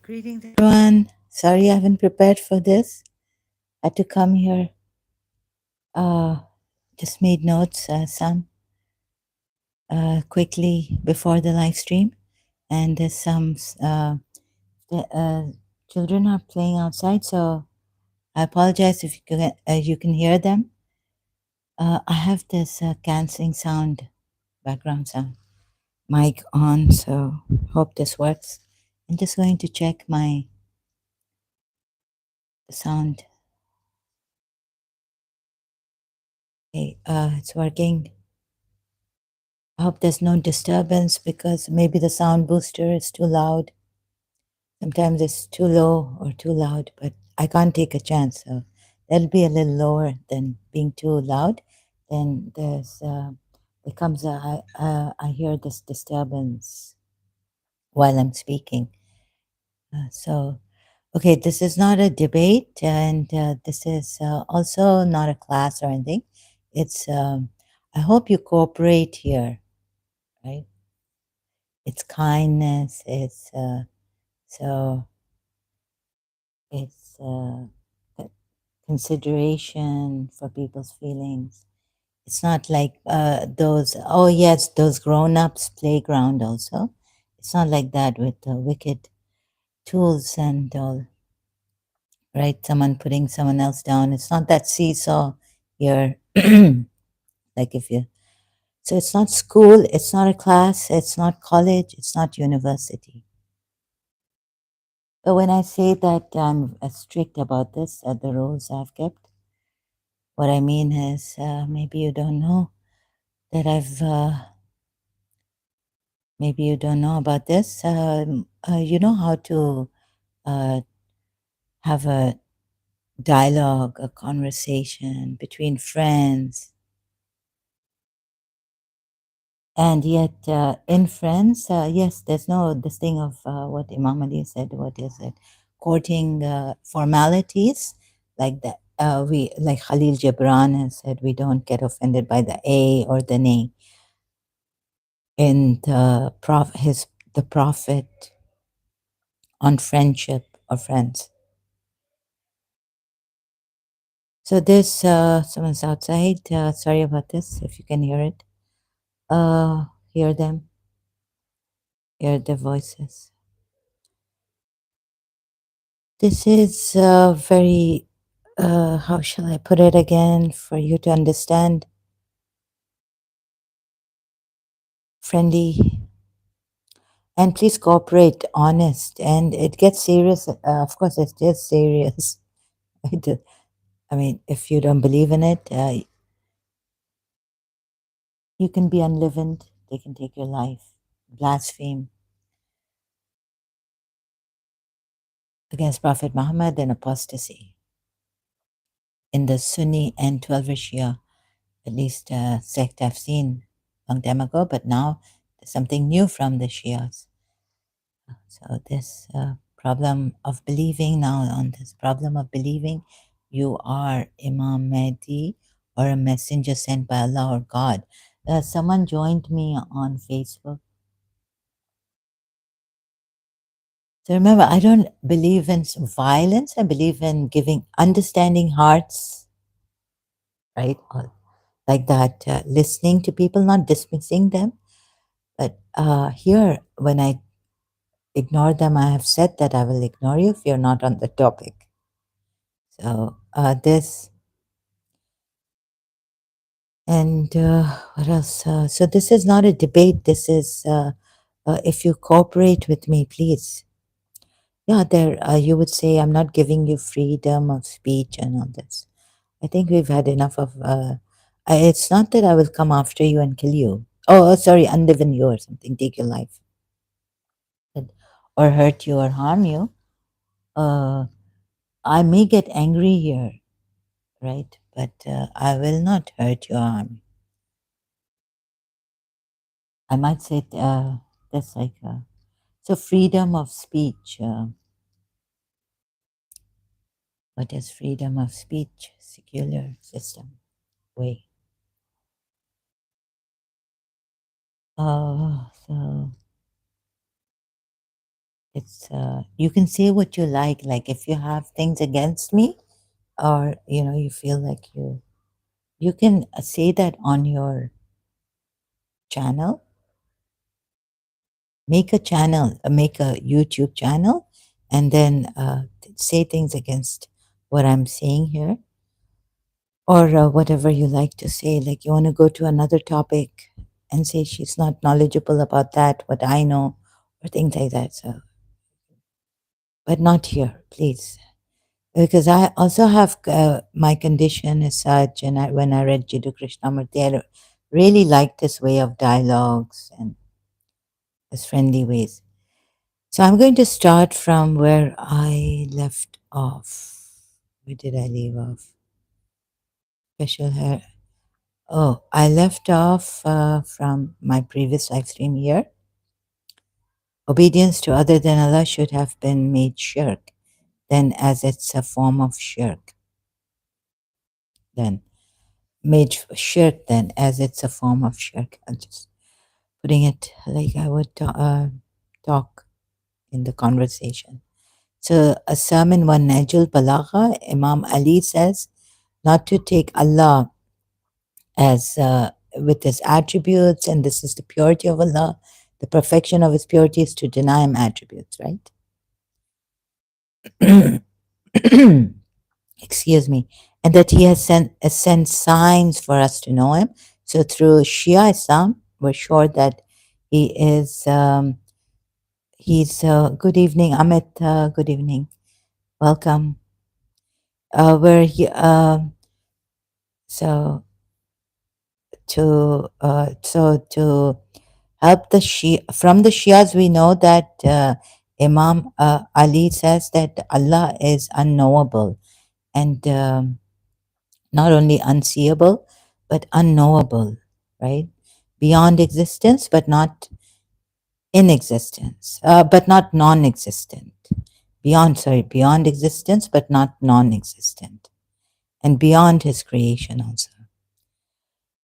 Greetings, everyone. Sorry I haven't prepared for this. Had to come here. Uh, just made notes, some quickly before the live stream, and there's some the, children are playing outside, so I apologize if you can hear them. I have this canceling sound, background sound, mic on, so hope this works. I'm just going to check my sound. Okay, it's working. I hope there's no disturbance because maybe the sound booster is too loud. Sometimes it's too low or too loud, but I can't take a chance. So that'll be a little lower than being too loud. Then I hear this disturbance while I'm speaking. Okay, this is not a debate, and this is also not a class or anything. It's I hope you cooperate here, right? It's kindness. So it's consideration for people's feelings. It's not like those. Oh yes, those grown-ups playground. Also, it's not like that with the wicked tools and all. Right, someone putting someone else down. It's not that seesaw here. Like if you. So it's not school. It's not a class. It's not college. It's not university. But when I say that I'm strict about this, the rules I've kept, what I mean is maybe you don't know that maybe you don't know about this. You know how to uh, have a dialogue, a conversation between friends. And yet, in friends, yes, there's no this thing of what Imam Ali said. What is it? Courting formalities like that. We like Khalil Gibran has said, we don't get offended by the A or the nay. And the Prophet on friendship or friends. So this someone's outside. Sorry about this. If you can hear it, hear them, hear their voices. This is very, how shall I put it again for you to understand? Friendly. And please cooperate, honest. And it gets serious. Of course, it is serious. I mean, if you don't believe in it, you can be unleavened. They can take your life. Blaspheme against Prophet Muhammad and apostasy. In the Sunni and 12 Shia, at least sect I've seen a long time ago, but now there's something new from the Shias. So this problem of believing now, on this problem of believing you are Imam Mahdi or a messenger sent by Allah or God. Someone joined me on Facebook. So remember, I don't believe in violence. I believe in giving understanding hearts, right? Or like that, listening to people, not dismissing them. But here, when I ignore them, I have said that I will ignore you if you're not on the topic. So this and what else? So this is not a debate. This is if you cooperate with me, please. Yeah, there you would say I'm not giving you freedom of speech and all this. I think we've had enough of. It's not that I will come after you and kill you. Sorry, unliven you or something, take your life, or hurt you or harm you. Uh, I may get angry here, right? But I will not hurt you or harm you. I might say that's like so freedom of speech. What is freedom of speech? Secular system way. So It's you can say what you like if you have things against me, or you feel like you can say that on your channel. Make a YouTube channel, and then say things against what I'm saying here, or whatever you like to say. Like you want to go to another topic and say she's not knowledgeable about that, what I know, or things like that. So, but not here, please. Because I also have my condition is such, and when I read Jiddu Krishnamurti, I really liked this way of dialogues and this friendly ways. So I'm going to start from where I left off. Where did I leave off? Special hair. Oh, I left off from my previous live stream here. Obedience to other than Allah should have been made shirk, then as it's a form of shirk. Then made shirk, then as it's a form of shirk. I'm just putting it like I would talk in the conversation. So a sermon one Najul Balagha, Imam Ali says not to take Allah as with his attributes, and this is the purity of Allah. The perfection of his purity is to deny him attributes, right? Excuse me. And that he has sent signs for us to know him. So through Shia Islam, we're sure that he is, he's, good evening, Amit, good evening, welcome. Where he, so to help the Shia, from the Shias, we know that Imam Ali says that Allah is unknowable, and not only unseeable, but unknowable, right? Beyond existence, but not in existence, but not non existent. Beyond existence, but not non existent, and beyond his creation also.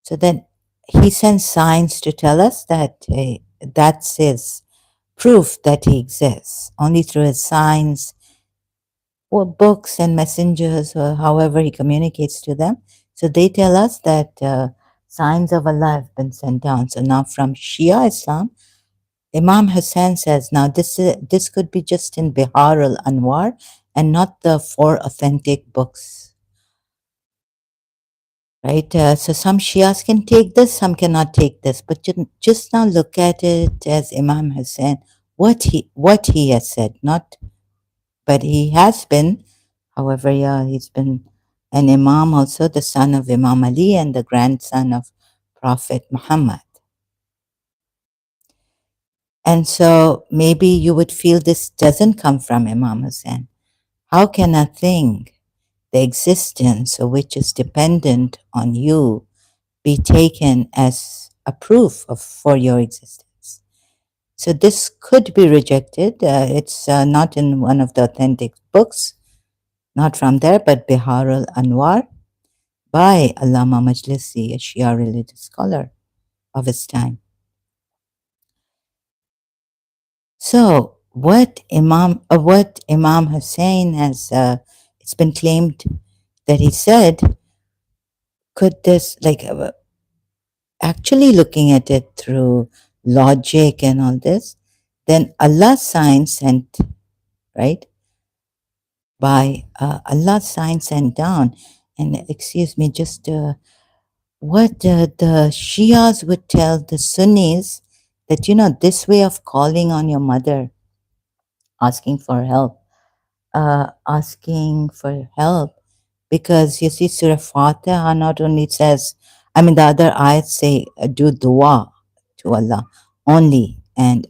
So then he sends signs to tell us that that's his proof that he exists. Only through his signs or books and messengers, or however he communicates to them. So they tell us that signs of Allah have been sent down. So now from Shia Islam, Imam Hussain says, now this could be just in Bihar al-Anwar and not the four authentic books, right? So some Shias can take this, some cannot take this, but just now look at it as Imam Hussain, what he has said, not, but he has been, however, yeah, he's been an Imam also, the son of Imam Ali and the grandson of Prophet Muhammad. And so maybe you would feel this doesn't come from Imam Hussain. How can a thing, the existence of which is dependent on you, be taken as a proof for your existence? So this could be rejected. It's not in one of the authentic books, not from there, but Bihar al-Anwar by Allama Majlisi, a Shia religious scholar of his time. So what Imam Hussain has, it's been claimed that he said, could this, like, actually looking at it through logic and all this, then Allah's sign sent, right? By Allah's sign sent down, and excuse me, just what the Shias would tell the Sunnis, that this way of calling on your mother, asking for help, because you see, Surah Fatiha not only says, I mean, the other ayats say, do dua to Allah only, and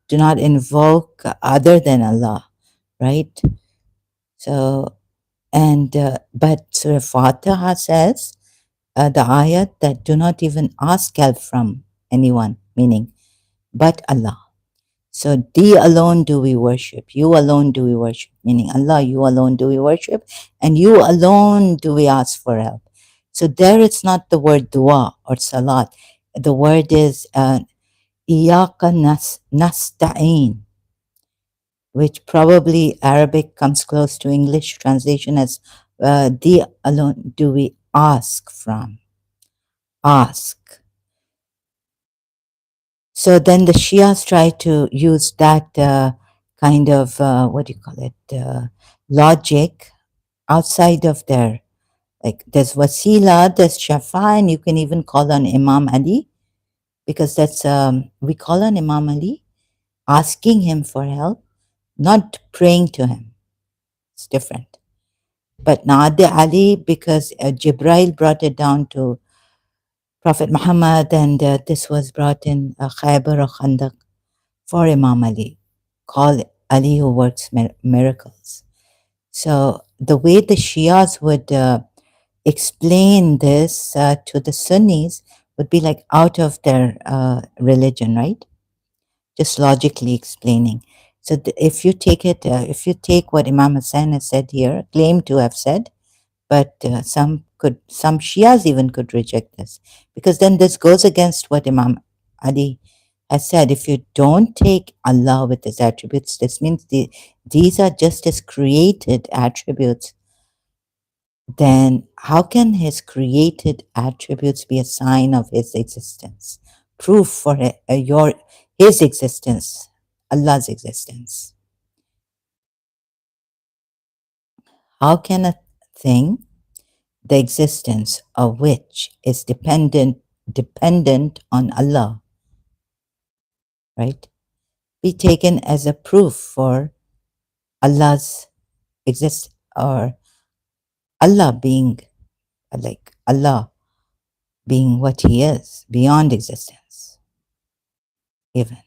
do not invoke other than Allah, right? So, and but Surah Fatiha says, the ayat that do not even ask help from anyone, meaning but Allah. So thee alone do we worship, you alone do we worship, meaning Allah, you alone do we worship, and you alone do we ask for help. So there it's not the word dua or salat. The word is iyaka nasta'in. which probably Arabic comes close to English translation as the alone do we ask from. Ask. So then the Shias try to use that kind of, what do you call it, logic outside of their, like there's wasila, there's shafa, and you can even call on Imam Ali, because that's, we call on Imam Ali, asking him for help, not praying to him. It's different. But Naad Ali, because Jibrail brought it down to Prophet Muhammad, and this was brought in Khaybar or Khandaq for Imam Ali. Call Ali who works miracles. So the way the Shias would explain this to the Sunnis would be like out of their religion, right? Just logically explaining. So if you take it, if you take what Imam Hassan has said here, claimed to have said, but some Shias even could reject this, because then this goes against what Imam Ali has said. If you don't take Allah with his attributes, this means these are just his created attributes. Then how can his created attributes be a sign of his existence, proof for his existence, Allah's existence? How can a thing, the existence of which is dependent on Allah, right, be taken as a proof for Allah's exist, or Allah being, like Allah being what he is beyond existence even?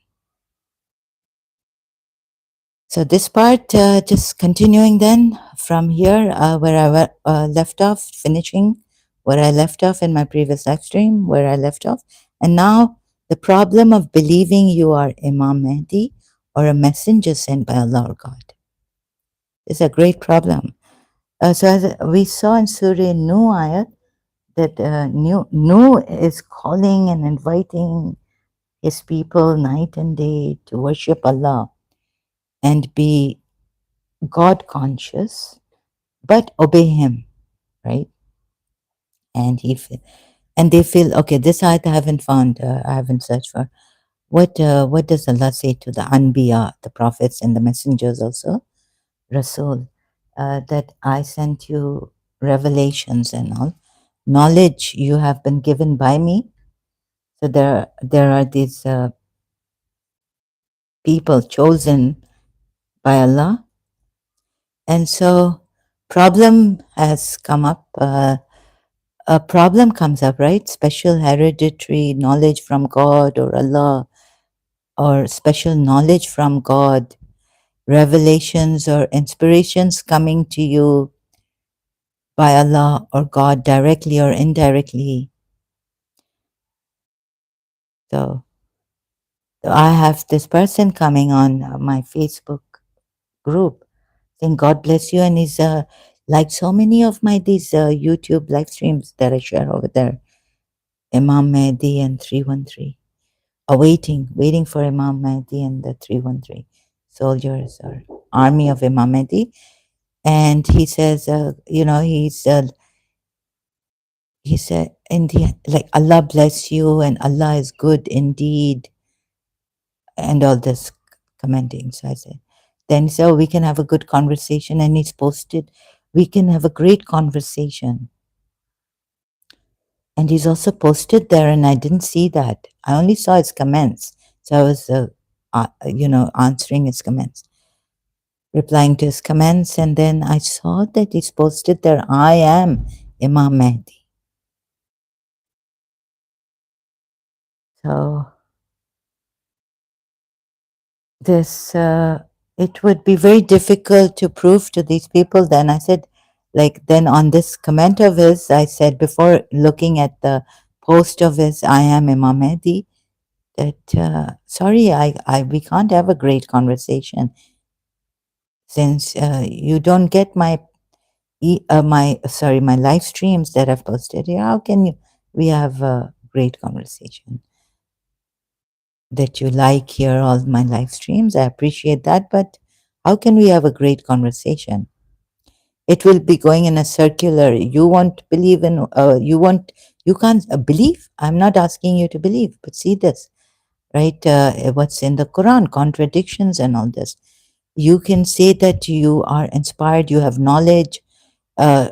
So this part, just continuing then from here, where I left off, finishing where I left off in my previous live stream, where I left off. And now the problem of believing you are Imam Mahdi or a messenger sent by Allah or God is a great problem. So as we saw in Surah Nuh ayat, that Nuh is calling and inviting his people night and day to worship Allah and be God conscious, but obey Him, right? And and they feel, okay. This ayat I haven't found. I haven't searched for. What does Allah say to the Anbiya, the prophets and the messengers also, Rasul, that I sent you revelations and all knowledge you have been given by me. So there are these people chosen by Allah, and so problem has come up. A problem comes up, right? Special hereditary knowledge from God or Allah, or special knowledge from God, revelations or inspirations coming to you by Allah or God directly or indirectly. So I have this person coming on my Facebook group saying, God bless you. And he's like so many of my these YouTube live streams that I share over there, Imam Mahdi and 313. Waiting for Imam Mahdi and the 313 soldiers or army of Imam Mahdi. And he says, he said, in the, like, Allah bless you and Allah is good indeed, and all this commenting. So I said, then he said, oh, we can have a good conversation. And he's posted, we can have a great conversation. And he's also posted there, and I didn't see that. I only saw his comments. So I was, answering his comments, replying to his comments. And then I saw that he's posted there, I am Imam Mahdi. So this, it would be very difficult to prove to these people. Then I said, like, then on this comment of his, I said, before looking at the post of his, I am Imam Mahdi, that sorry, we can't have a great conversation since you don't get my my live streams that I've posted here. How can we have a great conversation? That you like here all my live streams, I appreciate that, but How can we have a great conversation? It will be going in a circular. You won't believe in, you can't believe. I'm not asking you to believe, but see this, right? What's in the Quran, contradictions and all this. You can say that you are inspired, you have knowledge, uh,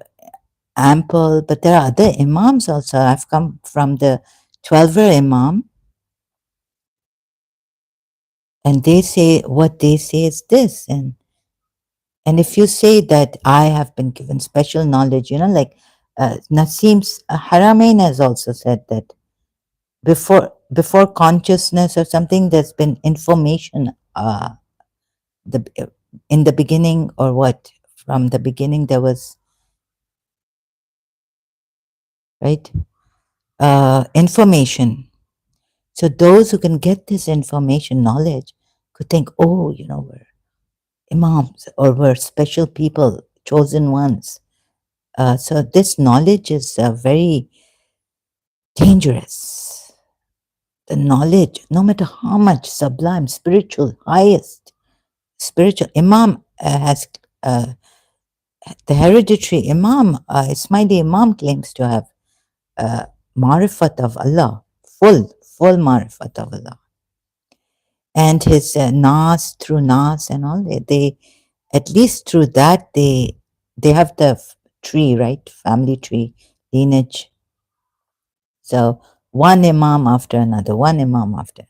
ample, but there are other Imams also. I've come from the 12er Imam, and they say what they say is this. And if you say that I have been given special knowledge, like Nasim's Haramain has also said that before consciousness or something, there's been information. The in the beginning, or what? From the beginning, there was, right, information. So those who can get this information, knowledge, could think, oh, we're imams, or we're special people, chosen ones. So this knowledge is very dangerous. The knowledge, no matter how much sublime, spiritual, highest spiritual Imam has, the hereditary Imam, Ismaili Imam, claims to have uh, marifat of Allah, full marifat of Allah. And his Nas, through Nas and all, they at least through that, they have the tree, right? Family tree, lineage. So one Imam after another, one Imam after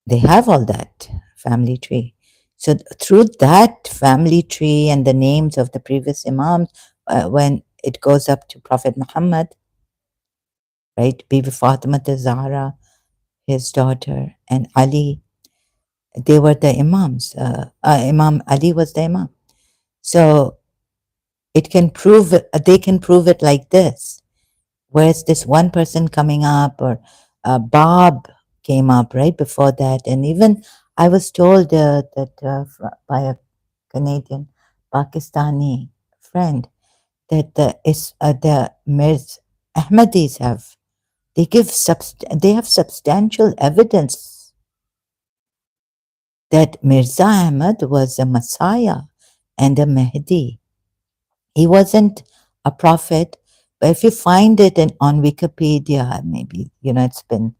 they have all that family tree. So through that family tree and the names of the previous Imams, when it goes up to Prophet Muhammad, right? Bibi Fatima Zahra, his daughter, and Ali, they were the Imams. Imam Ali was the Imam. So it can prove, they can prove it like this. Whereas this one person coming up, or Bob came up right before that. And even I was told that by a Canadian Pakistani friend that the Mirz Ahmadis they have substantial evidence that Mirza Ahmad was a Messiah and a Mahdi. He wasn't a prophet, but if you find it on Wikipedia, maybe, it's been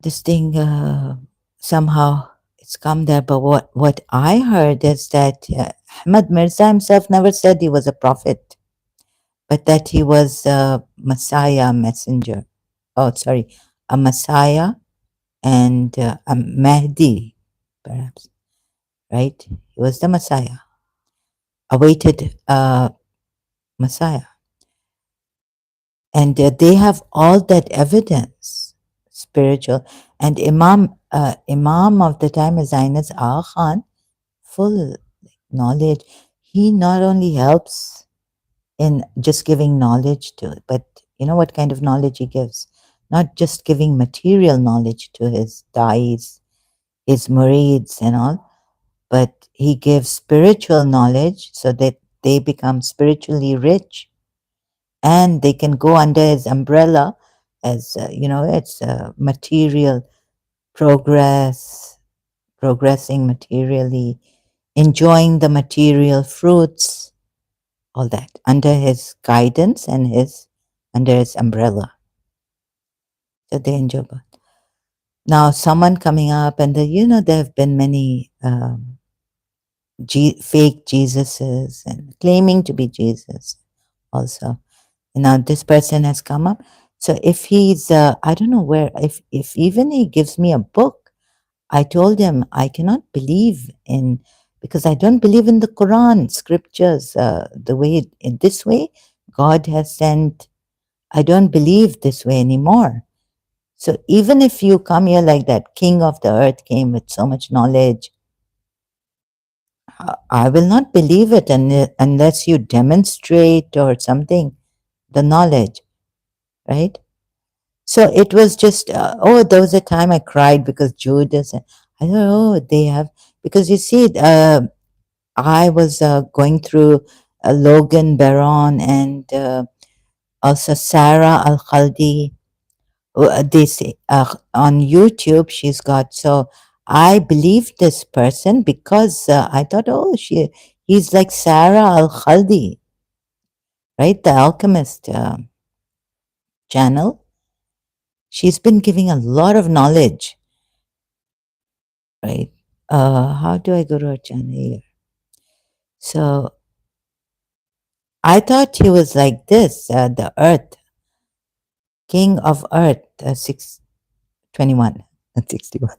this thing, somehow it's come there. But what I heard is that Ahmad Mirza himself never said he was a prophet, but that he was a Messiah, messenger. Oh, sorry, a Messiah and a Mahdi, perhaps, right? He was the Messiah, awaited Messiah. And they have all that evidence, spiritual. And Imam of the time is Zainaz Agha Khan, full knowledge. He not only helps in just giving knowledge to it, but you know what kind of knowledge he gives? Not just giving material knowledge to his dais, his murids and all, but he gives spiritual knowledge so that they become spiritually rich, and they can go under his umbrella as it's material progress, progressing materially, enjoying the material fruits, all that under his guidance and his under his umbrella. So they enjoy both. Now someone coming up, and there have been many fake Jesuses and claiming to be Jesus also. Now this person has come up. So if he's I don't know where, if even he gives me a book, I told him I cannot believe in, because I don't believe in the Quran scriptures the way, in this way God has sent. I don't believe this way anymore. So even if you come here like that king of the earth came with so much knowledge, I will not believe it unless you demonstrate or something the knowledge, right? So it was just, there was a time I cried because Judas, I thought, they have, because you see, I was going through Logan Baron and also Sarah Al Khaldi. They say on YouTube she's got, so I believed this person because I thought, oh, he's like Sarah Al-Khaldi, right? The Alchemist channel. She's been giving a lot of knowledge, right? How do I go to her channel here? So I thought he was like this, the Earth, King of Earth, 621, 61.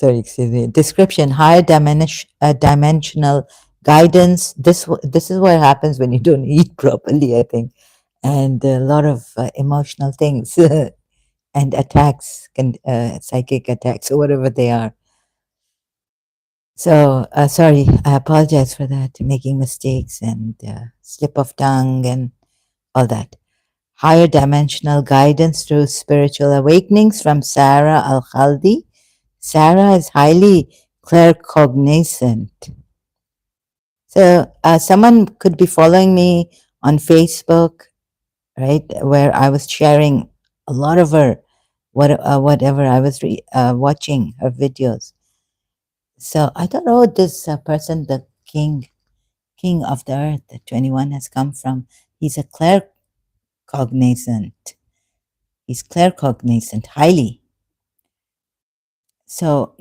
Sorry, excuse me. Description: higher dimensional guidance. This is what happens when you don't eat properly, I think, and a lot of emotional things and attacks, psychic attacks or whatever they are. So sorry, I apologize for that, making mistakes and slip of tongue and all that. Higher dimensional guidance through spiritual awakenings from Sarah Al Khaldi. Sarah is highly claircognizant. So someone could be following me on Facebook, right, where I was sharing a lot of her, whatever I was watching her videos. So I thought, oh, this person, the king of the earth, the 21 has come from. He's a claircognizant. He's claircognizant, highly. So,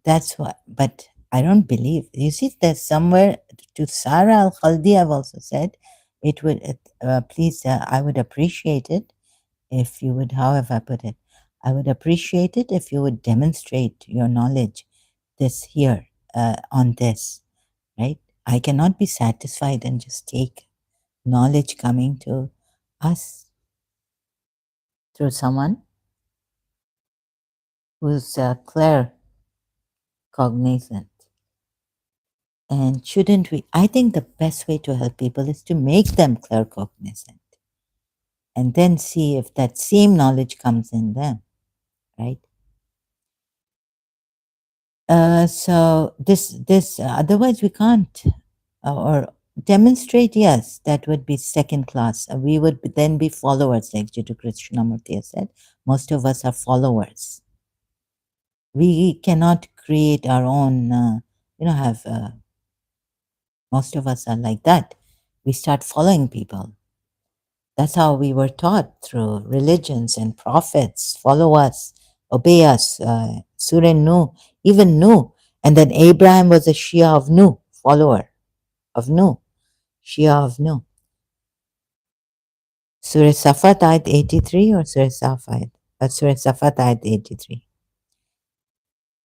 that's what, but I don't believe. You see, there's somewhere to Sarah Al Khaldi, I've also said, it would, please, I would appreciate it if you would, however I put it, I would appreciate it if you would demonstrate your knowledge this here on this, right? I cannot be satisfied and just take knowledge coming to us through someone who's claircognizant. And shouldn't we? I think the best way to help people is to make them claircognizant and then see if that same knowledge comes in them, right? So this otherwise we can't or demonstrate. Yes, that would be second class. We would then be followers, like Jiddu Krishnamurti has said. Most of us are followers. We cannot create our own. Have most of us are like that. We start following people. That's how we were taught through religions and prophets. Follow us, obey us. Surah Nu, even Nu. And then Abraham was a Shia of Nu, follower of Nu, Shia of Nu. Surah Safat ayat 83 or Surah Safat? Surah Safat ayat 83.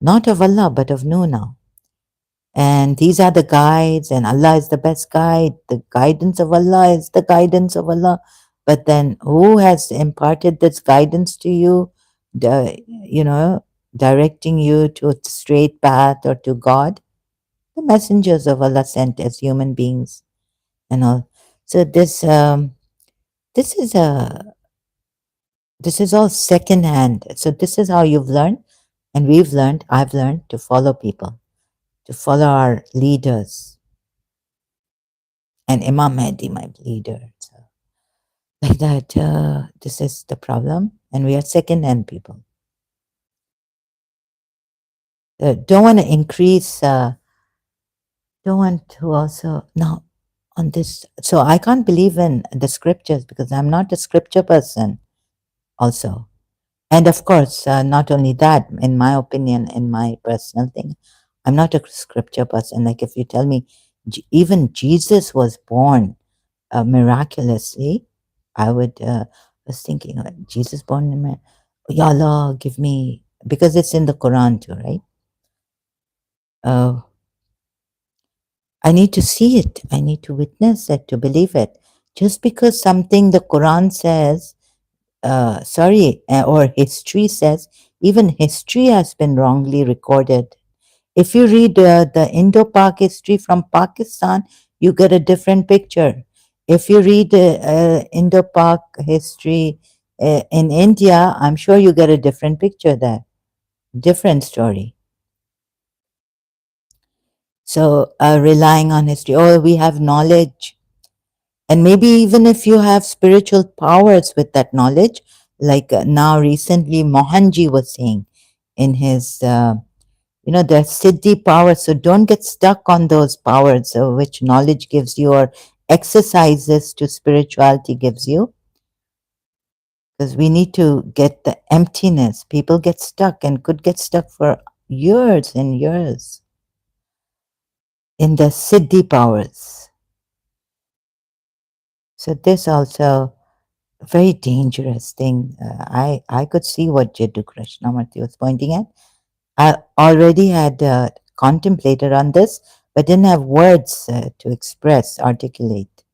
Not of Allah, but of Nu now. And these are the guides, and Allah is the best guide. The guidance of Allah is the guidance of Allah. But then who has imparted this guidance to you, directing you to a straight path or to God? The messengers of Allah sent as human beings and all. So this is all second hand. So this is how you've learned, and I've learned to follow people, to follow our leaders. And Imam Mahdi, my leader. So like that, this is the problem. And we are second-hand people. Don't want to increase, don't want to also, now on this. So I can't believe in the scriptures because I'm not a scripture person also. And of course, not only that, in my opinion, in my personal thing, I'm not a scripture person. Like if you tell me even Jesus was born miraculously, I would was thinking like Jesus born in Ya Allah, give me, because it's in the Quran too, right? I need to see it. I need to witness it to believe it. Just because something the Quran says, or history says, even history has been wrongly recorded. If you read the Indo-Pak history from Pakistan, you get a different picture. If you read Indo-Pak history in India, I'm sure you get a different picture there, different story. So relying on history, oh, we have knowledge. And maybe even if you have spiritual powers with that knowledge, like now recently Mohanji was saying in his the siddhi power. So don't get stuck on those powers which knowledge gives you or exercises to spirituality gives you, because we need to get the emptiness. People get stuck and could get stuck for years and years in the siddhi powers. So this also a very dangerous thing. I could see what Jiddu Krishnamurti was pointing at. I already had contemplated on this, but didn't have words to express, articulate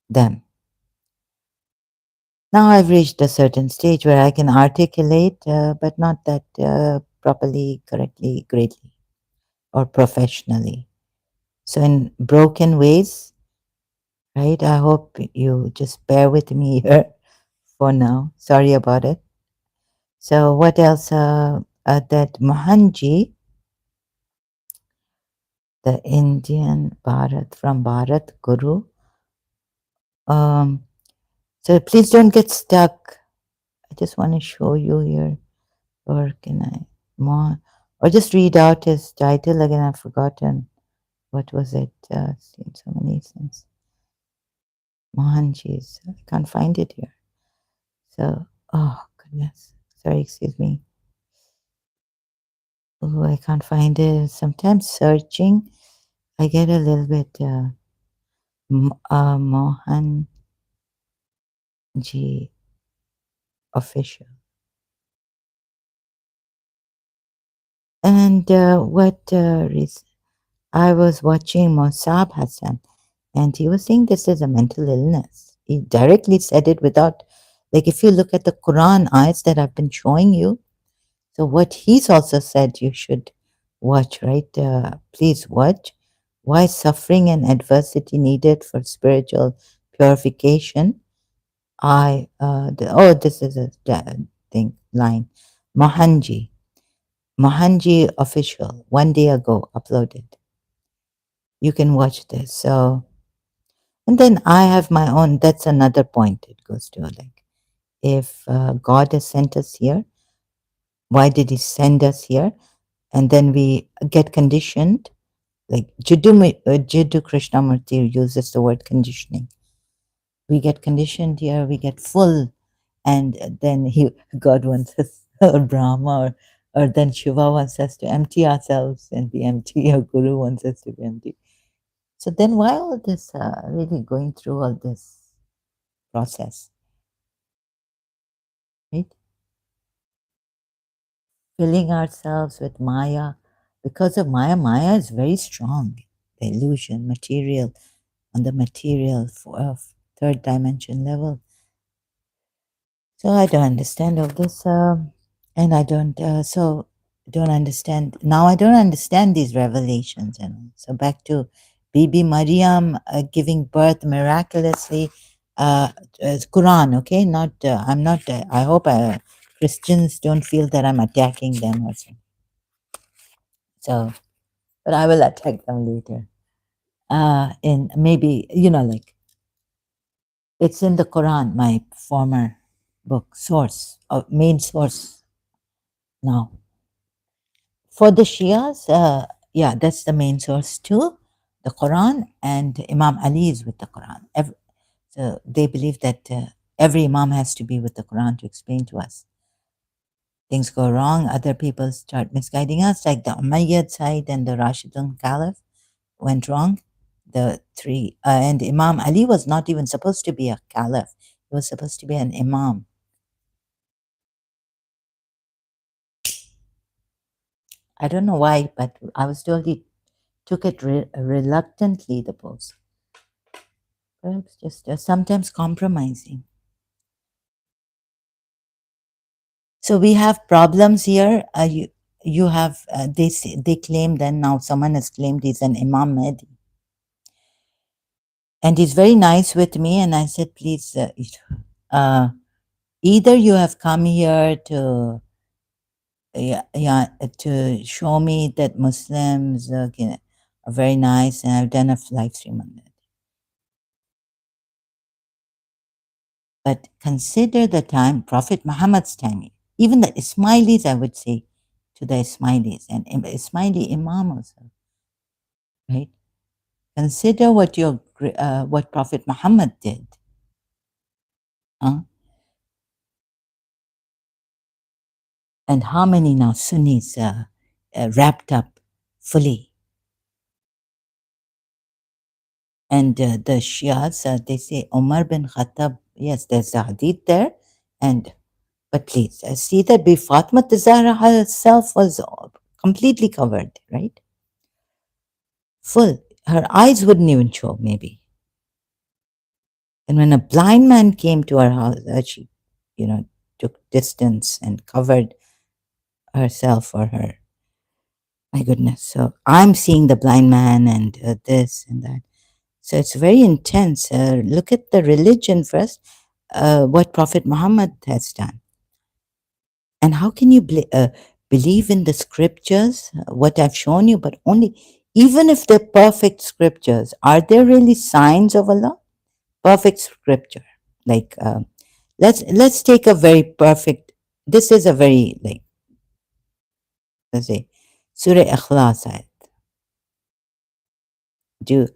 them. Now I've reached a certain stage where I can articulate, but not that properly, correctly, greatly, or professionally. So, in broken ways, right? I hope you just bear with me here for now. Sorry about it. So, what else? That Mohanji, the Indian Bharat from Bharat Guru. So, please don't get stuck. I just want to show you here, or can I more, or just read out his title again? I've forgotten. What was it? Seen so many things. Mohanji's. I can't find it here. So, oh goodness. Sorry, excuse me. Oh, I can't find it. Sometimes searching, I get a little bit Mohanji official. And I was watching Mosab Hassan, and he was saying this is a mental illness. He directly said it without, like, if you look at the Quran ayats that I've been showing you, so what he's also said you should watch, right? Please watch. Why suffering and adversity needed for spiritual purification? This is a thing line. Mohanji, Mohanji official, 1 day ago uploaded. You can watch this. So, and then I have my own. That's another point. It goes to like, if God has sent us here, why did He send us here? And then we get conditioned. Like Jiddu Krishnamurti uses the word conditioning. We get conditioned here, we get full, and then God wants us, or Brahma, or then Shiva wants us to empty ourselves and be empty, or Guru wants us to be empty. So then why all this, really going through all this process, right? Filling ourselves with Maya. Because of Maya, Maya is very strong. The illusion, material, on the material third dimension level. So I don't understand all this, and I don't understand now. I don't understand these revelations, and so back to Bibi Maryam giving birth miraculously. Quran, okay? Not I'm not. I hope Christians don't feel that I'm attacking them or something. So, but I will attack them later. In maybe like it's in the Quran, my former book source, main source now. For the Shias, yeah, that's the main source too, the Quran, and Imam Ali is with the Quran. So they believe that every Imam has to be with the Quran to explain to us. Things go wrong, other people start misguiding us, like the Umayyad side and the Rashidun Caliph went wrong. The three, and Imam Ali was not even supposed to be a Caliph, he was supposed to be an Imam. I don't know why, but I was told he took it reluctantly, the post. Perhaps just sometimes compromising. So we have problems here. You have they claim, then now someone has claimed he's an Imam Mahdi, and he's very nice with me. And I said, please, either you have come here to to show me that Muslims are very nice, and I've done a live stream on that. But consider the time, Prophet Muhammad's time, even the Ismailis, I would say, to the Ismailis and Ismaili Imam also, right? Consider what Prophet Muhammad did. Huh? And how many now Sunnis wrapped up fully. And the Shias, they say Umar bin Khattab, yes, there's a hadith there. And but please see that Bi Fatma Zahra herself was completely covered, right? Full. Her eyes wouldn't even show, maybe. And when a blind man came to her house, she, took distance and covered herself or her. My goodness. So I'm seeing the blind man and this and that. So it's very intense. Look at the religion first, what Prophet Muhammad has done. And how can you believe in the scriptures, what I've shown you, but only, even if they're perfect scriptures, are there really signs of Allah? Perfect scripture. Like, let's take a very perfect, this is a very, like, let's say, Surah Ikhlas ayat. Do,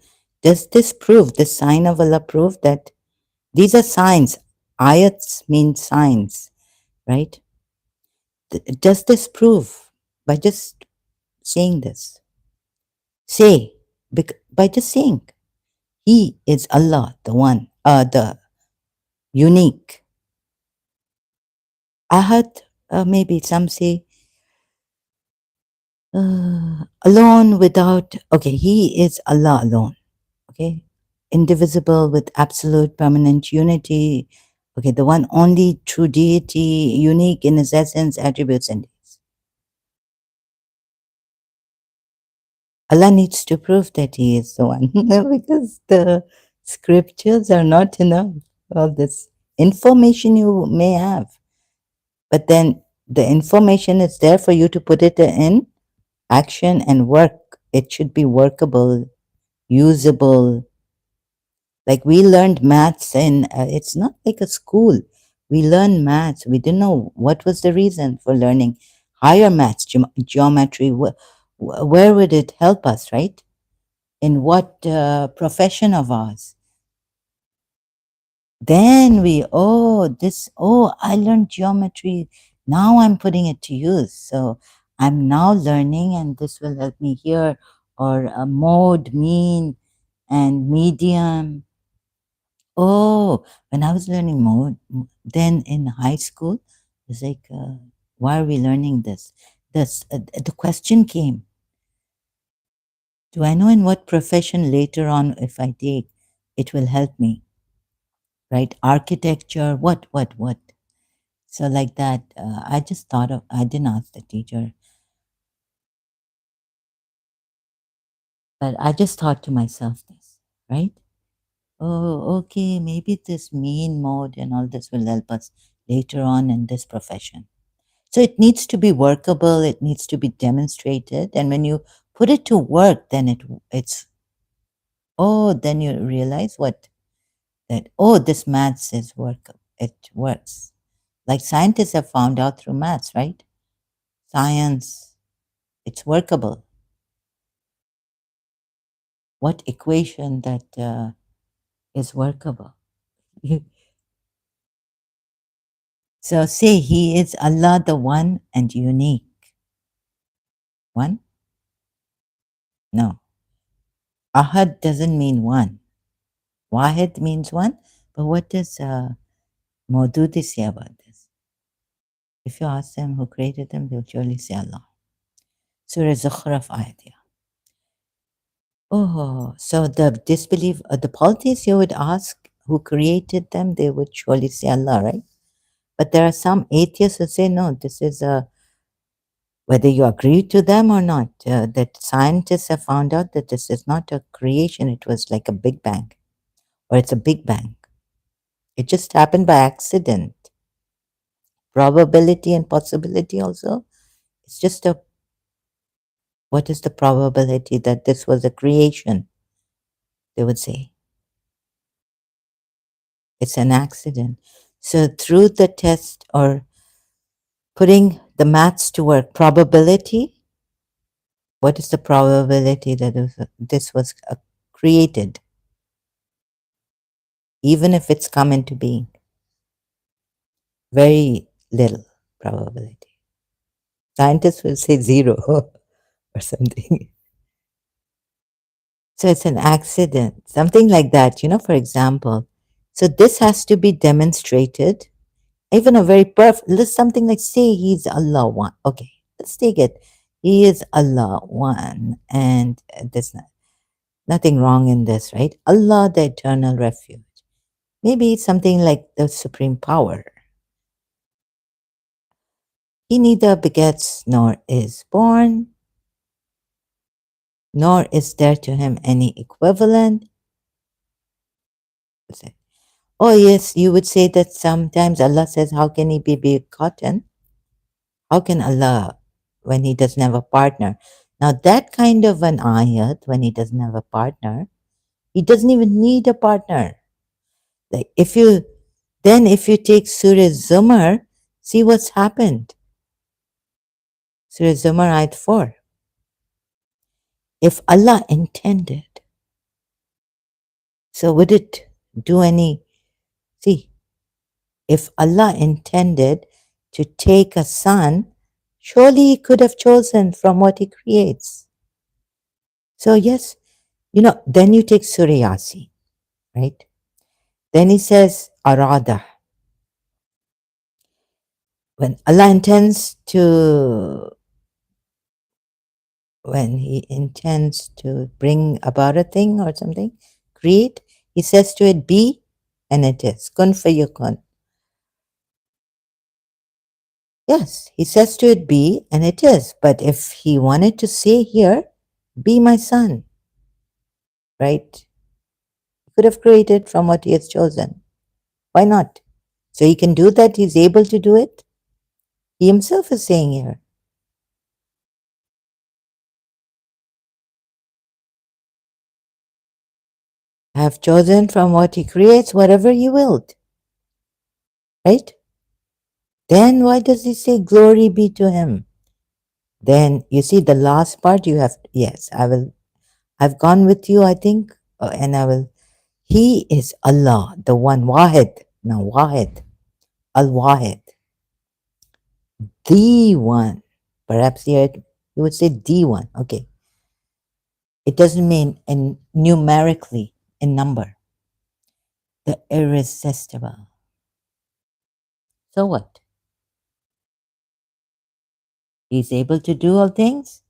does this prove, the sign of Allah prove that these are signs? Ayats mean signs, right? Does this prove by just saying this? Say, by just saying, He is Allah, the one, the unique. Ahad, maybe some say, alone without, okay, He is Allah alone, okay? Indivisible with absolute permanent unity, okay, the one only true deity, unique in His essence, attributes, and deeds. Allah needs to prove that He is the one because the scriptures are not enough. All this information you may have, but then the information is there for you to put it in action and work. It should be workable, usable. Like we learned maths, and it's not like a school. We learned maths. We didn't know what was the reason for learning higher maths, geometry. Where would it help us, right? In what profession of ours? Then I learned geometry. Now I'm putting it to use. So I'm now learning, and this will help me here, or a mode, mean, and medium. Oh, when I was learning mode, then in high school, it's like, why are we learning this? The question came, do I know in what profession later on, if I take, it will help me, right? Architecture, what? So like that, I didn't ask the teacher, but I just thought to myself this, right? Oh, okay, maybe this mean mode and all this will help us later on in this profession. So it needs to be workable, it needs to be demonstrated, and when you put it to work, then then you realize this maths is it works. Like scientists have found out through maths, right? Science, it's workable. What equation that is workable? So say He is Allah, the one and unique. One? No. Ahad doesn't mean one. Wahid means one. But what does Maududi say about this? If you ask them who created them, they'll surely say Allah. Surah Zukhruf ayat. Oh, so the disbelief, the polytheists, you would ask who created them, they would surely say Allah, right? But there are some atheists who say, no, this is whether you agree to them or not, that scientists have found out that this is not a creation, it was like a Big Bang, or it's a Big Bang. It just happened by accident. Probability and possibility also. It's just what is the probability that this was a creation? They would say. It's an accident. So through the test or putting the maths to work. Probability. What is the probability that this was created, even if it's come into being? Very little probability. Scientists will say zero or something. So it's an accident, something like that, for example. So this has to be demonstrated. Even a very perfect, something like say he's Allah one. Okay, let's take it. He is Allah one, and there's nothing wrong in this, right? Allah, the eternal refuge. Maybe something like the supreme power. He neither begets nor is born, nor is there to him any equivalent. Oh, yes, you would say that sometimes Allah says, how can he be begotten? How can Allah, when he doesn't have a partner? Now, that kind of an ayat, when he doesn't have a partner, he doesn't even need a partner. Like if you take Surah Zumar, see what's happened. Surah Zumar ayat 4. If Allah intended, so would it do any? See, if Allah intended to take a son, surely he could have chosen from what he creates. So yes, then you take Surah Yasin, right? Then he says, Arada. When Allah intends to, when he intends to bring about a thing or something, create, he says to it, be, and it is. Kun fayakun. Yes, he says to it, be, and it is. But if he wanted to say here, be my son, right? He could have created from what he has chosen. Why not? So he can do that, he's able to do it. He himself is saying here. I have chosen from what he creates whatever he willed. Right? Then why does he say glory be to him? Then you see the last part you have, yes, I've gone with you, I think, and I will. He is Allah, the one, Wahid. Now, Wahid, Al-Wahid, the one. Perhaps here you would say the one. Okay. It doesn't mean in numerically, in number. The irresistible. So what? He's able to do all things.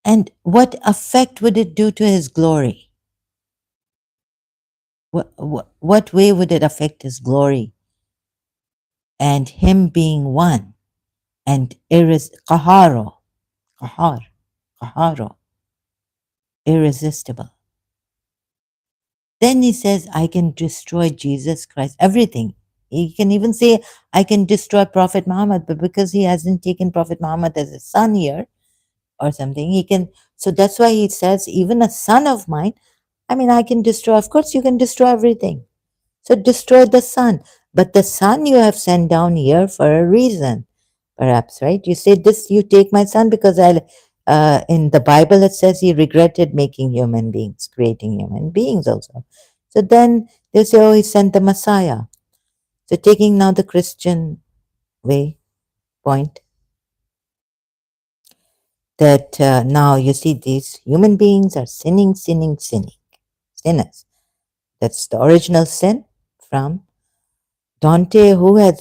And what effect would it do to his glory? What way would it affect his glory? And him being one and qaharo, qaharo, irresistible. Then he says, I can destroy Jesus Christ, everything. He can even say, I can destroy Prophet Muhammad, but because he hasn't taken Prophet Muhammad as a son here or something, he can. So that's why he says, even a son of mine, I can destroy. Of course, you can destroy everything. So destroy the son. But the son you have sent down here for a reason, perhaps, right? You say this, you take my son because in the Bible it says he regretted making human beings, creating human beings also. So then they say, oh, he sent the Messiah. So taking now the Christian point, that now you see these human beings are sinning, sinners. That's the original sin from Dante, who had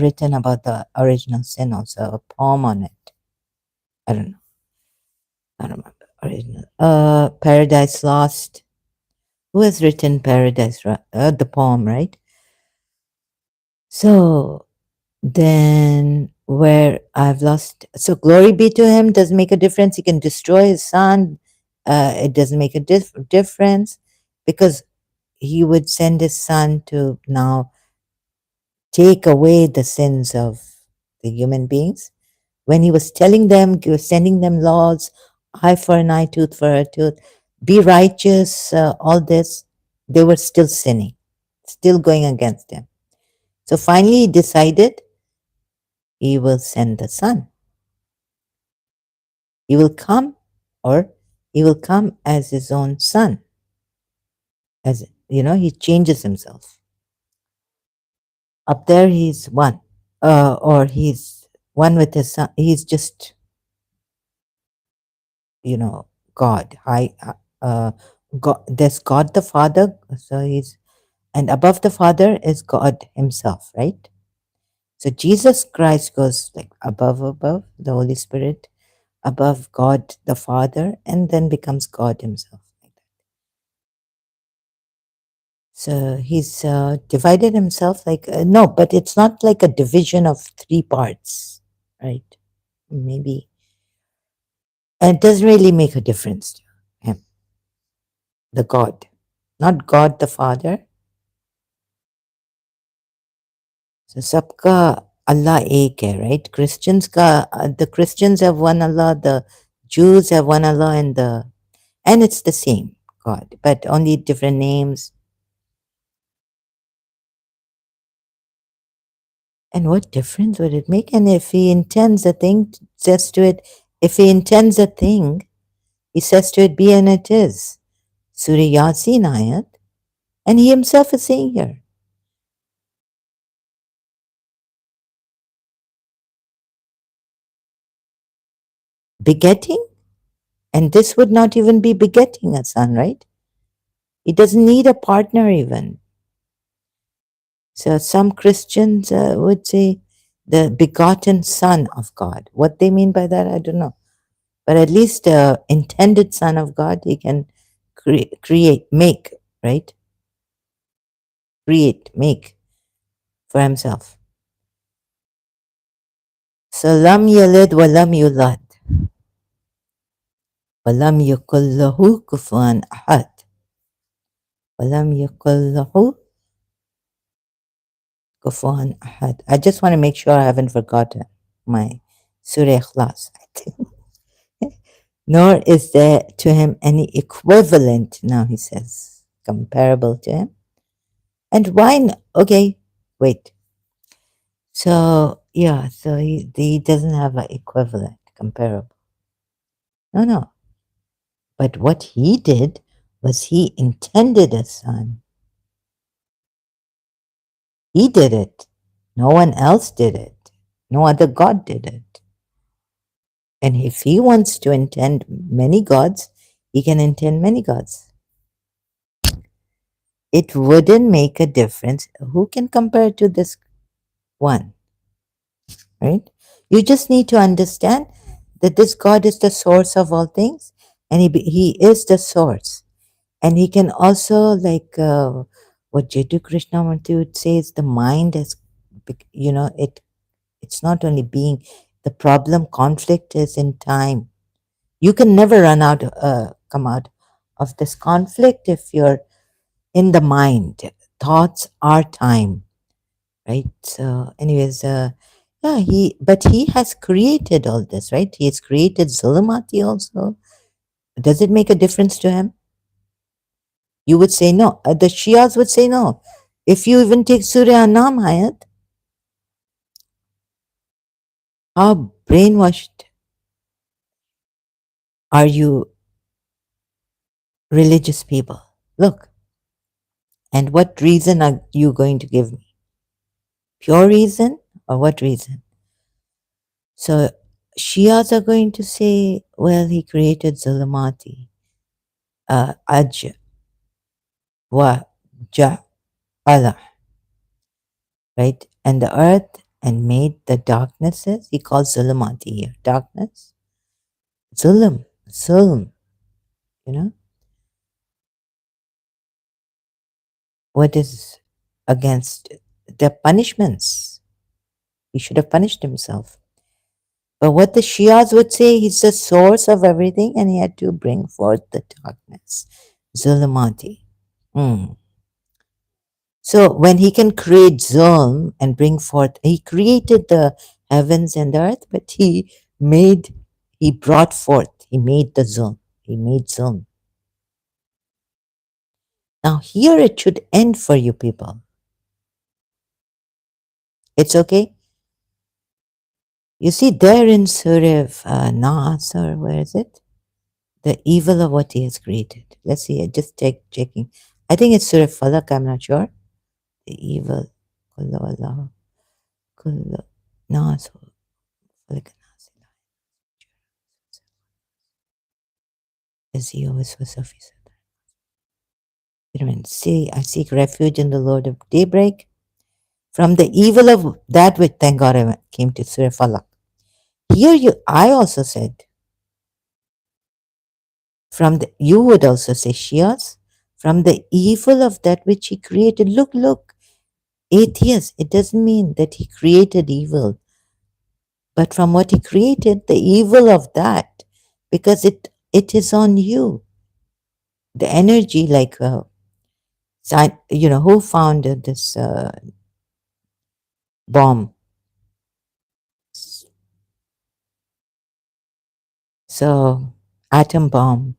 written about the original sin also, a poem on it. I don't know. I don't remember. Original. Paradise Lost. Who has written Paradise, the poem, right? So then where I've lost, so glory be to him doesn't make a difference. He can destroy his son. It doesn't make a difference because he would send his son to now take away the sins of the human beings. When he was telling them, he was sending them laws, eye for an eye, tooth for a tooth, be righteous, all this, they were still sinning, still going against him. So finally, he decided he will send the Son. He will come, or he will come as his own Son. As he changes himself. Up there, he's one, or he's one with his Son. He's just God. God. There's God the Father. So he's and above the Father is God Himself, right? So Jesus Christ goes like above the Holy Spirit, above God the Father, and then becomes God Himself. So he's divided himself like no, but it's not like a division of three parts, right? Maybe, and it doesn't really make a difference to him, the God, not God the Father. So sabka Allah ek hai, right? The Christians have one Allah, the Jews have one Allah, and it's the same God, but only different names. And what difference would it make? And if he intends a thing, says to it, if he intends a thing, he says to it, be and it is. Surah Yasin ayat. And he himself is saying here. Begetting? And this would not even be begetting a son, right? He doesn't need a partner even. So some Christians would say the begotten Son of God. What they mean by that, I don't know. But at least the intended Son of God, he can create, make, right? Create, make for himself. So lam yalid wa lam yulad wa lam yakul lahu kufuwan ahad wa lam yakul lahu kufuwan ahad. I just want to make sure I haven't forgotten my Surah Ikhlas, I think. Nor is there to him any equivalent, now he says, comparable to him. And why? Okay, wait. So, yeah, so he doesn't have an equivalent, comparable. No. But what he did was he intended a son. He did it. No one else did it. No other God did it. And if he wants to intend many gods, he can intend many gods. It wouldn't make a difference. Who can compare to this one? Right? You just need to understand that this God is the source of all things, and he is the source. And he can also, like what Jaitu Krishnamurti would say, is the mind is, it's not only being, the problem, conflict is in time. You can never come out of this conflict if you're in the mind. Thoughts are time, right? So, anyways, yeah, but he has created all this, right? He has created Zulumati also. Does it make a difference to him? You would say no. The Shias would say no. If you even take Surah Anam Hayat, how brainwashed are you, religious people? Look, and what reason are you going to give me? Pure reason or what reason? So Shias are going to say, well, he created Zulumati, Aj, Wa, Ja, Allah, right? And the earth, and made the darknesses. He calls Zulumati here, darkness. Zulm, you know? What is against the punishments? He should have punished himself. But what the Shias would say, he's the source of everything and he had to bring forth the darkness. Zulumati. So when he can create Zulm and bring forth, he created the heavens and the earth, but he brought forth, he made the Zulm. He made Zulm. Now here it should end for you people. It's okay. You see, there in Surah Nas, or where is it? The evil of what he has created. Let's see, just checking. I think it's Surah Falak, I'm not sure. The evil. Kullu Allah, kullu Nas, Falak, Nas. As he always was of his. Wait a minute. See, I seek refuge in the Lord of daybreak from the evil of that which, thank God I came to Surah Falak. Here I also said, you would also say Shias, from the evil of that which he created. Look, atheist, it doesn't mean that he created evil, but from what he created, the evil of that, because it is on you. The energy, like, who found this bomb? So, atom bomb.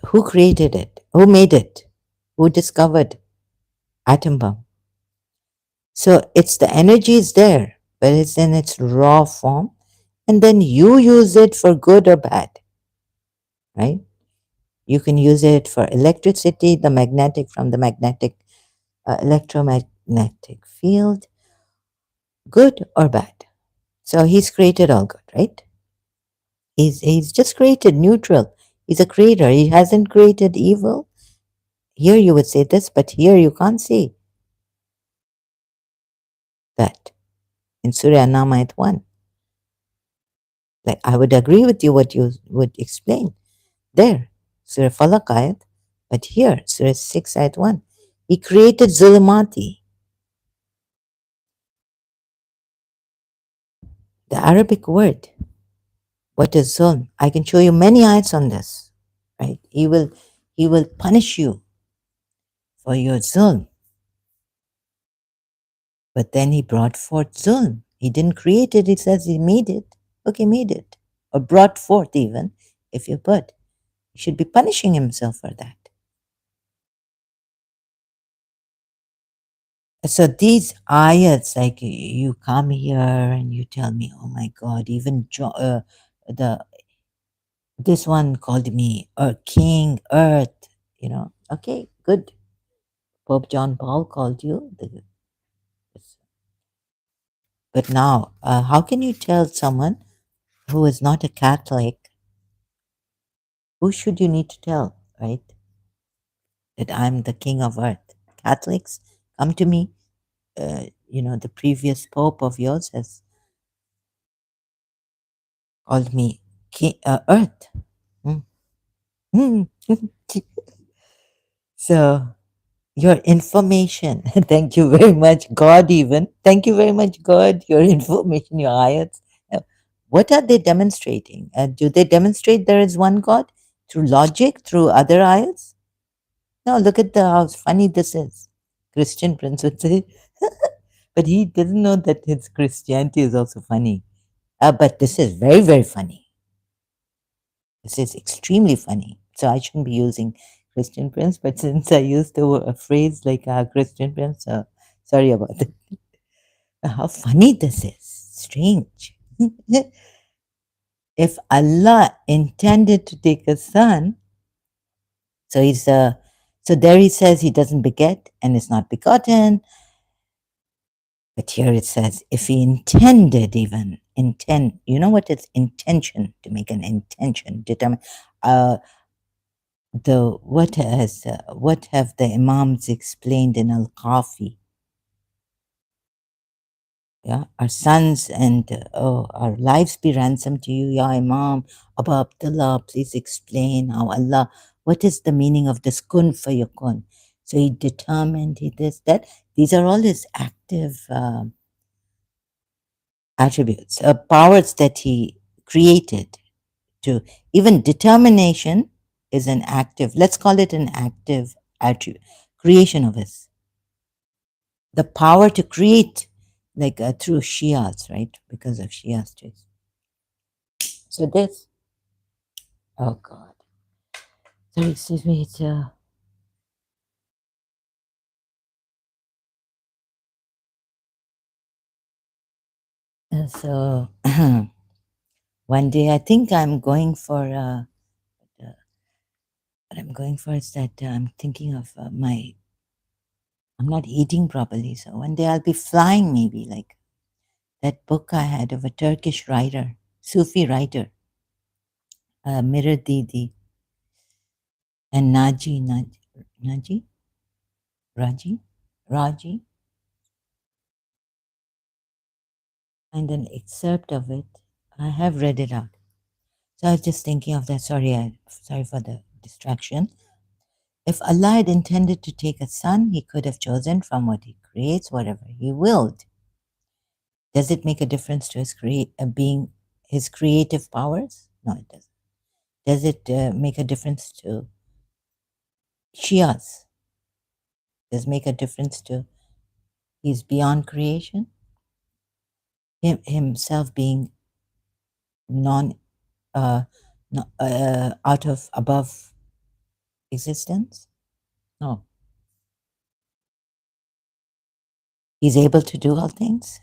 Who created it? Who made it? Who discovered atom bomb? So it's the energy is there, but it's in its raw form, and then you use it for good or bad, right? You can use it for electricity, the magnetic from the magnetic electromagnetic field, good or bad. So he's created all good, right? He's just created neutral. He's a creator. He hasn't created evil. Here you would say this, but here you can't see that in Surah Anam ayat 1. Like I would agree with you what you would explain there, Surah Falak ayat, but here, Surah 6 ayat 1. He created zulumati, the Arabic word. What is zulm? I can show you many ayats on this, right? He will punish you for your zulm. But then he brought forth zulm. He didn't create it, he says he made it. Okay, made it. Or brought forth even, if you put. He should be punishing himself for that. So these ayats, like you come here and you tell me, oh my God, even the this one called me King Earth, Okay, good. Pope John Paul called you. But now, how can you tell someone who is not a Catholic, who should you need to tell, right? That I'm the King of Earth. Catholics, come to me. The previous Pope of yours has called me King, Earth. Mm. Mm. So, your information, thank you very much, God, even. Thank you very much, God, your information, your ayats. What are they demonstrating? Do they demonstrate there is one God through logic, through other ayats? No, look at how funny this is. Christian Prince would say, but he doesn't know that his Christianity is also funny. But this is very, very funny. This is extremely funny. So I shouldn't be using Christian Prince, but since I used a phrase like Christian Prince, sorry about that. How funny this is. Strange. If Allah intended to take a son, so so there he says he doesn't beget and is not begotten. But here it says if he intended, even you know what is intention? To make an intention, determine. What have the Imams explained in Al-Kafi? Yeah, our sons and our lives be ransomed to you, Ya Imam. Abu Abdullah, please explain how Allah, what is the meaning of this kun fayakun? So he determined, he this, that. These are all his active attributes, powers that he created. To even determination is an active, let's call it an active attribute, creation of his. The power to create, like through Shias, right? Because of Shias too. So this, oh God. Sorry, excuse me. It's So one day I think I'm going for what I'm going for is that I'm thinking of I'm not eating properly. So one day I'll be flying, maybe like that book I had of a Turkish writer, Sufi writer, Mirror Didi, and Naji, Raji, Raji, and an excerpt of it. I have read it out. So I was just thinking of that. Sorry for the distraction. If Allah had intended to take a son, He could have chosen from what He creates whatever He willed. Does it make a difference to His creative powers? No, it doesn't. Does it make a difference to Shias? Does it make a difference to He's beyond creation? Himself being non, no, out of above existence? No. He's able to do all things.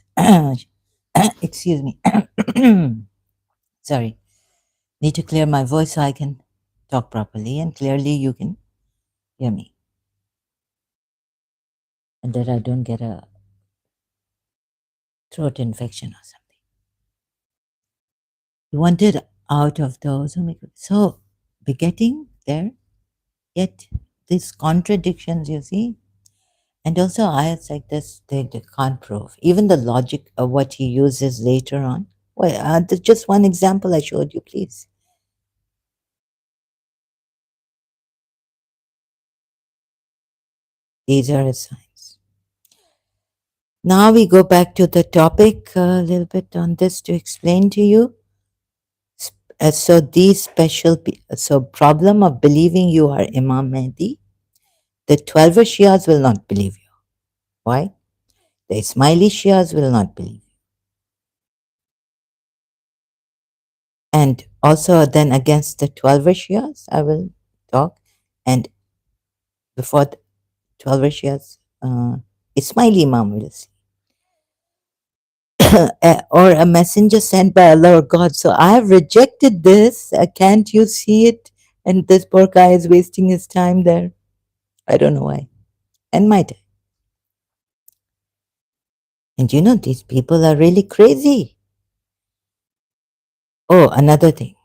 Excuse me. Sorry. Need to clear my voice so I can talk properly and clearly you can hear me. And that I don't get a throat infection or something. He wanted out of those who make so begetting there, yet these contradictions you see. And also ayats like this, they can't prove. Even the logic of what he uses later on. Well, just one example I showed you, please. These are his signs. Now we go back to the topic a little bit on this to explain to you. So these so problem of believing you are Imam Mahdi, the 12 Shias will not believe you. Why? The Ismaili Shias will not believe you. And also then against the 12 Shias, I will talk. And before the 12 Shias, Ismaili Imam will see. Or a messenger sent by Allah or God. So I have rejected this. Can't you see it? And this poor guy is wasting his time there. I don't know why. And my time. And you know, these people are really crazy. Oh, another thing.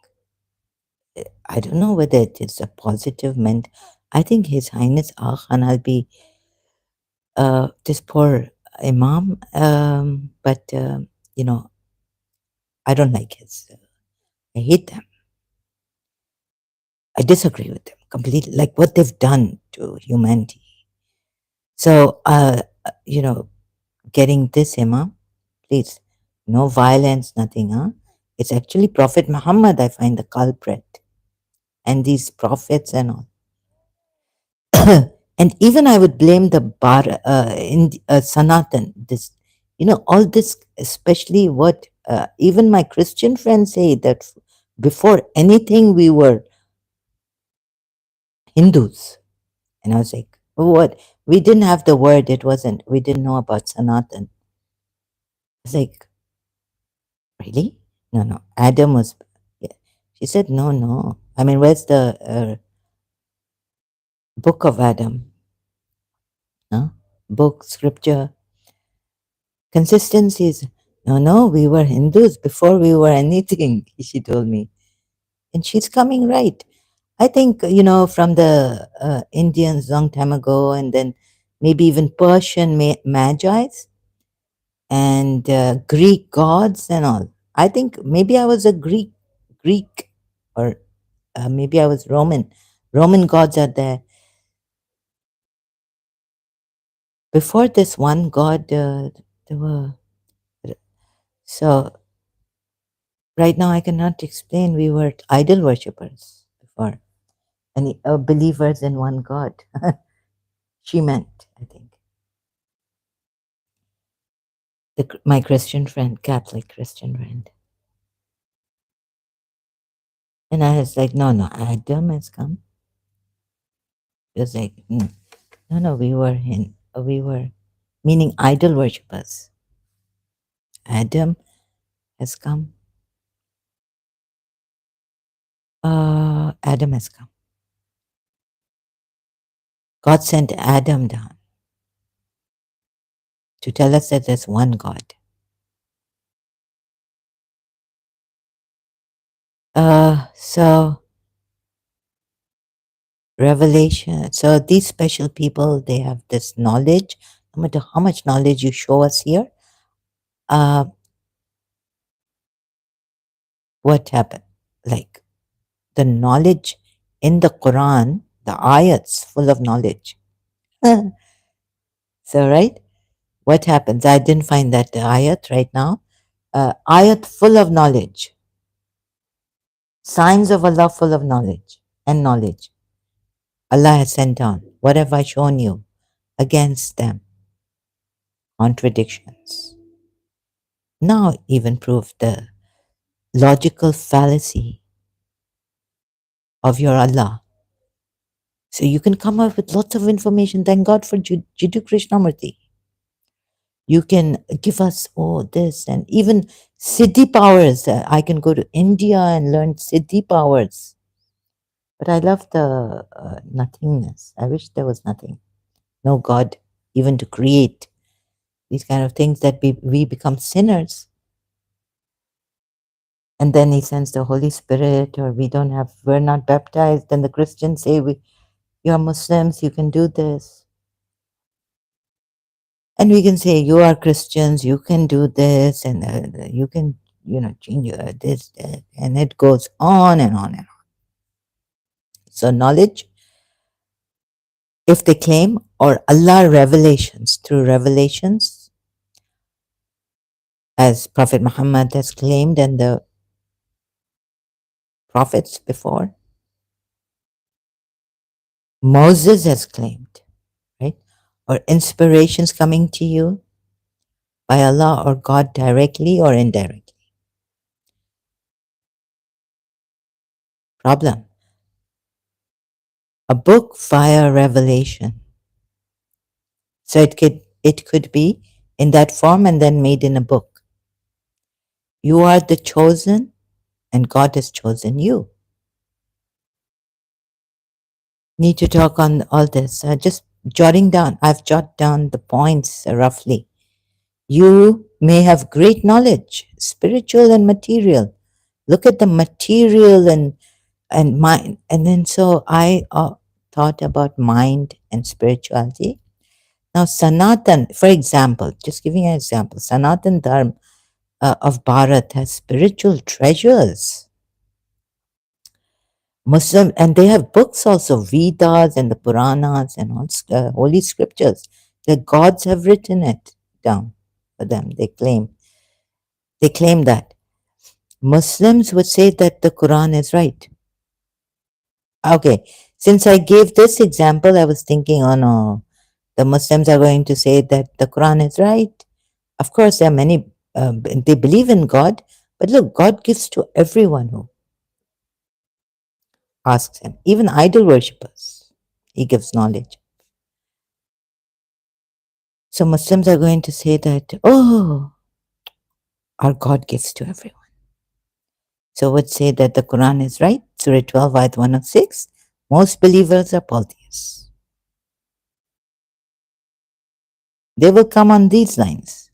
I don't know whether it is a positive meant. I think His Highness Khan Albi, this poor Imam, but, you know, I don't like his, I hate them. I disagree with them completely, like what they've done to humanity. So, you know, getting this Imam, please, no violence, nothing, huh? It's actually Prophet Muhammad, I find the culprit, and these prophets and all. And even I would blame the Sanatan, this, you know, all this, especially what even my Christian friends say that before anything we were Hindus. And I was like, oh, what? We didn't have the word. We didn't know about Sanatan. I was like, really? No, no. Adam was, yeah. She said, no, no. I mean, where's the book of Adam? No? Book, scripture, consistencies. No, no, we were Hindus before we were anything, she told me. And she's coming right. I think, you know, from the Indians long time ago, and then maybe even Persian magi's and Greek gods and all. I think maybe I was a Greek, or maybe I was Roman. Roman gods are there. Before this one god, there were. So right now I cannot explain. We were idol worshippers before, and believers in one God. She meant, I think. My Christian friend, Catholic Christian friend. And I was like, no, no, Adam has come. He was like, no, no, we were, meaning idol worshippers. Adam, has come. Adam has come. God sent Adam down to tell us that there's one God. So revelation. So these special people, they have this knowledge. No matter how much knowledge you show us here, uh, what happened? Like the knowledge in the Quran, the ayats full of knowledge. So right, what happens? I didn't find that ayat right now. Ayat full of knowledge. Signs of Allah full of knowledge and knowledge. Allah has sent down. What have I shown you against them? Contradictions. Now even prove the logical fallacy of your Allah. So you can come up with lots of information. Thank God for Jiddu Krishnamurti. You can give us all this and even Siddhi powers. I can go to India and learn Siddhi powers. But I love the nothingness. I wish there was nothing. No God, even to create these kind of things that we become sinners. And then he sends the Holy Spirit, or we're not baptized. Then the Christians say, you're Muslims, you can do this. And we can say, you are Christians, you can do this, and you can, change this, that, and it goes on and on and on. So knowledge, if they claim, or Allah revelations, through revelations, as Prophet Muhammad has claimed and the prophets before, Moses has claimed, right? Or inspirations coming to you by Allah or God directly or indirectly. Problem. A book via revelation. So it could be in that form and then made in a book. You are the chosen and God has chosen you. Need to talk on all this. Just jotting down. I've jotted down the points roughly. You may have great knowledge, spiritual and material. Look at the material and mind. And then so I thought about mind and spirituality. Now, Sanatan, for example, just giving an example, Sanatan Dharma of Bharat has spiritual treasures. Muslim, and they have books also, Vedas and the Puranas and all holy scriptures. The gods have written it down for them. They claim that. Muslims would say that the Quran is right. Okay, since I gave this example, I was thinking, oh no, the Muslims are going to say that the Quran is right. Of course, there are many, they believe in God, but look, God gives to everyone who asks Him, even idol worshippers. He gives knowledge. So Muslims are going to say that, oh, our God gives to everyone. So would say that the Quran is right. Surah 12, ayat 106. Most believers are polytheists. They will come on these lines.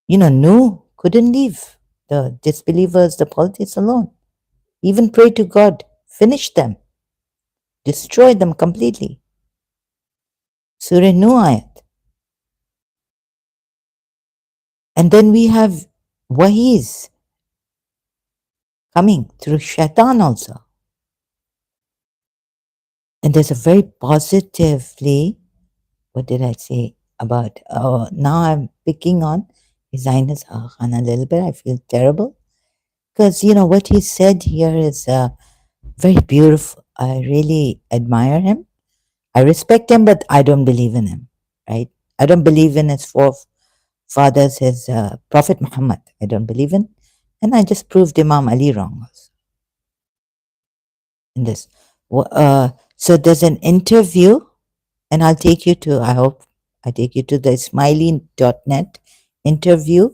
Nuh couldn't leave the disbelievers, the polytheists alone. Even pray to God, finish them, destroy them completely. Surah Nuh ayat. And then we have wahis coming through shaitan also. And there's a very positively, what did I say about, now I'm picking on His Highness Khan a little bit. I feel terrible. Because, what he said here is very beautiful. I really admire him. I respect him, but I don't believe in him, right? I don't believe in his forefathers, his Prophet Muhammad. I don't believe in. And I just proved Imam Ali wrong also in this. So there's an interview, and I hope I take you to the smiley.net interview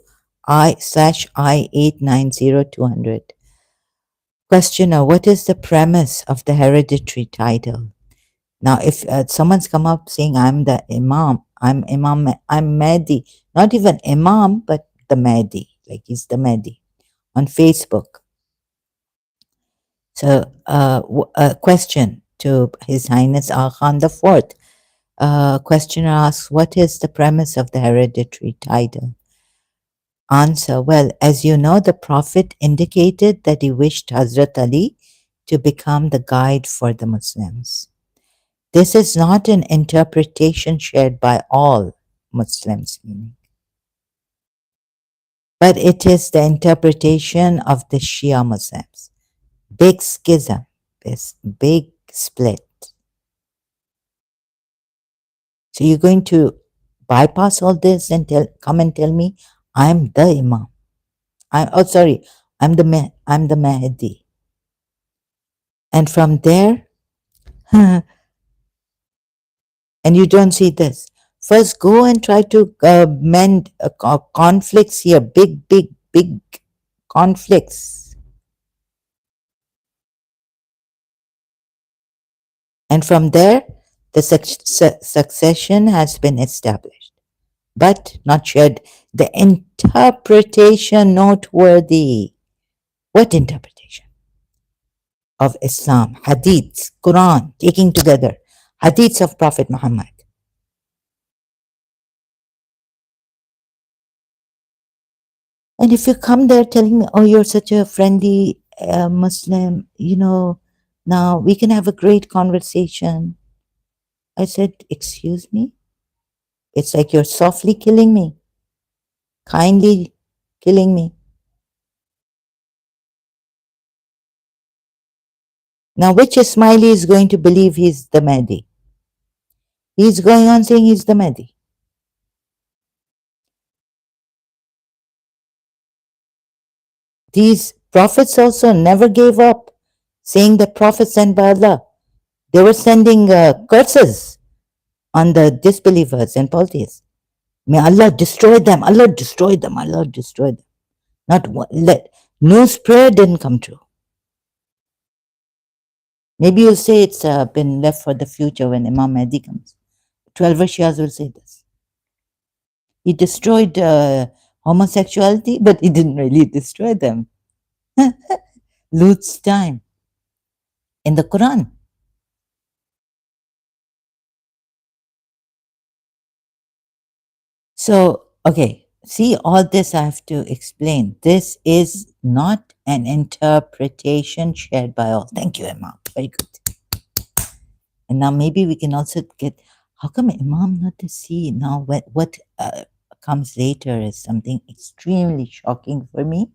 I/I890200. Questioner, what is the premise of the hereditary title? Now, if someone's come up saying, I'm the Imam, I'm Mahdi, not even Imam, but the Mahdi, like he's the Mahdi on Facebook. So, a question to His Highness Aga Khan the Fourth. Questioner asks, what is the premise of the hereditary title? Answer, well, as you know, the Prophet indicated that he wished Hazrat Ali to become the guide for the Muslims. This is not an interpretation shared by all Muslims, but it is the interpretation of the Shia Muslims. Big schism, this big split. So you're going to bypass all this and come and tell me I'm the Imam. I'm the Mahdi. And from there, and you don't see this. First, go and try to mend conflicts here, big conflicts. And from there, the succession has been established, but not shared. The interpretation noteworthy. What interpretation? Of Islam, hadiths, Quran, taking together, hadiths of Prophet Muhammad. And if you come there telling me, oh, you're such a friendly Muslim, now we can have a great conversation. I said, excuse me? It's like you're softly killing me, kindly killing me. Now, which Ismaili is going to believe he's the Mahdi? He's going on saying he's the Mahdi. These prophets also never gave up saying that prophets sent by Allah. They were sending curses on the disbelievers and polytheists. May Allah destroy them. Allah destroy them. Allah destroy them. Not one, news prayer didn't come true. Maybe you'll say it's been left for the future when Imam Mahdi comes. 12 Shias will say this. He destroyed homosexuality, but he didn't really destroy them. Lut's time in the Quran. So, okay, see, all this I have to explain. This is not an interpretation shared by all. Thank you, Imam. Very good. And now maybe we can also get, how come Imam not to see? Now what comes later is something extremely shocking for me.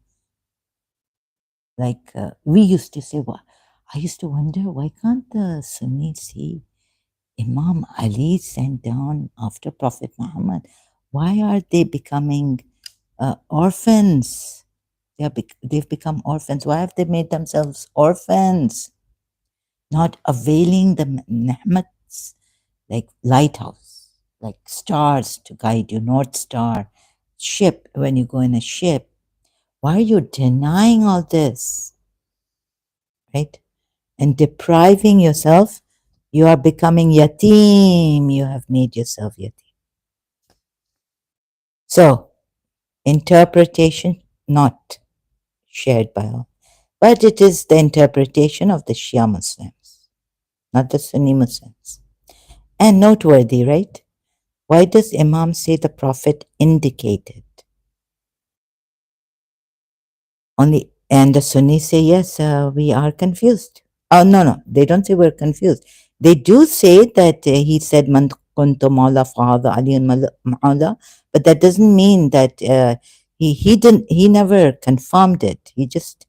Like we used to say, well, I used to wonder, why can't the Sunnis see Imam Ali sent down after Prophet Muhammad? Why are they becoming orphans? They've become orphans. Why have they made themselves orphans? Not availing the ni'mats like lighthouse, like stars to guide you, North Star, ship, when you go in a ship. Why are you denying all this? Right? And depriving yourself, you are becoming yatim. You have made yourself yatim. So, interpretation not shared by all, but it is the interpretation of the Shia Muslims, not the Sunni Muslims. And noteworthy, right? Why does Imam say the Prophet indicated? Only, and the Sunnis say, yes, we are confused. Oh, no, they don't say we're confused. They do say that he said, Man kuntu mawla fahadha aliyun mawla, but that doesn't mean that he never confirmed it. He just,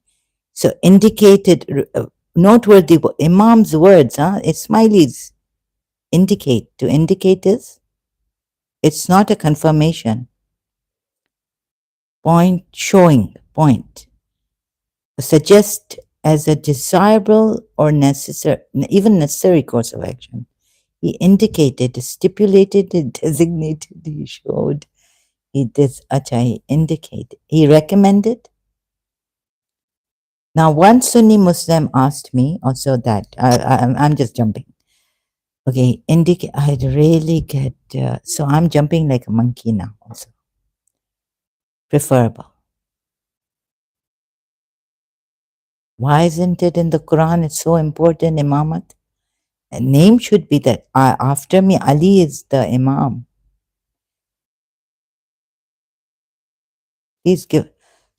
so indicated, noteworthy, Imam's words, Ismailis indicate, to indicate is, it's not a confirmation. Point, showing, point. Suggest as a desirable or necessary, even necessary course of action. He indicated, stipulated, designated, he showed, He did, acha, he indicate. He recommended. Now, one Sunni Muslim asked me also that, I'm just jumping. Okay, indicate, I'd really get, so I'm jumping like a monkey now also. Preferable. Why isn't it in the Quran? It's so important, Imamat. A name should be that after me, Ali is the Imam. Please give.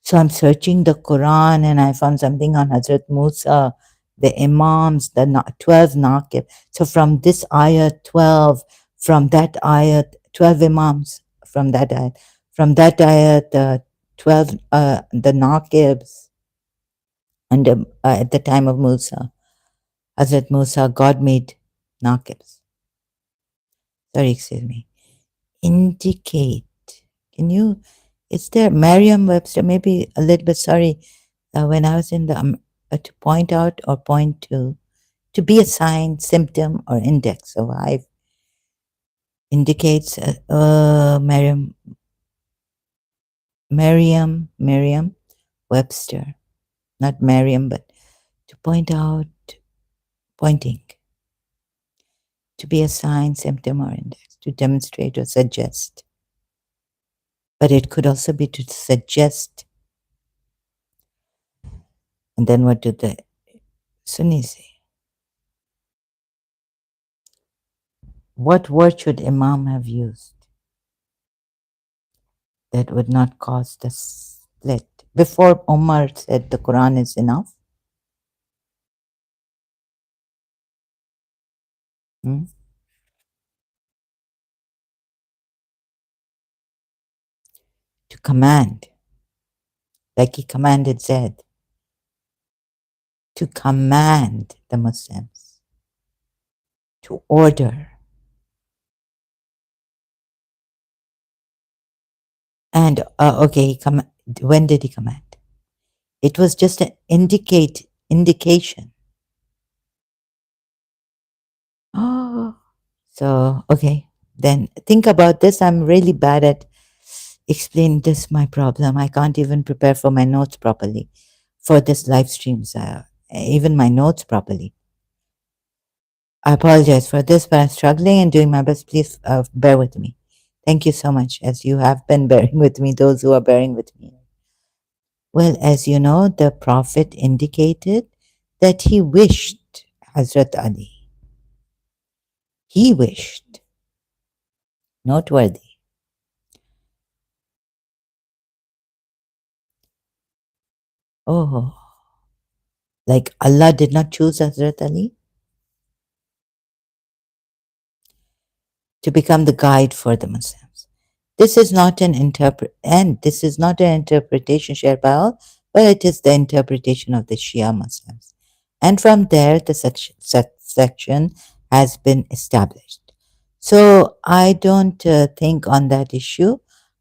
So I'm searching the Quran and I found something on Hazrat Musa, the Imams, the 12 Naqib. So from this ayah 12, from that ayah 12 Imams, from that ayah the 12, the Naqibs, and at the time of Musa, Hazrat Musa, God made Naqibs. Sorry, excuse me. Indicate. Can you, is there Merriam-Webster, maybe a little bit, sorry, when I was in the, to point out or point to be a sign, symptom, or index. So I indicates Merriam-Webster, not Merriam, but to point out, pointing, to be a sign, symptom, or index, to demonstrate or suggest. But it could also be to suggest. And then what did the Sunnis say? What word should Imam have used that would not cause the split? Before Omar said the Quran is enough, hmm, to command, like he commanded Zaid, to command the Muslims, to order. And okay, when did he command? It was just an indication. Oh, so okay. Then think about this. I'm really bad at explaining this my problem. I can't even prepare for my notes properly for this live streams, even my notes properly. I apologize for this, but I'm struggling and doing my best. Please bear with me. Thank you so much, as you have been bearing with me, those who are bearing with me. Well, as you know, the Prophet indicated that he wished Hazrat Ali. He wished. Noteworthy. Oh, like Allah did not choose Hazrat Ali to become the guide for the Muslims. This is not an interpretation shared by all, but it is the interpretation of the Shia Muslims. And from there, the section has been established. So I don't think on that issue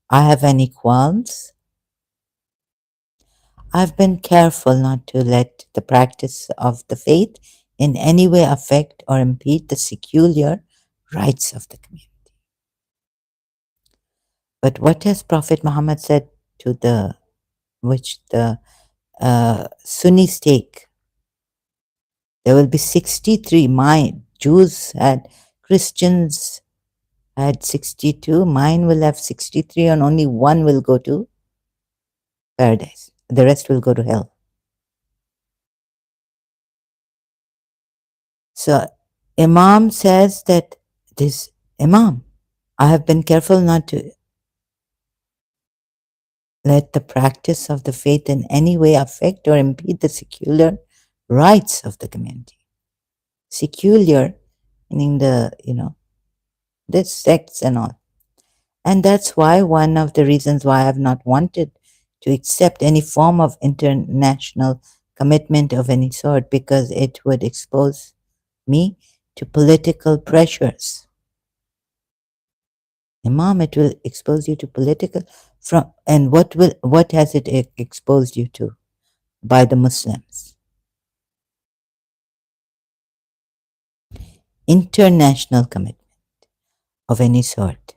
I have any qualms. I've been careful not to let the practice of the faith in any way affect or impede the secular rights of the community. But what has Prophet Muhammad said to the Sunnis take? There will be 63. Jews had, Christians had 62. Mine will have 63, and only one will go to paradise. The rest will go to hell. So Imam says that this Imam, I have been careful not to let the practice of the faith in any way affect or impede the secular rights of the community. Secular, meaning this sects and all. And that's why one of the reasons why I have not wanted to accept any form of international commitment of any sort, because it would expose me to political pressures. Imam, it will expose you to political and what has it exposed you to by the Muslims? International commitment of any sort.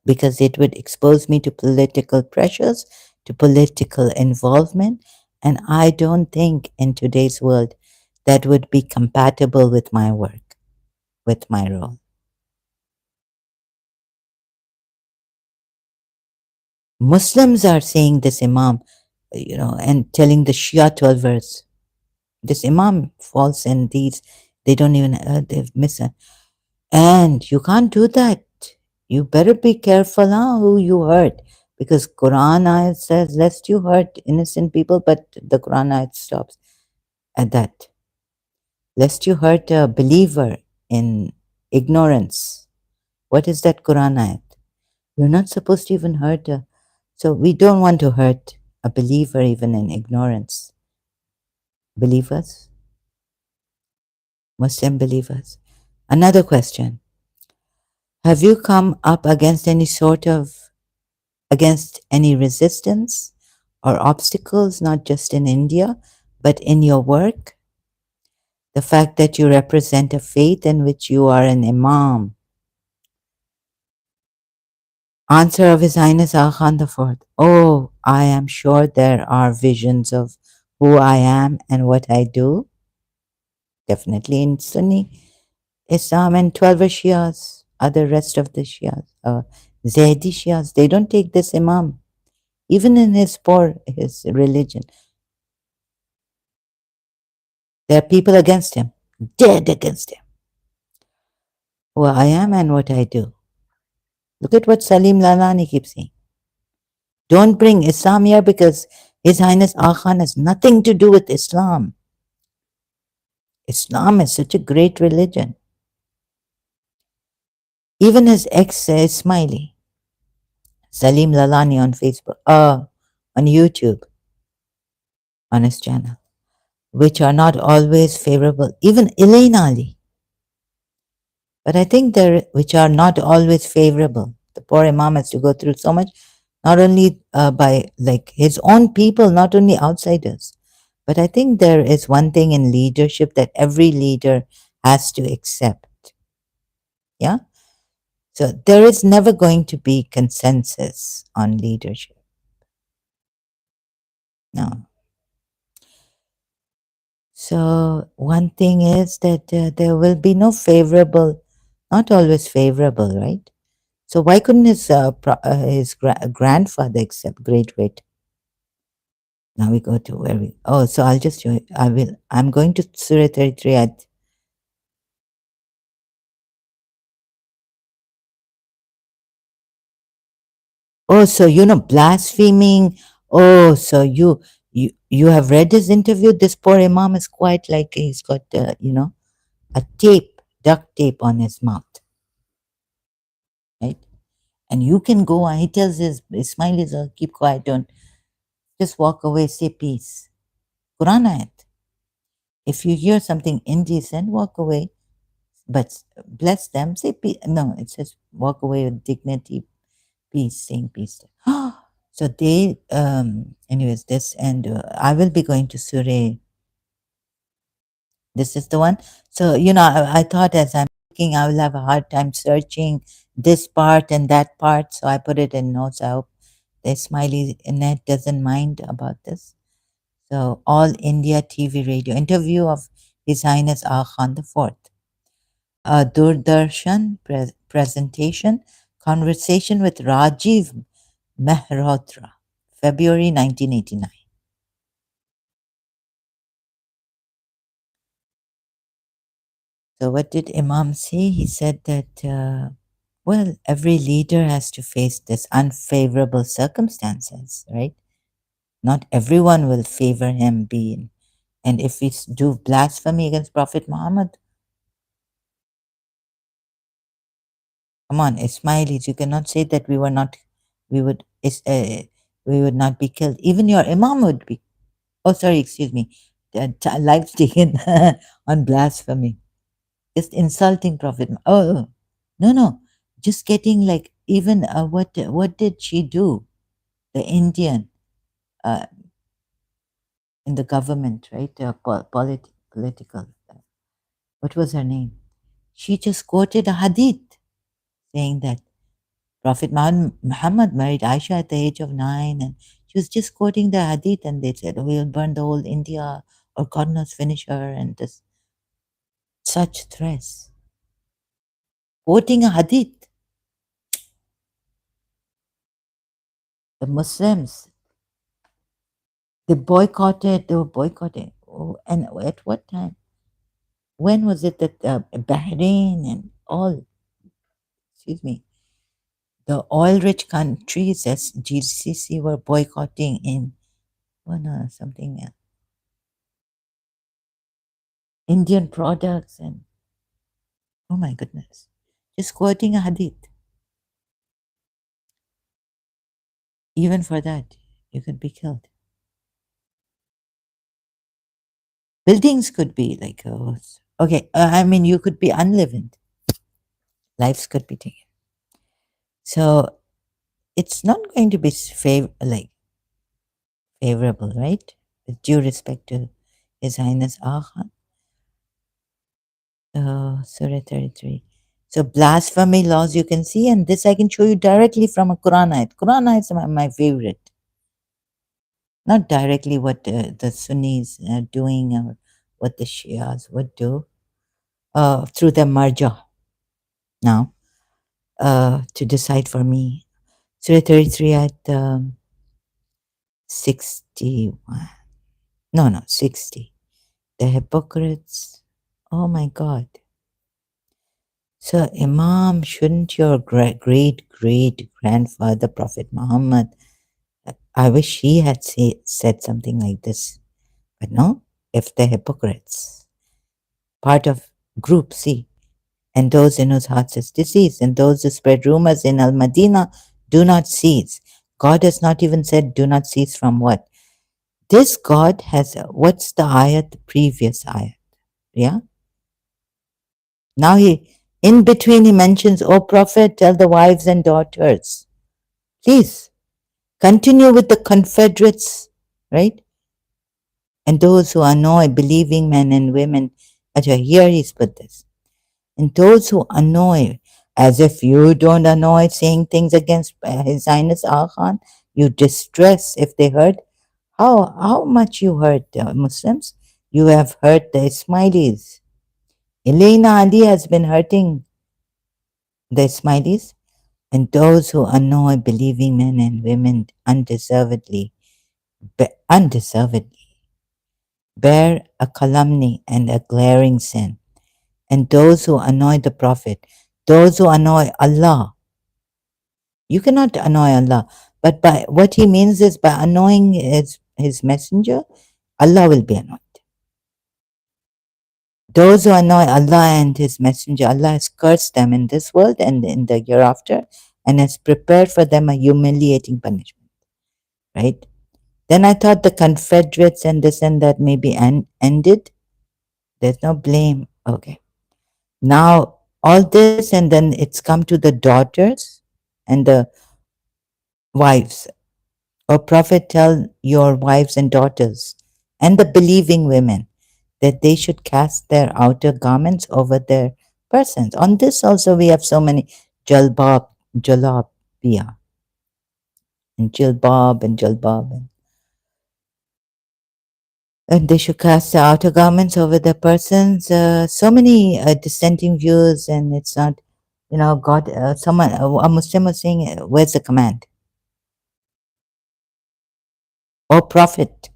because it would expose me to political pressures, to political involvement. And I don't think in today's world that would be compatible with my work, with my role. Muslims are saying this Imam, and telling the Shia 12 verse. This Imam falls in these, they don't even, they've missed it. And you can't do that. You better be careful who you hurt. Because Quran ayat says, lest you hurt innocent people, but the Quran ayat stops at that. Lest you hurt a believer in ignorance. What is that Quran ayat? You're not supposed to even hurt a. So we don't want to hurt a believer even in ignorance. Believers, Muslim believers. Another question. Have you come up against any resistance or obstacles, not just in India, but in your work? The fact that you represent a faith in which you are an Imam. Answer of His Highness Aga Khan IV. Oh, I am sure there are visions of who I am and what I do. Definitely in Sunni Islam and 12 Shias, other rest of the Shias, Zaydi Shias, they don't take this Imam, even in his religion. There are people against him, dead against him. Who I am and what I do. Look at what Salim Lalani keeps saying. Don't bring Islam here because His Highness Aga Khan has nothing to do with Islam. Islam is such a great religion. Even his ex Ismaili, Salim Lalani on Facebook, on YouTube, on his channel, which are not always favorable. Even Elaine Ali, but I think which are not always favorable. The poor Imam has to go through so much, not only by like his own people, not only outsiders. But I think there is one thing in leadership that every leader has to accept. Yeah. So there is never going to be consensus on leadership. No. So one thing is that there will be no favorable, not always favorable, right? So why couldn't his grandfather accept? Great, wait. Now we go to where we. Oh, so I'll just show you. I'm going to Surah 33 at. Oh, so blaspheming. Oh, so you have read his interview. This poor Imam is quite like he's got a duct tape on his mouth, right? And you can go on. He tells his Ismailis, keep quiet, don't just walk away, say peace. Quran ayat. If you hear something indecent, walk away. But bless them, say peace. No, it says walk away with dignity, peace, saying peace. So they, anyways, this, and I will be going to Surah. This is the one. So, I thought as I'm looking, I will have a hard time searching this part and that part. So I put it in notes. I hope the Smiley net doesn't mind about this. So, All India TV Radio interview of His Highness Aga Khan IV. A Doordarshan presentation, conversation with Rajiv Mehrotra, February 1989. So, what did Imam say? He said that, every leader has to face this unfavorable circumstances, right? Not everyone will favor him being. And if we do blasphemy against Prophet Muhammad, come on, Ismailis, you cannot say that we would, we would not be killed. Even your Imam would be. Oh, sorry, excuse me. Lives taken on blasphemy. Just insulting Prophet. Oh, no, no. Just getting like even what did she do? The Indian uh, in the government, right? Political. What was her name? She just quoted a hadith saying that Prophet Muhammad married Aisha at the age of 9, and she was just quoting the hadith, and they said, "Oh, we'll burn the whole India, or God knows, finish her," and this such threats. Quoting a hadith, the Muslims, they were boycotting. Oh, and at what time? When was it that Bahrain and all, excuse me, the oil rich countries as GCC were boycotting in, oh no, something Indian products, and oh my goodness, just quoting a hadith. Even for that, you could be killed. Buildings could be like, oh, okay, I mean, you could be unliving. Lives could be taken. So it's not going to be favorable, right? With due respect to His Highness Agha. Surah 33. So blasphemy laws you can see, and this I can show you directly from a Quran ayat. Quran ayats are my favorite. Not directly what the Sunnis are doing or what the Shias would do through the marja now to decide for me. Surah 33 at 61. No, 60. The hypocrites. Oh my God. So, Imam, shouldn't your great grandfather, Prophet Muhammad, I wish he had said something like this. But no, if the hypocrites, part of group C, and those in whose hearts is disease, and those who spread rumors in Al Madinah, do not cease. God has not even said, do not cease from what? This God has, what's the ayat? The previous ayat. Yeah? Now in between, he mentions, O Prophet, tell the wives and daughters, please continue with the confederates, right? And those who annoy believing men and women. Ajay, here he's put this. And those who annoy, as if you don't annoy saying things against His Highness Aga Khan, you distress if they hurt. How much you hurt Muslims? You have hurt the Ismailis. Elena Ali has been hurting the Ismailis, and those who annoy believing men and women undeservedly bear a calumny and a glaring sin. And those who annoy the Prophet, those who annoy Allah, you cannot annoy Allah, but by what he means is by annoying his messenger, Allah will be annoyed. Those who annoy Allah and His Messenger, Allah has cursed them in this world and in the hereafter and has prepared for them a humiliating punishment. Right? Then I thought the Confederates and this and that maybe ended. There's no blame. Okay. Now, all this, and then it's come to the daughters and the wives. O Prophet, tell your wives and daughters and the believing women that they should cast their outer garments over their persons. On this also we have so many jalabia, and jilbab, and they should cast their outer garments over their persons. So many dissenting views, and it's not, God. Someone, a Muslim was saying, "Where's the command?" Oh, Prophet,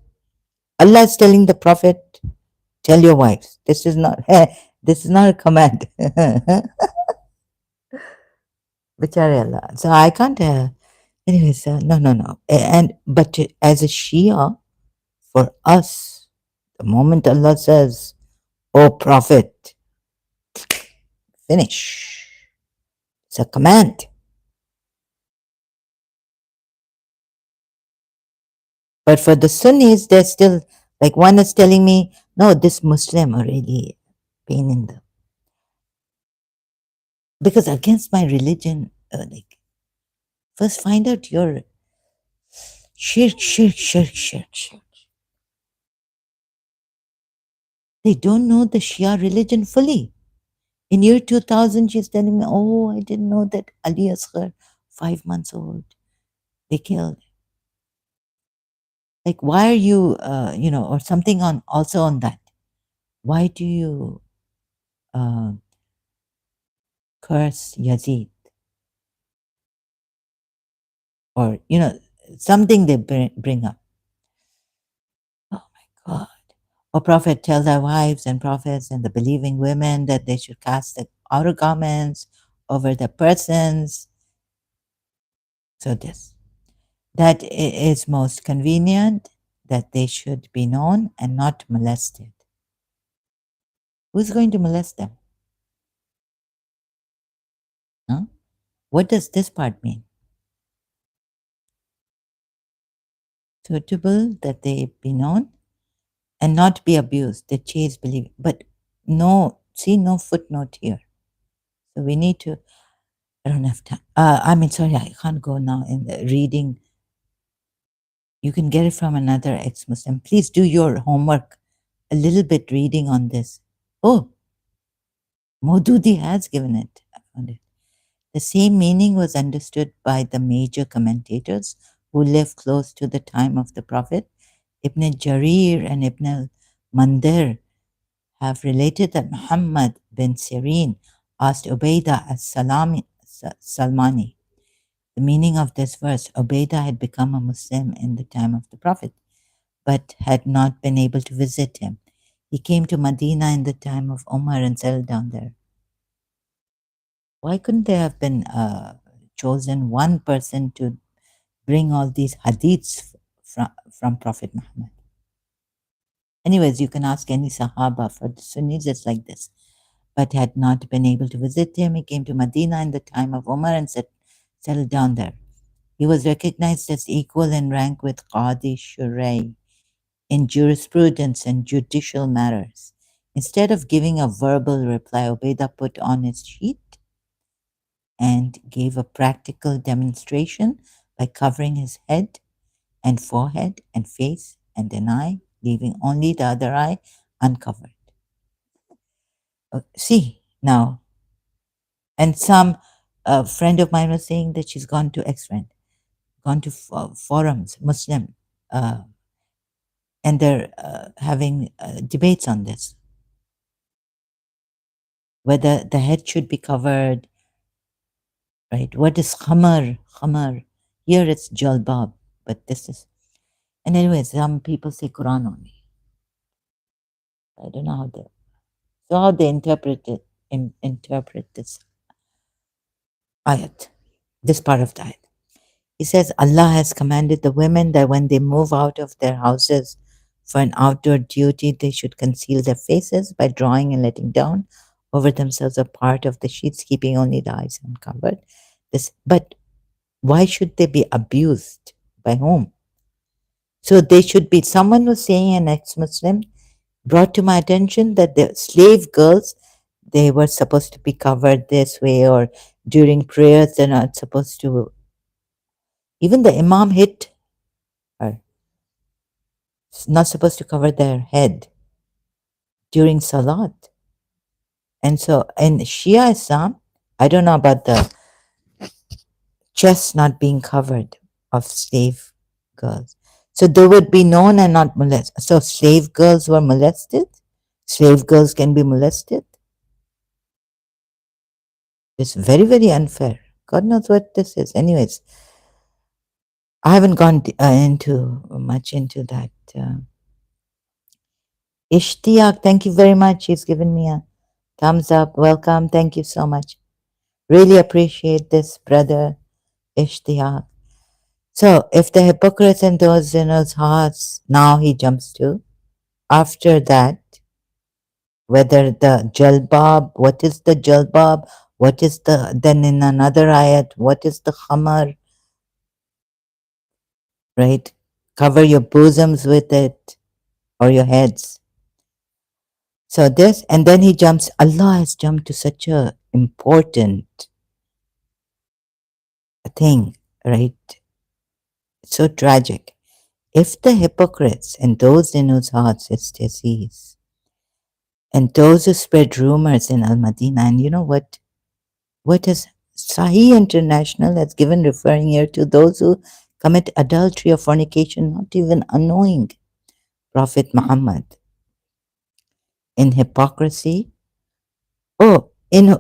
Allah is telling the Prophet, "Tell your wives." This is not. This is not a command. Bichare Allah. So I can't. Anyways, no. And but as a Shia, for us, the moment Allah says, "Oh Prophet, finish," it's a command. But for the Sunnis, they're still like one is telling me, "No, this Muslim already pain in the," because against my religion, like first find out your shirk. They don't know the Shia religion fully. In year 2000, she's telling me, "Oh, I didn't know that Ali Asghar 5 months old. They killed. Like, why are you, or something on also on that? Why do you uh, curse Yazid? Or, something they bring up. Oh my God. O Prophet, tell thy wives and prophets and the believing women that they should cast the outer garments over their persons. So this, that it is most convenient that they should be known and not molested. Who's going to molest them? Huh? What does this part mean? Suitable that they be known and not be abused. The chase believe, but no footnote here. So we need to. I don't have time. Sorry, I can't go now in the reading. You can get it from another ex-Muslim. Please do your homework. A little bit reading on this. Oh, Maududi has given it. I found it. The same meaning was understood by the major commentators who lived close to the time of the Prophet. Ibn Jarir and Ibn al-Mandar have related that Muhammad bin Sirin asked Ubaidah as-Salmani the meaning of this verse. Ubaidah had become a Muslim in the time of the Prophet, but had not been able to visit him. He came to Medina in the time of Umar and settled down there. Why couldn't there have been chosen one person to bring all these hadiths from Prophet Muhammad? Anyways, you can ask any Sahaba. For the Sunnis, it's like this. But had not been able to visit him. He came to Medina in the time of Umar and settled down there. He was recognized as equal in rank with Qadi Shurei in jurisprudence and judicial matters. Instead of giving a verbal reply, Ubaidah put on his sheet and gave a practical demonstration by covering his head and forehead and face and an eye, leaving only the other eye uncovered. See, now, and some friend of mine was saying that she's gone to ex-friend, gone to forums, Muslim, and they're having debates on this, whether the head should be covered, right? What is khamar? Khamar. Here it's jalbab, but this is. And anyway, some people say Quran only. I don't know how they interpret it. Interpret this ayat, this part of the ayat. He says Allah has commanded the women that when they move out of their houses for an outdoor duty, they should conceal their faces by drawing and letting down over themselves a part of the sheets, keeping only the eyes uncovered. But why should they be abused? By whom? So they should be, someone was saying, an ex-Muslim brought to my attention that the slave girls, they were supposed to be covered this way, or during prayers, they're not supposed to. Even the Imam hit her. Not supposed to cover their head during Salat. And so in Shia Islam, I don't know about the chest not being covered of slave girls. So they would be known and not molested. So slave girls were molested? Slave girls can be molested? It's very, very unfair. God knows what this is. Anyways, I haven't gone much into that. Ishtiaq, thank you very much. He's given me a thumbs up. Welcome. Thank you so much. Really appreciate this, brother Ishtiaq. So, if the hypocrites and those in his hearts, now he jumps to. After that, whether the jalbab, what is the jalbab? What is then in another ayat, what is the khamar? Right? Cover your bosoms with it or your heads. So this, and then he jumps, Allah has jumped to such a important thing, right? So tragic. If the hypocrites and those in whose hearts is disease, and those who spread rumors in Al Madinah, and you know what has Sahih International has given referring here to those who commit adultery or fornication, not even unknowing Prophet Muhammad, in hypocrisy. In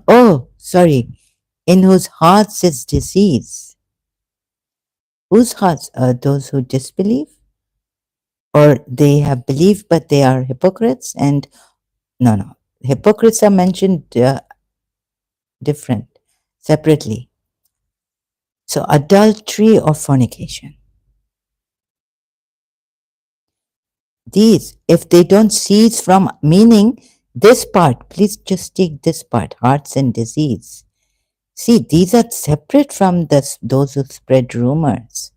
whose hearts is disease. Whose hearts are those who disbelieve? Or they have belief but they are hypocrites? And no. Hypocrites are mentioned different, separately. So adultery or fornication. These, if they don't cease from, meaning this part, please just take this part, hearts and disease. See, these are separate from those who spread rumors.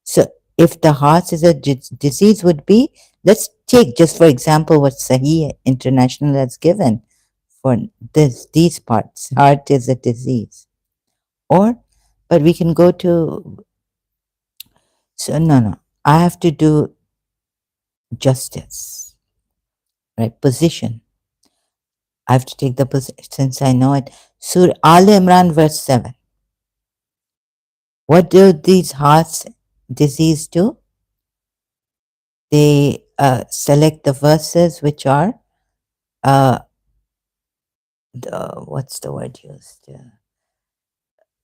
So if the heart is a disease would be, let's take just for example what Sahih International has given for these parts. Heart is a disease. Or, but we can go to, so no. I have to do justice, right? Position. I have to take the position since I know it. Surah Al Imran verse 7. What do these hearts disease do? They select the verses which are what's the word used?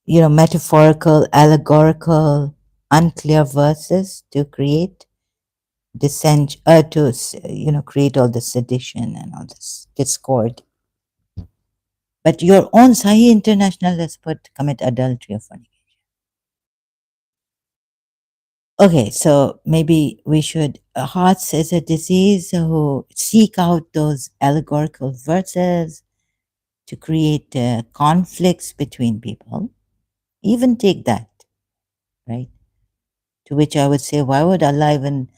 Metaphorical, allegorical, unclear verses to create create all the sedition and all this discord. But your own Sahih International has put commit adultery or fornication. Okay, so maybe we should, hearts is a disease who seek out those allegorical verses to create conflicts between people. Even take that, right? To which I would say, why would Allah even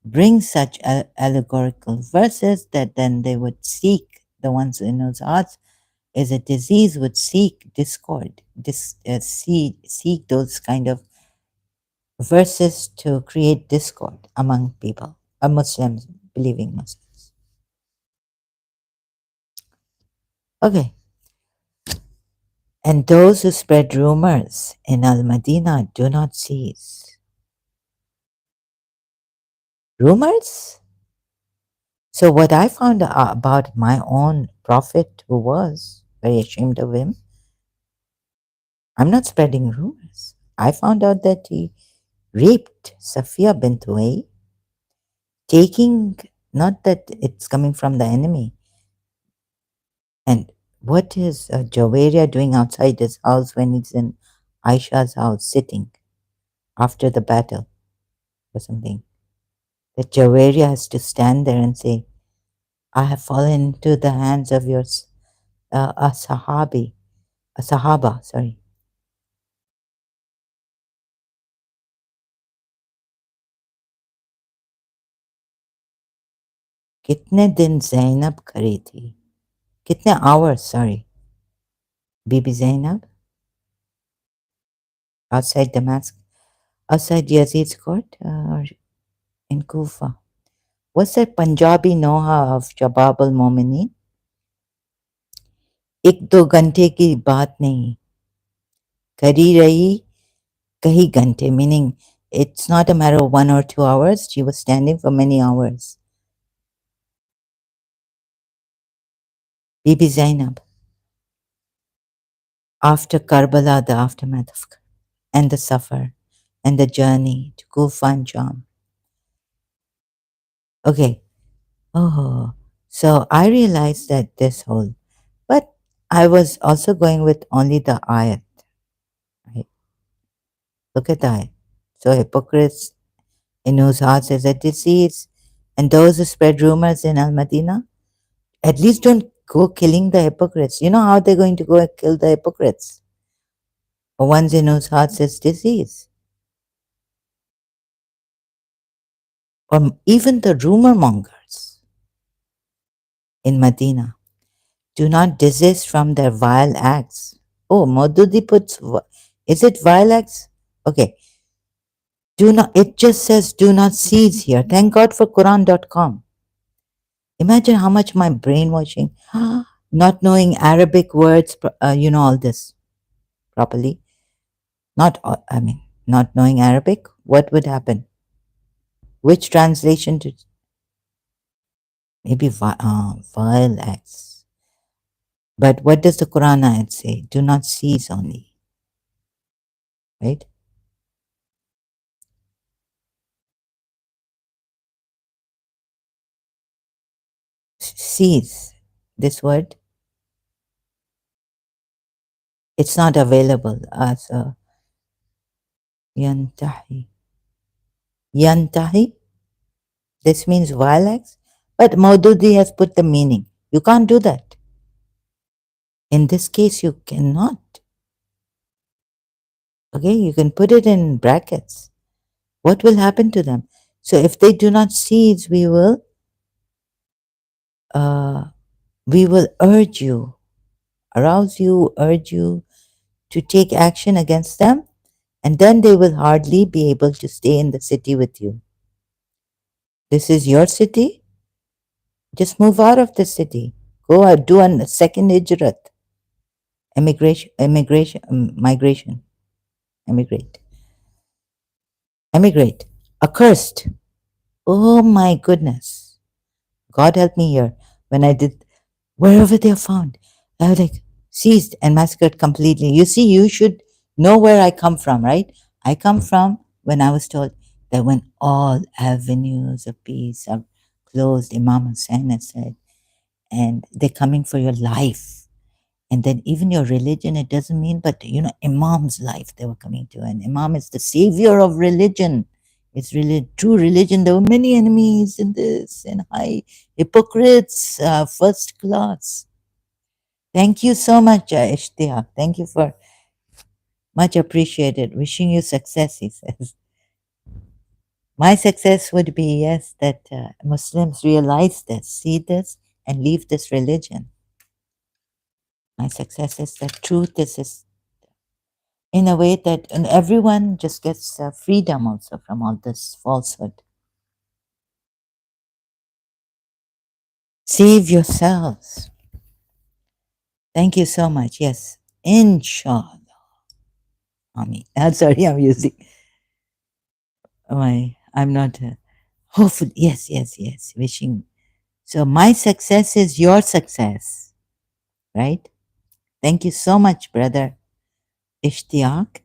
bring such allegorical verses that then they would seek, the ones in whose hearts is a disease would seek discord, seek those kind of verses to create discord among people, Muslims, believing Muslims. Okay. And those who spread rumors in Al Madinah do not cease. Rumors? So, what I found out about my own prophet, who was very ashamed of him, I'm not spreading rumors. I found out that he raped Safiya bint Huway, taking, not that it's coming from the enemy. And what is Jawaria doing outside his house when he's in Aisha's house sitting after the battle or something? That Jawaria has to stand there and say, I have fallen into the hands of your a Sahaba, sorry. कितने दिन ज़ैनब खड़ी थी, कितने hours, sorry, Bibi Zainab, outside Damascus, outside Yazid's court, or in Kufa. What's that Punjabi Noha of Jabab al-Mominin? एक दो घंटे की बात नहीं, खड़ी रही कई घंटे, meaning it's not a matter of 1 or 2 hours, she was standing for many hours. Bibi Zainab, after Karbala, the aftermath of and the suffer and the journey to Kufa and Sham. Okay. Oh, so I realized that this whole, but I was also going with only the ayat. Right? Look at the ayat. So hypocrites in whose hearts is a disease, and those who spread rumors in Al Madinah, at least don't go killing the hypocrites. You know how they're going to go and kill the hypocrites? The ones in whose hearts is disease. Or even the rumor mongers in Medina do not desist from their vile acts. Oh, Maududi puts, is it vile acts? Okay. Do not, it just says do not cease here. Thank God for Quran.com. Imagine how much my brainwashing, not knowing Arabic words, all this properly, not, I mean, not knowing Arabic, what would happen? Which translation to maybe vile acts? But what does the Quran ayat say? Do not seize only, right? Seize. This word, it's not available as a yantahi. Yantahi. This means violence, but Maududi has put the meaning. You can't do that. In this case, you cannot. Okay, you can put it in brackets. What will happen to them? So if they do not cease, uh, we will urge you, arouse you, urge you to take action against them, and then they will hardly be able to stay in the city with you. This is your city. Just move out of the city. Go out, do a second hijrat, migration, emigrate, emigrate. Accursed. Oh my goodness. God help me here. When I did, wherever they are found, I was like, seized and massacred completely. You see, you should know where I come from, right? I come from when I was told that when all avenues of peace are closed, Imam Hussein has said, and they're coming for your life. And then even your religion, it doesn't mean, but Imam's life they were coming to. And Imam is the savior of religion. It's really true religion. There were many enemies in this and high hypocrites, first class. Thank you so much, Ishtiaq. Thank you for much appreciated. Wishing you success, he says. My success would be, yes, that Muslims realize this, see this, and leave this religion. My success is that truth is in a way that and everyone just gets freedom also from all this falsehood. Save yourselves. Thank you so much. Yes, inshallah. Ami. Sorry, I'm using I'm not. Hopefully, yes, yes, yes. Wishing. So my success is your success, right? Thank you so much, brother Ishtiaq.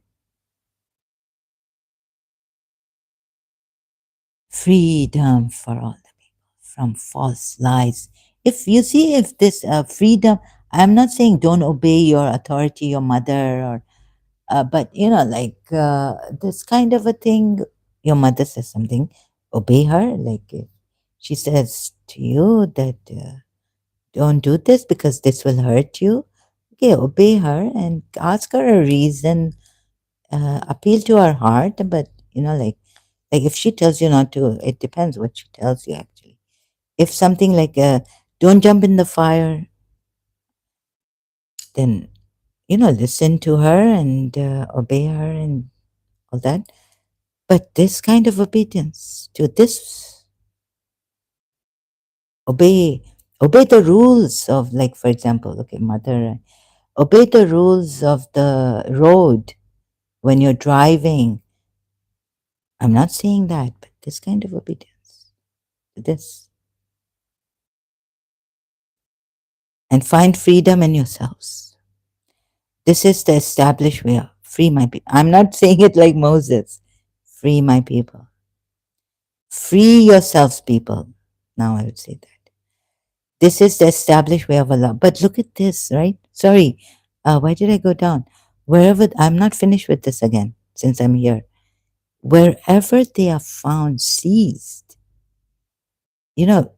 Freedom for all the people from false lies. If you see, if this freedom, I'm not saying don't obey your authority, your mother, or but like this kind of a thing. Your mother says something, obey her. Like if she says to you that don't do this because this will hurt you. Okay, obey her and ask her a reason. Appeal to her heart, but like if she tells you not to, it depends what she tells you actually. If something like don't jump in the fire, then listen to her and obey her and all that. But this kind of obedience to this, obey obey the rules of, like, for example, okay, mother, obey the rules of the road when you're driving. I'm not saying that, but this kind of obedience to this, and find freedom in yourselves. This is the established way of free my people. I'm not saying it like Moses. Free my people. Free yourselves, people. Now I would say that. This is the established way of Allah. But look at this, right? Sorry. Why did I go down? Wherever, I'm not finished with this again since I'm here. Wherever they are found seized, you know,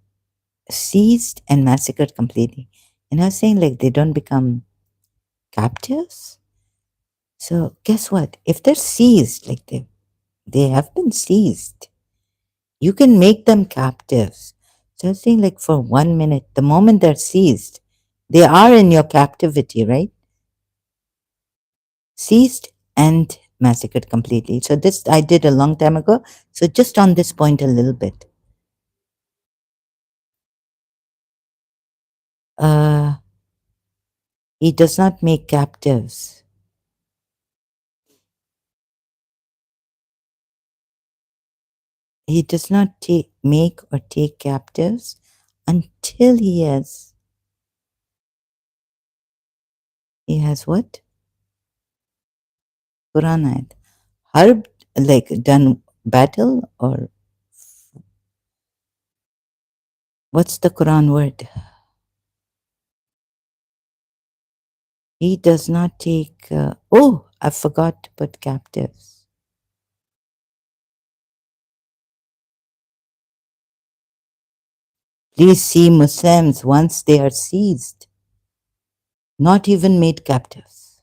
seized and massacred completely. And I was saying, like, they don't become captives. So guess what? If they're seized, like they have been seized, you can make them captives. So I was saying, like, for 1 minute, the moment they're seized, they are in your captivity, right? Seized and massacred completely. So this I did a long time ago. So just on this point a little bit. Uh, he does not make captives. He does not make or take captives until he has what? Quran ayat. Harb, like done battle, or what's the Quran word? He does not take, oh, I forgot to put captives. Please see Muslims once they are seized, not even made captives.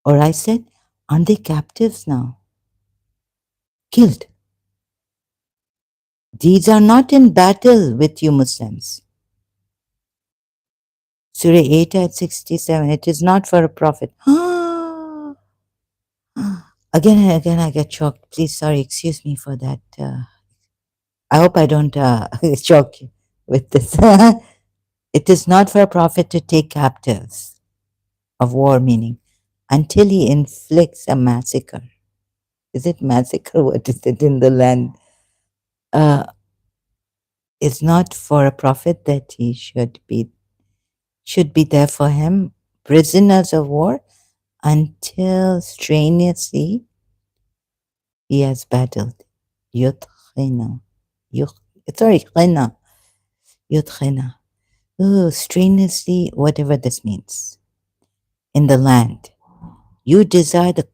Or I said, aren't they captives now? Killed. These are not in battle with you Muslims. Surah 8 at 67, it is not for a prophet. Again and again I get shocked. Please, sorry, excuse me for that. I hope I don't shock you with this. It is not for a prophet to take captives of war, meaning until he inflicts a massacre. Is it massacre? What is it in the land? It's not for a prophet that he should be there for him, prisoners of war, until strenuously he has battled. Yudkhina. Sorry, khina. Yudkhina. Oh, strenuously, whatever this means, in the land. You desire the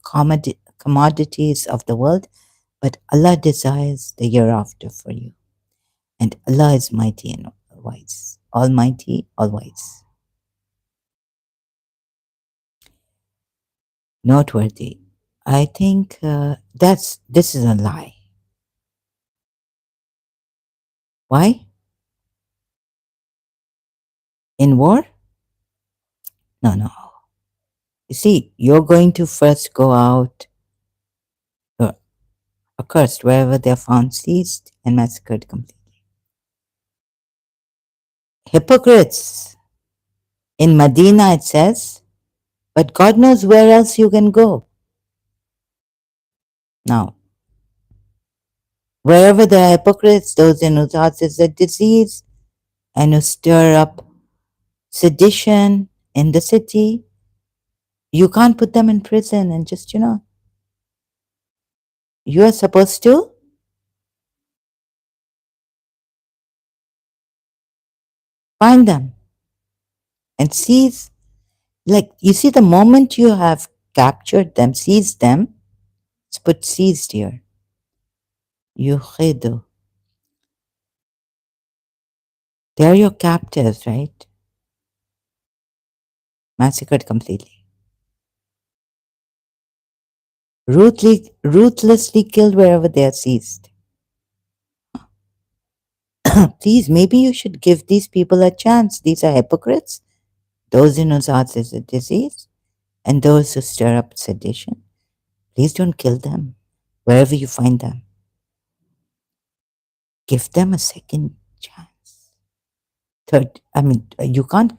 commodities of the world, but Allah desires the hereafter for you. And Allah is mighty and wise. Almighty, all wise. Noteworthy. I think this is a lie. Why? In war? No, no. You see, you're going to first go out, accursed wherever they're found, seized, and massacred completely. Hypocrites. In Medina, it says, but God knows where else you can go. Now, wherever there are hypocrites, those in whose hearts is a disease, and who stir up sedition in the city, you can't put them in prison and just, you are supposed to find them and seize. Like, you see, the moment you have captured them, seized them, let's put seized here. Yuhidu. They're your captives, right? Massacred completely. Ruthlessly killed wherever they are seized. Please, maybe you should give these people a chance. These are hypocrites. Those in whose hearts is a disease, and those who stir up sedition. Please don't kill them wherever you find them. Give them a second chance. Third, you can't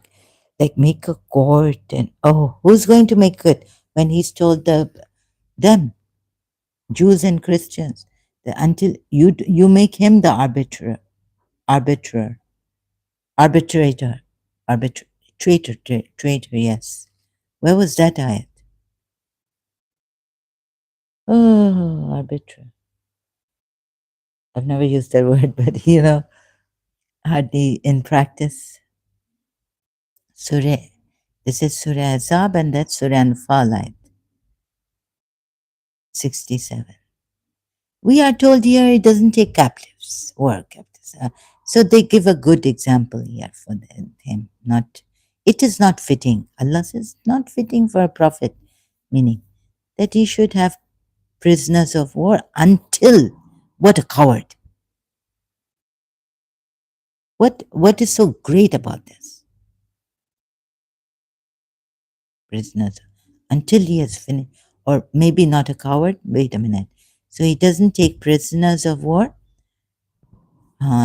like make a court and who's going to make it when he's told them, Jews and Christians, that until you make him the arbiter, arbitrator, traitor, yes. Where was that ayat? Oh, arbiter. I've never used that word, but hardly in practice. Surah. This is Surah Azab and that's Surah Anfal ayat 67. We are told here it doesn't take captives or captives. So they give a good example here for him. It is not fitting. Allah says not fitting for a prophet, meaning that he should have prisoners of war until, what a coward. What is so great about this? Prisoners until he has finished, or maybe not a coward. Wait a minute. So he doesn't take prisoners of war.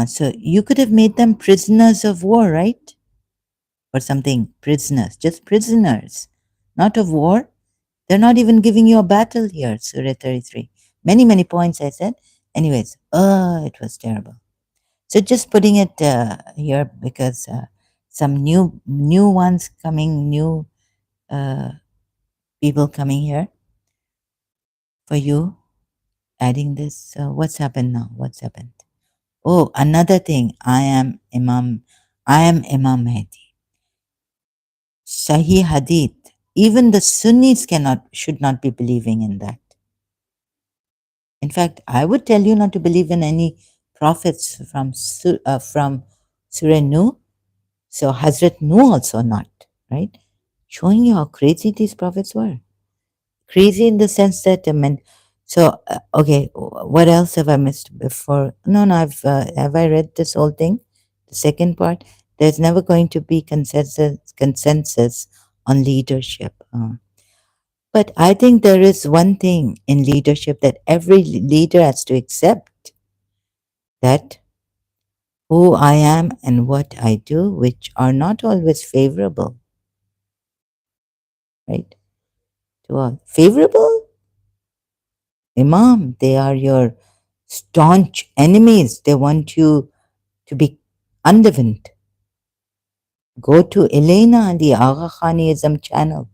So you could have made them prisoners of war, right? Or something. Prisoners, just prisoners, not of war. They're not even giving you a battle here. Surah 33. Many points I said. Anyways, it was terrible. So just putting it here because some new ones coming, new uh, people coming here for you, adding this. What's happened now? What's happened? Oh, another thing. I am Imam. I am Imam Mehdi. Sahih Hadith. Even the Sunnis should not be believing in that. In fact, I would tell you not to believe in any prophets from Surah Nuh. So Hazrat Nuh also not, right? Showing you how crazy these prophets were. Crazy in the sense that, I mean, so, okay, what else have I missed before? No, no, have I read this whole thing? The second part? There's never going to be consensus on leadership. But I think there is one thing in leadership that every leader has to accept, that who I am and what I do, which are not always favorable, right? To all. Favorable? Imam, they are your staunch enemies. They want you to be unleavened. Go to Elena, the Agha Khanism channel,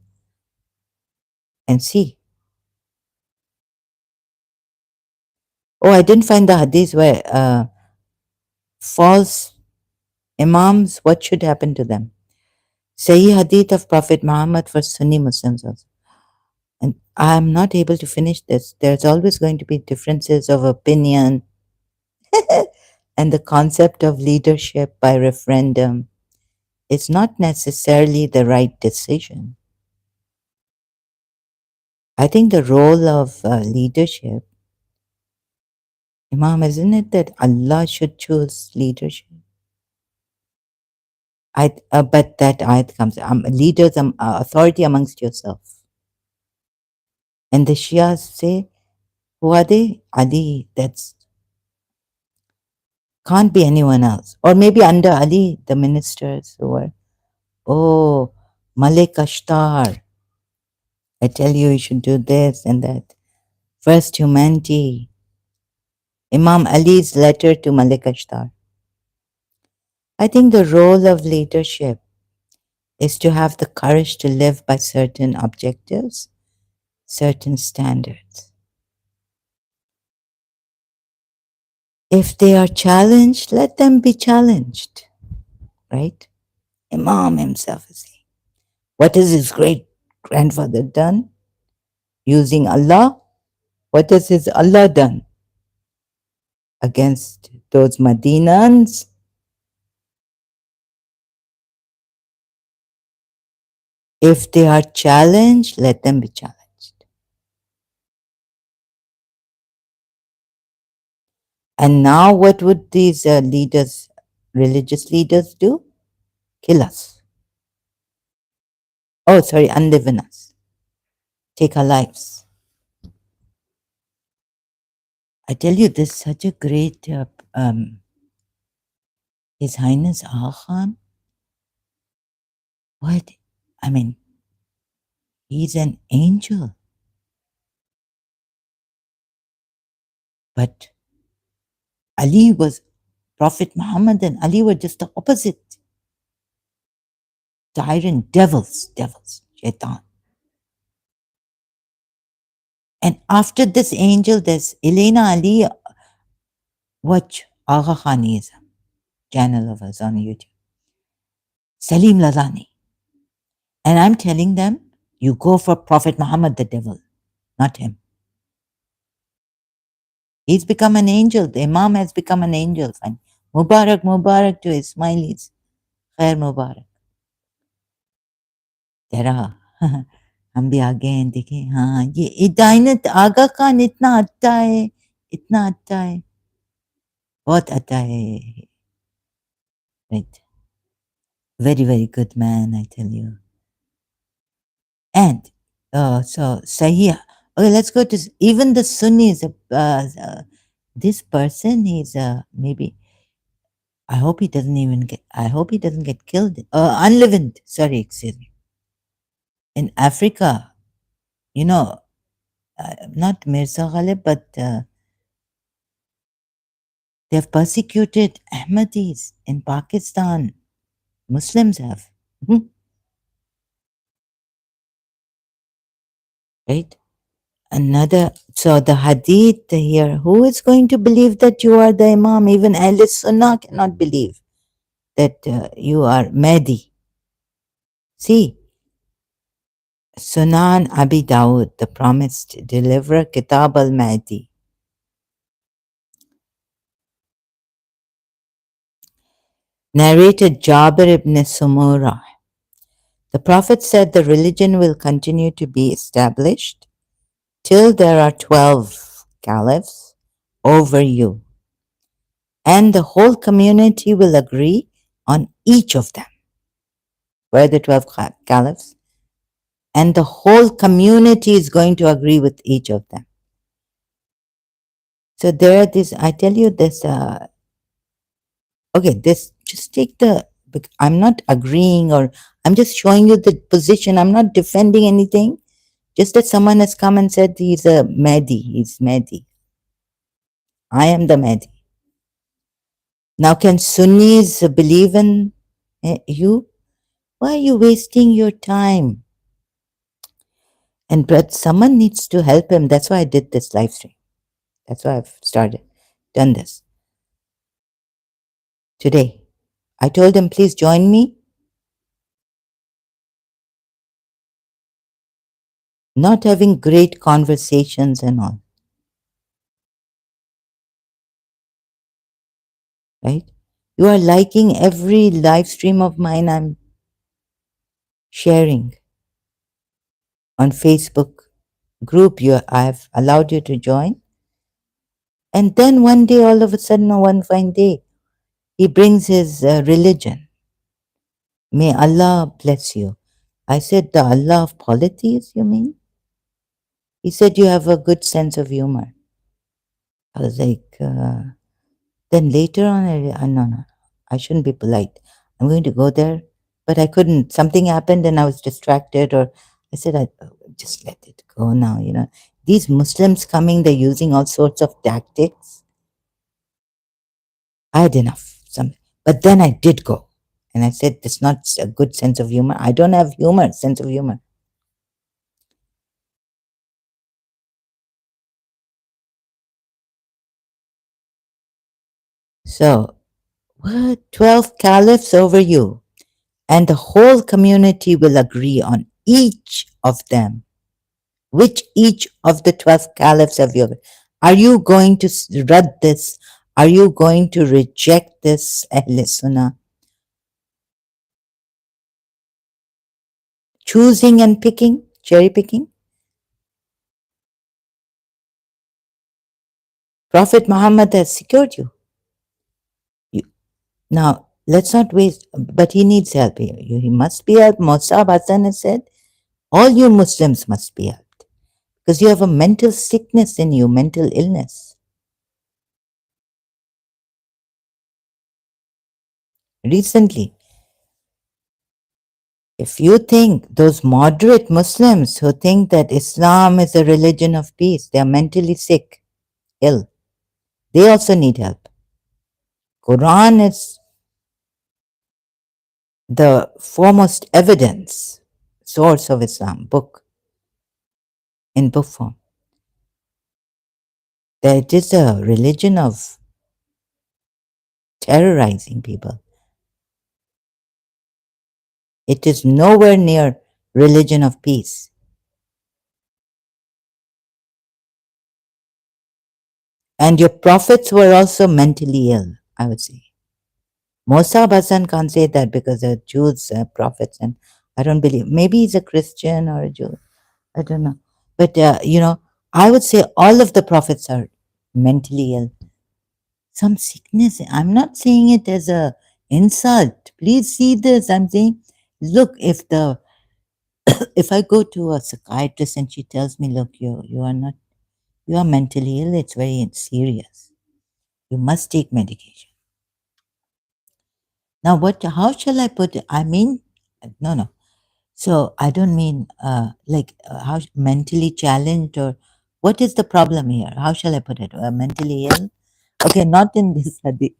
and see. Oh, I didn't find the hadith where false imams, what should happen to them? Sahih hadith of Prophet Muhammad for Sunni Muslims also. And I'm not able to finish this. There's always going to be differences of opinion and the concept of leadership by referendum. It's not necessarily the right decision. I think the role of leadership, Imam, isn't it that Allah should choose leadership? But that ayat comes, leaders, authority amongst yourself. And the Shias say, who are they? Ali, that's can't be anyone else. Or maybe under Ali, the ministers who were, oh, Malik Ashtar, I tell you, you should do this and that. First humanity, Imam Ali's letter to Malik Ashtar. I think the role of leadership is to have the courage to live by certain objectives, certain standards. If they are challenged, let them be challenged, right? Imam himself is saying, what has his great grandfather done? Using Allah? What has his Allah done against those Madinans? If they are challenged, let them be challenged. And now, what would these leaders, religious leaders, do? Kill us. Oh, sorry, unliven us. Take our lives. I tell you, this is such a great, His Highness Aga Khan. What? I mean, he's an angel. But Ali was, Prophet Muhammad and Ali were just the opposite. Tyrant, devils, shaitan. And after this angel, there's Elena Ali. Watch Aga Khanism channel of us on YouTube. Salim Ladani. And I'm telling them, you go for Prophet Muhammad, the devil, not him. He's become an angel. The Imam has become an angel. Fine. Mubarak, Mubarak to Ismailis. Khair Mubarak. तेरा हम भी आगे हैं देखें हाँ ये इदायनत आगा खान इतना अच्छा है इतना अच्छा है बहुत अच्छा है right very good man I tell you and so Sahih okay let's go to even the Sunnis this person is maybe I hope he doesn't get killed unleavened sorry excuse me in Africa you know not Mirza Ghalib but They have persecuted Ahmadis in Pakistan. Muslims have. Right? Another, so the hadith here, who is going to believe that you are the Imam? Even Ahl Sunnah cannot believe that you are Mahdi. See, Sunan Abi Dawud, the promised deliverer, Kitab al Mahdi, narrated Jabir ibn Sumura. The Prophet said the religion will continue to be established till there are 12 caliphs over you, and the whole community will agree on each of them. Where are the 12 caliphs? And the whole community is going to agree with each of them. So there are this, I tell you this, okay, this, just take the, I'm not agreeing or I'm just showing you the position. I'm not defending anything. Just that someone has come and said he's a Mahdi, he's Mahdi. I am the Mahdi. Now, can Sunnis believe in you? Why are you wasting your time? And but someone needs to help him. That's why I did this live stream. That's why I've done this today. I told him, please join me. Not having great conversations and all. Right? You are liking every live stream of mine I'm sharing on Facebook group I've allowed you to join. And then one day, all of a sudden, one fine day, he brings his religion. May Allah bless you. I said, the Allah of polytheism, you mean? He said, you have a good sense of humor. I was like, then later on, no, I shouldn't be polite. I'm going to go there. But I couldn't. Something happened and I was distracted, or I said, just let it go now. These Muslims coming, they're using all sorts of tactics. I had enough. But then I did go. And I said, it's not a good sense of humor. I don't have sense of humor. So, what? 12 caliphs over you, and the whole community will agree on each of them. Which each of the 12 caliphs have you? Are you going to read this? Are you going to reject this, Ahl Sunnah? Choosing and picking, cherry picking? Prophet Muhammad has secured you. Now, let's not waste, but he needs help. He must be helped. Musab Hassan has said, all you Muslims must be helped because you have a mental sickness in you, mental illness. Recently, if you think those moderate Muslims who think that Islam is a religion of peace, they are mentally sick, ill. They also need help. Quran is the foremost evidence source of Islam, book, in book form. That it is a religion of terrorizing people. It is nowhere near religion of peace. And your prophets were also mentally ill, I would say. Musa Hassan can't say that because the Jews are prophets, and I don't believe. Maybe he's a Christian or a Jew. I don't know. But, I would say all of the prophets are mentally ill. Some sickness. I'm not saying it as a insult. Please see this. I'm saying, look, if I go to a psychiatrist and she tells me, look, you are mentally ill, it's very serious. You must take medication. Now, how shall I put it? I mean, no. So I don't mean how mentally challenged, or what is the problem here? How shall I put it? Mentally ill Okay, not in this hadith.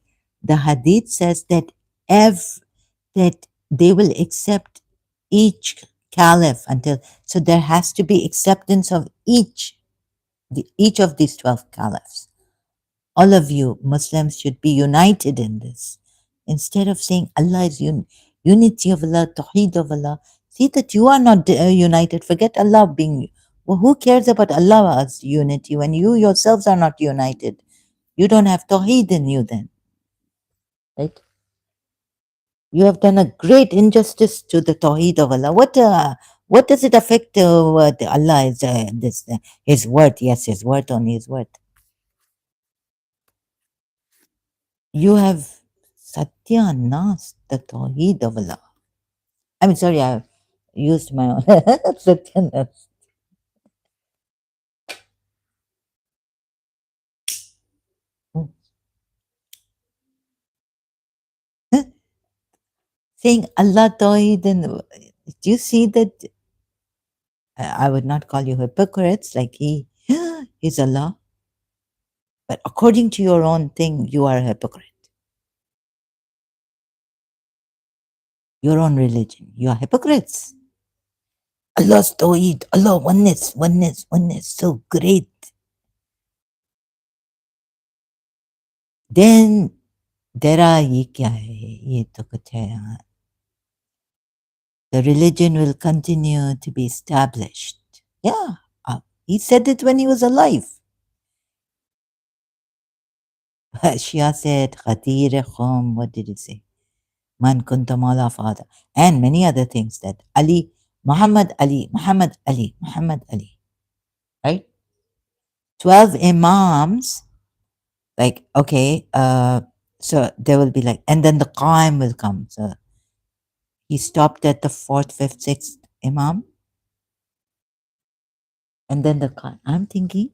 The hadith says that that they will accept each caliph until, so there has to be acceptance of each of these 12 caliphs. All of you Muslims should be united in this. Instead of saying Allah is unity of Allah, Tawheed of Allah, see that you are not united. Forget Allah being. Well, who cares about Allah's unity when you yourselves are not united? You don't have Tawheed in you then, right? You have done a great injustice to the Tawheed of Allah. What does it affect what Allah is His word? Yes, His word, only His word. You have Satya Nas, the Tawheed of Allah. I mean, sorry, I used my own Satya Nas. Saying Allah Tawheed, and do you see that? I would not call you hypocrites like He's Allah, but according to your own thing, you are a hypocrite. Your own religion, you are hypocrites. Allah's Tawheed, Allah, oneness, oneness, oneness, so great. Then, तेरा ये क्या है? ये तो कुछ है यहाँ. The religion will continue to be established. Yeah, he said it when he was alive. Shia said, Khatir Khum, what did he say? Man kunta mawla father. And many other things that Ali, Muhammad Ali, Muhammad Ali, Muhammad Ali. Right? 12 Imams, like, okay, so there will be like, and then the Qaim will come. So he stopped at the fourth, fifth, sixth Imam. And then the Qaim. I'm thinking,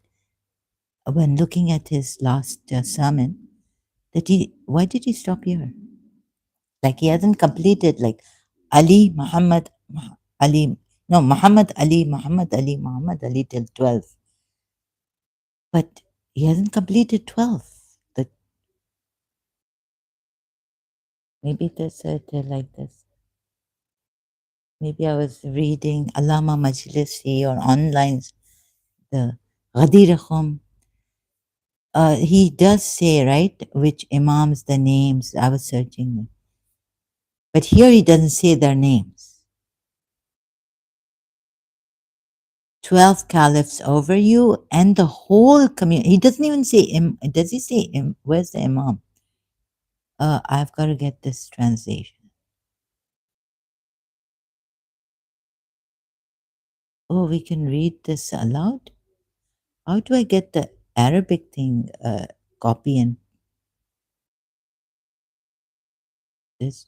when looking at his last sermon, that why did he stop here? Like he hasn't completed like Ali, Muhammad, Ali, no, Muhammad Ali, Muhammad Ali, Muhammad Ali till 12. But he hasn't completed 12. Maybe there's like this. Maybe I was reading Alama Majlisi or online, the Ghadir Khum. He does say, right, which Imams, the names. I was searching them. But here he doesn't say their names. 12 caliphs over you and the whole community. He doesn't even say, does he say, where's the Imam? I've got to get this translation. Oh, we can read this aloud? How do I get the Arabic thing, copy and this?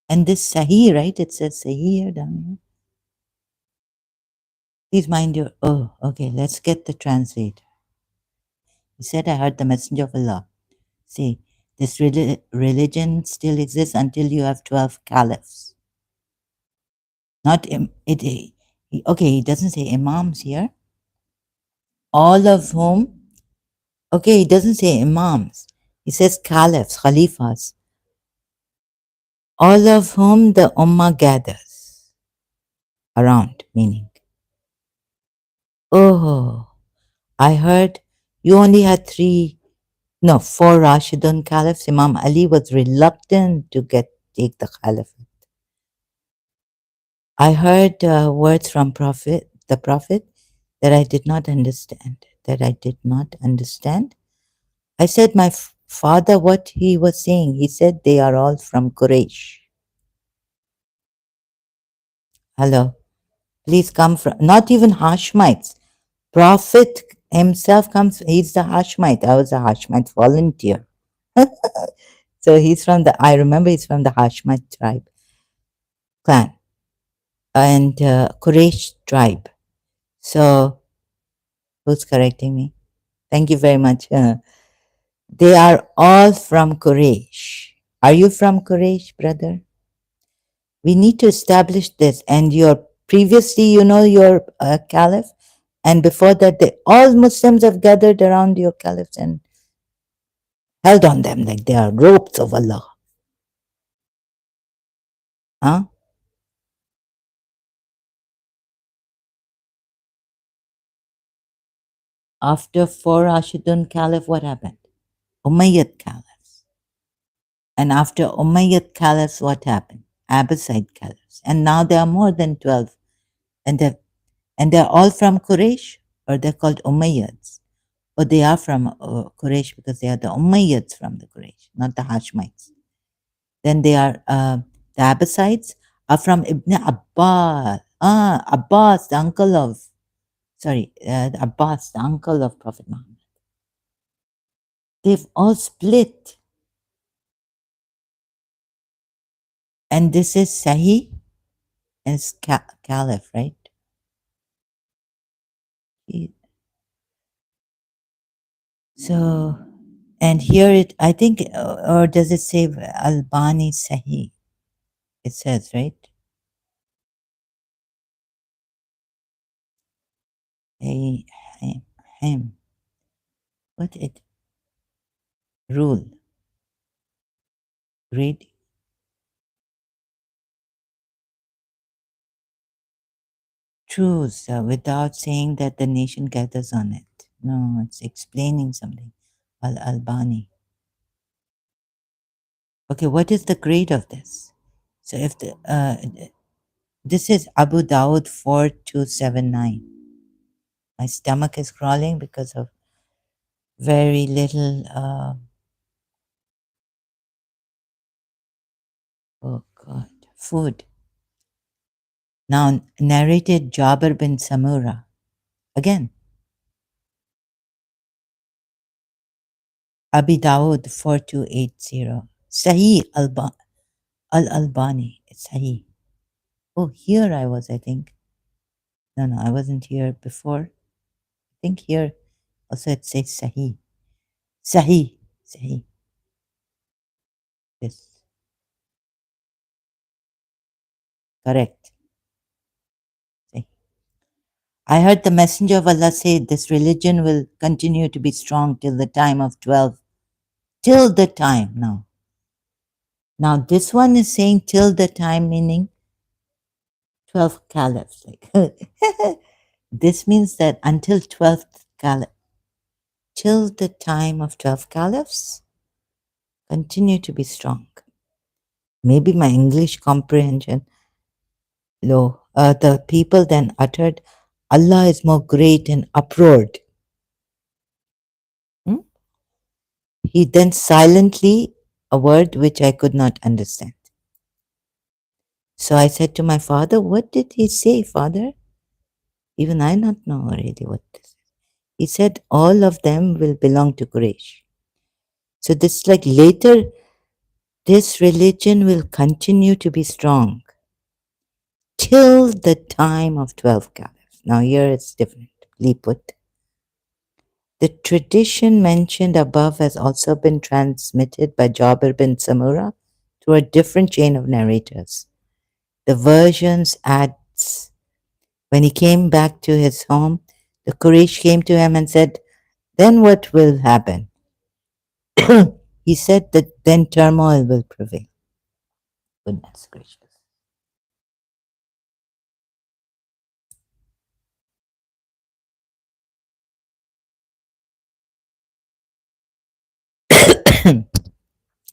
And this Sahih, right? It says Sahih here down here. Please mind your, oh, okay, let's get the translator. He said, I heard the Messenger of Allah say, this religion still exists until you have 12 caliphs. Not, okay, he doesn't say Imams here. All of whom, okay, he doesn't say Imams. He says caliphs, khalifas. All of whom the Ummah gathers around, meaning. Oh, I heard you only had four Rashidun caliphs. Imam Ali was reluctant to take the caliphate. I heard words from the Prophet, that I did not understand. I said, my father, what he was saying, he said they are all from Quraysh. Hello, please come from, not even Hashmites. Prophet himself comes, he's the Hashmite. I was a Hashmite volunteer. So I remember he's from the Hashmite clan and Quraysh tribe. So who's correcting me? Thank you very much. They are all from Quraysh. Are you from Quraysh, brother? We need to establish this. And previously, your caliph, And before that, all Muslims have gathered around your caliphs and held on them like they are ropes of Allah. Huh? After four Rashidun Caliph, what happened? Umayyad Caliphs. And after Umayyad Caliphs, what happened? Abbasid Caliphs. And now there are more than 12. And they're all from Quraysh, or they're called Umayyads. Or they are from Quraysh because they are the Umayyads from the Quraysh, not the Hashmites. Then they are the Abbasides are from Ibn Abbas. Abbas, the uncle of, Abbas, the uncle of Prophet Muhammad. They've all split. And this is Sahih and it's Caliph, right? So, and here I think, or does it say Albani Sahih? It says, right? Hey, him. What it? Rule. Read. Truths without saying that the nation gathers on it. No, it's explaining something. Albani. Okay, what is the grade of this? So if this is Abu Dawud 4279. My stomach is crawling because of very little. Oh God, food. Now narrated Jabir bin Samura. Again, Abi Dawud 4280. Sahih Al-Albani. It's Sahih. Oh, here I was, I think. No, I wasn't here before. I think here also it says Sahih. Sahih. Sahih. Yes. Correct. Sahih. I heard the Messenger of Allah say this religion will continue to be strong till the time of 12. Till the time now. Now this one is saying till the time, meaning 12 caliphs. Like this means that until 12th caliph, till the time of 12 caliphs, continue to be strong. Maybe my English comprehension low. The people then uttered, Allah is more great and uproared. He then silently, a word which I could not understand. So I said to my father, what did he say, father? Even I not know already what this is. He said, all of them will belong to Quraysh. So this like later, this religion will continue to be strong till the time of 12 caliphs. Now here it's differently put. The tradition mentioned above has also been transmitted by Jabir bin Samura through a different chain of narrators. The versions adds, when he came back to his home, the Quraysh came to him and said, then what will happen? He said that then turmoil will prevail. Goodness gracious.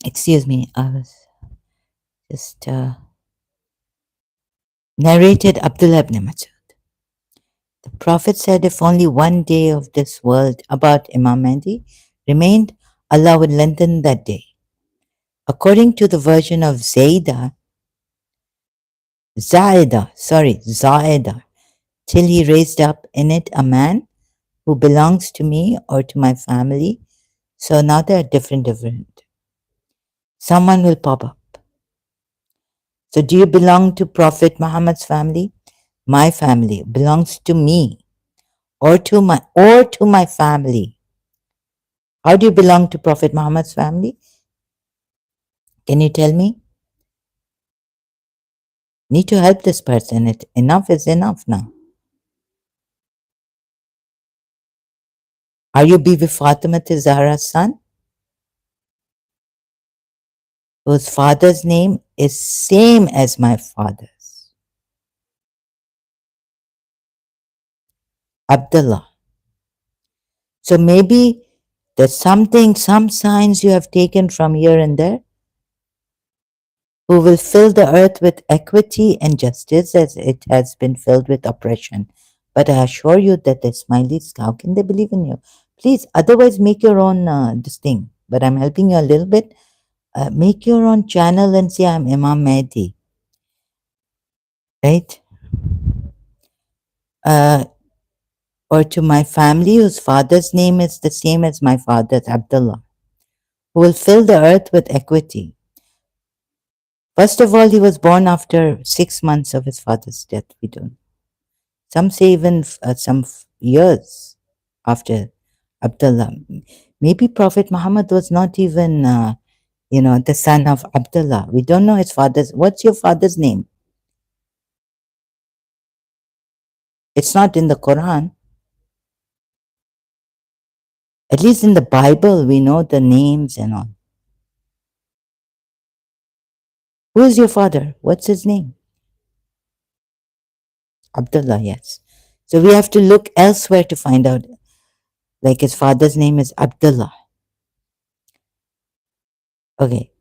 Excuse me, I was just narrated Abdullah ibn Masud. The Prophet said, if only one day of this world about Imam Mahdi remained, Allah would lengthen that day. According to the version of Zaida, till he raised up in it a man who belongs to me or to my family. So now they're different. Someone will pop up. So do you belong to Prophet Muhammad's family? My family belongs to me or to my family. How do you belong to Prophet Muhammad's family? Can you tell me? Need to help this person. Enough is enough now. Are you Bibi Fatima Zahra's son, whose father's name is same as my father's, Abdullah? So maybe there's something, some signs you have taken from here and there, who will fill the earth with equity and justice as it has been filled with oppression. But I assure you that the Ismailis, how can they believe in you? Please, otherwise make your own this thing. But I'm helping you a little bit. Make your own channel and say I'm Imam Mahdi, right? Uh, or to my family whose father's name is the same as my father's, Abdullah, who will fill the earth with equity. First of all, he was born after 6 months of his father's death. We don't. Some say even some years after Abdullah. Maybe Prophet Muhammad was not even, the son of Abdullah. We don't know his father's. What's your father's name? It's not in the Quran. At least in the Bible, we know the names and all. Who is your father? What's his name? Abdullah, yes. So we have to look elsewhere to find out. Like his father's name is Abdullah. Okay.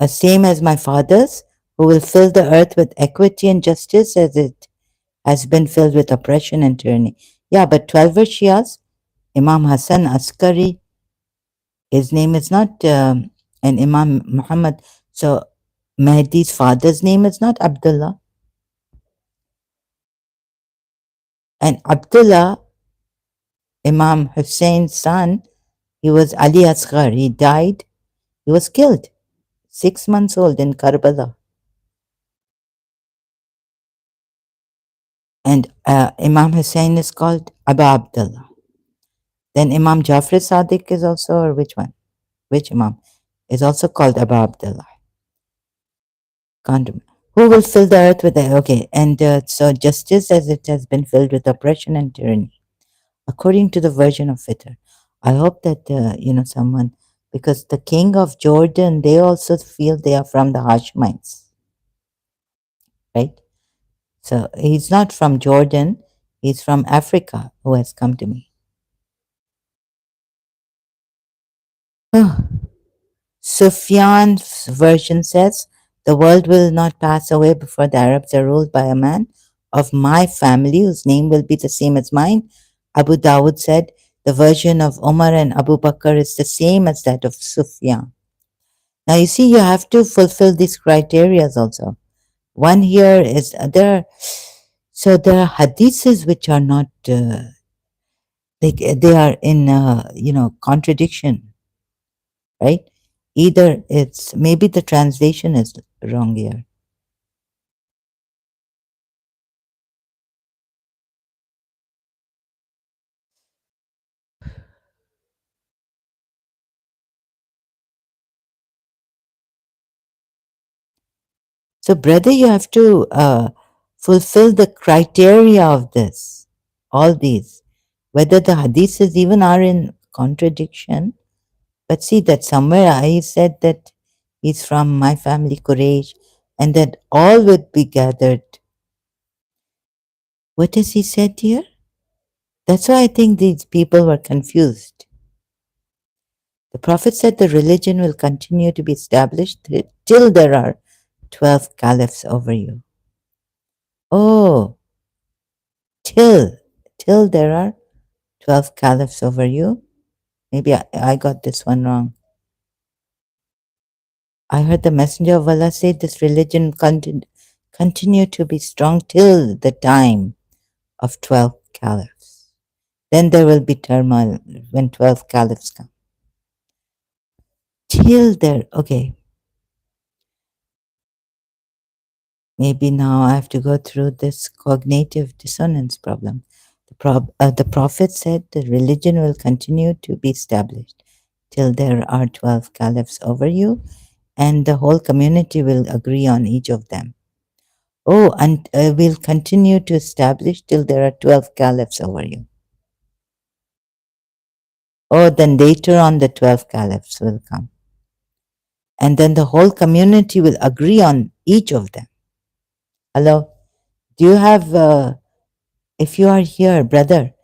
Same as my father's, who will fill the earth with equity and justice as it has been filled with oppression and tyranny. Yeah, but 12 Shias, Imam Hassan Askari, his name is not, and Imam Muhammad. So Mahdi's father's name is not Abdullah. And Abdullah, Imam Hussein's son, he was Ali Asghar. He died, he was killed, 6 months old in Karbala. And Imam Hussein is called Abu Abdullah. Then Imam Jafar Sadiq is also, or which one? Which Imam? Is also called Abu Abdullah. Can't remember. Who will fill the earth with the, okay, and so justice as it has been filled with oppression and tyranny, according to the version of Fitr. I hope that, someone, because the king of Jordan, they also feel they are from the Hashemites, right? So he's not from Jordan, he's from Africa who has come to me. Sufyan's version says, the world will not pass away before the Arabs are ruled by a man of my family whose name will be the same as mine. Abu Dawud said, the version of Umar and Abu Bakr is the same as that of Sufyan. Now you see, you have to fulfill these criteria also. One here is so there are hadiths which are not, they are in, contradiction, right? Either it's, maybe the translation is wrong here. So, brother, you have to fulfill the criteria of this, all these, whether the hadiths even are in contradiction. But see that somewhere I said that he's from my family, Quraysh, and that all would be gathered. What has he said here? That's why I think these people were confused. The Prophet said the religion will continue to be established till there are 12 caliphs over you. Oh, till, till there are 12 caliphs over you. Maybe I got this one wrong. I heard the Messenger of Allah say this religion continue to be strong till the time of 12 caliphs. Then there will be turmoil when 12 caliphs come. Till there, okay. Maybe now I have to go through this cognitive dissonance problem. The Prophet said the religion will continue to be established till there are 12 caliphs over you, and the whole community will agree on each of them. Oh, and we'll continue to establish till there are 12 caliphs over you. Oh, then later on the 12 caliphs will come. And then the whole community will agree on each of them. Hello? Do you have, if you are here, brother,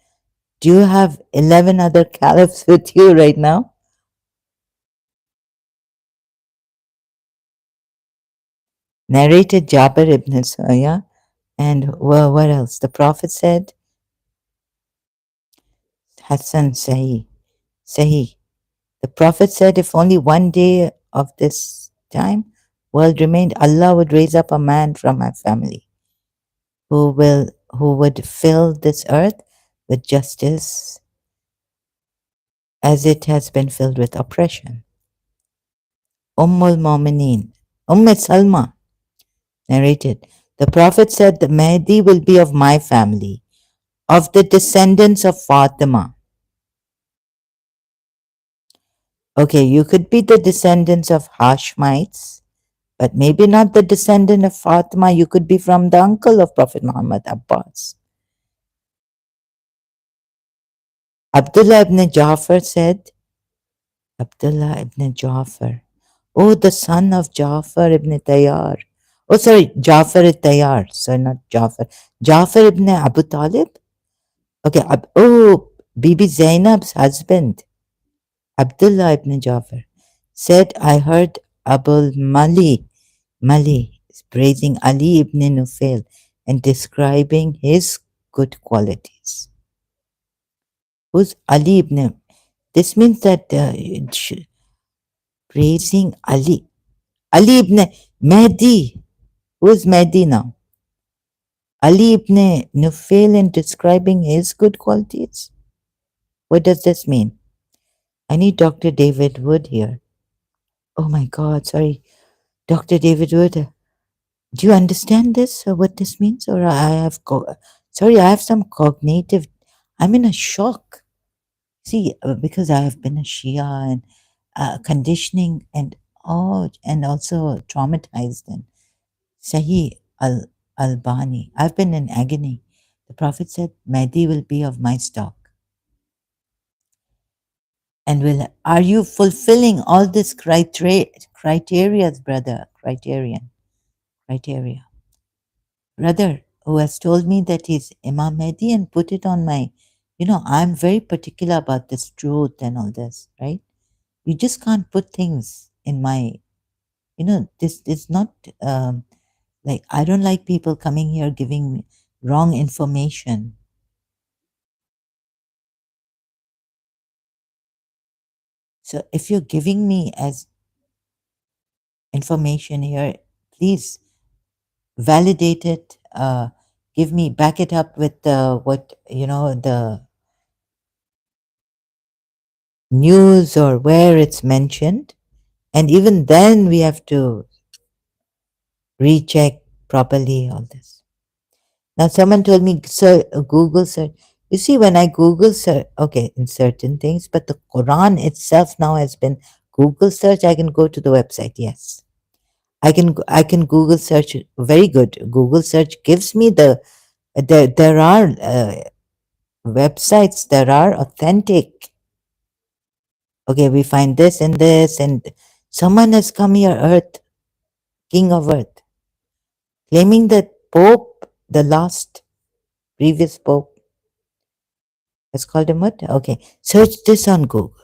do you have 11 other caliphs with you right now? Narrated Jabir ibn Suyah. And well, what else? The Prophet said, Hassan Sahih. Sahih. The Prophet said, if only one day of this time world remained, Allah would raise up a man from my family who would fill this earth with justice as it has been filled with oppression. Ummul Mu'mineen, Salma narrated, the Prophet said, the Mahdi will be of my family, of the descendants of Fatima. Okay, you could be the descendants of Hashmites, but maybe not the descendant of Fatima. You could be from the uncle of Prophet Muhammad, Abbas. Abdullah ibn Ja'far said, Abdullah ibn Ja'far, oh, the son of Ja'far ibn Tayyar. Oh, sorry, Ja'far Tayyar. Sorry, not Ja'far. Ja'far ibn Abu Talib. Okay, oh, Bibi Zainab's husband, Abdullah ibn Ja'far, said, I heard Abul Mali is praising Ali ibn Nufail and describing his good qualities. Who's Ali ibn? This means that praising Ali ibn Mahdi. Who is Mahdi now? Ali ibn Nufail and describing his good qualities? What does this mean? I need Dr. David Wood here. Oh my God, sorry. Dr. David Wood, do you understand this or what this means? Or I have, sorry, I have some cognitive, I'm in a shock. See, because I have been a Shia and conditioning and and also traumatized and Sahih Albani. I've been in agony. The Prophet said, Mahdi will be of my stock. And are you fulfilling all this criteria, brother? Criteria. Brother who has told me that he's Imam Mahdi and put it on my, I'm very particular about this truth and all this, right? You just can't put things in my, this is not like, I don't like people coming here giving me wrong information. So if you're giving me as information here, please validate it, give me, back it up with what, the news or where it's mentioned. And even then we have to recheck properly all this. Now someone told me, Google search. You see, when I Google search, okay, in certain things, but the Quran itself now has been Google search. I can go to the website. Yes, I can Google search. Very good. Google search gives me there are websites that are authentic. Okay, we find this and this, and someone has come here, Earth, King of Earth, claiming that Pope, the last previous Pope, has called him what? Okay, search this on Google.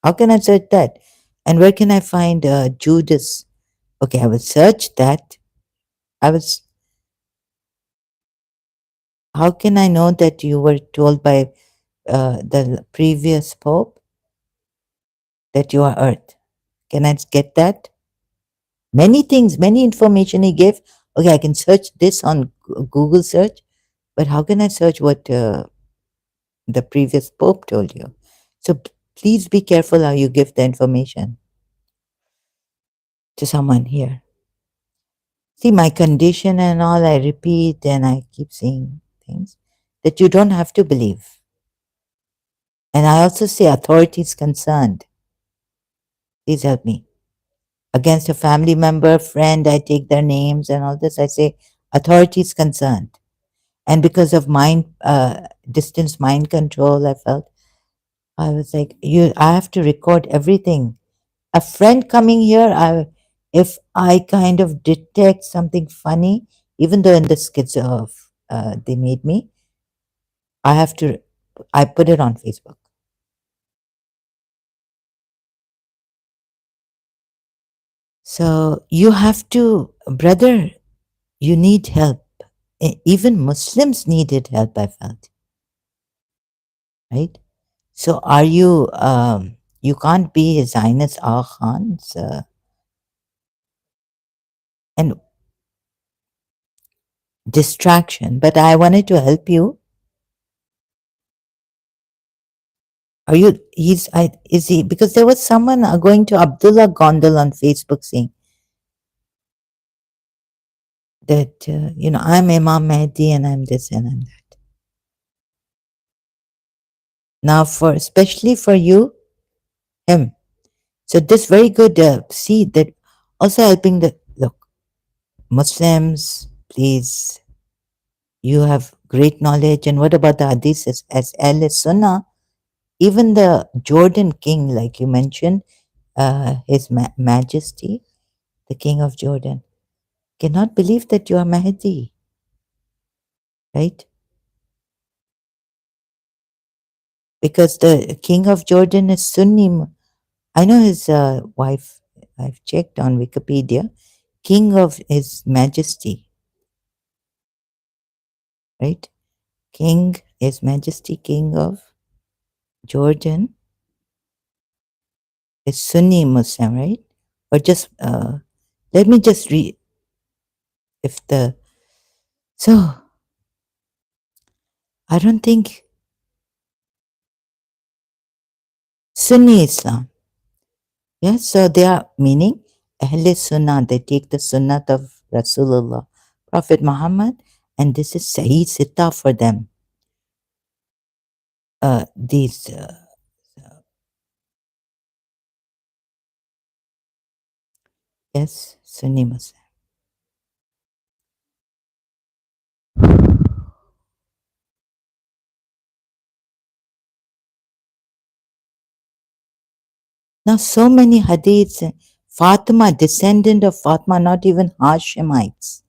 How can I search that? And where can I find Judas? Okay, I will search that. I was. How can I know that you were told by the previous Pope that you are Earth? Can I get that? Many things, many information he gave. Okay, I can search this on Google search, but how can I search what the previous Pope told you? So please be careful how you give the information to someone here. See, my condition and all, I repeat and I keep saying things that you don't have to believe. And I also say authorities concerned. Please help me. Against a family member, friend, I take their names and all this. I say authorities concerned. And because of distance mind control, I felt I was like, I have to record everything. A friend coming here, if I kind of detect something funny, even though in the skits of they made me, I have to, I put it on Facebook. So you have to, brother, you need help. Even Muslims needed help, I felt, right? So are you, you can't be His Highness Aga Khan's, and distraction, but I wanted to help you. Are you, is he, because there was someone going to Abdullah Gondal on Facebook saying that, I'm Imam Mahdi and I'm this and I'm that. Now, especially for you, him. So this very good seed that also helping look, Muslims, please, you have great knowledge. And what about the hadith as Al Sunnah? Even the Jordan king, like you mentioned, His Majesty, the King of Jordan, cannot believe that you are Mahdi, right? Because the King of Jordan is Sunni. I know his wife, I've checked on Wikipedia, King of His Majesty, right? King, His Majesty, King of Jordan is Sunni Muslim, right? Or just, let me just read if the, so I don't think Sunni Islam. Yes, so they are meaning Ahle Sunnah, they take the Sunnah of Rasulullah, Prophet Muhammad, and this is Sahih Sitta for them. These, yes, Sunni Muslim. Now, so many hadiths, Fatima, descendant of Fatima, not even Hashemites.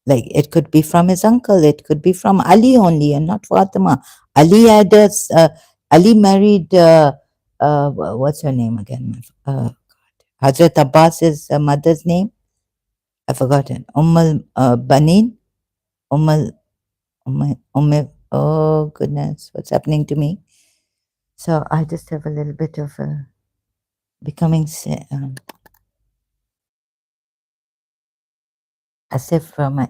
Like it could be from his uncle, it could be from Ali only, and not Fatima. Ali had a, Ali married, what's her name again? Hazrat Abbas's mother's name. I've forgotten. Banin. Umm oh goodness, what's happening to me? So I just have a little bit of becoming as if from my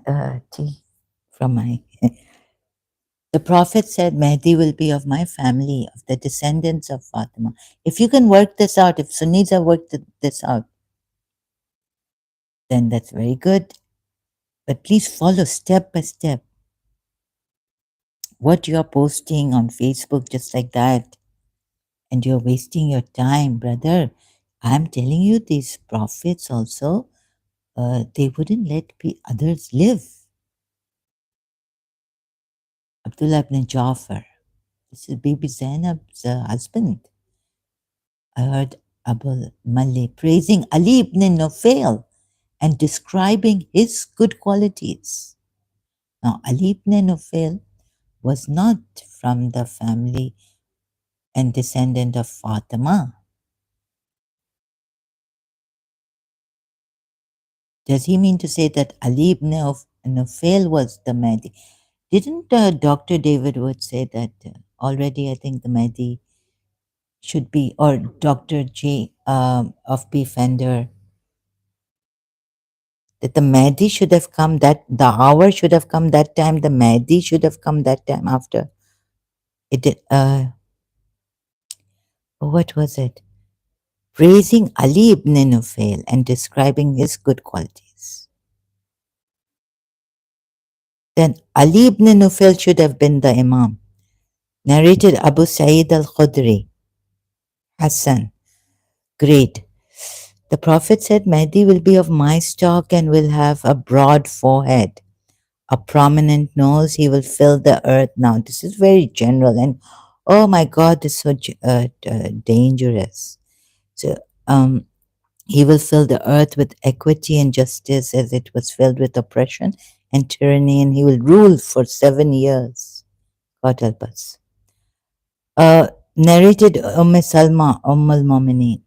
tea from my. The Prophet said, Mehdi will be of my family, of the descendants of Fatima. If you can work this out, if Sunnis have worked this out, then that's very good. But please follow step by step what you're posting on Facebook, just like that. And you're wasting your time, brother. I'm telling you, these prophets also, they wouldn't let others live. Abdullah ibn Jafar, this is Bibi Zainab's husband. I heard Abu Mali praising Ali ibn Nufail and describing his good qualities. Now, Ali ibn Nufail was not from the family and descendant of Fatima. Does he mean to say that Ali ibn Nufail was the Mahdi? Didn't Dr. David Wood say that already? I think the Mahdi should be, or Dr. J of P. Fender, that the Mahdi should have come, that the hour should have come that time, the Mahdi should have come that time after. It did, what was it? Praising Ali ibn Nufail and describing his good qualities. Then Ali ibn Nufail should have been the Imam. Narrated Abu Sa'id al-Khudri. Hassan. Great. The Prophet said, Mahdi will be of my stock and will have a broad forehead, a prominent nose. He will fill the earth. Now, this is very general. And Oh my God, this is so dangerous. So, he will fill the earth with equity and justice as it was filled with oppression and tyranny, and he will rule for 7 years. God help us. Narrated Salma, al Mumineen.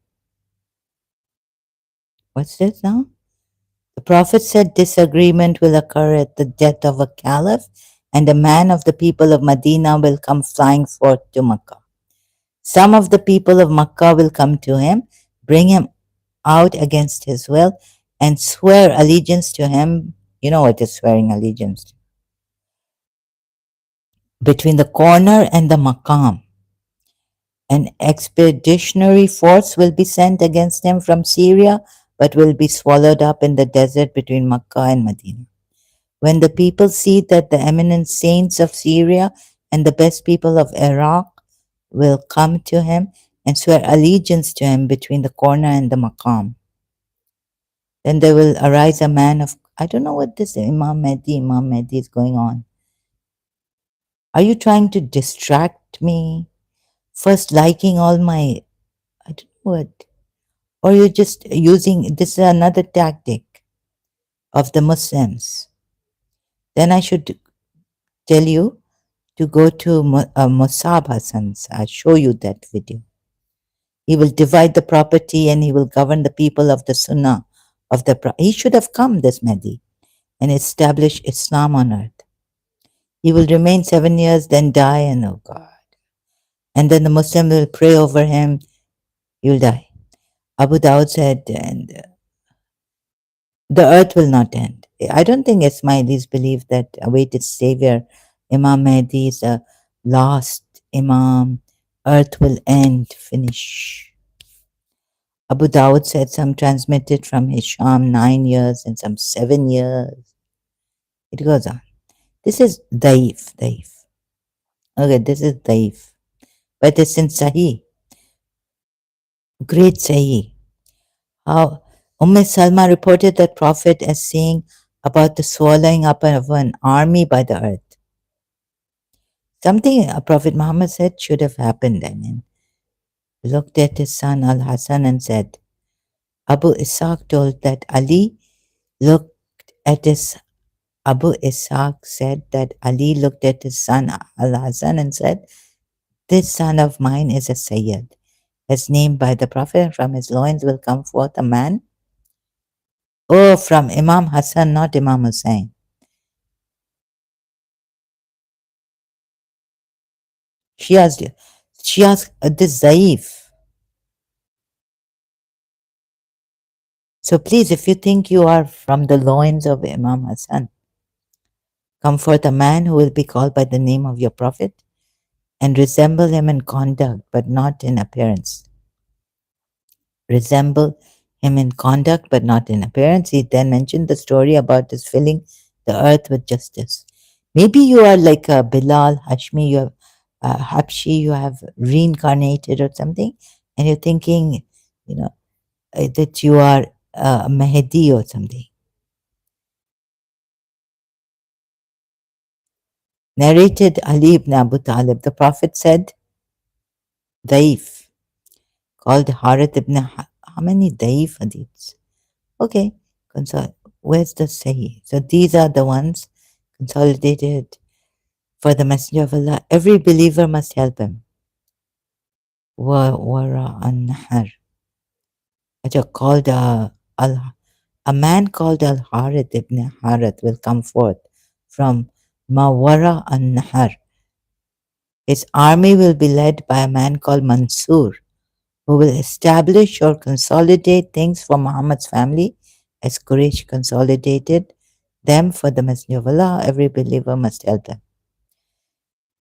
What's this now? The Prophet said disagreement will occur at the death of a caliph, and a man of the people of Medina will come flying forth to Makkah. Some of the people of Makkah will come to him, bring him out against his will, and swear allegiance to him. You know what is swearing allegiance? Between the corner and the maqam. An expeditionary force will be sent against him from Syria, but will be swallowed up in the desert between Makkah and Medina. When the people see that the eminent saints of Syria and the best people of Iraq will come to him and swear allegiance to him between the corner and the maqam, then there will arise a man of, I don't know what this Imam Mahdi is going on. Are you trying to distract me? First liking all my, I don't know what, or you're just using, this is another tactic of the Muslims. Then I should tell you to go to Musab Hassan's. I'll show you that video. He will divide the property and he will govern the people of the Sunnah of the. He should have come, this Mahdi, and establish Islam on earth. He will remain 7 years, then die, and oh God. And then the Muslim will pray over him, he will die. Abu Dawud said, and the earth will not end. I don't think Ismailis believe that awaited savior, Imam Mahdi, is the last Imam. Earth will end, finish. Abu Dawud said some transmitted from Hisham 9 years and some 7 years. It goes on. This is daif, daif. Okay, this is daif. But it's in Sahih. Great Sahih. How Salma reported that Prophet as saying about the swallowing up of an army by the earth. Something Prophet Muhammad said should have happened. I mean, looked at his son Al Hassan and said, Abu Ishaq told that Ali looked at his Abu Ishaq said that Ali looked at his son Al Hassan and said, this son of mine is a Sayyid, as named by the Prophet, and from his loins will come forth a man. Oh, from Imam Hassan, not Imam Hussein. She asked this Zaif. So please, if you think you are from the loins of Imam Hassan, come forth a man who will be called by the name of your Prophet and resemble him in conduct, but not in appearance. Resemble him in conduct, but not in appearance. He then mentioned the story about his filling the earth with justice. Maybe you are like a Bilal Hashmi, you have Habshi, you have reincarnated or something, and you're thinking, you know, that you are Mahdi or something. Narrated Ali ibn Abu Talib, the Prophet said, Daif, called Harith ibn, how many Daif hadiths? Okay, where's the Sahih? So these are the ones consolidated for the Messenger of Allah. Every believer must help him. Wara an-Nahar. Called a man called Al Harith ibn Harith will come forth from Mawara an-Nahar. His army will be led by a man called Mansur, who will establish or consolidate things for Muhammad's family as Quraysh consolidated them for the Messenger of Allah. Every believer must help them.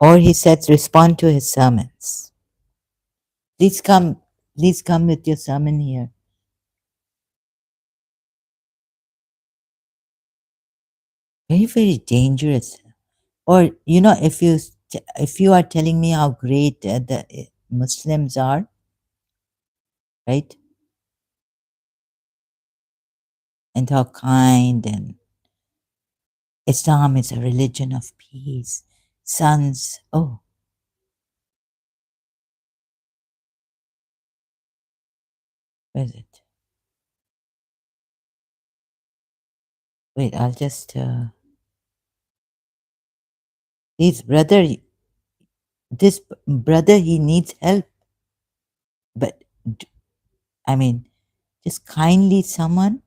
Or he says, respond to his sermons. Please come with your sermon here. Very, very dangerous. Or, if you are telling me how great the Muslims are, right? And how kind, and Islam is a religion of peace. Sons, oh, Where is it? Wait, I'll just. His brother, this brother, he needs help. But, I mean, just kindly someone.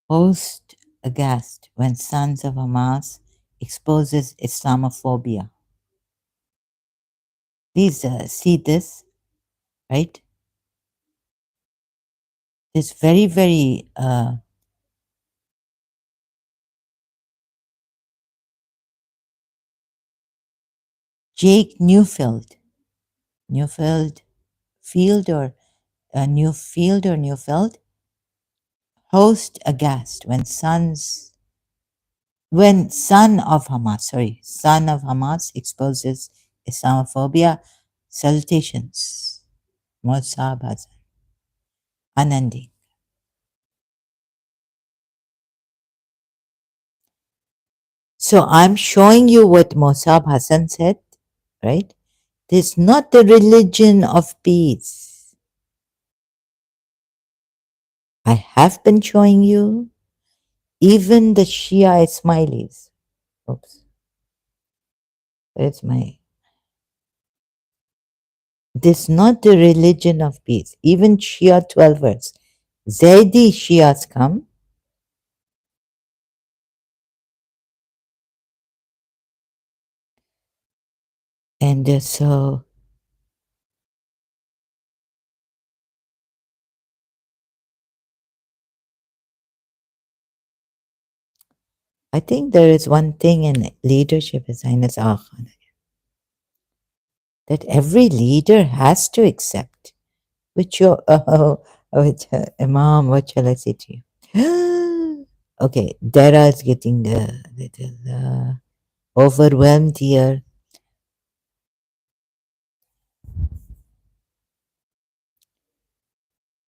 Host aghast when Sons of Hamas exposes Islamophobia. Please see this, right? This very, very Jake Neufeld, Field or Neufeld, host aghast when son of Hamas exposes Islamophobia. Salutations, Mossab Hassan, unending. So I'm showing you what Mossab Hassan said, right? This is not the religion of peace. I have been showing you even the Shia Ismailis. Oops, where's my. This is not the religion of peace. Even Shia 12ers, Zaydi Shias come, and so I think there is one thing in leadership, His Highness Agha, that every leader has to accept. Which your which Imam, what shall I say to you? Okay, Dara is getting a little overwhelmed here.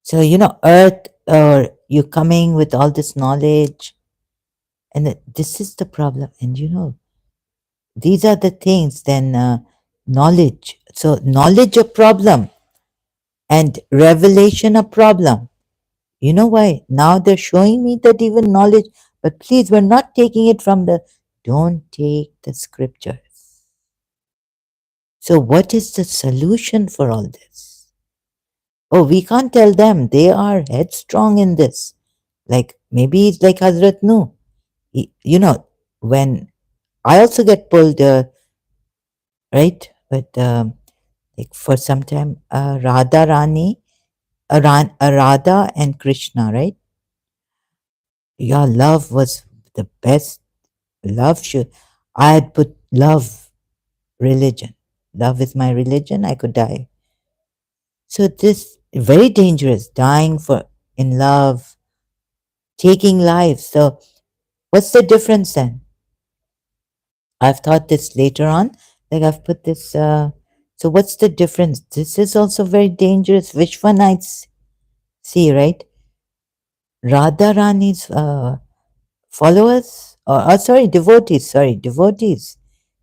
So Earth, or you're coming with all this knowledge, and this is the problem. And these are the things. Then knowledge. So knowledge a problem, and revelation a problem. You know why? Now they're showing me that even knowledge, but please, we're not taking it from don't take the scriptures. So, what is the solution for all this? Oh, we can't tell them. They are headstrong in this. Like, maybe it's like Hazrat Nuh. When I also get pulled, right? But like for some time, Radha Rani, Radha and Krishna, right? Your love was the best. Love should. I had put love, religion. Love is my religion. I could die. So this very dangerous. Dying for in love, taking lives. So what's the difference then? I've thought this later on. Like I've put this. So what's the difference? This is also very dangerous. Which one see, right? Radharani's followers, or sorry, devotees. Sorry, devotees.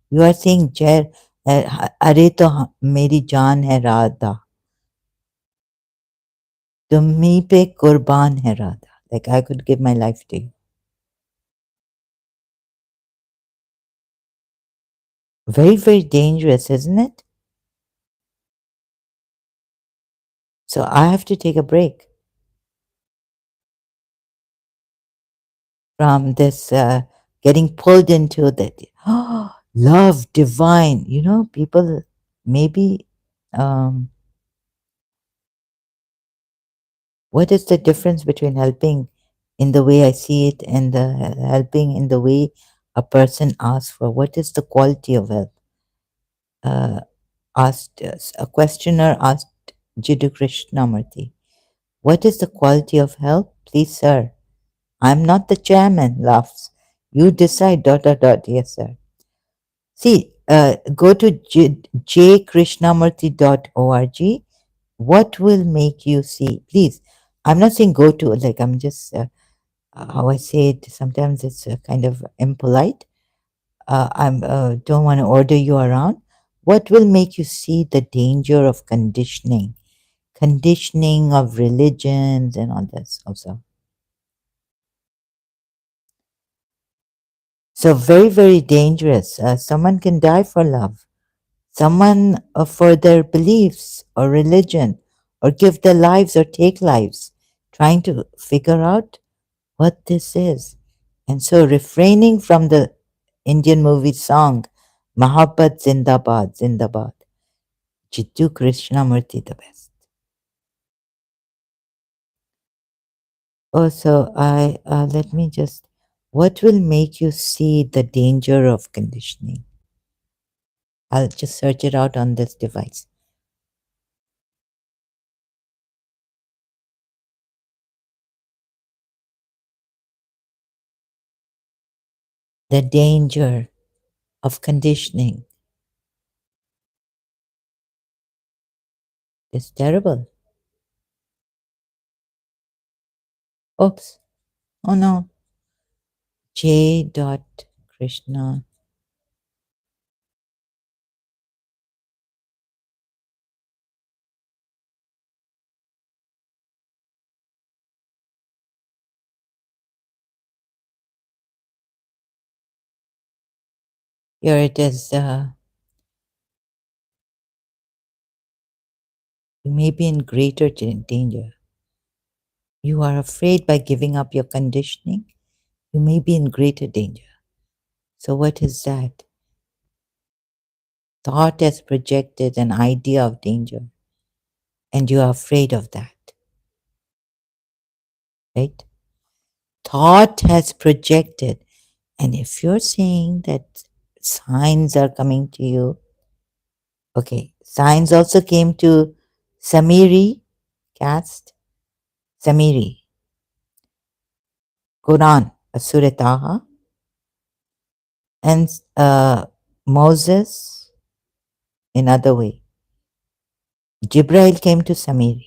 You are saying, Jai, अरे तो मेरी जान है राधा, तुम्ही पे कुर्बान है Radha. Like I could give my life to you. Very, very dangerous, isn't it? So I have to take a break from this getting pulled into the love divine. People maybe. What is the difference between helping in the way I see it and helping in the way a person asks for? What is the quality of help? Asked a questioner asked Jiddu Krishnamurti, "What is the quality of help, please, sir?" "I'm not the chairman," laughs. "You decide. Dot dot dot." "Yes, sir." See, go to jkrishnamurti.org. What will make you see? Please, I'm not saying go to, like, I'm just how I say it. Sometimes it's kind of impolite. I don't want to order you around. What will make you see the danger of conditioning? Conditioning of religions and all this also. So very, very dangerous. Someone can die for love. Someone for their beliefs or religion, or give their lives or take lives, trying to figure out what this is. And so refraining from the Indian movie song, Mahabbat Zindabad, Zindabad, Jiddu Krishnamurti the best. Oh, so let me just, what will make you see the danger of conditioning? I'll just search it out on this device. The danger of conditioning is terrible. Oops. Oh no. J. Dot Krishna. Here it is. You may be in greater danger. You are afraid by giving up your conditioning. You may be in greater danger. So, what is that? Thought has projected an idea of danger, and you are afraid of that, right? Thought has projected. And if you're saying that signs are coming to you, okay, signs also came to Samiri, cast, Samiri, Quran, Asuretaha, and Moses in other way. Jibrail came to Samiri,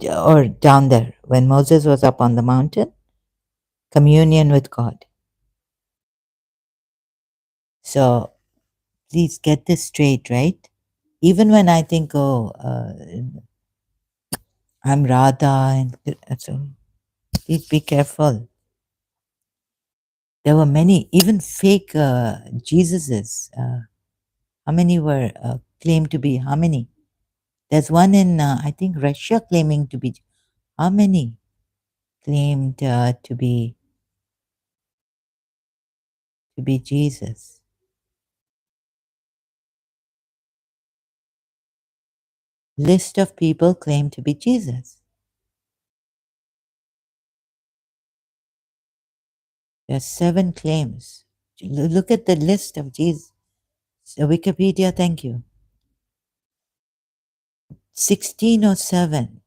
or down there when Moses was up on the mountain, communion with God. So please get this straight, right? Even when I think, oh, I'm Radha, and so please be careful. There were many, even fake Jesuses. How many were claimed to be? How many? There's one in, I think, Russia claiming to be. How many claimed to be Jesus? List of people claim to be Jesus. There are 7 claims. Look at the list of Jesus. Wikipedia, thank you. 1607,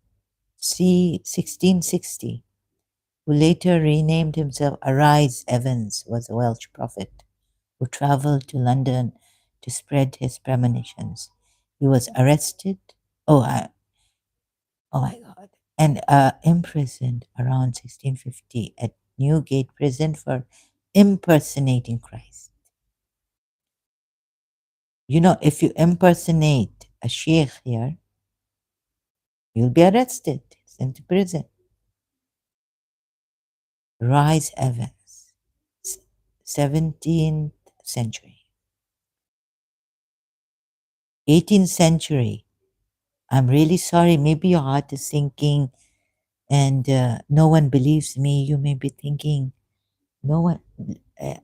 c. 1660, who later renamed himself Arise Evans, was a Welsh prophet who traveled to London to spread his premonitions. He was arrested. Oh my God. And imprisoned around 1650 at Newgate Prison for impersonating Christ. You know, if you impersonate a sheikh here, you'll be arrested, sent to prison. Rice Evans, 17th century. 18th century. I'm really sorry. Maybe your heart is sinking and no one believes me. You may be thinking, no one,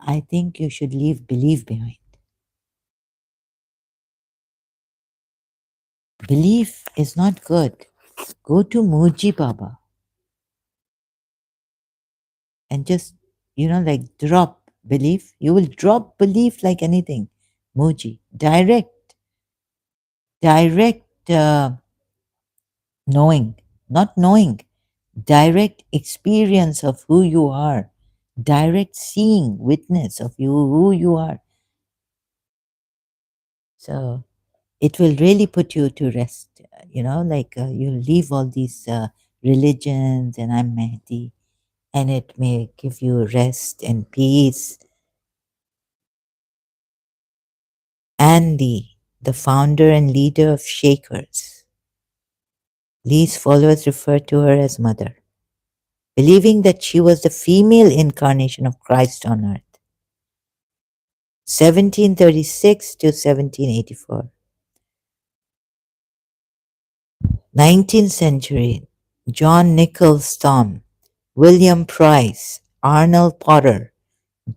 I think you should leave belief behind. Belief is not good. Go to Muji Baba and just, like drop belief. You will drop belief like anything. Muji. Direct knowing, not knowing, direct experience of who you are, direct seeing, witness of you, who you are. So it will really put you to rest, like you leave all these religions and I'm Mahdi, and it may give you rest and peace. Anne the founder and leader of Shakers. Lee's followers referred to her as Mother, believing that she was the female incarnation of Christ on earth. 1736 to 1784. 19th century, John Nichols Thom, William Price, Arnold Potter,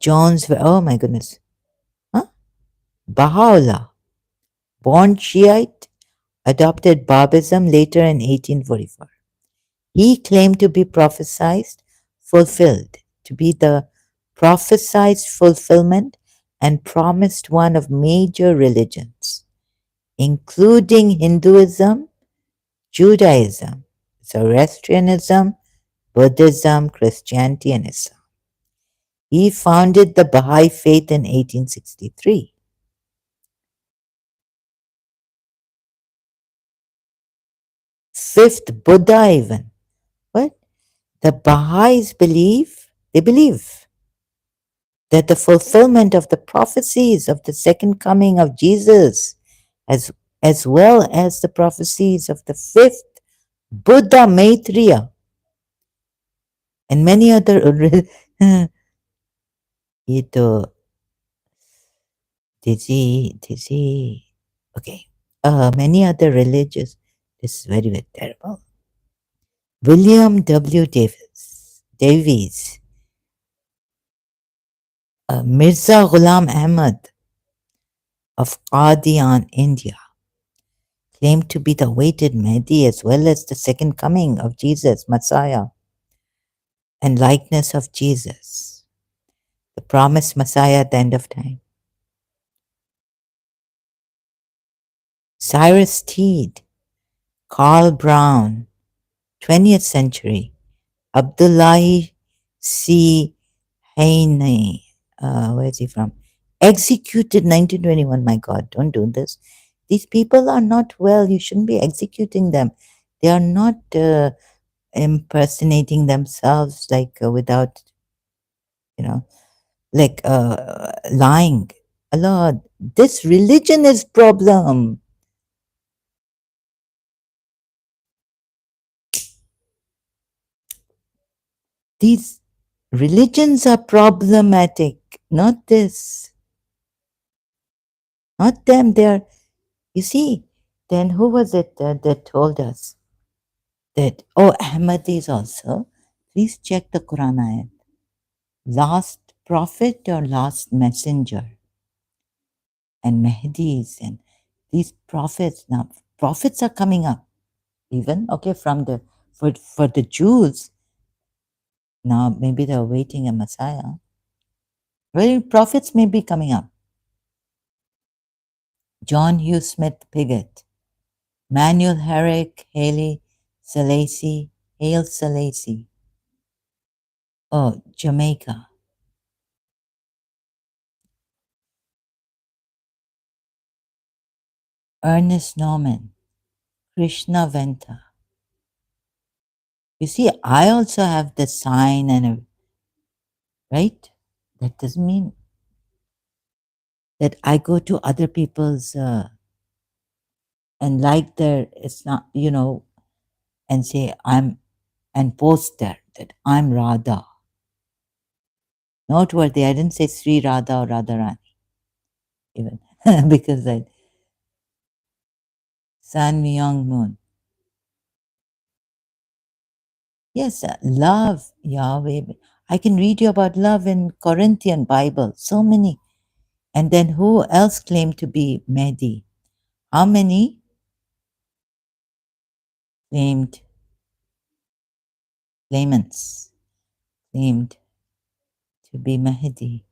oh my goodness, huh? Baha'u'llah, born Shiite, adopted Babism later in 1844. He claimed to be fulfilled, to be the prophesied fulfillment and promised one of major religions, including Hinduism, Judaism, Zoroastrianism, Buddhism, Christianity, and Islam. He founded the Baha'i faith in 1863. Fifth, Buddha even. What? The Baha'is believe that the fulfillment of the prophecies of the second coming of Jesus, as, as well as the prophecies of the fifth Buddha Maitreya and many other ये तो dizzy. Okay. Many other religious. This is very, very terrible. William W. Davies, Mirza Ghulam Ahmad of Qadian, India, claimed to be the awaited Mahdi as well as the second coming of Jesus, Messiah, and likeness of Jesus, the promised Messiah at the end of time. Cyrus Teed, Carl Brown, 20th century, Abdullahi C. Haney, where is he from? Executed 1921. My God, don't do this. These people are not well. You shouldn't be executing them. They are not impersonating themselves like without, like lying. Allah, this religion is problem. These religions are problematic, not this. Not them. They're, you see, then who was it that told us that, oh, Ahmadis also, please check the Quran ayat. Last prophet or last messenger? And Mahdis and these prophets. Now, prophets are coming up even, okay, for the Jews. Now, maybe they're waiting a Messiah. Well, prophets may be coming up. John Hugh Smith Pigott, Manuel Herrick, Haile Selassie, oh, Jamaica. Ernest Norman, Krishna Venta. You see, I also have the sign right? That doesn't mean that I go to other people's and like it's not, and say and post there that I'm Radha. Noteworthy, I didn't say Sri Radha or Radharani even because Sun Myung Moon. Yes, love Yahweh. I can read you about love in Corinthian Bible, so many. And then who else claimed to be Mahdi? How many claimants claimed to be Mahdi?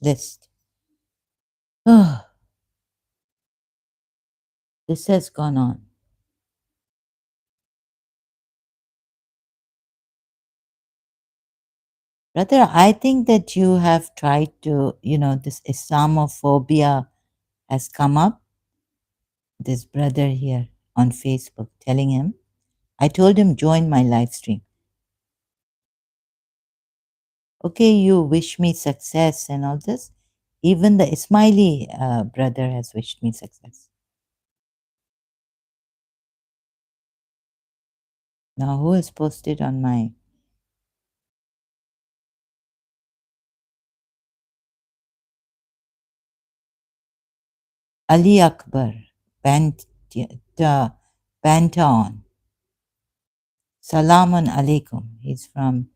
List. Oh, this has gone on. Brother, I think that you have tried to, this Islamophobia has come up. This brother here on Facebook telling him I told him join my live stream. Okay, you wish me success and all this. Even the Ismaili brother has wished me success. Now, who has posted on my Ali Akbar Bantaon? Salamun alaikum. He's from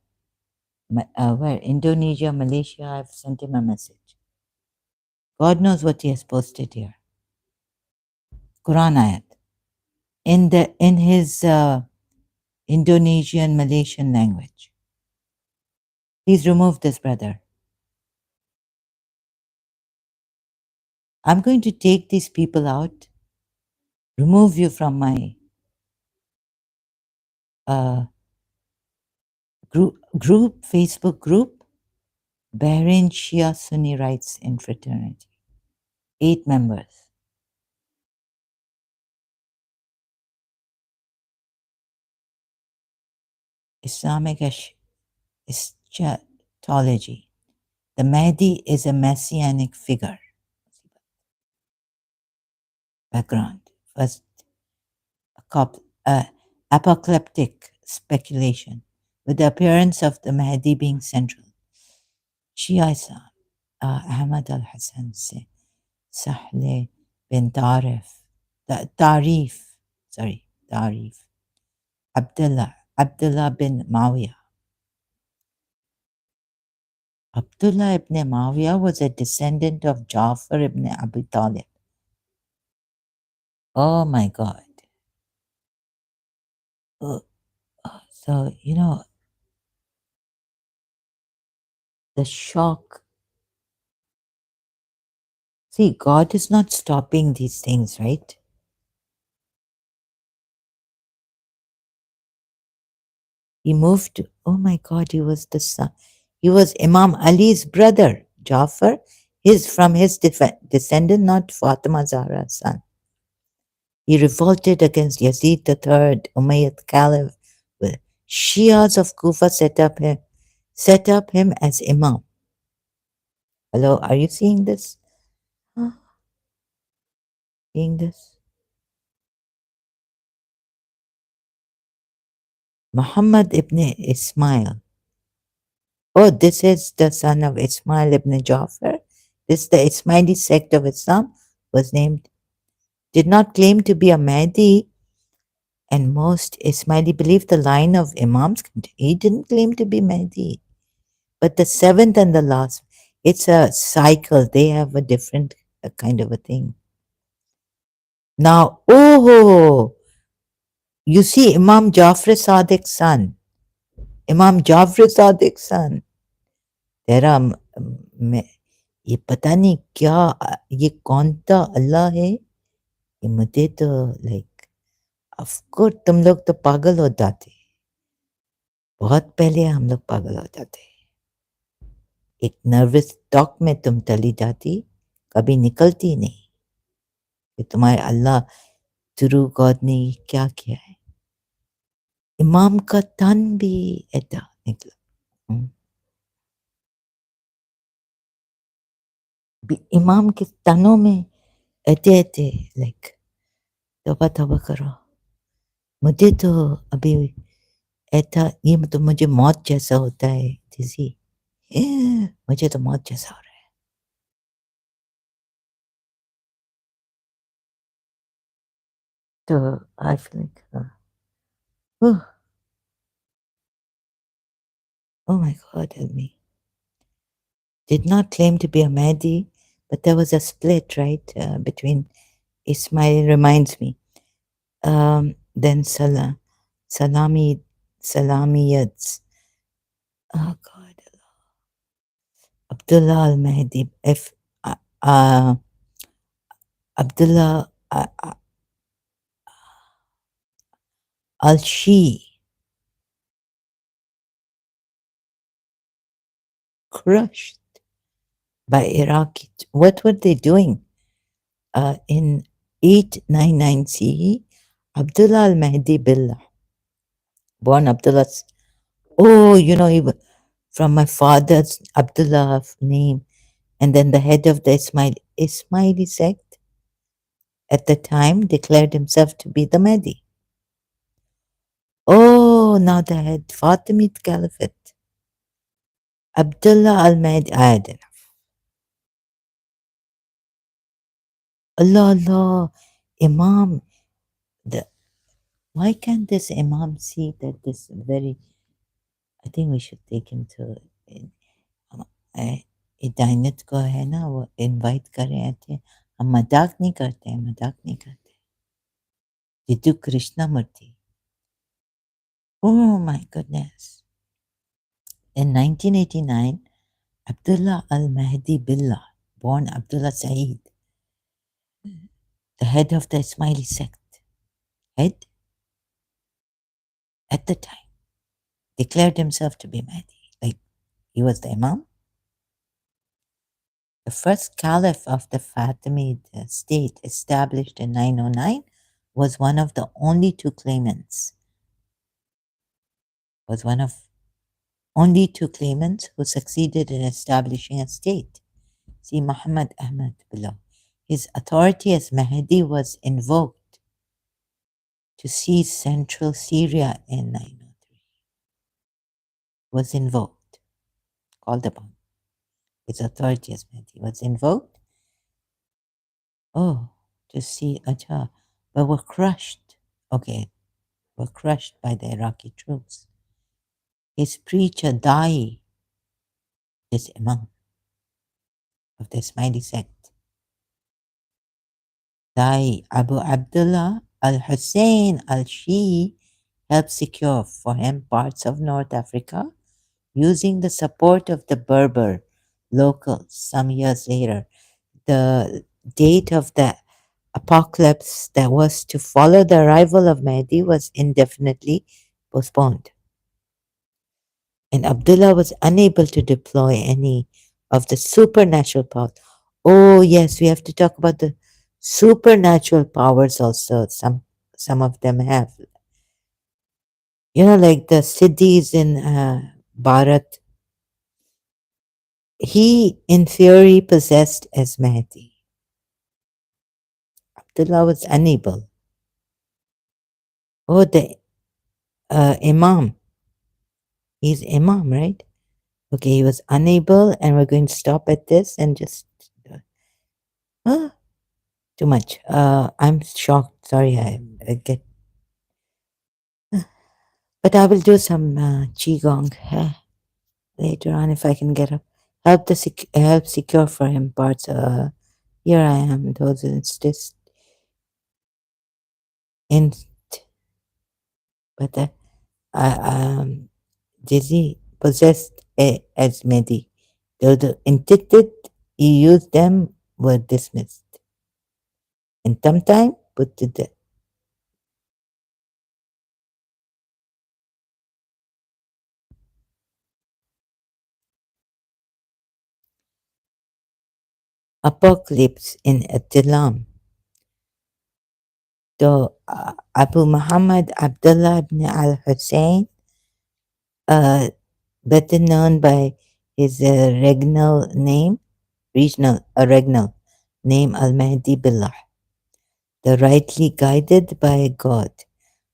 where? Indonesia, Malaysia. I've sent him a message. God knows what he has posted here. Quran ayat. In his Indonesian Malaysian language. Please remove this, brother. I'm going to take these people out, remove you from my Facebook group, Bahrain Shia Sunni Rights in Fraternity. 8 members. Islamic eschatology. The Mahdi is a messianic figure. Background. First, apocalyptic speculation, with the appearance of the Mahdi being central. Shia Islam, Ahmad al-Hassan Sahle bin Tarif, Abdullah bin Mawiyah. Abdullah ibn Mawiyah was a descendant of Jafar ibn Abi Talib. Oh my God. So, the shock. See, God is not stopping these things, right? He moved. Oh my God, he was the son. He was Imam Ali's brother, Jafar. He's from his descendant, not Fatima Zahra's son. He revolted against Yazid III, Umayyad Caliph. Shias of Kufa set up him as Imam. Hello, are you seeing this? Seeing this? Muhammad ibn Ismail. Oh, this is the son of Ismail ibn Jafar. This, the Ismaili sect of Islam, did not claim to be a Mahdi, and most Ismaili believe the line of Imams. He didn't claim to be Mahdi. But the seventh and the last, it's a cycle. They have a different kind of a thing. Now, oh, you see Imam Jafar Sadiq's son. Imam Jafar Sadiq's son. तेरा ये पता नहीं क्या ये कौन था अल्लाह है ये मुझे तो लाइक ऑफकोर्स तुम लोग तो पागल हो जाते बहुत पहले हम लोग पागल हो जाते एक नर्वस टॉक में तुम चली जाती कभी निकलती नहीं कि तुम्हारे अल्लाह थ्रू गॉड ने क्या किया है इमाम का तन भी ऐसा निकला इमाम के तनों में ऐसे ऐसे लाइक तौबा तौबा करो मुझे तो अभी ऐसा ये तो मुझे मौत जैसा होता है दीदी मुझे तो मौत जैसा हो रहा है तो I feel like oh my God, help me. Did not claim to be a Mahdi, but there was a split, right, between Ismail, reminds me. Then Salamiyads. Oh God. Abdullah al-Mahdi. Abdullah al-Shi. Crushed by Iraqi. What were they doing? In 899 CE, Abdullah al-Mahdi Billah born Abdullah. Oh, from my father's Abdullah name, and then the head of the Ismaili sect at the time declared himself to be the Mahdi. Oh, now the head Fatimid Caliphate. Abdullah al Mahdi. I don't know. Allah, Allah. Imam. The, why can't this Imam see that this very. I think we should take him to. हिदायत को है ना वो invite कर रहे थे हम मजाक नहीं करते हैं मजाक नहीं करते जितु Krishnamurthy oh my goodness in 1989 Abdullah al-Mahdi Billah born Abdullah Saeed the head of the Ismaili sect head at the time declared himself to be Mahdi like he was the Imam the first caliph of the Fatimid state established in 909 was one of the only two claimants was one of only two claimants who succeeded in establishing a state. See Muhammad Ahmad below. His authority as Mahdi was invoked to seize central Syria in 903. Was invoked, called upon. His authority as Mahdi was invoked. Oh, to see Acha, but were crushed. Okay, were crushed by the Iraqi troops. His preacher, Dai, this Imam of the Ismaili sect, Dai Abu Abdullah al-Hussein al-Shii helped secure for him parts of North Africa using the support of the Berber locals some years later. The date of the apocalypse that was to follow the arrival of Mahdi was indefinitely postponed. And Abdullah was unable to deploy any of the supernatural powers. Oh, yes, we have to talk about the supernatural powers also. Some of them have. Like the Siddhis in Bharat. He, in theory, possessed as Mahdi. Abdullah was unable. Oh, the Imam. He's Imam, right? Okay, he was unable, and we're going to stop at this and just. Too much. I'm shocked. Sorry, I get. But I will do some qigong later on if I can get up. Help secure for him parts. Here I am. Those insist in, but Dizzy possessed as Mehdi. Though the intended he used them were dismissed. And sometime put to death. Apocalypse in Atilam. So Abu Muhammad Abdullah ibn al-Hussein, better known by his regional name al-Mahdi Billah, the rightly guided by God,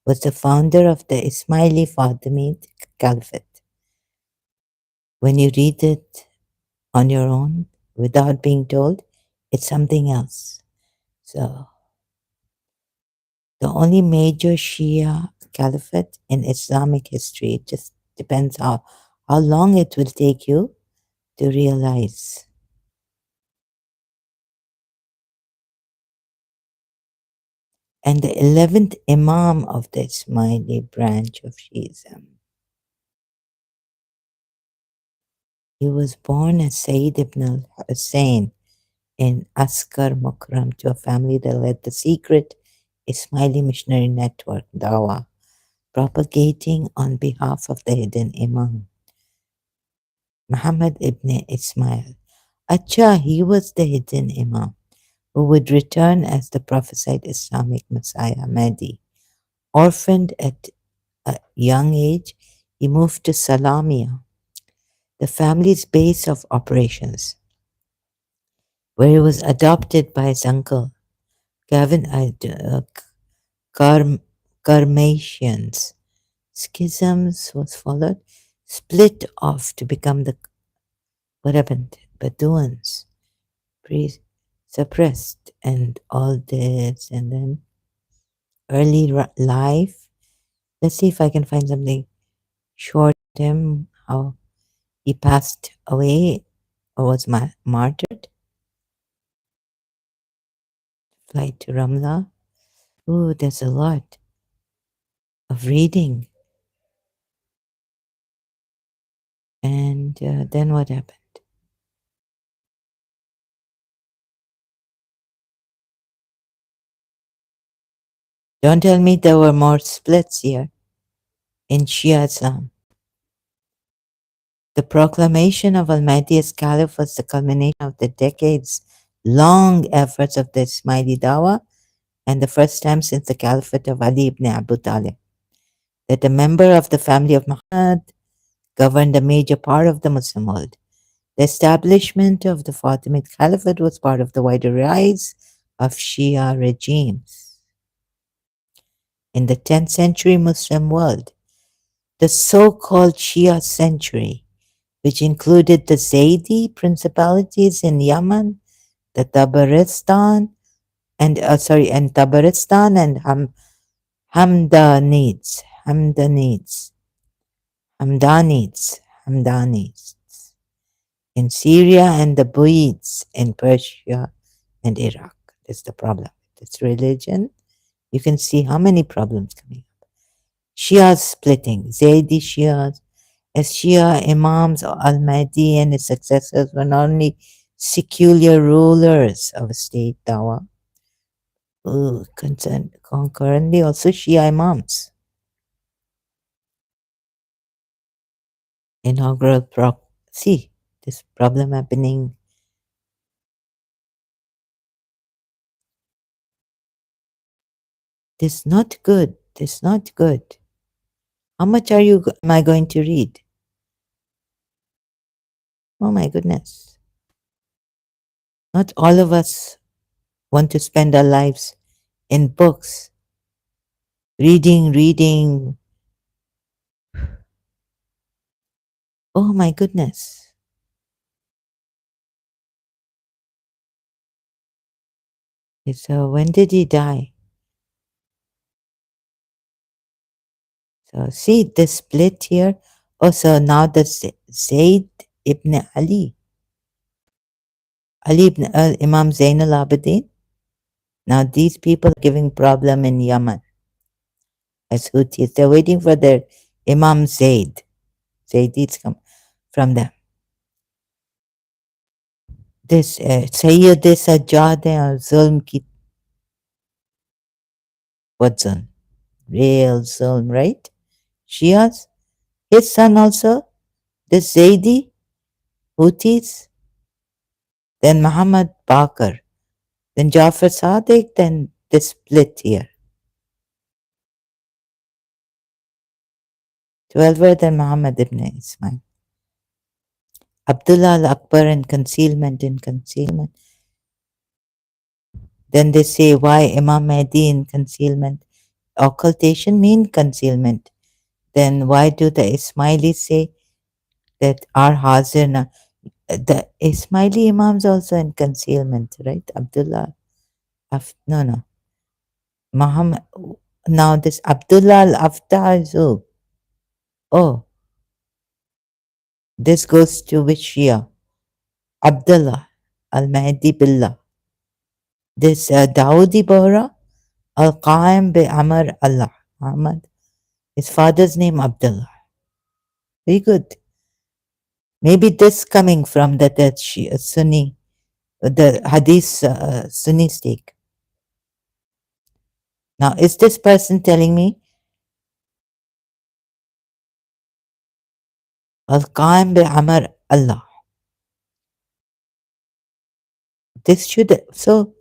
was the founder of the Ismaili Fatimid Caliphate. When you read it on your own without being told, it's something else. So the only major Shia caliphate in Islamic history. It just depends how long it will take you to realize. And the 11th Imam of the Ismaili branch of Shiism. He was born as Sayyid ibn al-Hussein in Askar Mukram to a family that led the secret Ismaili missionary network, Dawa, propagating on behalf of the hidden Imam, Muhammad ibn Ismail. Acha, he was the hidden Imam who would return as the prophesied Islamic Messiah, Mahdi, orphaned at a young age, he moved to Salamia, the family's base of operations, where he was adopted by his uncle, Gavin Carm- Carmatians. Schisms was followed, split off to become the what happened? Bedouins, suppressed, and all this, and then early life. Let's see if I can find something short of him. How he passed away or was martyred. Flight to Ramla. Ooh, there's a lot of reading. And then what happened? Don't tell me there were more splits here in Shia Islam. The proclamation of Al-Mahdi as Caliph was the culmination of the decades long efforts of the Ismaili Dawah and the first time since the Caliphate of Ali ibn Abu Talib that a member of the family of Muhammad governed a major part of the Muslim world. The establishment of the Fatimid Caliphate was part of the wider rise of Shia regimes in the 10th century Muslim world. The so-called Shia century, which included the Zaydi principalities in Yemen, the Tabaristan, and Tabaristan and Hamdanids, Hamdanids in Syria, and the Buyids in Persia and Iraq. That's the problem. It's religion. You can see how many problems coming up. Shias splitting, Zaydi Shias, as Shia Imams al-Mahdi and his successors were not only secular rulers of a state Dawah, concurrently also Shia Imams. Inaugural see this problem happening. This not good. This not good. How much am I going to read? Oh my goodness. Not all of us want to spend our lives in books, reading. Oh my goodness. So when did he die? So see the split here. Also now the Zayd ibn Ali. Ali ibn Imam Zain al-Abidin. Now these people are giving problem in Yemen as Houthis. They're waiting for their Imam Zayd. Zaydis come from them. This Sayyid Sajjad Zulm ki what Zulm? Real Zulm, right? Shias. His son also, this Zaydi, Houthis, then Muhammad Baqir, then Jafar Sadiq, then this split here. 12, then Muhammad ibn Ismail. Abdullah al-Akbar in concealment, Then they say, why Imam Mahdi in concealment? Occultation means concealment. Then why do the Ismailis say that our Hazir? The Ismaili Imams also in concealment, right? Abdullah, no. Muhammad, now this Abdullah al-Aftah is who? Oh, this goes to which Shia? Abdullah al-Mahdi Billah. This Dawoodi Bohra, Al-Qaim bi Amr Allah. Muhammad. His father's name Abdullah. Very good. Maybe this coming from the Shia, Sunni, the Hadith Sunni stake. Now, is this person telling me Al-Qaim bi Amr Allah? This should, so,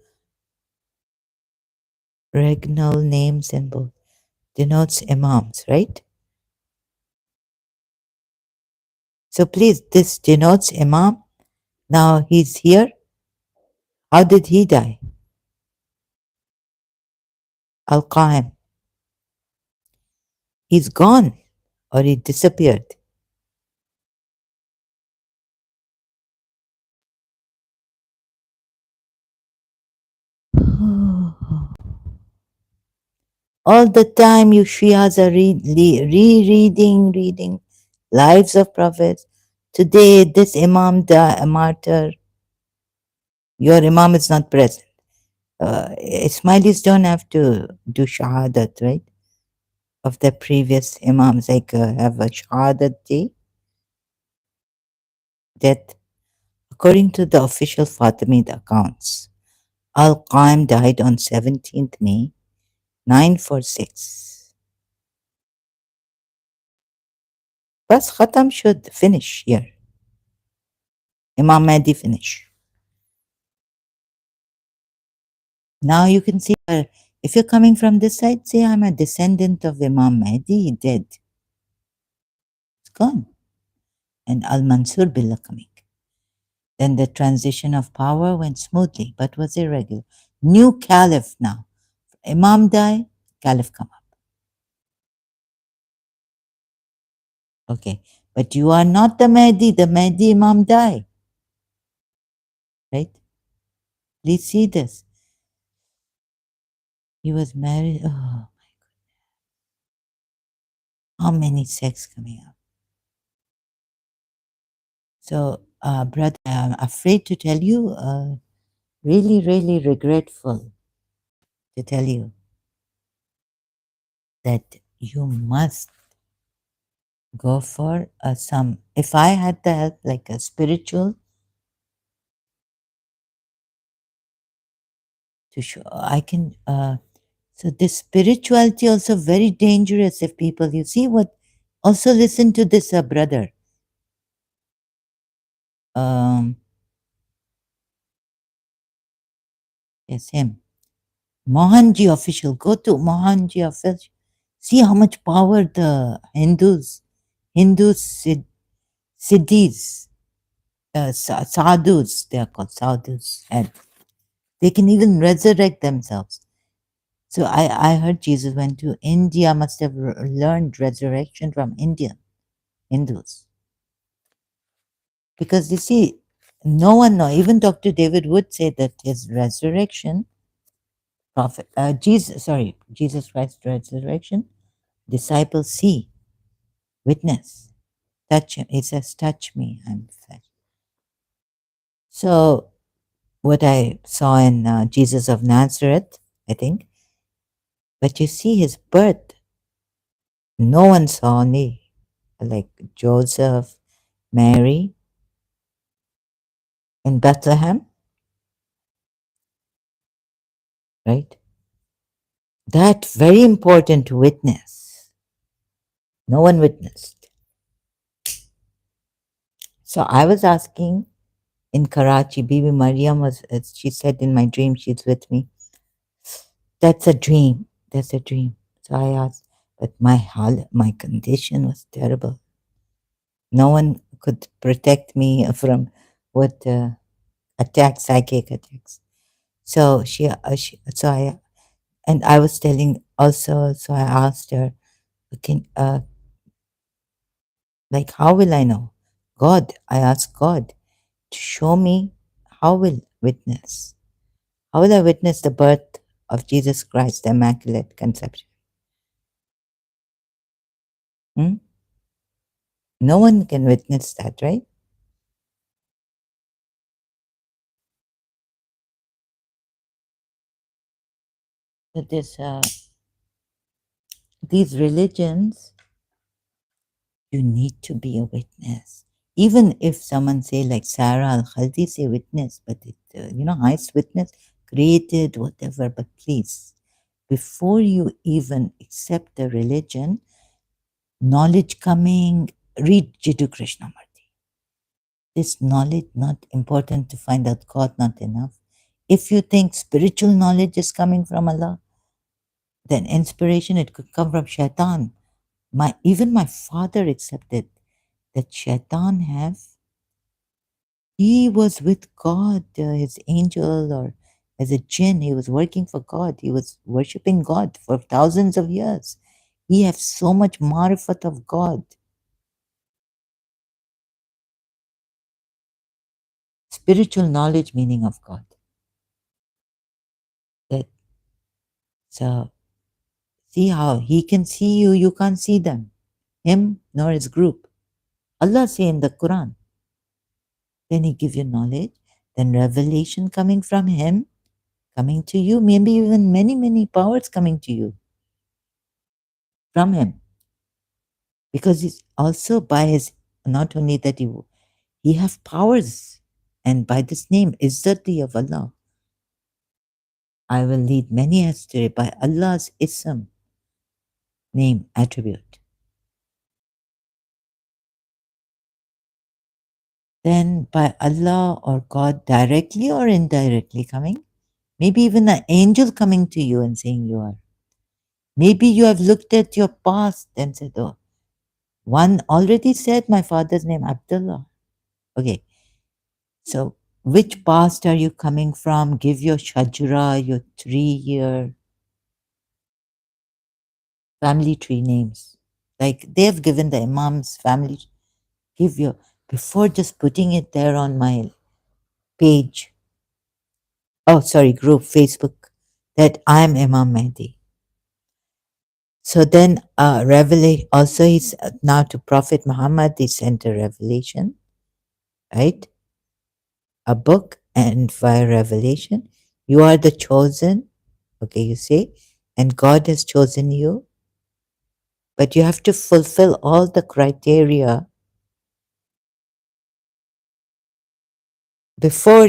regnal name symbol denotes Imams, right? So please, this denotes Imam. Now he's here. How did he die? Al-Qaim. He's gone or he disappeared. All the time you Shias are reading lives of prophets. Today, this Imam, a martyr, your Imam is not present. Ismailis don't have to do Shahadat, right? Of the previous Imams, like have a Shahadat day, death. According to the official Fatimid accounts, Al-Qaim died on 17th May, 946. Bas Khatam should finish here. Imam Mahdi finish. Now you can see, if you're coming from this side, say I'm a descendant of Imam Mahdi, he dead. It's gone. And Al-Mansur Billah coming. Then the transition of power went smoothly, but was irregular. New caliph now. Imam die, caliph come up. Okay. But you are not the Mahdi Imam die. Right? Please see this. He was married. Oh, how many sects coming up? So, brother, I'm afraid to tell you, really, really regretful to tell you that you must go for some. If I had the help, like a spiritual, to show, I can. So this spirituality also very dangerous. If people, you see what. Also listen to this, brother. Yes, him. Mohanji official. Go to Mohanji official. See how much power the Siddhis, sadhus, they are called sadhus, and they can even resurrect themselves. So I heard Jesus went to India, must have learned resurrection from Indian Hindus. Because you see, no one know, even Dr. David would say that his resurrection, Jesus Christ's resurrection, disciples see, witness, touch him. He says, touch me, I'm flesh. So what I saw in Jesus of Nazareth, I think, but you see his birth, no one saw, only like Joseph, Mary in Bethlehem, right? That very important to witness. No one witnessed. So I was asking in Karachi, Bibi Mariam was, as she said in my dream, she's with me. That's a dream. That's a dream. So I asked, but my condition was terrible. No one could protect me from what attacks, psychic attacks. So and I was telling also. So I asked her, "Can like how will I know?" God, I asked God to show me how will witness. How will I witness the birth of Jesus Christ, the Immaculate Conception? Hmm? No one can witness that, right? But these religions, you need to be a witness. Even if someone say like Sarah al-Khaldi say witness, but it, highest witness, created, whatever, but please, before you even accept the religion, knowledge coming, read Jiddu Krishnamurti. This knowledge not important to find out God, not enough. If you think spiritual knowledge is coming from Allah, then inspiration, it could come from shaitan. Even my father accepted that shaitan have, he was with God, his angel, or as a jinn, he was working for God. He was worshipping God for thousands of years. He has so much marifat of God, spiritual knowledge, meaning of God. That so see how he can see you, you can't see them, him nor his group. Allah say in the Quran, then he give you knowledge, then revelation coming from him, coming to you, maybe even many, many powers coming to you from him. Because it's also by his, not only that he have powers, and by this name, Izzati of Allah, I will lead many astray by Allah's ism, name, attribute. Then by Allah or God directly or indirectly coming, maybe even an angel coming to you and saying you are. Maybe you have looked at your past and said, oh, one already said my father's name, Abdullah. Okay, so which past are you coming from? Give your shajra, your tree here, family tree names. Like they have given the Imam's family, give your, before just putting it there on my page, oh sorry, group, Facebook, that I'm Imam Mahdi. So then revelation, also he's now to Prophet Muhammad, he sent a revelation, right? A book, and via revelation, you are the chosen, okay, you say, and God has chosen you, but you have to fulfill all the criteria before.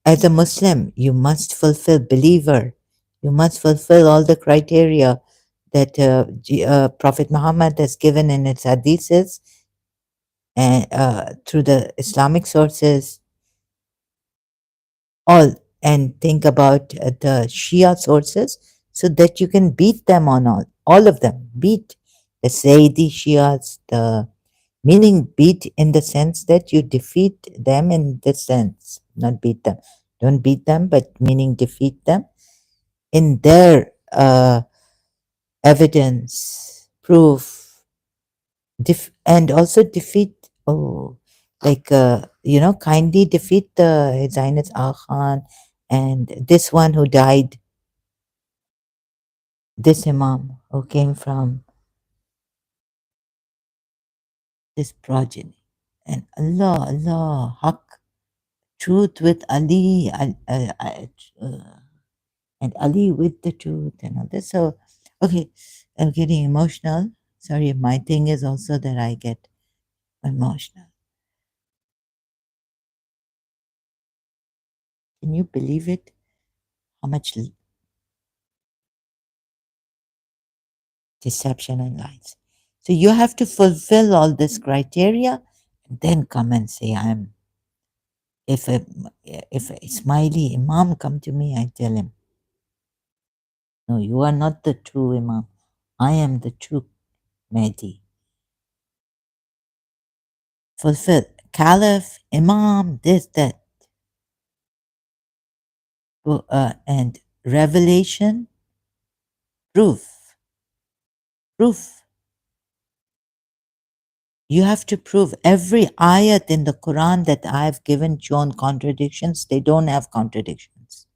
As a Muslim, you must fulfill, believer, you must fulfill all the criteria that Prophet Muhammad has given in its hadiths and through the Islamic sources, all, and think about the Shia sources so that you can beat them on all of them. Beat the Sayyidi Shias, the meaning beat in the sense that you defeat them in the sense, not beat them. Don't beat them, but meaning defeat them in their evidence, proof, and also defeat, oh, like, kindly defeat the His Highness Khan and this one who died, this Imam who came from this progeny. And Allah, Haq, truth with Ali, and Ali with the truth and all this. So, okay, I'm getting emotional. Sorry, my thing is also that I get emotional. Can you believe it? How much deception and lies. So you have to fulfill all this criteria and then come and say, I'm, if a, if a smiley Imam come to me, I tell him, no, you are not the true Imam. I am the true Mahdi. Fulfill. Caliph, Imam, this, that. And revelation, proof. Proof. You have to prove every ayat in the Quran that I have given shown contradictions. They don't have contradictions.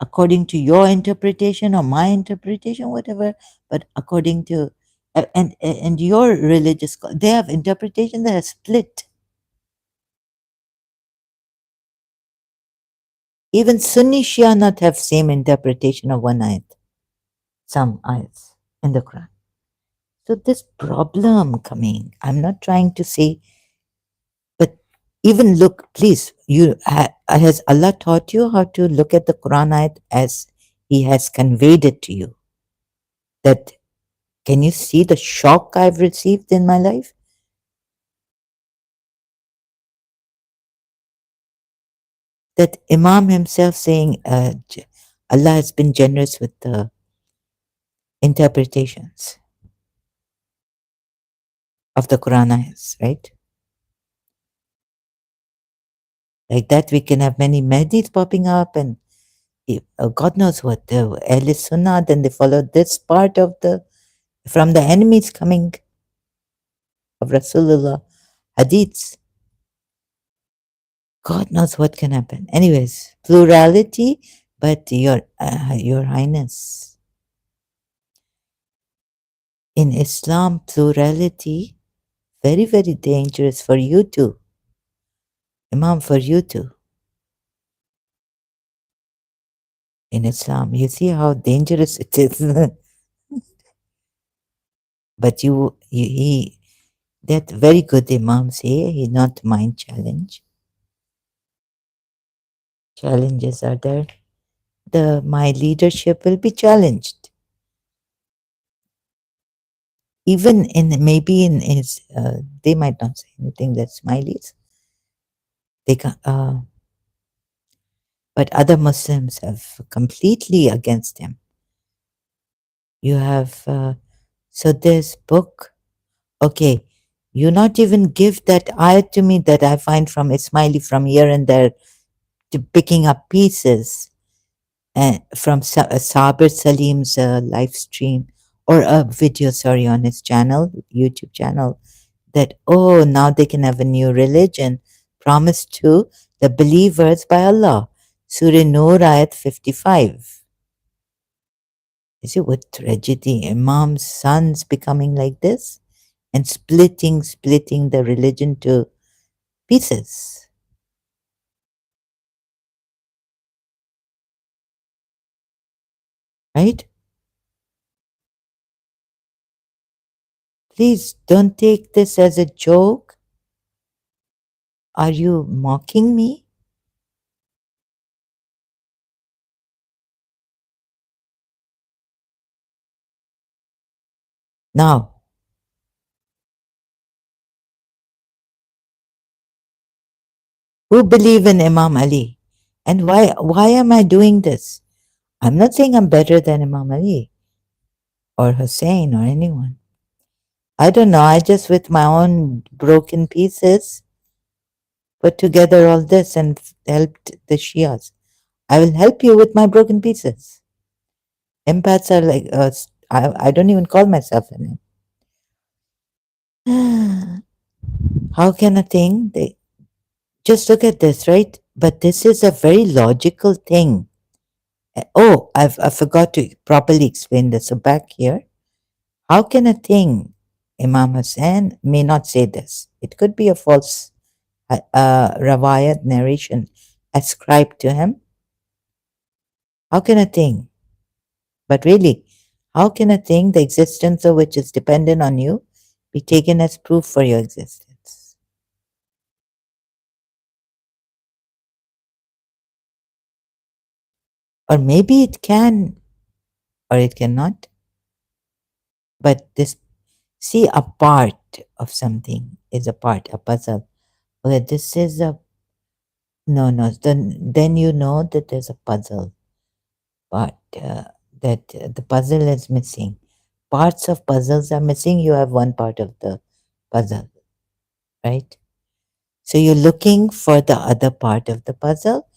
According to your interpretation or my interpretation, whatever, but according to and your religious, they have interpretation that are split. Even Sunni Shia not have same interpretation of one ayat, some ayats in the Quran. So this problem coming, I'm not trying to say, but even look, please, has Allah taught you how to look at the Quran ayat as He has conveyed it to you? That, can you see the shock I've received in my life? That Imam himself saying, Allah has been generous with the interpretations. of the Quran ayahs, right? Like that, we can have many Mahdis popping up, and God knows what. The Ahl Sunnah, then they follow this part of the from the enemies coming of Rasulullah hadiths. God knows what can happen. Anyways, plurality, but your Highness, in Islam, plurality very very dangerous for you too, Imam, for you too. In Islam, you see how dangerous it is. But he that very good Imam say he not mind challenge. Challenges are there. My leadership will be challenged. Even in maybe in his, they might not say anything that smileys. They can, but other Muslims have completely against him. You have so this book. Okay, you not even give that ayat to me that I find from Ismaili from here and there, to picking up pieces and from Sabir Salim's live stream or a video, sorry, on his channel, YouTube channel, that, oh, now they can have a new religion promised to the believers by Allah. Surah Nur, ayat 55. You see what tragedy, Imam's sons becoming like this and splitting the religion to pieces, right? Please don't take this as a joke. Are you mocking me? Now, who believe in Imam Ali? And why am I doing this? I'm not saying I'm better than Imam Ali or Hussein or anyone. I don't know. I just, with my own broken pieces, put together all this and helped the Shias. I will help you with my broken pieces. Empaths are like, I don't even call myself an empath. How can a thing? Just look at this, right? But this is a very logical thing. Oh, I forgot to properly explain this. So back here, how can a thing, Imam Hussein may not say this. It could be a false rawayat narration ascribed to him. How can a thing, but really, how can a thing, the existence of which is dependent on you, be taken as proof for your existence? Or maybe it can, or it cannot. But this, see, a part of something is a part, a puzzle. Okay, this is a, no, no, then you know that there's a puzzle, but that the puzzle is missing. Parts of puzzles are missing. You have one part of the puzzle, right? So you're looking for the other part of the puzzle,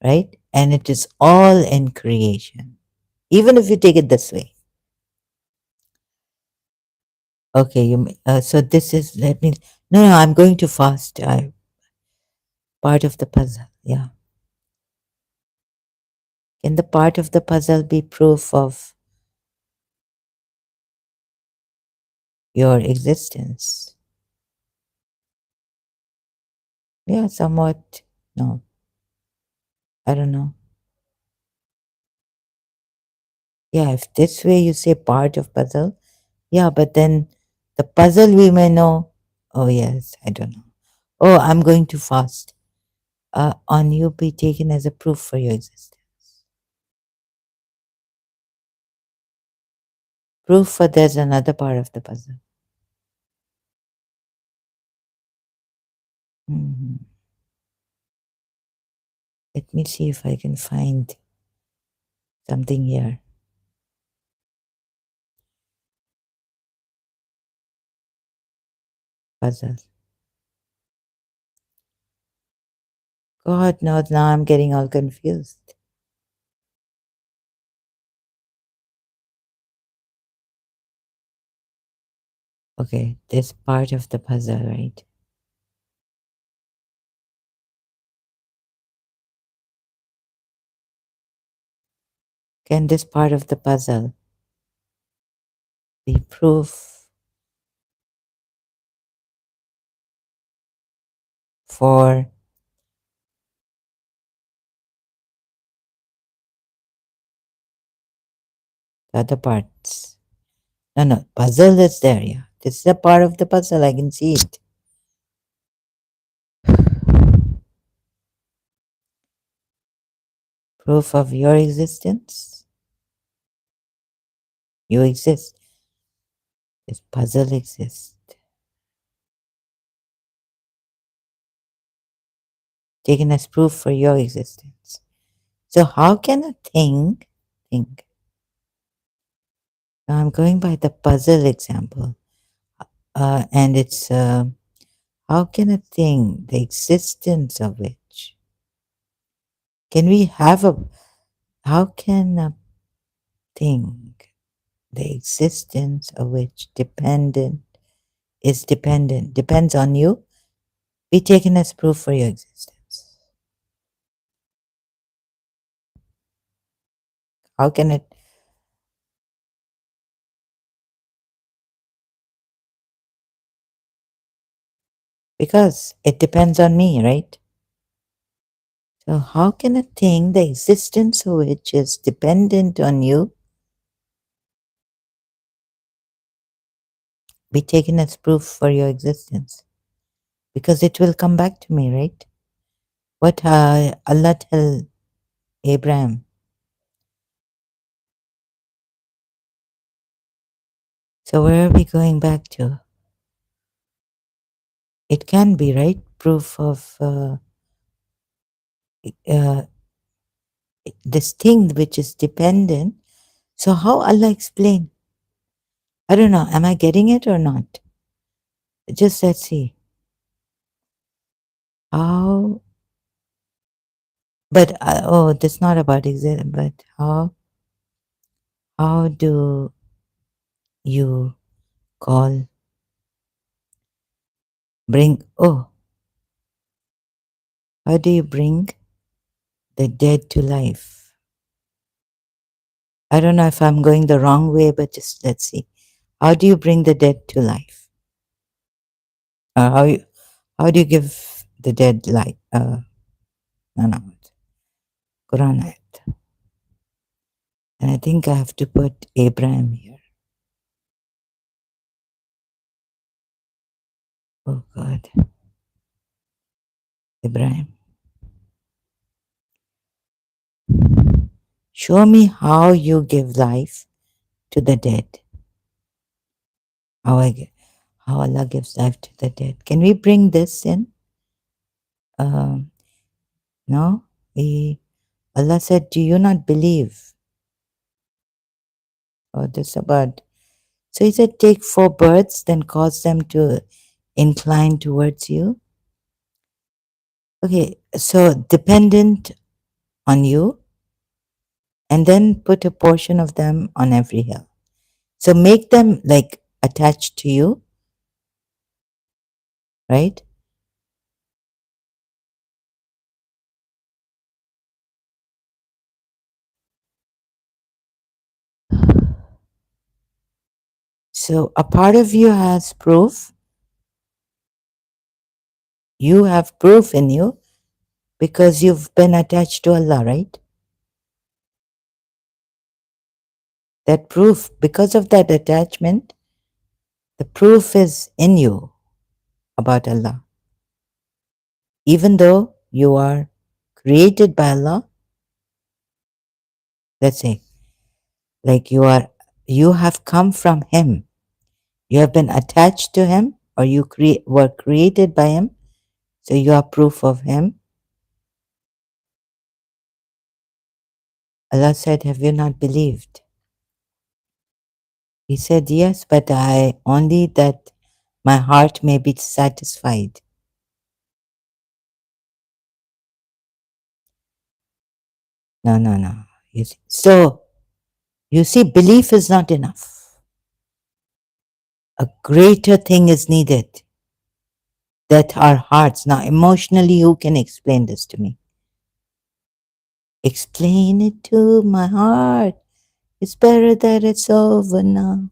right? And it is all in creation, even if you take it this way. Okay, so this is, let me, no, no, I'm going too fast. Part of the puzzle, yeah. Can the part of the puzzle be proof of your existence? Yeah, somewhat. No, I don't know. Yeah, if this way you say part of puzzle, yeah, but then the puzzle we may know. Oh, yes, I don't know. Oh, I'm going too fast. On you be taken as a proof for your existence. Proof for there's another part of the puzzle. Mhm. Let me see if I can find something here. Puzzle. God knows, now I'm getting all confused. Okay, this part of the puzzle, right? Can this part of the puzzle be proof for the other parts? No, no, puzzle is there, yeah. This is a part of the puzzle, I can see it. Proof of your existence? You exist. This puzzle exists. Taken as proof for your existence. So how can a thing think? Now I'm going by the puzzle example. And it's how can a thing, the existence of which, can we have a, how can a thing, the existence of which depends on you, be taken as proof for your existence? How can it? Because it depends on me, right? So how can a thing, the existence of which is dependent on you, be taken as proof for your existence? Because it will come back to me, right? What Allah tell Abraham? So where are we going back to? It can be, right? Proof of uh, this thing which is dependent. So how Allah explain? I don't know. Am I getting it or not? Just let's see. How? But oh, that's not about exist. But how do you call bring? Oh, how do you bring the dead to life? I don't know if I'm going the wrong way, but just let's see. How do you bring the dead to life? How do you give the dead life? No, no, Quran ayat. And I think I have to put Abraham here. Oh God, Abraham. Show me how you give life to the dead. How how Allah gives life to the dead. Can we bring this in? Um, no, Allah said, "Do you not believe?" Oh, this about. So He said, "Take four birds, then cause them to incline towards you." Okay, so dependent on you, and then put a portion of them on every hill. So make them like attached to you, right? So a part of you has proof. You have proof in you because you've been attached to Allah, right? That proof, because of that attachment, the proof is in you about Allah. Even though you are created by Allah, let's say, like you have come from Him. You have been attached to Him, or you were created by Him, so you are proof of Him. Allah said, "Have you not believed?" He said, "Yes, but I only that my heart may be satisfied. No, no, no. You see. So, you see, belief is not enough. A greater thing is needed that our hearts, now emotionally, who can explain this to me? Explain it to my heart. It's better that it's over now.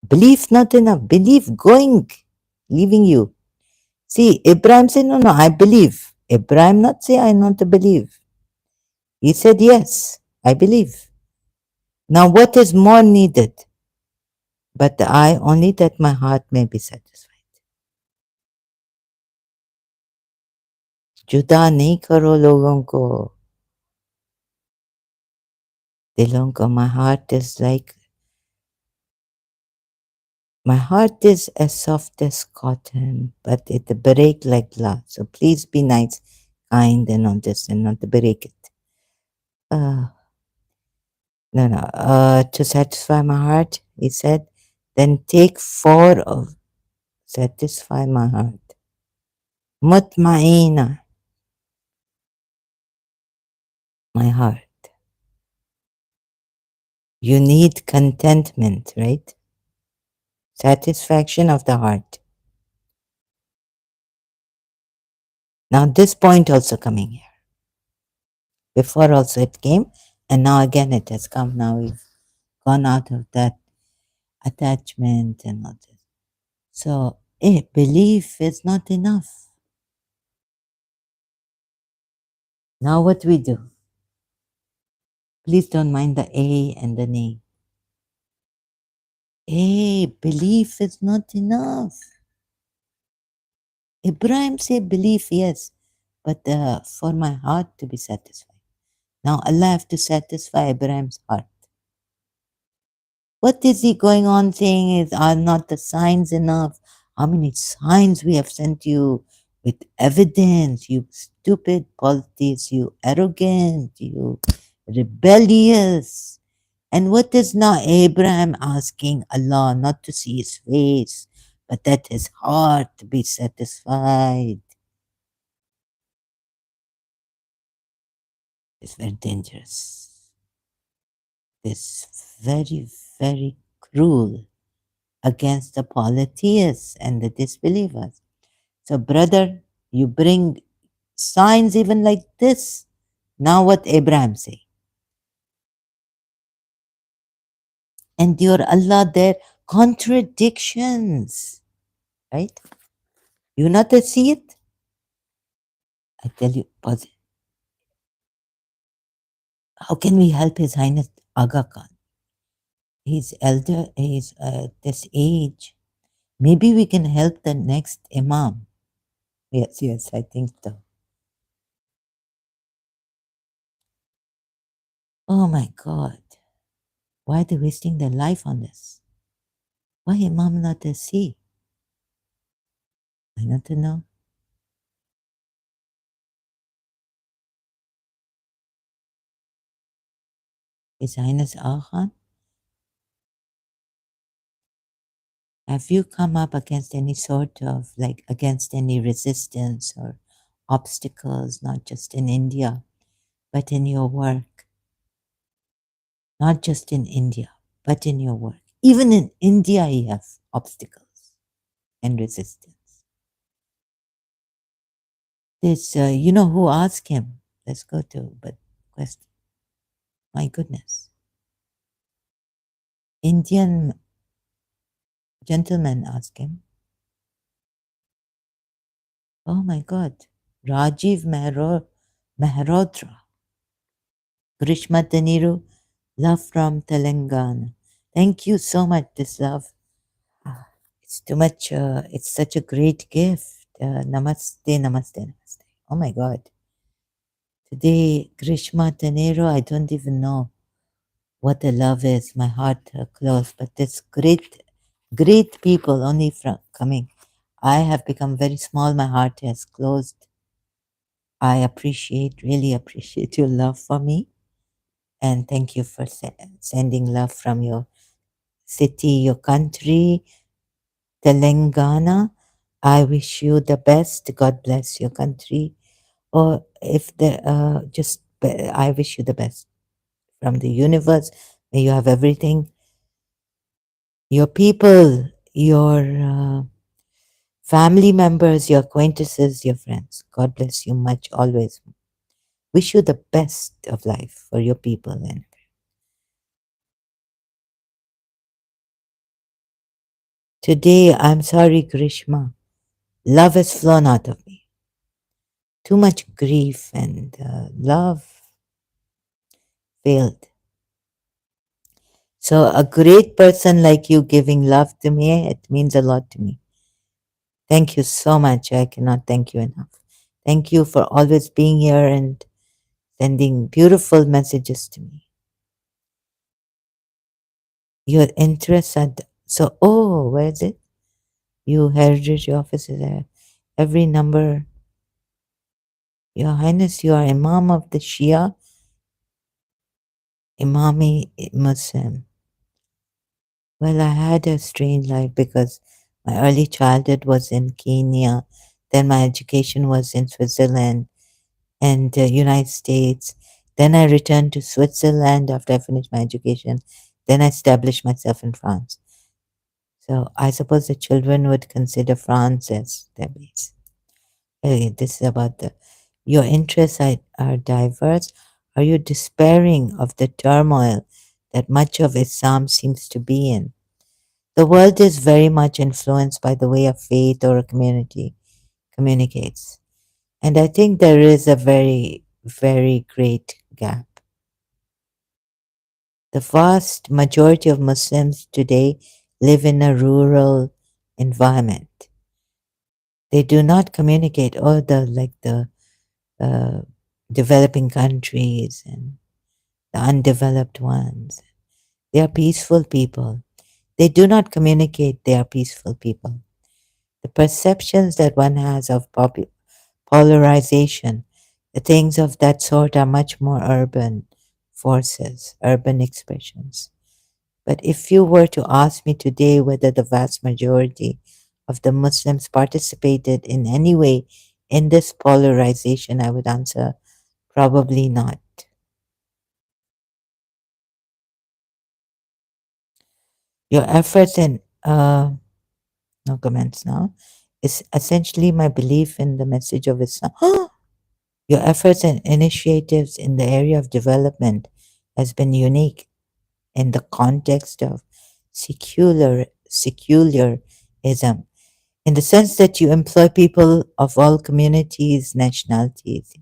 Belief not enough. Belief going, leaving you. See, Abraham said, no, no, I believe. Abraham not say, I not believe. He said, yes, I believe. Now, what is more needed? But I only that my heart may be satisfied. जुदा नहीं करो लोगों को दिलों को. My heart is as soft as cotton, but it break like glass. So please be nice, kind, and on this, and not break it. No, no. To satisfy my heart, he said, then take four of satisfy my heart. Mutmaina, my heart. You need contentment, right? Satisfaction of the heart. Now this point also coming here. Before also it came, and now again it has come. Now we've gone out of that attachment and all this. So belief is not enough. Now what we do? Please don't mind the A and the nay. Belief is not enough. Ibrahim said belief, yes, but for my heart to be satisfied. Now Allah have to satisfy Ibrahim's heart. What is he going on saying is, are not the signs enough? How many signs we have sent you with evidence, you stupid polytheists, you arrogant, you rebellious. And what is now Abraham asking Allah not to see his face, but that his heart be satisfied? It's very dangerous. It's very, very cruel against the polytheists and the disbelievers. So, brother, you bring signs even like this. Now, what Abraham say? And your Allah, there contradictions, right? You not see it? I tell you, how can we help His Highness Aga Khan? He's elder, he's this age. Maybe we can help the next Imam. Yes, yes, I think so. Oh my God. Why are they wasting their life on this? Why Imam not a see? I want to know. His Highness Aga Khan, have you come up against any sort of, like, against any resistance or obstacles, not just in India, but in your work? Not just in India, but in your work. Even in India, you have obstacles and resistance. This, you know who asked him? Let's go to, but question. My goodness. Indian gentleman asked him. Oh my God. Rajiv Mehrotra. Grishma Taniru, love from Telangana. Thank you so much, this love. It's too much, it's such a great gift. Namaste, namaste, namaste. Oh my God. Today, Grishma Tanero, I don't even know what the love is. My heart closed, but this great, great people only from coming. I have become very small. My heart has closed. I appreciate, really appreciate your love for me. And thank you for sending love from your city, your country. Telangana, I wish you the best. God bless your country. Or if the I wish you the best from the universe. May you have everything. Your people, your family members, your acquaintances, your friends. God bless you much always. Wish you the best of life for your people. And today, I'm sorry, Grishma. Love has flown out of me. Too much grief and love failed. So, a great person like you giving love to me, it means a lot to me. Thank you so much. I cannot thank you enough. Thank you for always being here and sending beautiful messages to me. Your interests are so. Oh, where is it? You heritage office is there. Every number. Your Highness, you are Imam of the Shia, Imami Muslim. Well, I had a strange life because my early childhood was in Kenya, then my education was in Switzerland and the United States. Then I returned to Switzerland after I finished my education. Then I established myself in France. So I suppose the children would consider France as their base. Hey, this is about your interests are diverse. Are you despairing of the turmoil that much of Islam seems to be in? The world is very much influenced by the way a faith or a community communicates. And I think there is a very, very great gap. The vast majority of Muslims today live in a rural environment. They do not communicate, or the uh, developing countries and the undeveloped ones. They are peaceful people. They do not communicate, they are peaceful people. The perceptions that one has of polarization, the things of that sort are much more urban forces, urban expressions. But if you were to ask me today whether the vast majority of the Muslims participated in any way in this polarization, I would answer probably not. Your efforts and no comments now is essentially my belief in the message of Islam. Your efforts and initiatives in the area of development has been unique in the context of secularism, in the sense that you employ people of all communities, nationalities,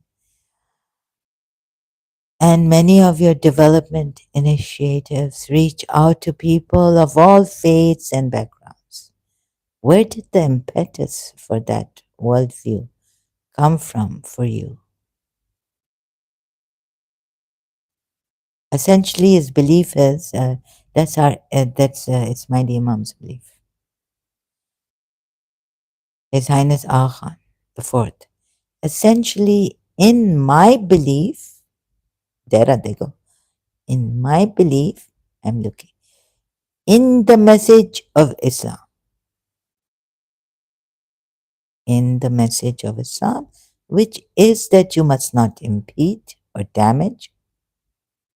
and many of your development initiatives reach out to people of all faiths and backgrounds. Where did the impetus for that worldview come from for you? Essentially, his belief is it's Mahdi Imam's belief. His Highness Aga Khan the Fourth. Essentially, in my belief, there they go. In my belief, I'm looking in the message of Islam. In the message of Islam, which is that you must not impede or damage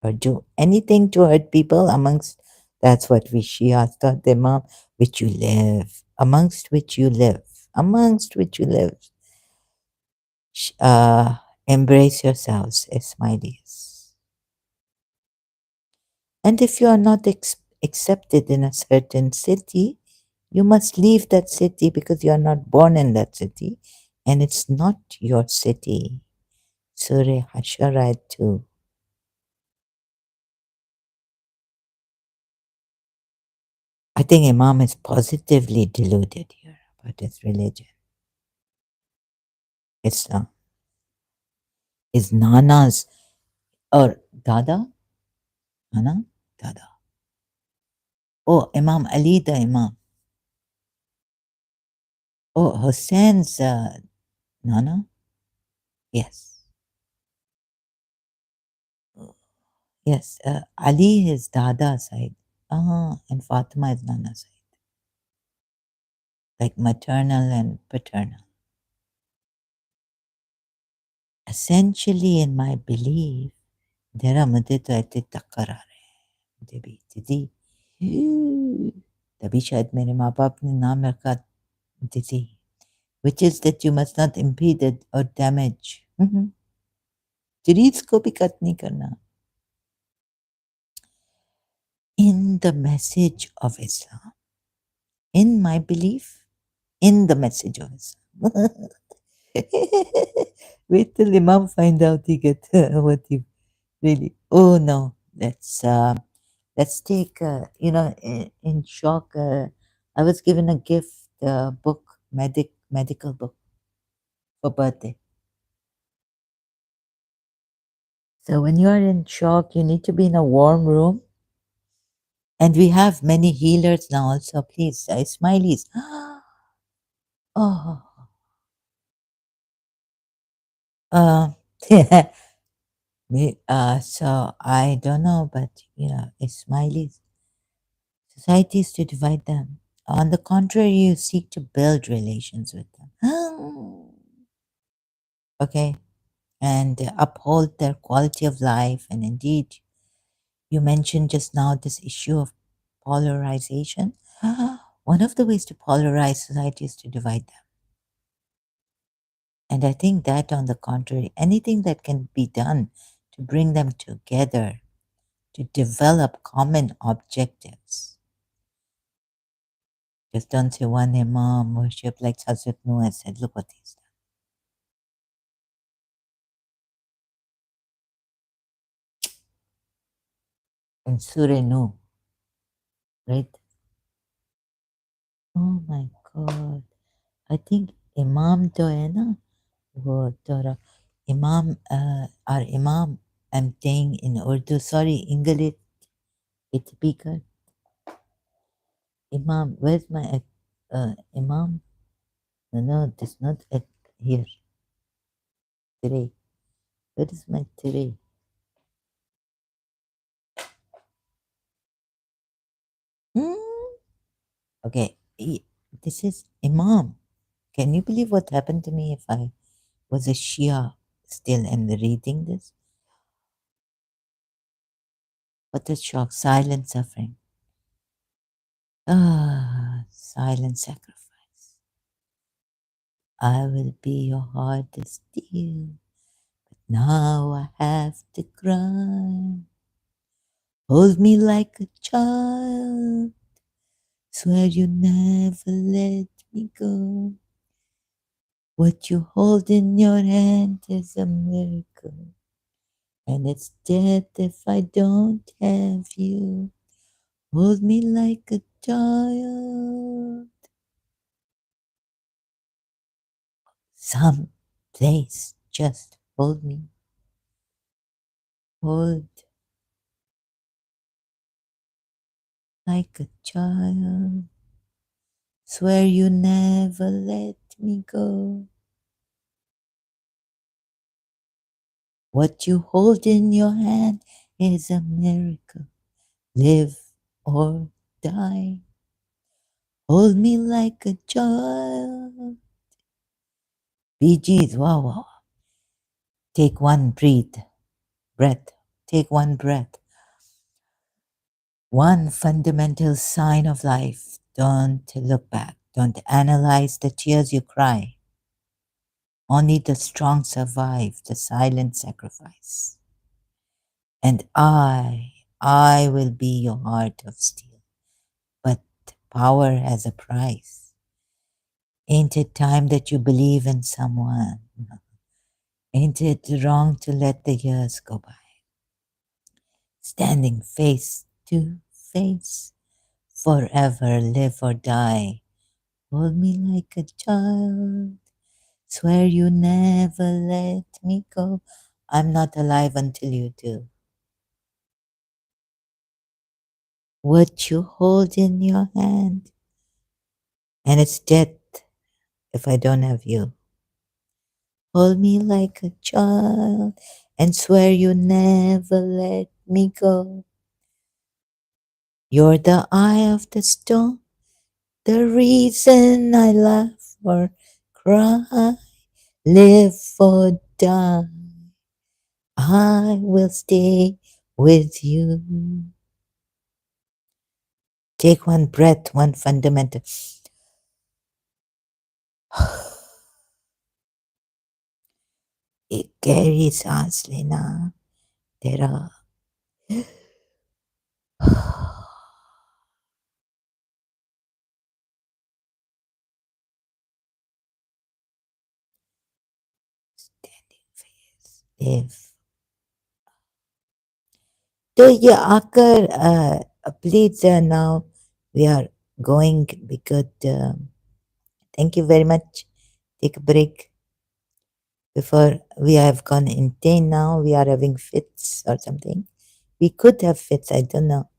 or do anything to hurt people amongst, that's what we Shias taught the Imam, which you live, amongst which you live, amongst which you live. Uh, Embrace yourselves, Ismailis. And if you are not accepted in a certain city, you must leave that city because you are not born in that city and it's not your city. Surah Hashara 2. I think Imam is positively deluded here about his religion. Islam is Nana's or Dada? Nana? Dada. Oh, Imam Ali the Imam. Oh, Hussein's Nana? Yes. Yes. Ali is Dada side. And Fatima is Nana side. like maternal and paternal. Essentially, in my belief, तेरा मुझे तो ऐसे टक्कर आ रहे हैं मुझे भी दीदी तभी शायद मेरे माँ बाप ने नाम रखा दीदी which is that you must not impede it or damage. Trees को भी कट नहीं करना. In the message of Islam, in my belief, in the message of Islam. Wait till Imam find out he get what he really. Oh no, let's take. In shock, I was given a gift, book, medical book for birthday. So when you are in shock, you need to be in a warm room. And we have many healers now also. Please, smileys. Oh, uh, so I don't know, but smileys. Society is to divide them. On the contrary, you seek to build relations with them. Okay, and uphold their quality of life. And indeed, you mentioned just now this issue of polarization. One of the ways to polarize society is to divide them. And I think that, on the contrary, anything that can be done to bring them together, to develop common objectives. Just don't say one Imam worship like Hazrat Noah said, look what he's done. In Surah Nuh, right? Oh my God. I think Imam to hai na, wo tora Imam, our Imam, I'm saying in Urdu, sorry, English, it's speaker. Imam, where's my Imam? No, this not at here. Today. Where is my today? Okay, this is Imam. Can you believe what happened to me if I was a Shia still and reading this? What a shock. Silent suffering. Silent sacrifice. I will be your hardest steel. Now I have to cry. Hold me like a child. Swear you never let me go. What you hold in your hand is a miracle. And it's death if I don't have you. Hold me like a child. Some place just hold me. Hold like a child. Swear you never let me go. What you hold in your hand is a miracle. Live or die. Hold me like a child. BGs, wow, wow. Take one breath. Take one breath. One fundamental sign of life. Don't look back. Don't analyze the tears you cry. Only the strong survive the silent sacrifice. And I will be your heart of steel. But power has a price. Ain't it time that you believe in someone? Ain't it wrong to let the years go by? Standing face to face, forever live or die. Hold me like a child. Swear you never let me go. I'm not alive until you do. What you hold in your hand, and it's death if I don't have you. Hold me like a child and swear you never let me go. You're the eye of the storm The reason I laugh or cry, live or die, I will stay with you. Take one breath, one fundamental. It carries us, Lena. There are standing face. If तो ये आकर please now we are going because thank you very much. Take a break before we have gone insane now. We are having fits or something. We could have fits. I don't know.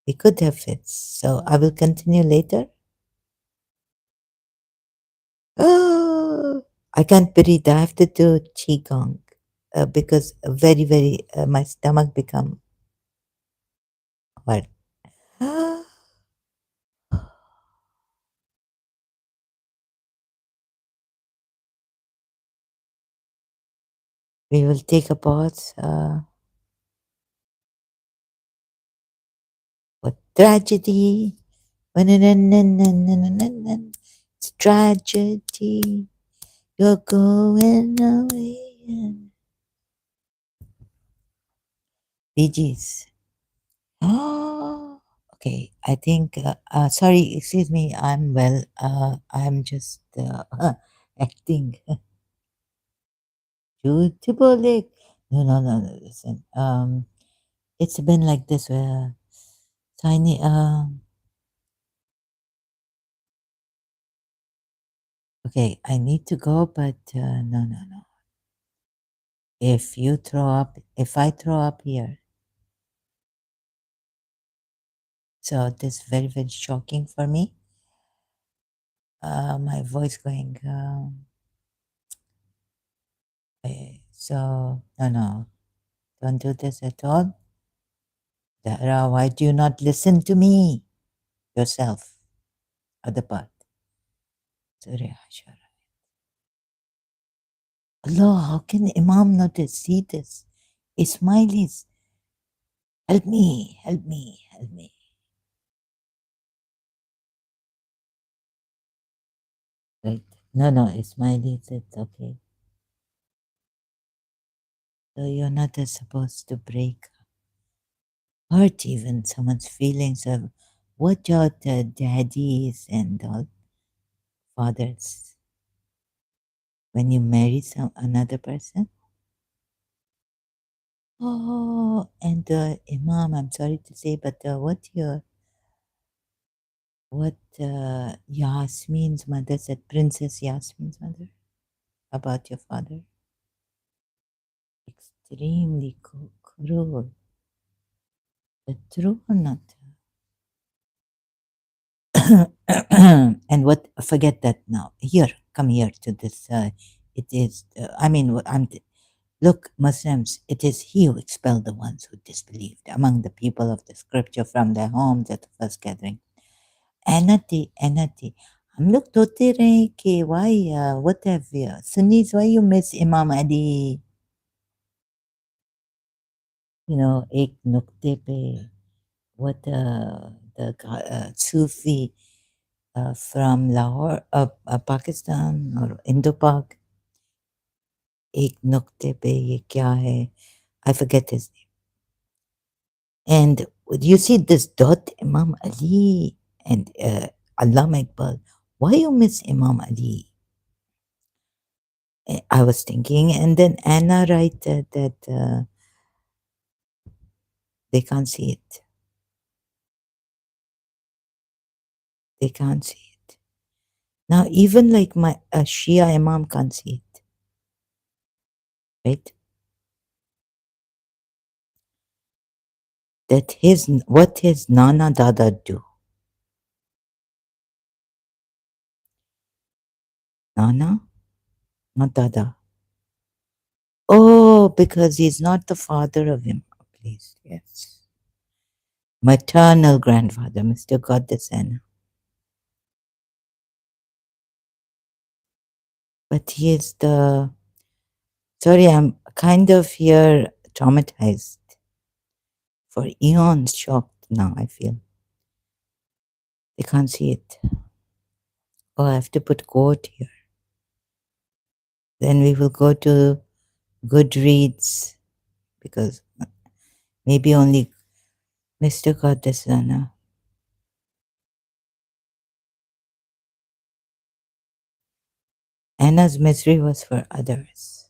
We could have fits. So I will continue later. Oh, I can't breathe. I have to do qigong because very very my stomach become hard. We will take a pause. What tragedy? It's tragedy. You're going away. Bee Gees. Oh, okay. I think. Sorry, excuse me. I'm well. I'm just acting. Beautiful. No, no, no, no. Listen. It's been like this. Tiny. Okay. I need to go, but no, no, no. If you throw up, if I throw up here, so this is very, very shocking for me. My voice going. So no, no, don't do this at all. Dara, why do you not listen to me yourself? Other part. Sorry, Ashara. Allah, how can Imam not see this? Ismailis, help me, help me, help me. Right. No, no, Ismailis, it's okay. So you're not supposed to break hurt even someone's feelings of what your daddies and all fathers when you marry some another person. Oh, and Imam, I'm sorry to say, but what Yasmin's mother said, Princess Yasmin's mother, about your father? Extremely cruel. The true or not? And what? Forget that now. Here, come here to this. It is. I mean, look, Muslims. It is He who expelled the ones who disbelieved among the people of the Scripture from their homes at the first gathering. Anati. हम लोग सोते रहे कि why what have you Sunnis, why you miss Imam Ali? You know, एक नुक्ते पे what the Sufi from Lahore, Pakistan or Indo-Pak, एक नुक्ते पे ये क्या है? I forget his name. And you see this dot Imam Ali and Allama Iqbal. Why you miss Imam Ali? I was thinking, and then Anna write that they can't see it. They can't see it. Now, even like my Shia Imam can't see it, right? That what his Nana Dada do? Nana, not Dada. Oh, because he's not the father of him. Please, yes. maternal grandfather, Mr. Goddesana. But he is the. Sorry, I'm kind of here traumatized. For eons shocked now, I feel. They can't see it. Oh, I have to put quote here. Then we will go to Goodreads because maybe only Mr. Goddesana. Anna's misery was for others.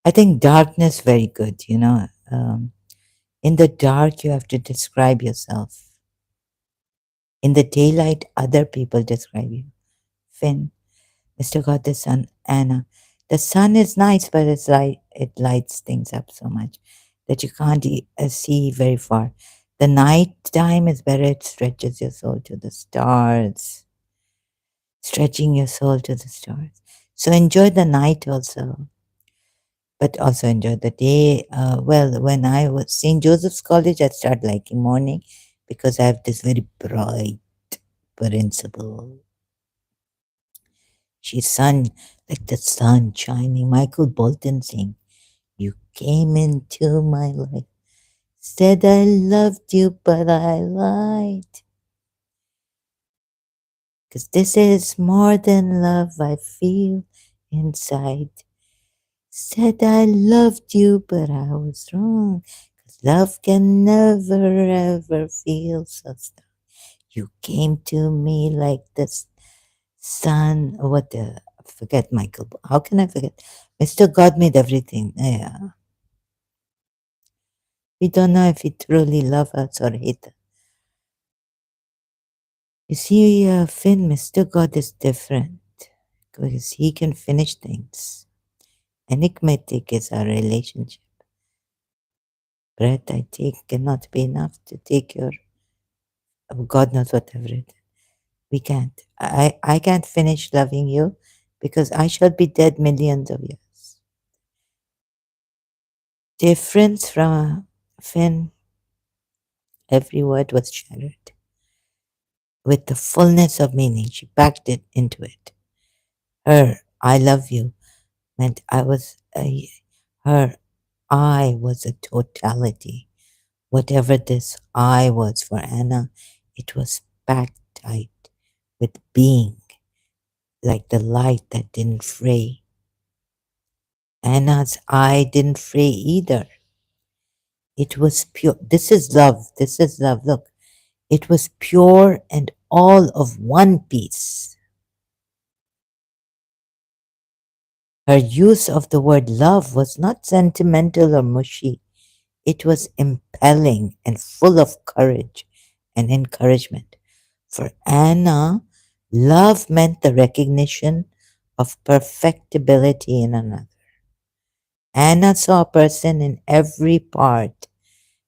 I think darkness very good, you know. In the dark, you have to describe yourself. In the daylight, other people describe you. Finn, Mr. God, the sun, Anna. The sun is nice, but it lights things up so much that you can't see very far. The night time is better, it stretches your soul to the stars, stretching your soul to the stars. So enjoy the night also, but also enjoy the day. Well, when I was St. Joseph's College, I started liking morning because I have this very bright principal. She's sun, like the sun shining. Michael Bolton sing, "You came into my life, said I loved you, but I lied. 'Cause this is more than love I feel inside. Said I loved you, but I was wrong. 'Cause love can never ever feel so strong. You came to me like this sun." What the? Forget Michael. How can I forget? Mr. God made everything. Yeah. We don't know if he truly loves us or hate us. You see, Finn, Mr. God is different because he can finish things. Enigmatic is our relationship. Breath I take cannot be enough to take your, oh, God knows what I've written. We can't. I can't finish loving you because I shall be dead millions of years. Difference from Finn, every word was shattered with the fullness of meaning. She packed it into it. Her, I love you, meant I was her. I was a totality. Whatever this I was for Anna, it was packed tight with being, like the light that didn't fray. Anna's I didn't fray either. It was pure. This is love. This is love. Look, it was pure and all of one piece. Her use of the word love was not sentimental or mushy. It was impelling and full of courage and encouragement. For Anna, love meant the recognition of perfectibility in another. Anna saw a person in every part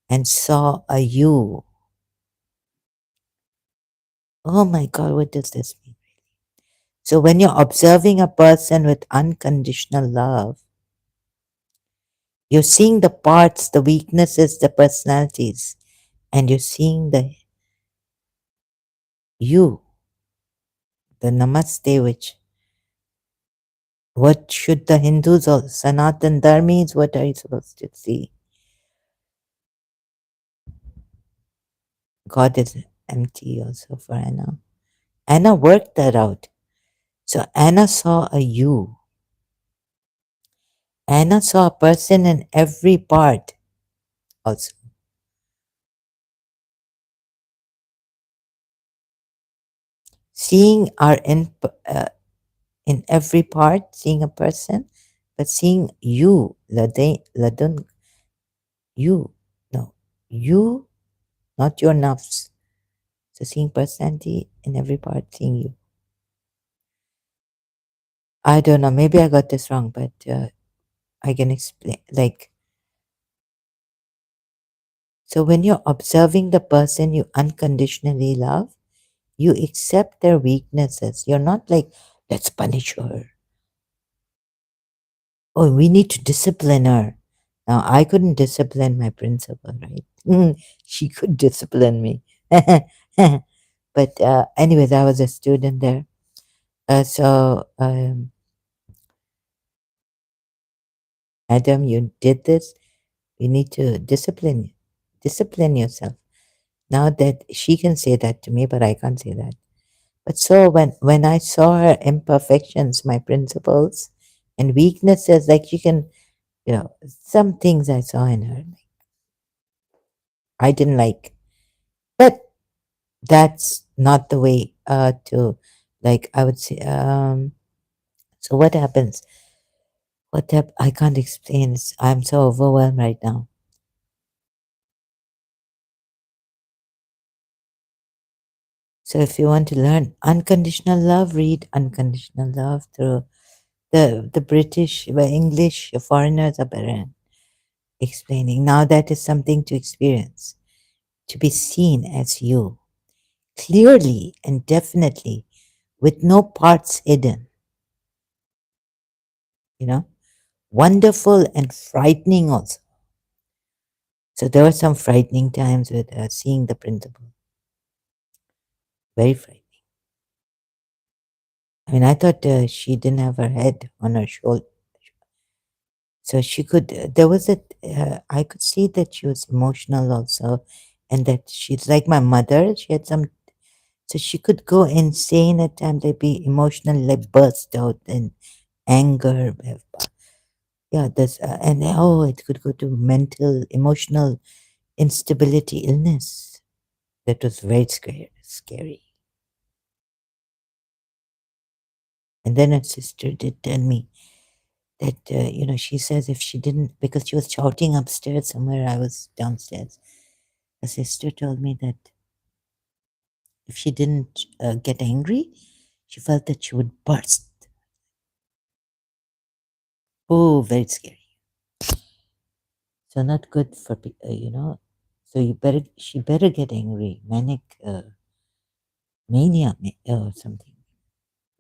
and saw a you. Oh my God, what does this mean? So when you're observing a person with unconditional love, you're seeing the parts, the weaknesses, the personalities, and you're seeing the you, the namaste, which what should the Hindus or Sanatan Dharmis, what are you supposed to see? God is empty also for Anna. Anna worked that out. So Anna saw a you. Anna saw a person in every part also. Seeing our in every part, seeing a person, but seeing you, ladun, you, no, you, not your nafs. So seeing personality in every part, seeing you. I don't know, maybe I got this wrong, but I can explain. Like, so when you're observing the person you unconditionally love, you accept their weaknesses. You're not like, let's punish her. Oh, we need to discipline her. Now, I couldn't discipline my principal, right? She could discipline me. But, anyways, I was a student there. Adam, you did this. You need to discipline yourself. Now that she can say that to me, but I can't say that. But so when I saw her imperfections, my principles and weaknesses, like she can, some things I saw in her, I didn't like. But that's not the way to, like, I would say. So what happens? I can't explain. I'm so overwhelmed right now. So if you want to learn unconditional love, read Unconditional Love through the British, English foreigners are better in explaining. Now that is something to experience, to be seen as you, clearly and definitely, with no parts hidden, you know, wonderful and frightening also. So there were some frightening times with seeing the principal, very frightening. I mean, I thought she didn't have her head on her shoulder. So she could, I could see that she was emotional also, and that she's like my mother. She had some, so she could go insane at times, like be emotional, like burst out in anger. Yeah, this, and oh, it could go to mental, emotional instability, illness. That was very scary. And then her sister did tell me that, she says if she didn't, because she was shouting upstairs somewhere, I was downstairs. Her sister told me that if she didn't get angry, she felt that she would burst. Oh, very scary. So not good for So she better get angry, manic mania or something.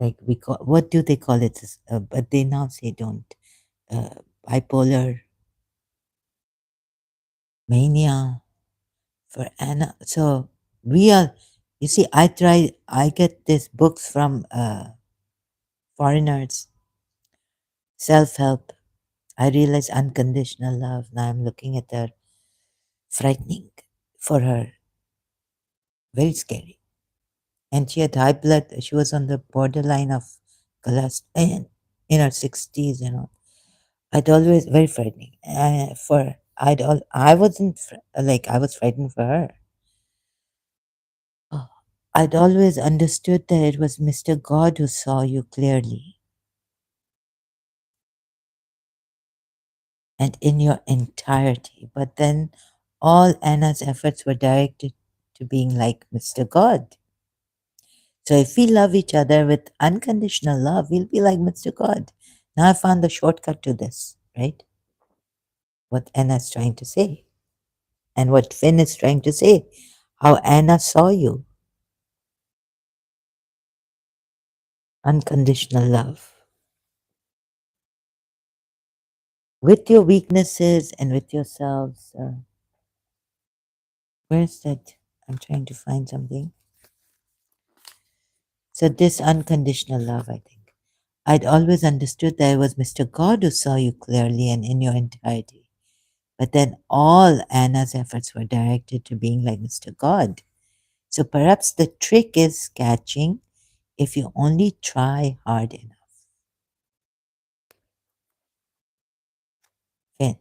Like we call, what do they call it? But they now say don't. Uh, Bipolar mania for Anna. So we are. You see, I get these books from foreigners, self help. I realize unconditional love. Now I'm looking at her, frightening for her, very scary. And she had high blood. She was on the borderline of cholesterol and in her 60s, I'd always very frightening. I wasn't like I was frightened for her. Oh, I'd always understood that it was Mr. God who saw you clearly and in your entirety. But then all Anna's efforts were directed to being like Mr. God. So if we love each other with unconditional love, we'll be like Mr. God. Now I found the shortcut to this, right? What Anna's trying to say. And what Finn is trying to say. How Anna saw you. Unconditional love. With your weaknesses and with yourselves. Where's that? I'm trying to find something. So this unconditional love, I think. I'd always understood that it was Mr. God who saw you clearly and in your entirety. But then all Anna's efforts were directed to being like Mr. God. So perhaps the trick is catching if you only try hard enough. Okay.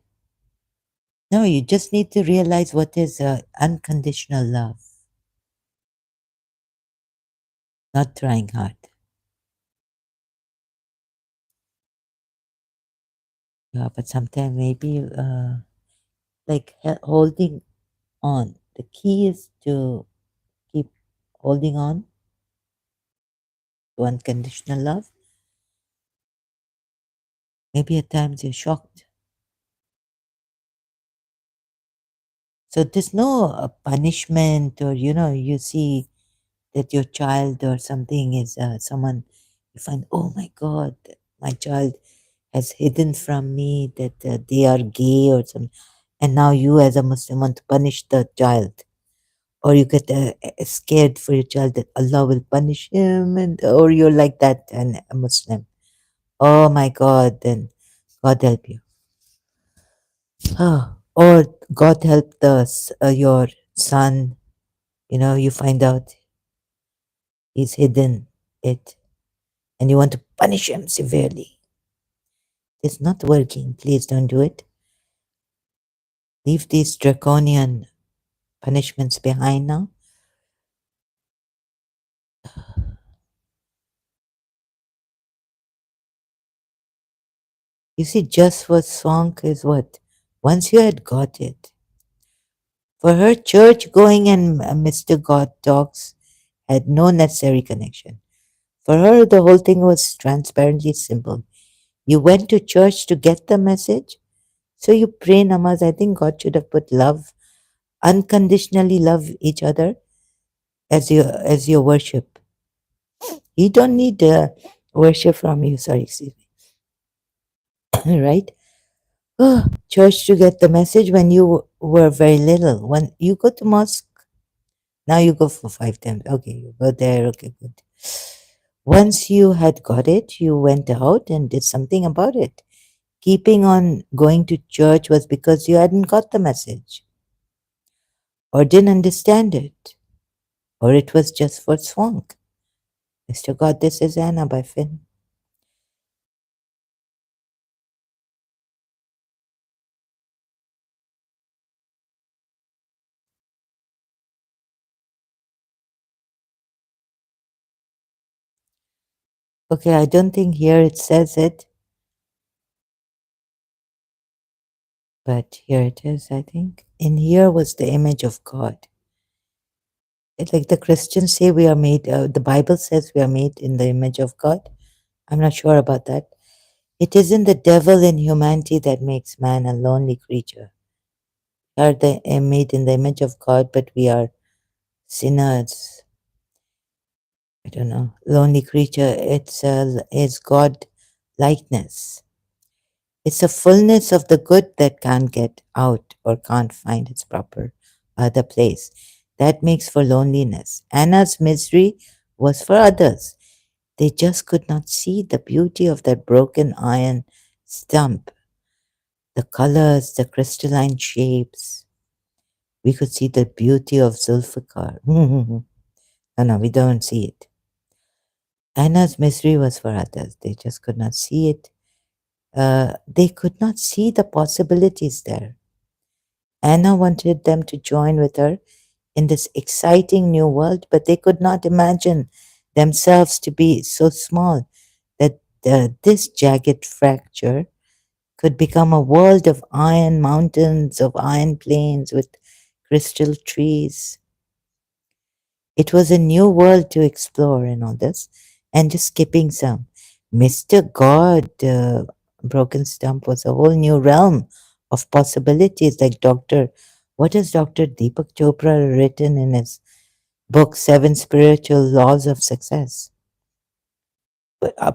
No, you just need to realize what is unconditional love, not trying hard. Yeah, but sometimes maybe like holding on. The key is to keep holding on to unconditional love. Maybe at times you're shocked. So there's no punishment, or you see that your child or something is someone you find, oh my God, my child has hidden from me that they are gay or something, and now you as a Muslim want to punish the child, or you get scared for your child that Allah will punish him, and or you're like that and a Muslim. Oh my God, then God help you. Or God help your son. You find out he's hidden it, and you want to punish him severely. It's not working. Please don't do it. Leave these draconian punishments behind now. You see, just what song is what? Once you had got it. For her, church going and Mr. God talks had no necessary connection. For her, the whole thing was transparently simple. You went to church to get the message, so you pray namaz. I think God should have put love, unconditionally love each other as your worship. He don't need worship from you. Sorry, excuse me. Right? Oh, church to get the message when you were very little. When you go to mosque, now you go for 5 times. Okay, you go there. Okay, good. Once you had got it, you went out and did something about it. Keeping on going to church was because you hadn't got the message, or didn't understand it, or it was just for swank. Mr. God, this is Anna by Finn. Okay, I don't think here it says it, but here it is, I think. In here was the image of God. It's like the Christians say we are made, the Bible says we are made in the image of God. I'm not sure about that. It isn't the devil in humanity that makes man a lonely creature. We are made in the image of God, but we are sinners. I don't know. Lonely creature, it's God likeness. It's a fullness of the good that can't get out or can't find its proper other place. That makes for loneliness. Anna's misery was for others. They just could not see the beauty of that broken iron stump, the colors, the crystalline shapes. We could see the beauty of Zulfikar. No, no, we don't see it. Anna's misery was for others. They just could not see it. They could not see the possibilities there. Anna wanted them to join with her in this exciting new world, but they could not imagine themselves to be so small that this jagged fracture could become a world of iron mountains, of iron plains with crystal trees. It was a new world to explore in all this, and just skipping some. Mr. God, Broken Stump was a whole new realm of possibilities. Like what has Dr. Deepak Chopra written in his book, Seven Spiritual Laws of Success?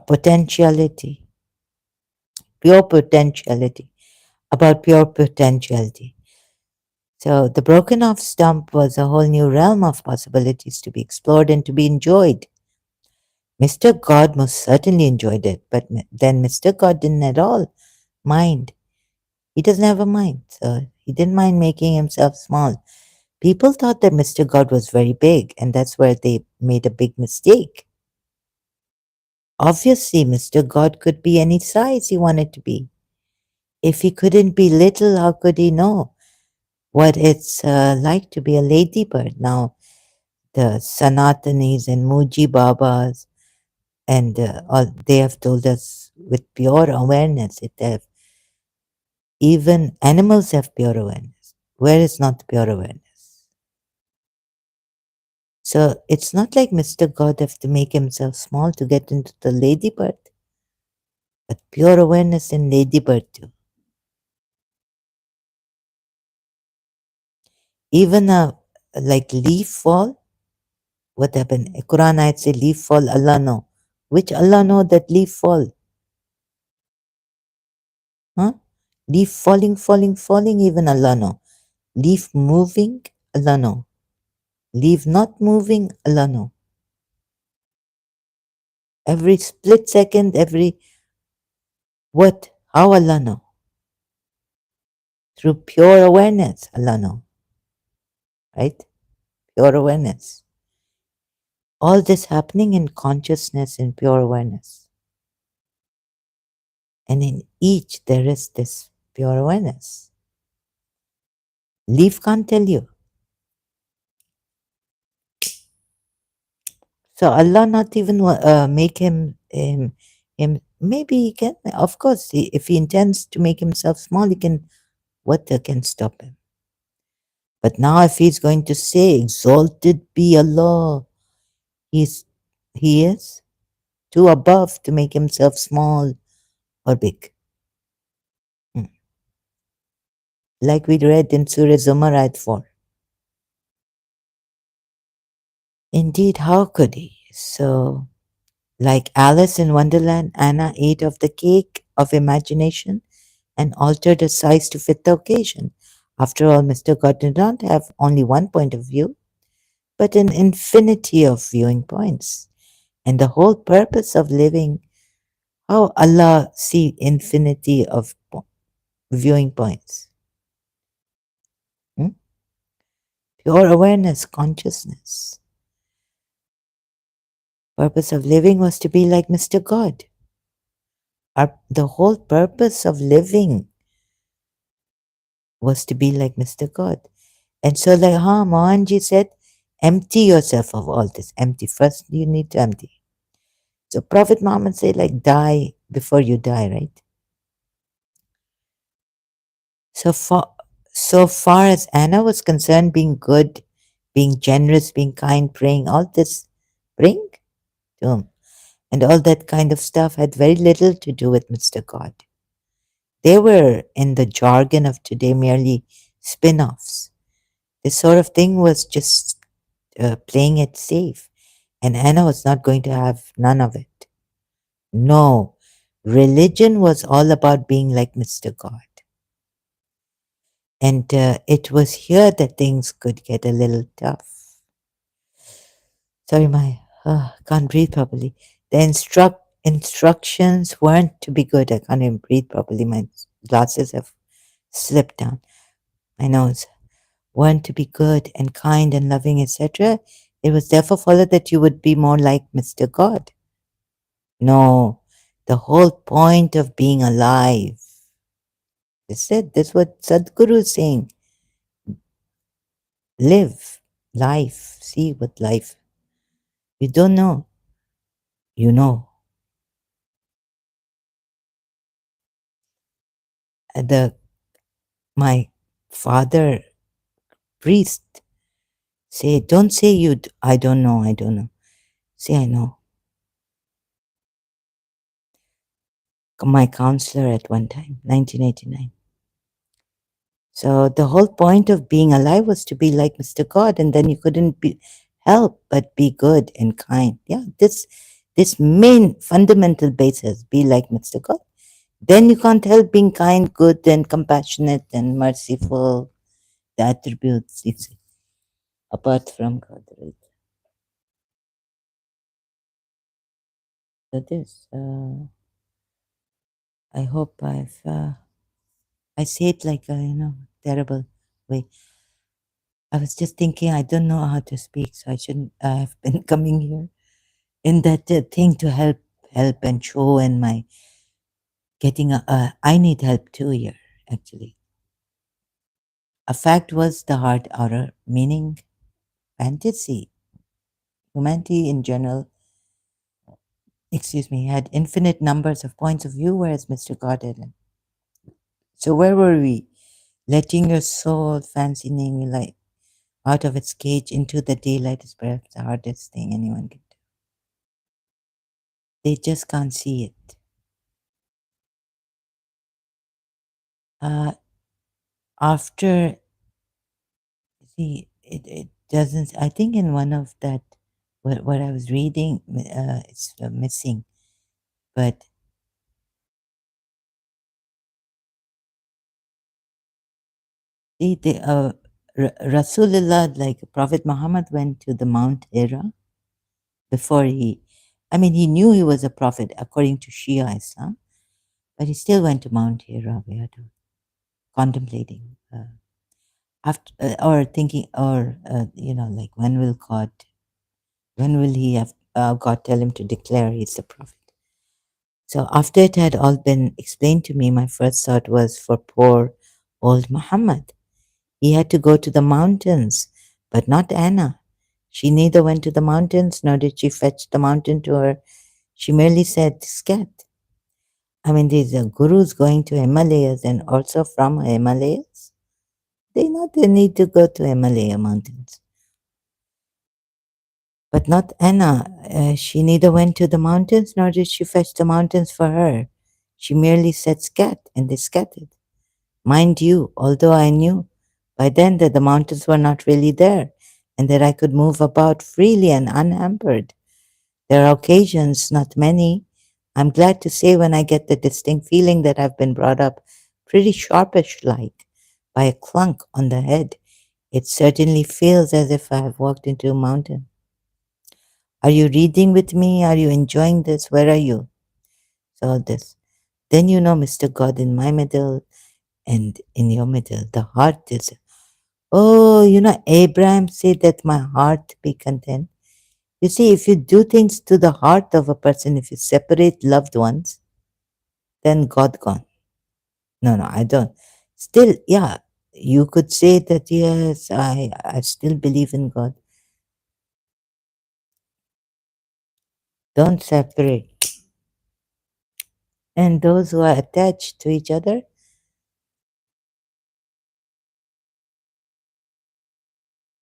Potentiality, pure potentiality, about pure potentiality. So the broken off stump was a whole new realm of possibilities to be explored and to be enjoyed. Mr. God most certainly enjoyed it, but then Mr. God didn't at all mind. He doesn't have a mind, so he didn't mind making himself small. People thought that Mr. God was very big, and that's where they made a big mistake. Obviously, Mr. God could be any size he wanted to be. If he couldn't be little, how could he know what it's like to be a ladybird? Now, the Sanatanis and Muji Babas and all, they have told us with pure awareness, even animals have pure awareness. Where is not pure awareness? So it's not like Mr. God have to make himself small to get into the ladybird, but pure awareness in ladybird too. Even a like leaf fall, what happened? Quran ayat say leaf fall, Allah know. Which Allah know that leaf fall? Huh? Leaf falling, falling, falling, even Allah no. Leaf moving, Allah no. Leaf not moving, Allah no. Every split second, every what? How Allah no? Through pure awareness, Allah no. Right? Pure awareness. All this happening in consciousness, in pure awareness. And in each there is this pure awareness. Leaf can't tell you. So Allah not even make him. Maybe he can. Of course, if he intends to make himself small, he can. What can stop him? But now, if he's going to say, "Exalted be Allah," he's he is too above to make himself small or big. Hmm. Like we read in Surah Zumar ayat 4. Indeed, how could he? So, like Alice in Wonderland, Anna ate of the cake of imagination and altered its size to fit the occasion. After all, Mr. God did not have only one point of view, but an infinity of viewing points. And the whole purpose of living, how Allah see infinity of viewing points. Hmm? Pure awareness, consciousness. Purpose of living was to be like Mr. God. The whole purpose of living was to be like Mr. God. And so, like, Mohanji said, empty yourself of all this. Empty. First, you need to empty. So, Prophet Muhammad said, like, die before you die, right? So so far as Anna was concerned, being good, being generous, being kind, praying, all this bring to him. And all that kind of stuff had very little to do with Mr. God. They were, in the jargon of today, merely spin offs. This sort of thing was just playing it safe. And Anna was not going to have none of it. No, religion was all about being like Mr. God. And it was here that things could get a little tough. Sorry, my can't breathe properly. The instructions weren't to be good. I can't even breathe properly. My glasses have slipped down my nose. Weren't to be good and kind and loving, etc. It was therefore followed that you would be more like Mr. God. No, the whole point of being alive. That's it. That's what Sadhguru is saying. Live life. See what life. You don't know. You know. The my father priest say, don't say you. I don't know. I don't know. Say I know. My counselor at one time, 1989. So the whole point of being alive was to be like Mr. God, and then you couldn't be help but be good and kind. Yeah, this main fundamental basis, be like Mr. God. Then you can't help being kind, good, and compassionate and merciful. The attributes, it's apart from God, right? So this, I hope I say it like a terrible way. I was just thinking I don't know how to speak, so I shouldn't. I've been coming here in that thing to help and show and my getting I need help too here actually. A fact was the heart outer meaning fantasy. Humanity in general, excuse me, had infinite numbers of points of view, whereas Mr. God didn't. So where were we? Letting your soul, fancy name you like, out of its cage into the daylight is perhaps the hardest thing anyone can do. They just can't see it. After See, it doesn't. I think in one of that, what I was reading, it's missing. But Rasulullah, like Prophet Muhammad, went to the Mount Hira before he knew he was a prophet according to Shia Islam, but he still went to Mount Hira. We are contemplating after or thinking, or like when will he have God tell him to declare he's the prophet. So after it had all been explained to me, my first thought was for poor old Muhammad. He had to go to the mountains, but not Anna. She neither went to the mountains nor did she fetch the mountain to her. She merely said, Scat. These gurus going to Himalayas and also from Himalayas, they need to go to Himalaya mountains. But not Anna. She neither went to the mountains nor did she fetch the mountains for her. She merely said, Scat, and they scattered. Mind you, although I knew by then that the mountains were not really there and that I could move about freely and unhampered. There are occasions, not many, I'm glad to say, when I get the distinct feeling that I've been brought up pretty sharpish like by a clunk on the head. It certainly feels as if I have walked into a mountain. Are you reading with me? Are you enjoying this? Where are you? So this. Then Mr. God, in my middle and in your middle, the heart is. Oh, Abraham said that my heart be content. You see, if you do things to the heart of a person, if you separate loved ones, then God gone. No, I don't. Still, yeah, you could say that, yes, I still believe in God. Don't separate. And those who are attached to each other,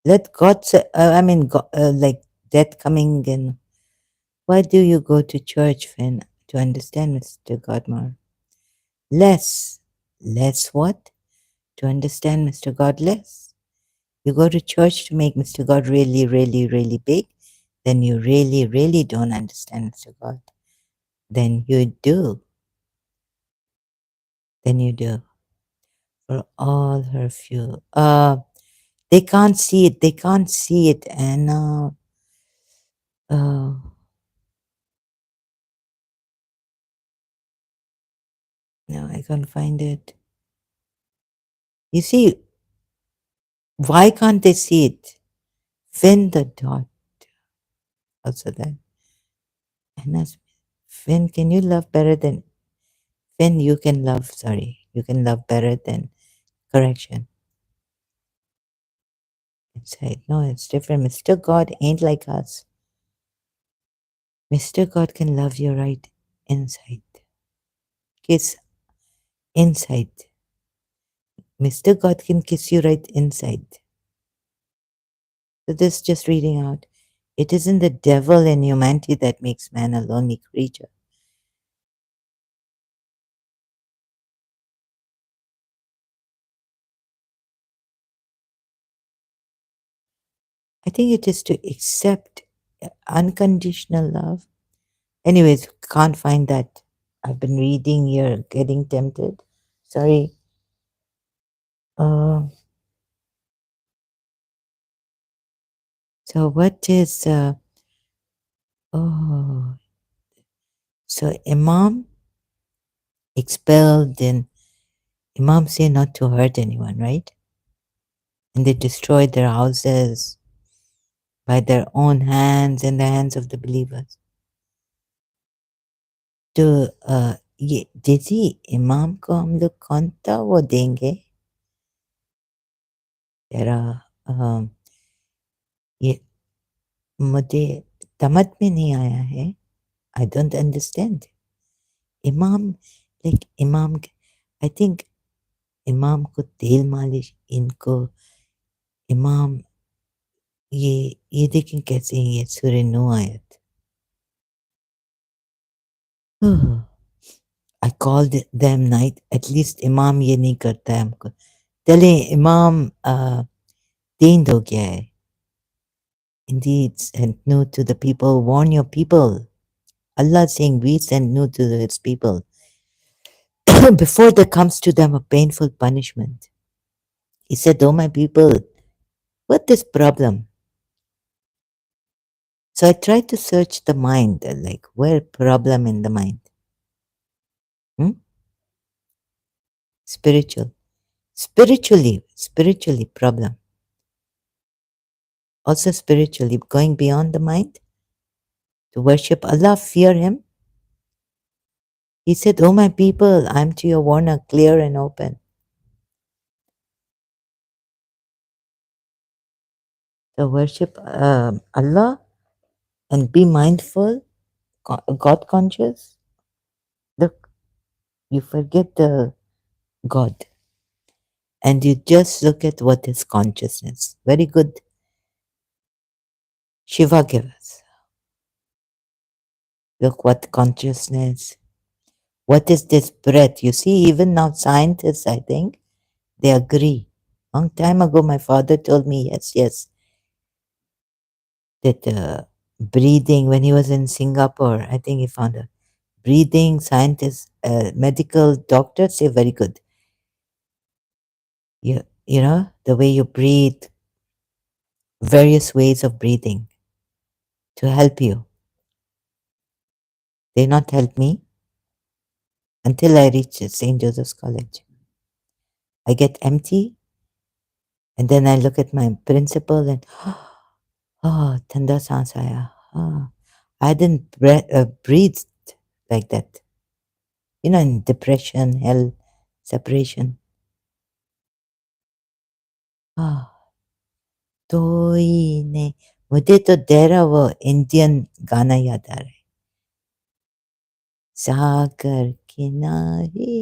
let God say, God, like death coming in. Why do you go to church, Finn, to understand Mr. Godmar? Less what? To understand Mr. God less. You go to church to make Mr. God really, really, really big, then you really, really don't understand Mr. God. Then you do. Then you do. For all her few. They can't see it. They can't see it. And uh, no, I can't find it. You see, why can't they see it? Finn the dot. Also that. And that's Finn, can you love better than Finn? You can love, sorry. You can love better than correction. Inside. No, it's different. Mr. God ain't like us. Mr. God can love you right inside. Kiss inside. Mr. God can kiss you right inside. So this just reading out. It isn't the devil in humanity that makes man a lonely creature. I think it is to accept unconditional love. Anyways, can't find that. I've been reading here, getting tempted. Sorry. Uh, so what is oh so Imam expelled, and Imam say not to hurt anyone, right? And they destroyed their houses by their own hands and the hands of the believers. तो ये जैसे इमाम को हम लोग कौन सा वो देंगे तेरा ये मुझे समझ में नहीं आया है. I don't understand. इमाम like इमाम I think इमाम को तेल मालिश इनको इमाम ये देखें कैसे ये सूर्य नो आयत. I called them night. At least इमाम ये नहीं करता है हमको. चले इमाम तीन हो गया है. Indeed, send Nuh to the people, warn your people. Allah saying, we send Nuh to his people before there comes to them a painful punishment. He said, "Oh, my people, what is problem?" So I tried to search the mind, like where problem in the mind? Hmm? Spiritual. Spiritually problem. Also spiritually, going beyond the mind to worship Allah, fear Him. He said, "Oh, my people, I'm to your warner, clear and open. So worship Allah and be mindful, God conscious. Look, you forget the God and you just look at what is consciousness. Very good. Shiva gave us. Look what consciousness. What is this breath? You see, even now scientists, I think, they agree. Long time ago, my father told me, yes, yes, that breathing, when he was in Singapore, I think he found a breathing scientist, medical doctor say very good. You know, the way you breathe, various ways of breathing to help you. They not help me until I reach St. Joseph's College. I get empty and then I look at my principal and, oh, thanda saans aaya. Oh, I didn't breathe like that. You know, in depression, hell, separation. Ah, तोई ने मुझे तो तेरा वो Indian गाना याद आ रहा है सागर किनारे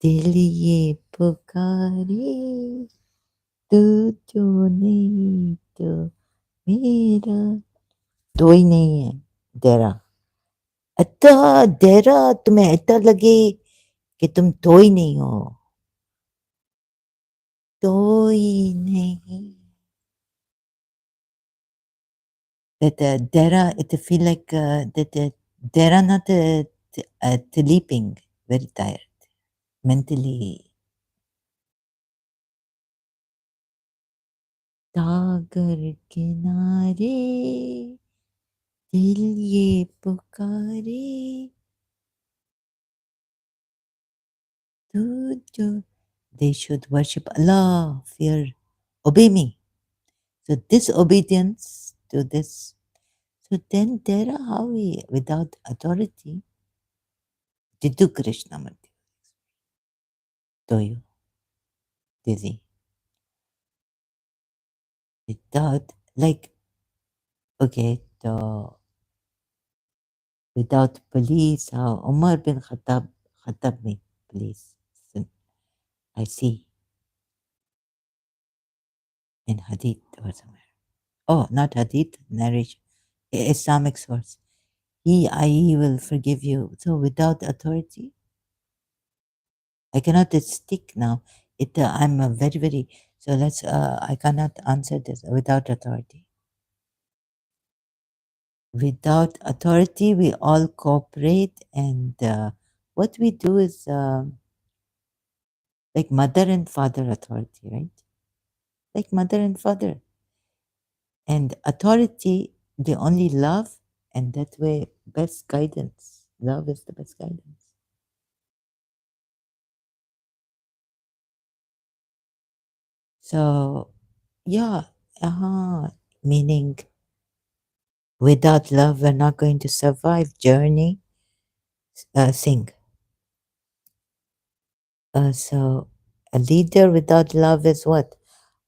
दिल ये पुकारे तू जो नहीं तो मेरा तो ही नहीं है तेरा अतः तेरा तुम्हें ऐसा लगे कि तुम तो ही नहीं हो तो ही नहीं that Dara, it feel like that Dara not sleeping, very tired, mentally. सागर किनारे दिल ये पुकारे तू जो they should worship Allah, fear, obey me. So disobedience to this. So then there are how we without authority. Jiddu Krishna Murti. Do you? Dizzy. Without like okay, so without police, how Umar bin Khattab made police. So I see in Hadith or somewhere. Oh, not Hadith, narration, Islamic source. He will forgive you. So without authority, I cannot stick now. I'm a very. So I cannot answer this without authority. Without authority, we all cooperate, and what we do is like mother and father authority, right? Like mother and father. And authority, they only love, and that way, best guidance. Love is the best guidance. So, yeah, meaning without love, we're not going to survive. Journey, sing. So, a leader without love is what?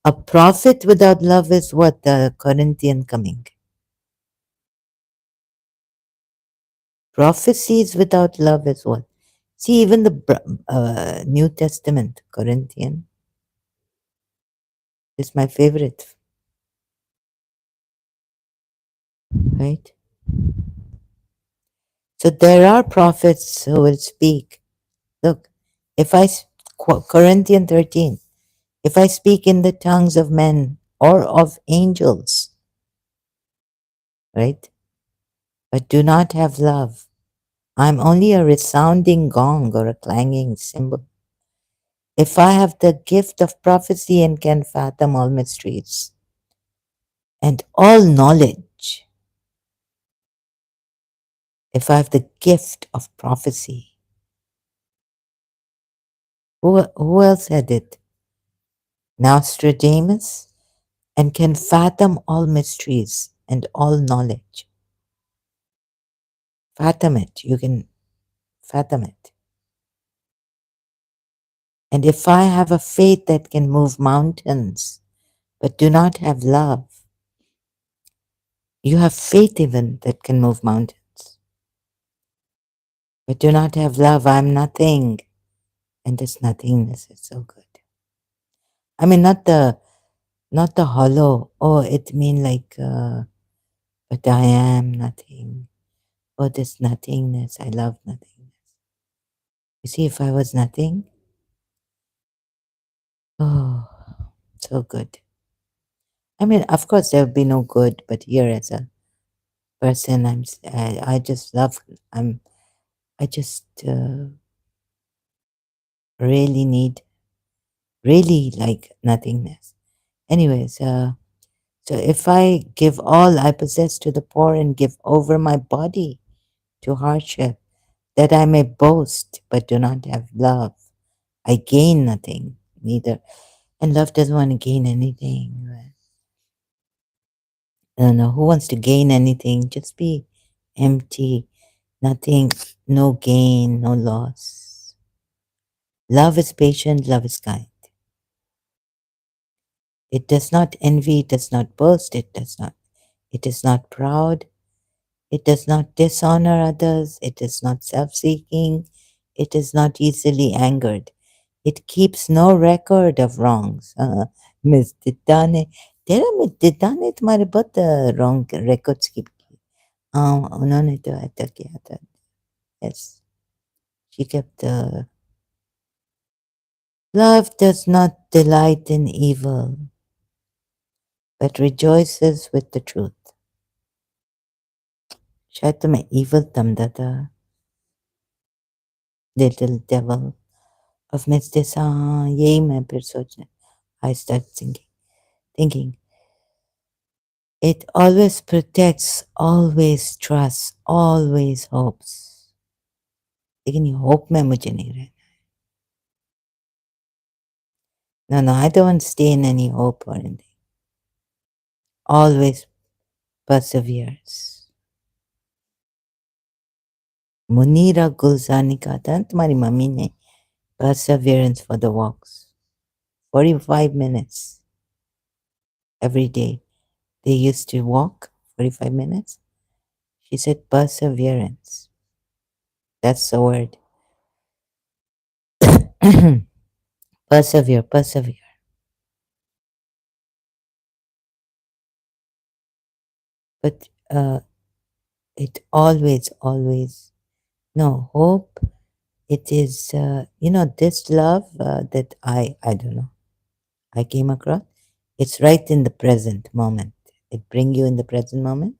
A prophet without love is what? The Corinthian coming. Prophecies without love is what? See, even the New Testament, Corinthian, is my favorite, right? So there are prophets who will speak. Look, if Corinthian 13, if I speak in the tongues of men or of angels, right, but do not have love, I'm only a resounding gong or a clanging cymbal. If I have the gift of prophecy and can fathom all mysteries and all knowledge, if I have the gift of prophecy, who else had it? Nostradamus, and can fathom all mysteries and all knowledge. Fathom it. You can fathom it. And if I have a faith that can move mountains, but do not have love, you have faith even that can move mountains, but do not have love, I'm nothing. And this nothingness is so good. I mean, not the hollow. Oh, it mean like, but I am nothing. Oh, this nothingness. I love nothingness. You see, if I was nothing, oh, so good. I mean, of course, there would be no good, but here as a person, I just love. I just really need, really like nothingness. Anyways, so if I give all I possess to the poor and give over my body to hardship, that I may boast but do not have love, I gain nothing, neither. And love doesn't want to gain anything. No, no, who wants to gain anything? Just be empty, nothing, no gain, no loss. Love is patient, love is kind. It does not envy, it does not boast, it is not proud, it does not dishonor others, it is not self seeking, it is not easily angered. It keeps no record of wrongs. Miss Titane, तेरा miss Titane तुम्हारे बहुत wrong records keep की. उन्होंने तो ऐसा किया था. Yes, she kept. Love does not delight in evil, but rejoices with the truth. शायद तुम्हें evil तमदा था, little devil of Miss Desan. यही मैं फिर सोचने. I start thinking. It always protects, always trusts, always hopes. लेकिन ये hope में मुझे नहीं रहना. No, I don't want to stay in any hope or anything. Always perseveres. Munira Gulzani का था तुम्हारी मम्मी ने perseverance for the walks. 45 minutes every day. They used to walk 45 minutes. She said perseverance. That's the word. Persevere. But it always, no, hope. It is, this love that I don't know, I came across. It's right in the present moment. It bring you in the present moment.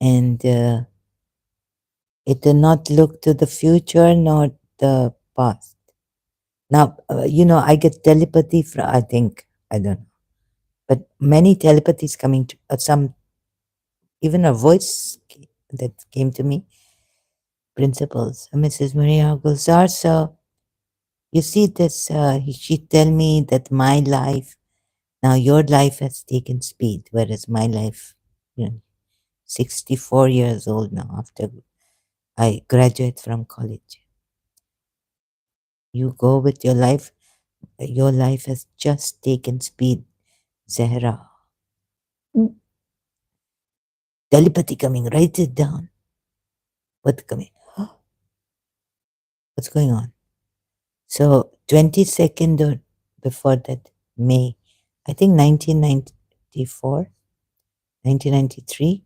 And it do not look to the future nor the past. Now, I get telepathy from, I think, I don't know, but many telepathies coming to some, even a voice that came to me, principles, Mrs. Maria Gulzar. So you see this, she tell me that my life, now your life has taken speed, whereas my life, 64 years old now after I graduate from college. You go with your life has just taken speed, Zahra. Telepathy coming, write it down. What's coming? What's going on? So 22nd or before that, May, I think 1994, 1993.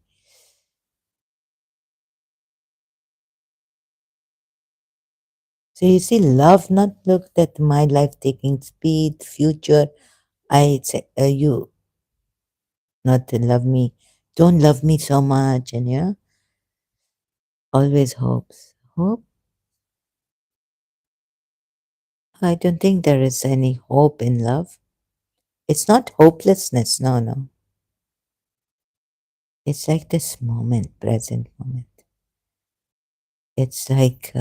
So you see, love not looked at my life taking speed, future. I say, you not to love me, don't love me so much, and always hopes. Hope. I don't think there is any hope in love. It's not hopelessness, no, no. It's like this moment, present moment. It's like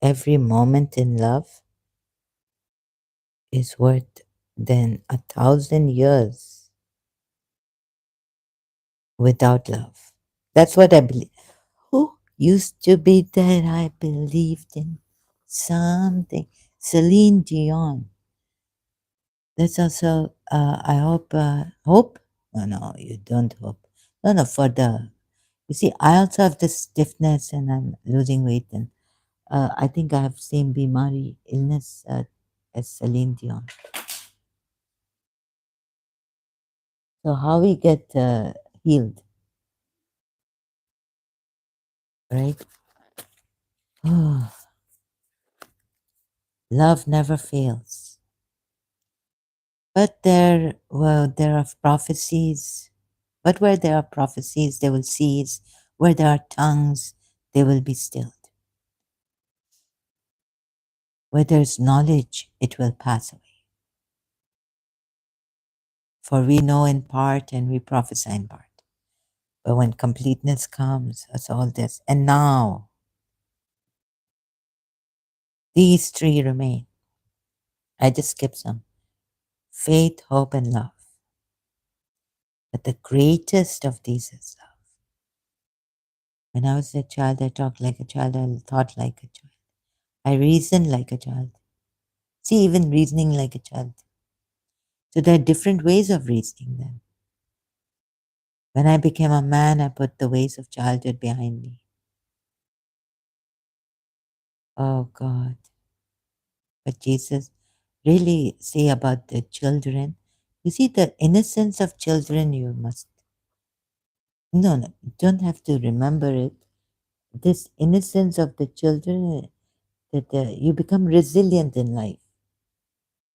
every moment in love is worth than 1,000 years without love. That's what I believe. Who used to be that I believed in something? Celine Dion. That's also, I hope, hope? No, no, you don't hope. No, no, for the, you see, I also have this stiffness and I'm losing weight. And I think I have same Bimari illness as Celine Dion. So how we get healed, right? Oh, love never fails. But there are prophecies. But where there are prophecies, they will cease. Where there are tongues, they will be stilled. Where there is knowledge, it will pass away. For we know in part and we prophesy in part. But when completeness comes, that's all this. And now, these three remain. I just skipped some: faith, hope, and love. But the greatest of these is love. When I was a child, I talked like a child, I thought like a child, I reasoned like a child. See, even reasoning like a child. So there are different ways of reasoning then. When I became a man, I put the ways of childhood behind me. Oh God. But Jesus really say about the children. You see, the innocence of children, you must, no, no, you don't have to remember it. This innocence of the children, that you become resilient in life.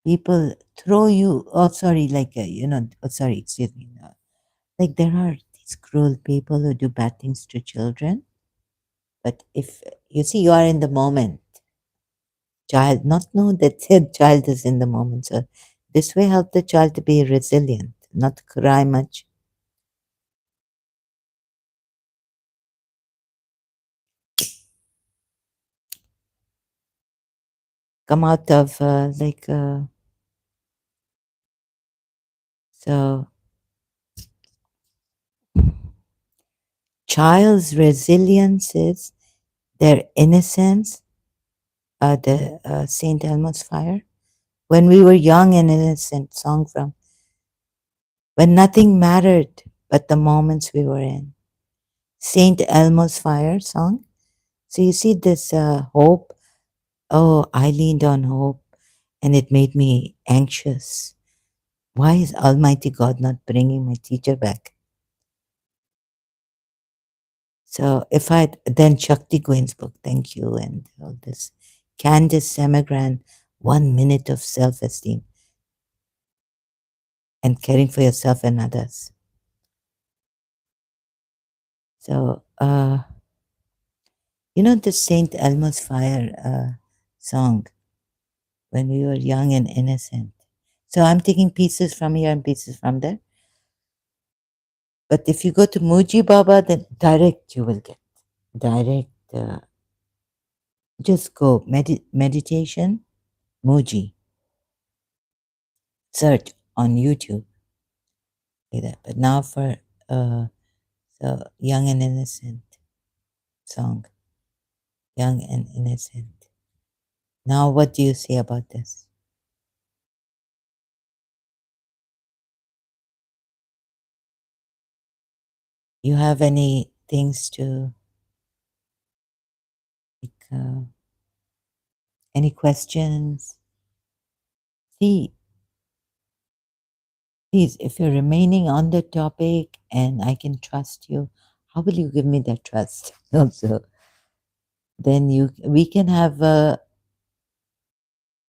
People throw you, oh, sorry, like, oh, sorry, excuse me. No. Like there are these cruel people who do bad things to children. But if you see, you are in the moment, child, not know that the child is in the moment. So this way help the child to be resilient, not cry much. Come out of so child's resilience is their innocence, the Saint Elmo's fire. When we were young and innocent, song from when nothing mattered but the moments we were in. Saint Elmo's fire song. So you see this hope. Oh, I leaned on hope and it made me anxious. Why is Almighty God not bringing my teacher back? So if I then Shakti Gwen's book, thank you, and all this. Candice Semigran, 1 minute of self-esteem and caring for yourself and others. So you know the Saint Elmo's Fire song, when we were young and innocent. So I'm taking pieces from here and pieces from there. But if you go to Muji Baba, then direct you will get direct. Just go meditation, Muji. Search on YouTube. Like that. But now for the young and innocent song, young and innocent. Now, what do you say about this? You have any things to like, any questions? See, please, if you're remaining on the topic and I can trust you, how will you give me that trust? Also, then we can have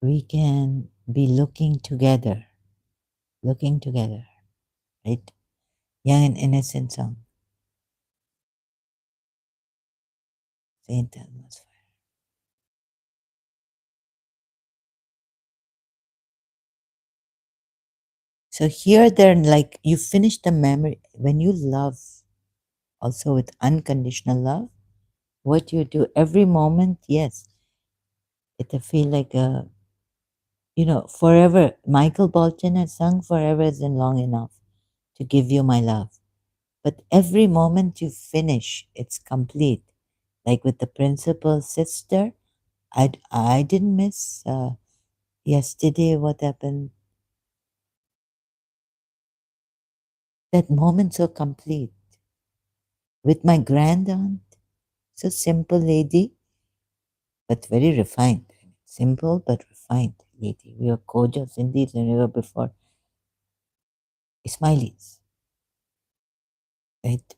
we can be looking together, right? Young and innocent song, Saint Elmo's Fire. So here they're like you finish the memory when you love also with unconditional love, what you do every moment, yes, it'll feel like a forever. Michael Bolton has sung forever isn't long enough to give you my love. But every moment you finish, it's complete. Like with the principal's sister, I didn't miss yesterday what happened. That moment so complete. With my grandaunt, so simple lady, but very refined. Simple but refined lady. We were Kojas Indies and we were before Ismailis, right?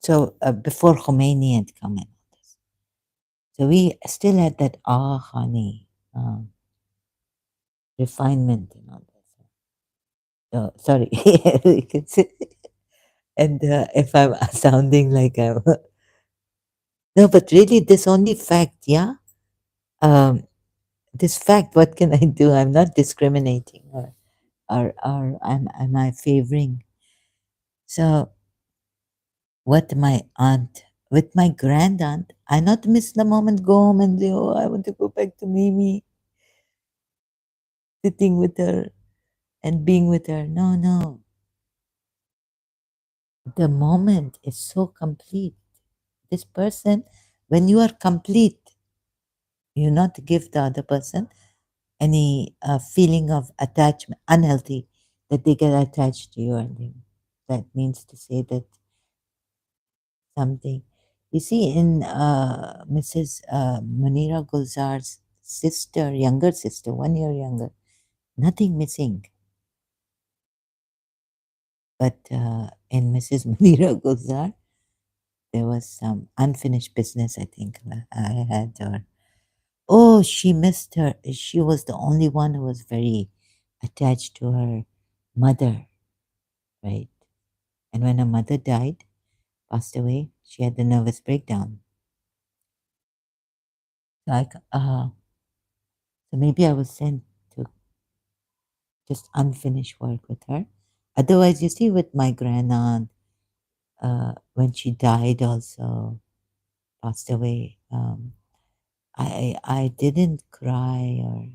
So before Khomeini had come in. So we still had that honey, refinement and all that. Sorry, you can say. And if I'm sounding like I'm no, but really, this only fact, yeah. Um, this fact, what can I do? I'm not discriminating, or am I favoring? So, what my aunt, with my grand aunt, I not miss the moment. Go home and say, oh, I want to go back to Mimi, sitting with her and being with her. No, no. The moment is so complete. This person, when you are complete, you not give the other person any feeling of attachment, unhealthy, that they get attached to you. And that means to say that something. You see, in Mrs. Munira Gulzar's sister, younger sister, 1 year younger, nothing missing. But in Mrs. Munira Gulzar, there was some unfinished business, I think, I had. Or oh, she missed her. She was the only one who was very attached to her mother, right? And when her mother died, passed away, she had the nervous breakdown. Like, so maybe I was sent to just unfinished work with her. Otherwise, you see, with my grandaunt, when she died, also passed away, I didn't cry or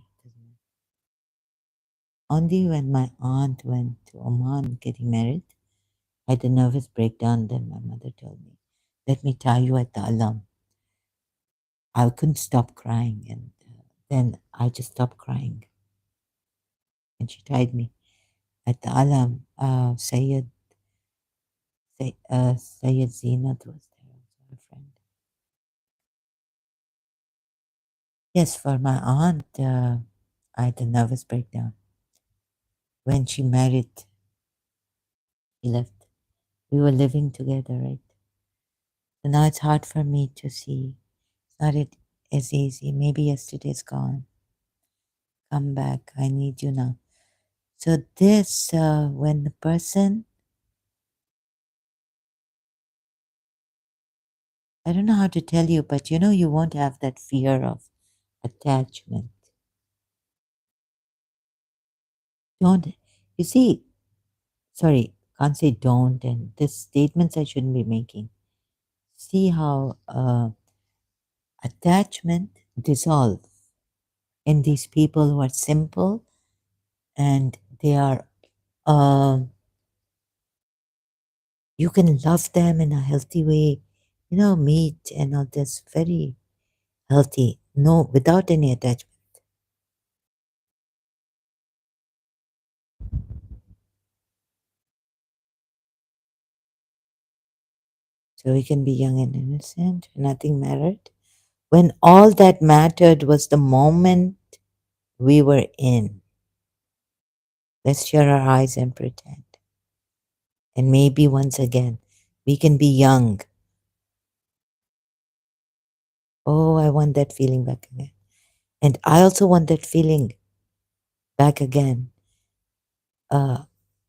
only when my aunt went to Oman getting married. I had a nervous breakdown. Then my mother told me, "Let me tie you at the alam." I couldn't stop crying, and then I just stopped crying, and she tied me at the alam. Sayyid Zinat was there, also her friend. Yes, for my aunt, I had a nervous breakdown. When she married, she left. We were living together, right? So now it's hard for me to see. It's not as easy. Maybe yesterday's gone. Come back. I need you now. So this, when the person, I don't know how to tell you, but you won't have that fear of attachment. Don't, you see, sorry, can't say don't, and this statements I shouldn't be making. See how attachment dissolve in these people who are simple and they are, you can love them in a healthy way, meat and all this very healthy, no, without any attachment. So we can be young and innocent, nothing mattered. When all that mattered was the moment we were in. Let's shut our eyes and pretend. And maybe once again, we can be young. Oh, I want that feeling back again. And I also want that feeling back again uh,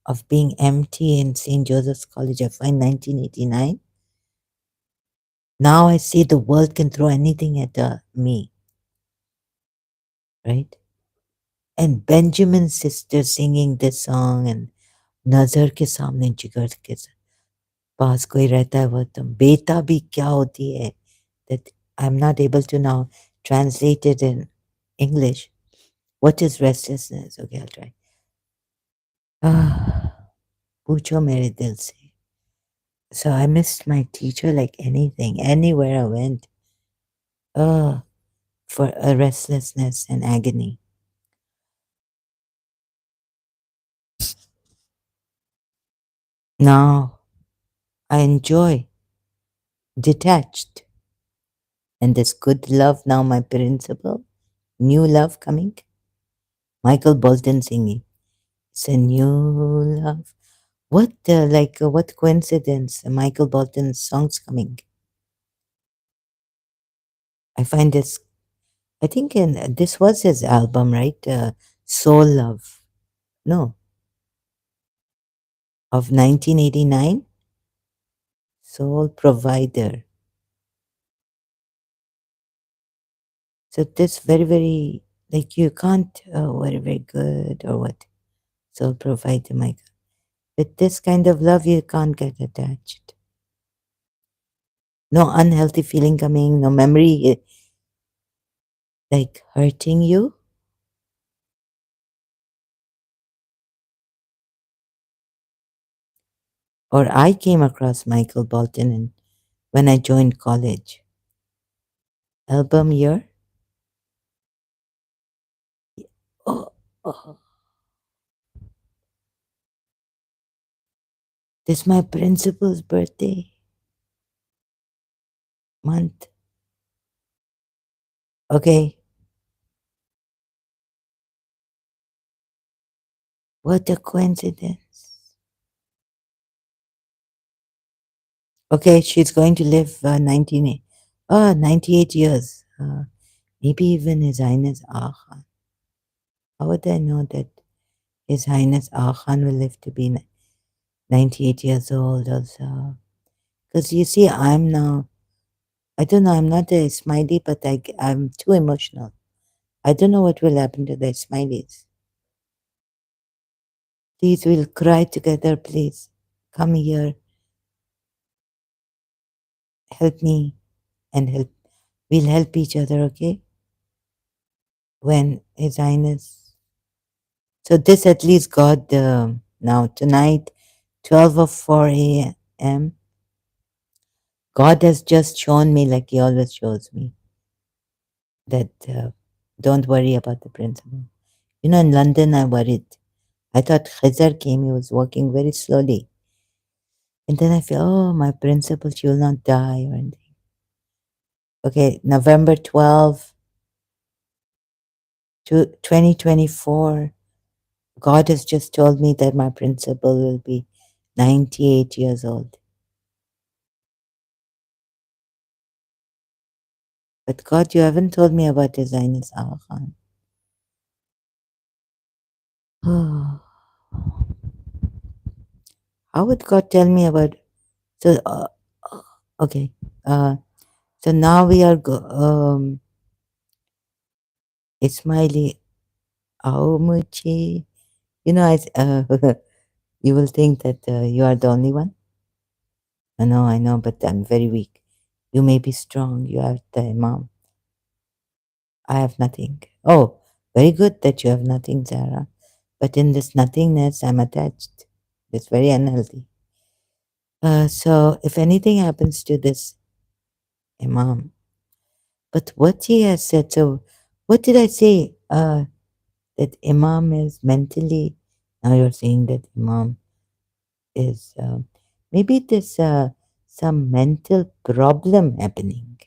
of being empty in St. Joseph's College. I find 1989. Now I see the world can throw anything at me, right? And Benjamin's sister singing this song and नजर के सामने जिगर के पास कोई रहता है वो तुम बेता भी क्या होती है that I'm not able to now translate it in English. What is restlessness? Okay, I'll try. Ah, पूछो मेरे दिल से. So I missed my teacher like anything, anywhere I went. Oh, for a restlessness and agony. Now I enjoy detached and this good love now my principal. New love coming. Michael Bolton singing. It's a new love. What coincidence? Michael Bolton's songs coming. I find this. I think this was his album, right? Soul Love. No, of 1989. Soul Provider. So this very very like you can't very good or what Soul Provider, Michael. With this kind of love, you can't get attached. No unhealthy feeling coming. No memory like hurting you. Or I came across Michael Bolton when I joined college. Album year? Oh, oh. This is my principal's birthday month. Okay. What a coincidence. Okay, she's going to live 98 years. Maybe even His Highness Khan. How would I know that His Highness Khan will live to be 98 years old also? Because you see, I'm now, I don't know, I'm not a smiley, but I'm too emotional. I don't know what will happen to the smileys. Please, we'll cry together, please. Come here, help me, and help. We'll help each other, okay? When His Highness. So this at least got now tonight, 12:04 a.m. God has just shown me, like He always shows me, that don't worry about the principal. You know, in London, I worried. I thought Khizar came, he was walking very slowly. And then I feel, oh, my principal, she will not die or anything. Okay, November 12th, 2024. God has just told me that my principal will be 98 years old. But God, you haven't told me about His Highness Aga Khan. How would God tell me about? So, okay. So now we are Ismaili Aumuchi. You know, you will think that you are the only one. I know, but I'm very weak. You may be strong. You have the Imam. I have nothing. Oh, very good that you have nothing, Zara. But in this nothingness, I'm attached. It's very unhealthy. So if anything happens to this Imam, but what he has said, so what did I say? That Imam is mentally, now you're saying that Imam is, maybe there's some mental problem happening.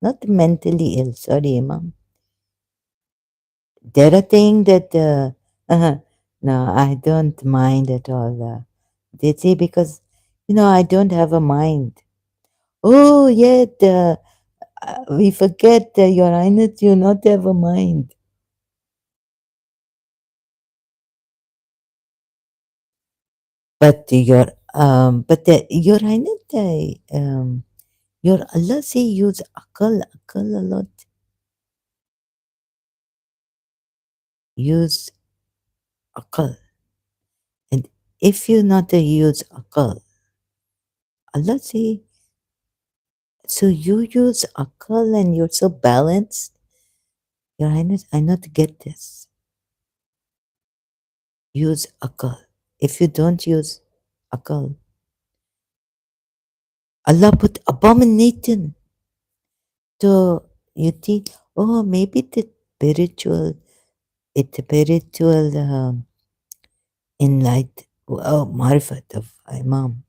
Not mentally ill, sorry, Imam. There are things that, no, I don't mind at all. They say because, I don't have a mind. Oh, yet we forget, Your Highness, you not have a mind. But Your Highness, your Allah say use akal a lot. Use akal. And if you not use akal, Allah say, so you use akal and you're so balanced. Your Highness, I not get this. Use akal. If you don't use akal, Allah put abomination. So you think, oh, maybe the spiritual enlight, oh, marifat of Imam.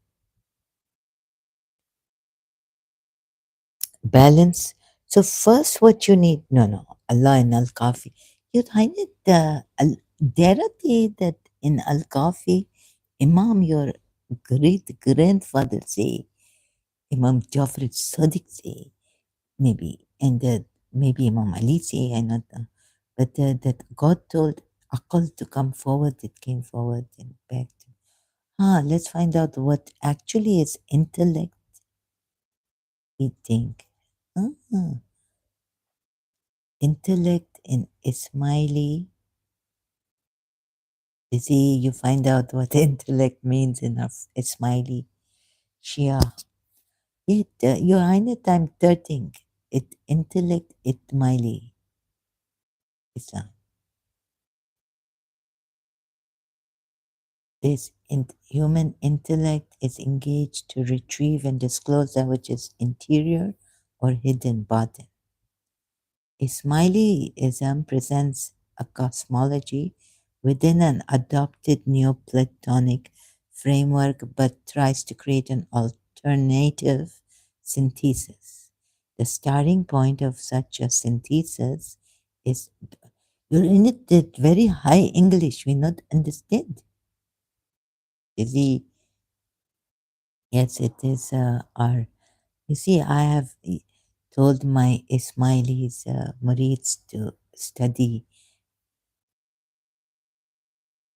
Balance. So first what you need, no, Allah in Al-Kafi. You find it, there are the that in Al-Kafi, Imam, your great grandfather say, Imam Jafar Sadiq say, maybe, and maybe Imam Ali say, I not know. But that God told Aqal to come forward, it came forward and back. Let's find out what actually is intellect, we think. Ah, intellect in Ismaili. You see, you find out what intellect means in Ismaili Shia. Your Highness, I'm 13. It intellect Ismaili Islam. This human intellect is engaged to retrieve and disclose that which is interior or hidden batin. Ismailism presents a cosmology within an adopted Neoplatonic framework but tries to create an alternative synthesis. The starting point of such a synthesis is, you're in it that very high English, we not understand. You see, yes, it is our. You see, I have told my Ismailis Murids to study,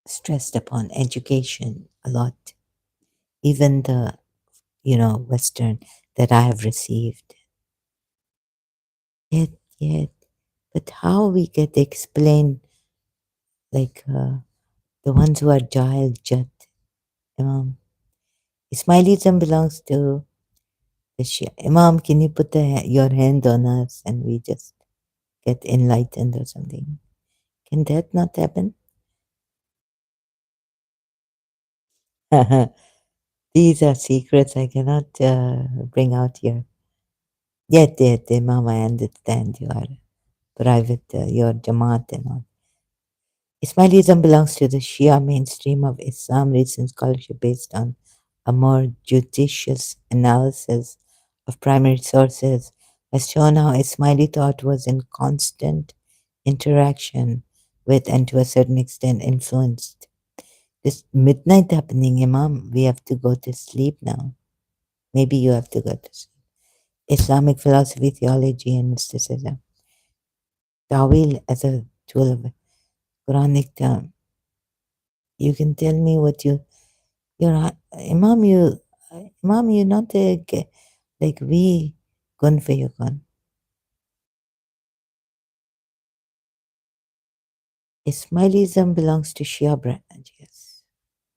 stressed upon education a lot, even the, Western that I have received. Yet, but how we get explained, like the ones who are Jahil Jat, Imam. Ismailism belongs to the Shia. Imam, can you put your hand on us and we just get enlightened or something? Can that not happen? These are secrets I cannot bring out here. Yet, Imam, I understand you are private, your Jamaat and all. Ismailism belongs to the Shia mainstream of Islam. Recent scholarship based on a more judicious analysis of primary sources has shown how Ismaili thought was in constant interaction with and to a certain extent influenced. This midnight happening, Imam, we have to go to sleep now. Maybe you have to go to sleep. Islamic philosophy, theology, and mysticism. Tawil as a tool of Quranic term. You can tell me what you're Imam, you not like we gun for your gun. Ismailism belongs to Shia branch, yes.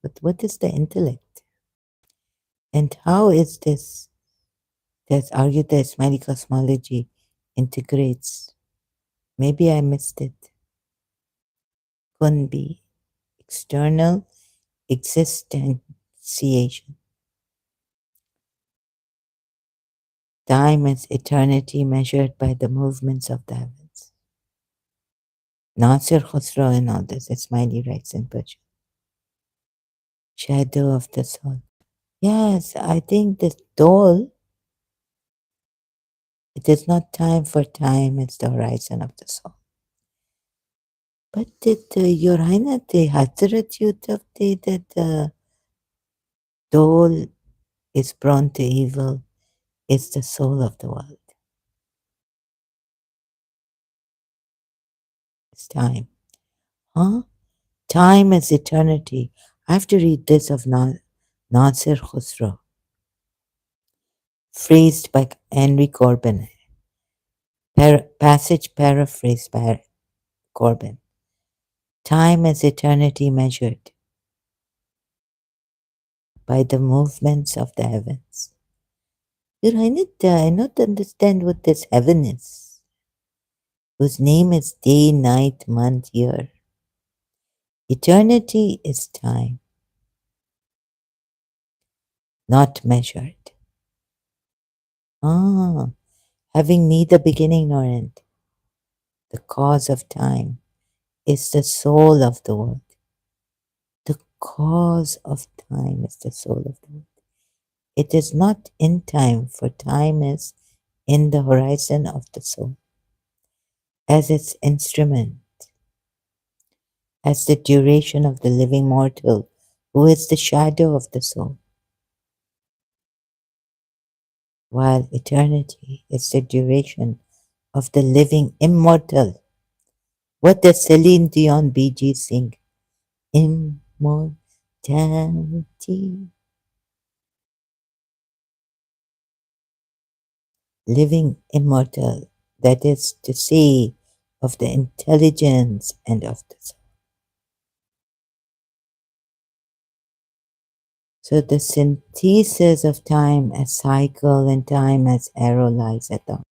But what is the intellect? And how is this that's argued that Ismaili cosmology integrates? Maybe I missed it. Couldn't be external existentiation. Time is eternity measured by the movements of the heavens. Nasir Khosrow and all this, Ismaili writes in Persian. Shadow of the soul. Yes, I think the soul, it is not time for time, it's the horizon of the soul. But did Your Highness, the Hazrat Yusuf, that soul is prone to evil, is the soul of the world. It's time. Huh? Time is eternity. I have to read this of Nasir Khosrow, phrased by Henry Corbin. Passage paraphrased by Corbin. Time is eternity measured by the movements of the heavens. I not understand what this heaven is, whose name is day, night, month, year. Eternity is time, not measured. Ah, having neither beginning nor end. The cause of time is the soul of the world. The cause of time is the soul of the world. It is not in time, for time is in the horizon of the soul, as its instrument, as the duration of the living mortal, who is the shadow of the soul, while eternity is the duration of the living immortal. What does Celine Dion BG sing? Immortality. Living immortal, that is to say, of the intelligence and of the soul. So the synthesis of time as cycle and time as arrow lies at the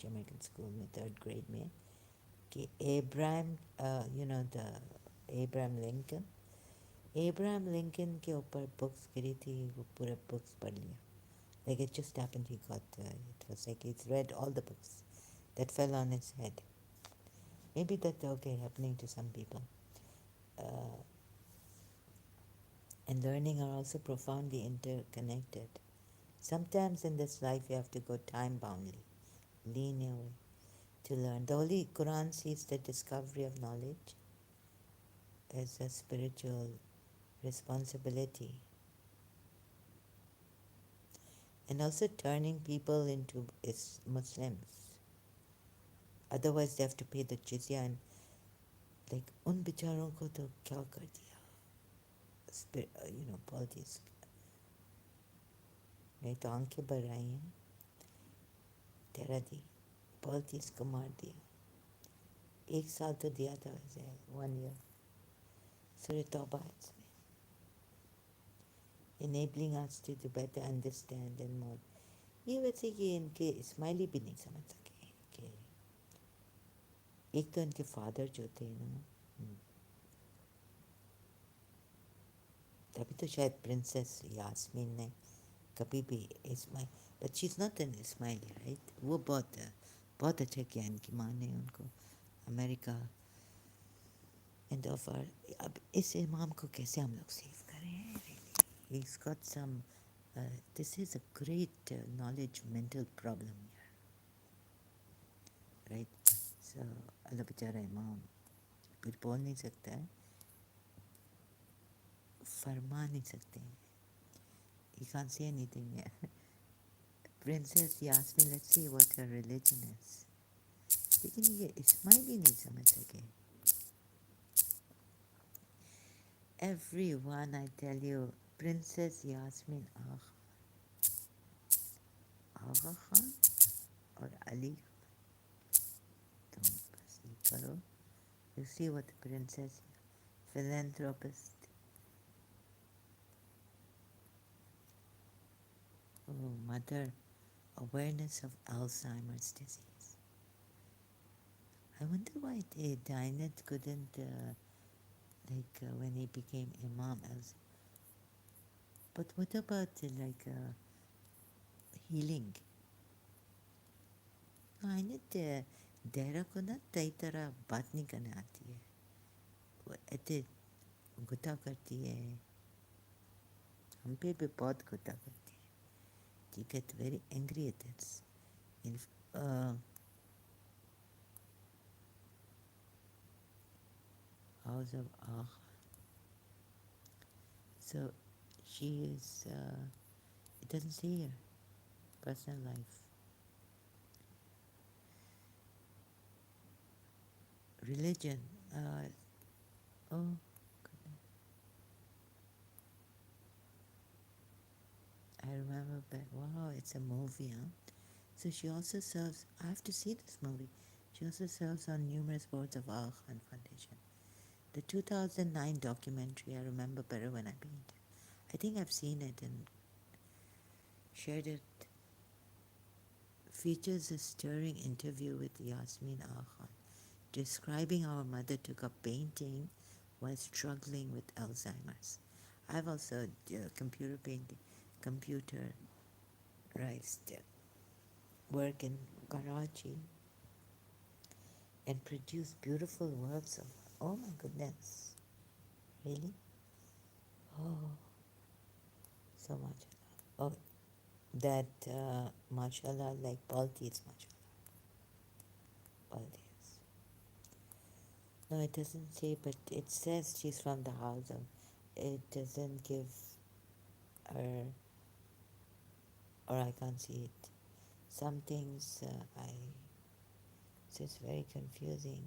college, American school में third grade में कि Abraham, the Abraham Lincoln, Abraham Lincoln के ऊपर books गिरी थी, वो पूरा books पढ़ लिया. Like it just happened, it was like he's read all the books that fell on his head. Maybe that's okay, happening to some people. And learning are also profoundly interconnected. Sometimes in this life you have to go time-boundly, linearly, to learn. The Holy Quran sees the discovery of knowledge as a spiritual responsibility, and also turning people into Muslims. Otherwise they have to pay the jizya, and like उन बिचारों को तो क्या कर दिया, politics. नहीं तो आंखें भर आई हैं, तेरा दी politics को मार दिया. 1 साल तो दिया था वैसे, 1 year. Surah Tawbah, enabling us to better understand and more. ये वैसे कि इनके इस्माइली भी नहीं समझ सके कि एक तो इनके फादर जो थे ना, तभी तो शायद प्रिंसेस यास्मीन ने कभी भी smile, but she is not an smiley, right. वो बहुत अच्छे किया इनकी माँ ने उनको अमेरिका एंड ऑफर. अब इस इमाम को कैसे हम लोग सेव करें? He's got some, this is a great knowledge mental problem here, right? So अल्लाह बेचारा इमाम कुछ बोल नहीं सकता है, फरमा नहीं सकते हैं. He can't say anything here. Princess Yasmin, let's see what her religion is. लेकिन ये इस्माइली नहीं समझ सके. Everyone, I tell you, Princess Yasmin Agha Khan और Ali, तुम बस ये करो. You see what the princess, philanthropist. Oh, mother, awareness of Alzheimer's disease. I wonder why Dinah couldn't, when he became Imam. But what about healing? Dinah डेरा को ना कई तरह बात नहीं करने आती है, वो ऐसे गुस्सा करती है, हम पे भी बहुत गुस्सा करती है. She gets very angry at this. House of Ah. So she is, it doesn't say here, personal life. Religion, oh, goodness. I remember back, wow, it's a movie, huh? So she also serves, I have to see this movie. She also serves on numerous boards of Al Khan Foundation. The 2009 documentary, I remember better when I been there. I think I've seen it and shared it. Features a stirring interview with Yasmin Khan, describing how her mother took up painting while struggling with Alzheimer's. I've also computerized work in Karachi and produced beautiful works of, oh my goodness, really? Oh, so much. Oh, that mashallah, like Balti's mashallah. Balti's. No, it doesn't say, but it says she's from the house of, it doesn't give her, or I can't see it. Some things it's just very confusing.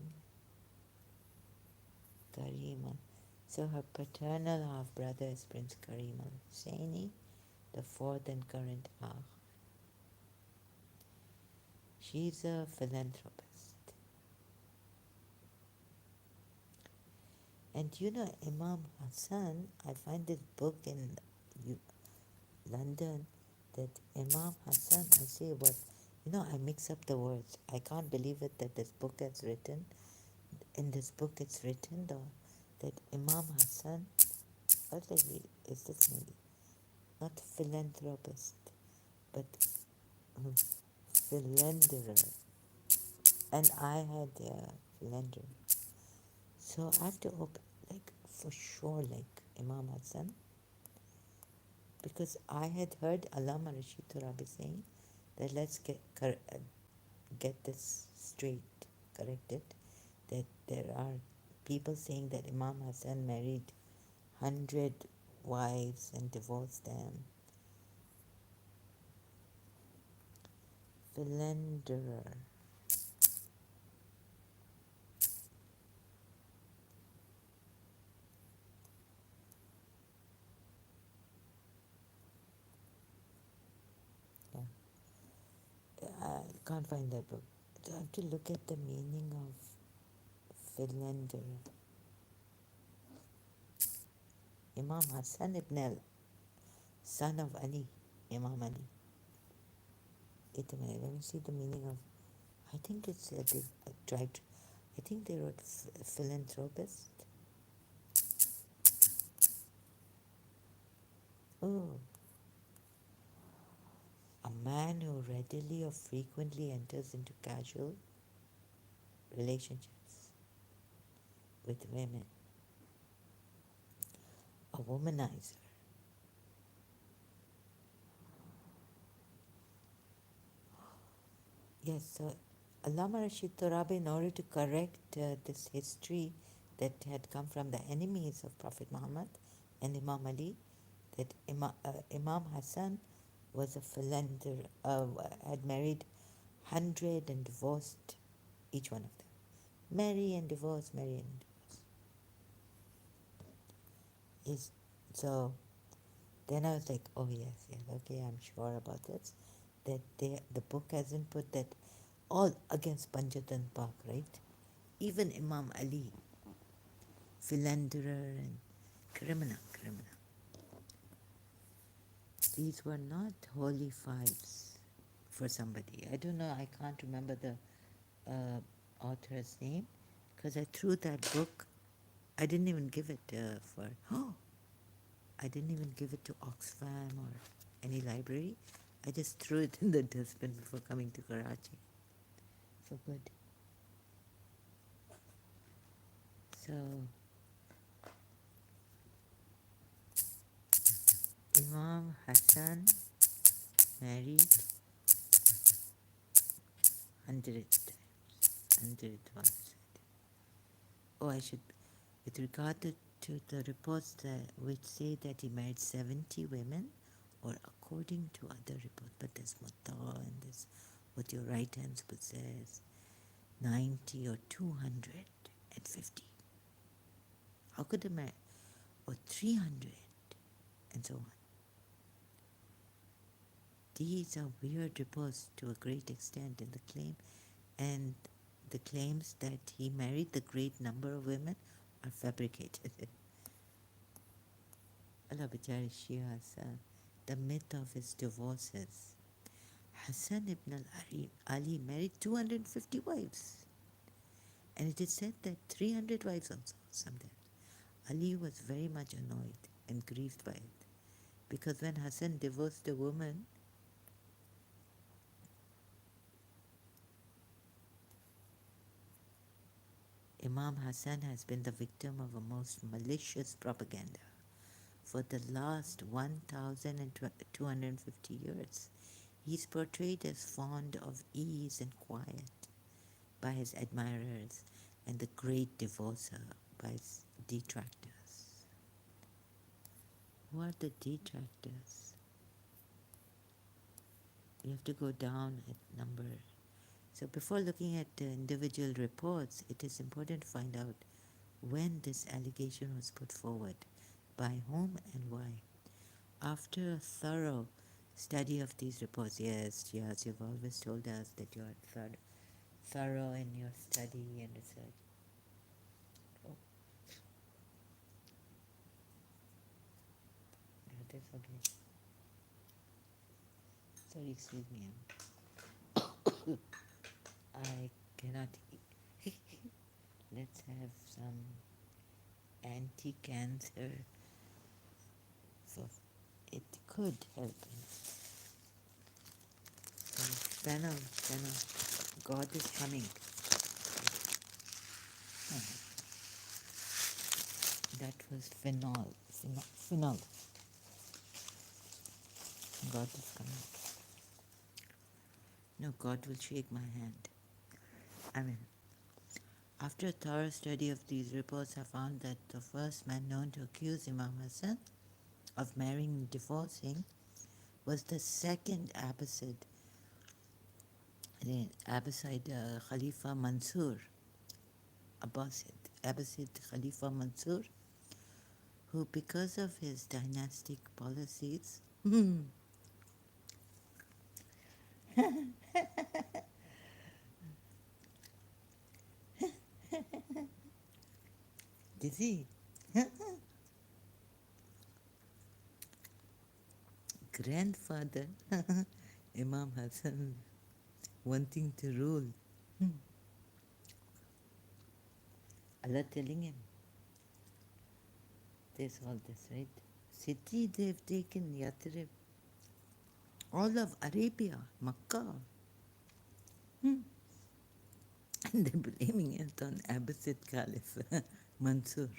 Karima. So her paternal half-brother is Prince Karim al-Husseini, the fourth and current half. She's a philanthropist. And Imam Hassan, I find this book in London, that Imam Hassan, I say what I mix up the words. I can't believe it that this book has written. In this book, it's written though that Imam Hassan, what is this maybe? Not philanthropist, but philanderer. And I had philanderer. So I have to open, like, for sure, like Imam Hassan, because I had heard Allama Rashid Turabi saying that let's get this straight, corrected, that there are people saying that Imam Hassan married 100 wives and divorced them. Philanderer. Yeah. I can't find that book. I have to look at the meaning of philanderer. Imam Hassan ibn al, son of Ali, Imam Ali. Wait a minute, let me see the meaning of. I think it's they tried. I think they wrote philanthropist. Oh, a man who readily or frequently enters into casual relationships with women. A womanizer. Yes, so Allama Rashid Torabi, in order to correct this history that had come from the enemies of Prophet Muhammad and Imam Ali, that Imam Hassan was a philanderer, had married 100 and divorced each one of them. Marry and divorce, marry and divorce. So then I was like, oh yes, okay, I'm sure about this. That the book hasn't put that all against Panjatan Park, right? Even Imam Ali, philanderer and criminal. These were not holy fives for somebody. I don't know, I can't remember the author's name because I threw that book. I didn't even give it I didn't even give it to Oxfam or any library. I just threw it in the dustbin before coming to Karachi for good. So, Imam Hassan married 100 times, 100 wives. Oh, I should, with regard to the reports which say that he married 70 women, or according to other reports, but there's Mutta and there's what your right hands possess, 90 or 250. How could a man, or 300, and so on. These are weird reports to a great extent in the claim, and the claims that he married the great number of women are fabricated. Allah Bachari Shia's, the myth of his divorces. Hassan ibn Ali married 250 wives, and it is said that 300 wives also sometimes. Ali was very much annoyed and grieved by it, because when Hassan divorced a woman, Imam Hassan has been the victim of a most malicious propaganda for the last 1,250 years. He's portrayed as fond of ease and quiet by his admirers and the great divorcer by his detractors. Who are the detractors? You have to go down at number. So before looking at the individual reports, it is important to find out when this allegation was put forward, by whom and why. After a thorough study of these reports, yes, you've always told us that you are thorough in your study and research. Oh, that is okay. Sorry, excuse me. I cannot eat. Let's have some anti-cancer. So it could help him. So fennel. God is coming. That was phenol. God is coming. No, God will shake my hand. I mean, after a thorough study of these reports, I found that the first man known to accuse Imam Hassan of marrying and divorcing was the second Abbasid Khalifa Mansur, Abbasid Khalifa Mansur, who, because of his dynastic policies, did he? Grandfather, Imam Hassan, wanting to rule. Allah telling him, there's all this, right? City they've taken, Yathrib, all of Arabia, Makkah. And they're blaming it on Abbasid Caliph Mansur.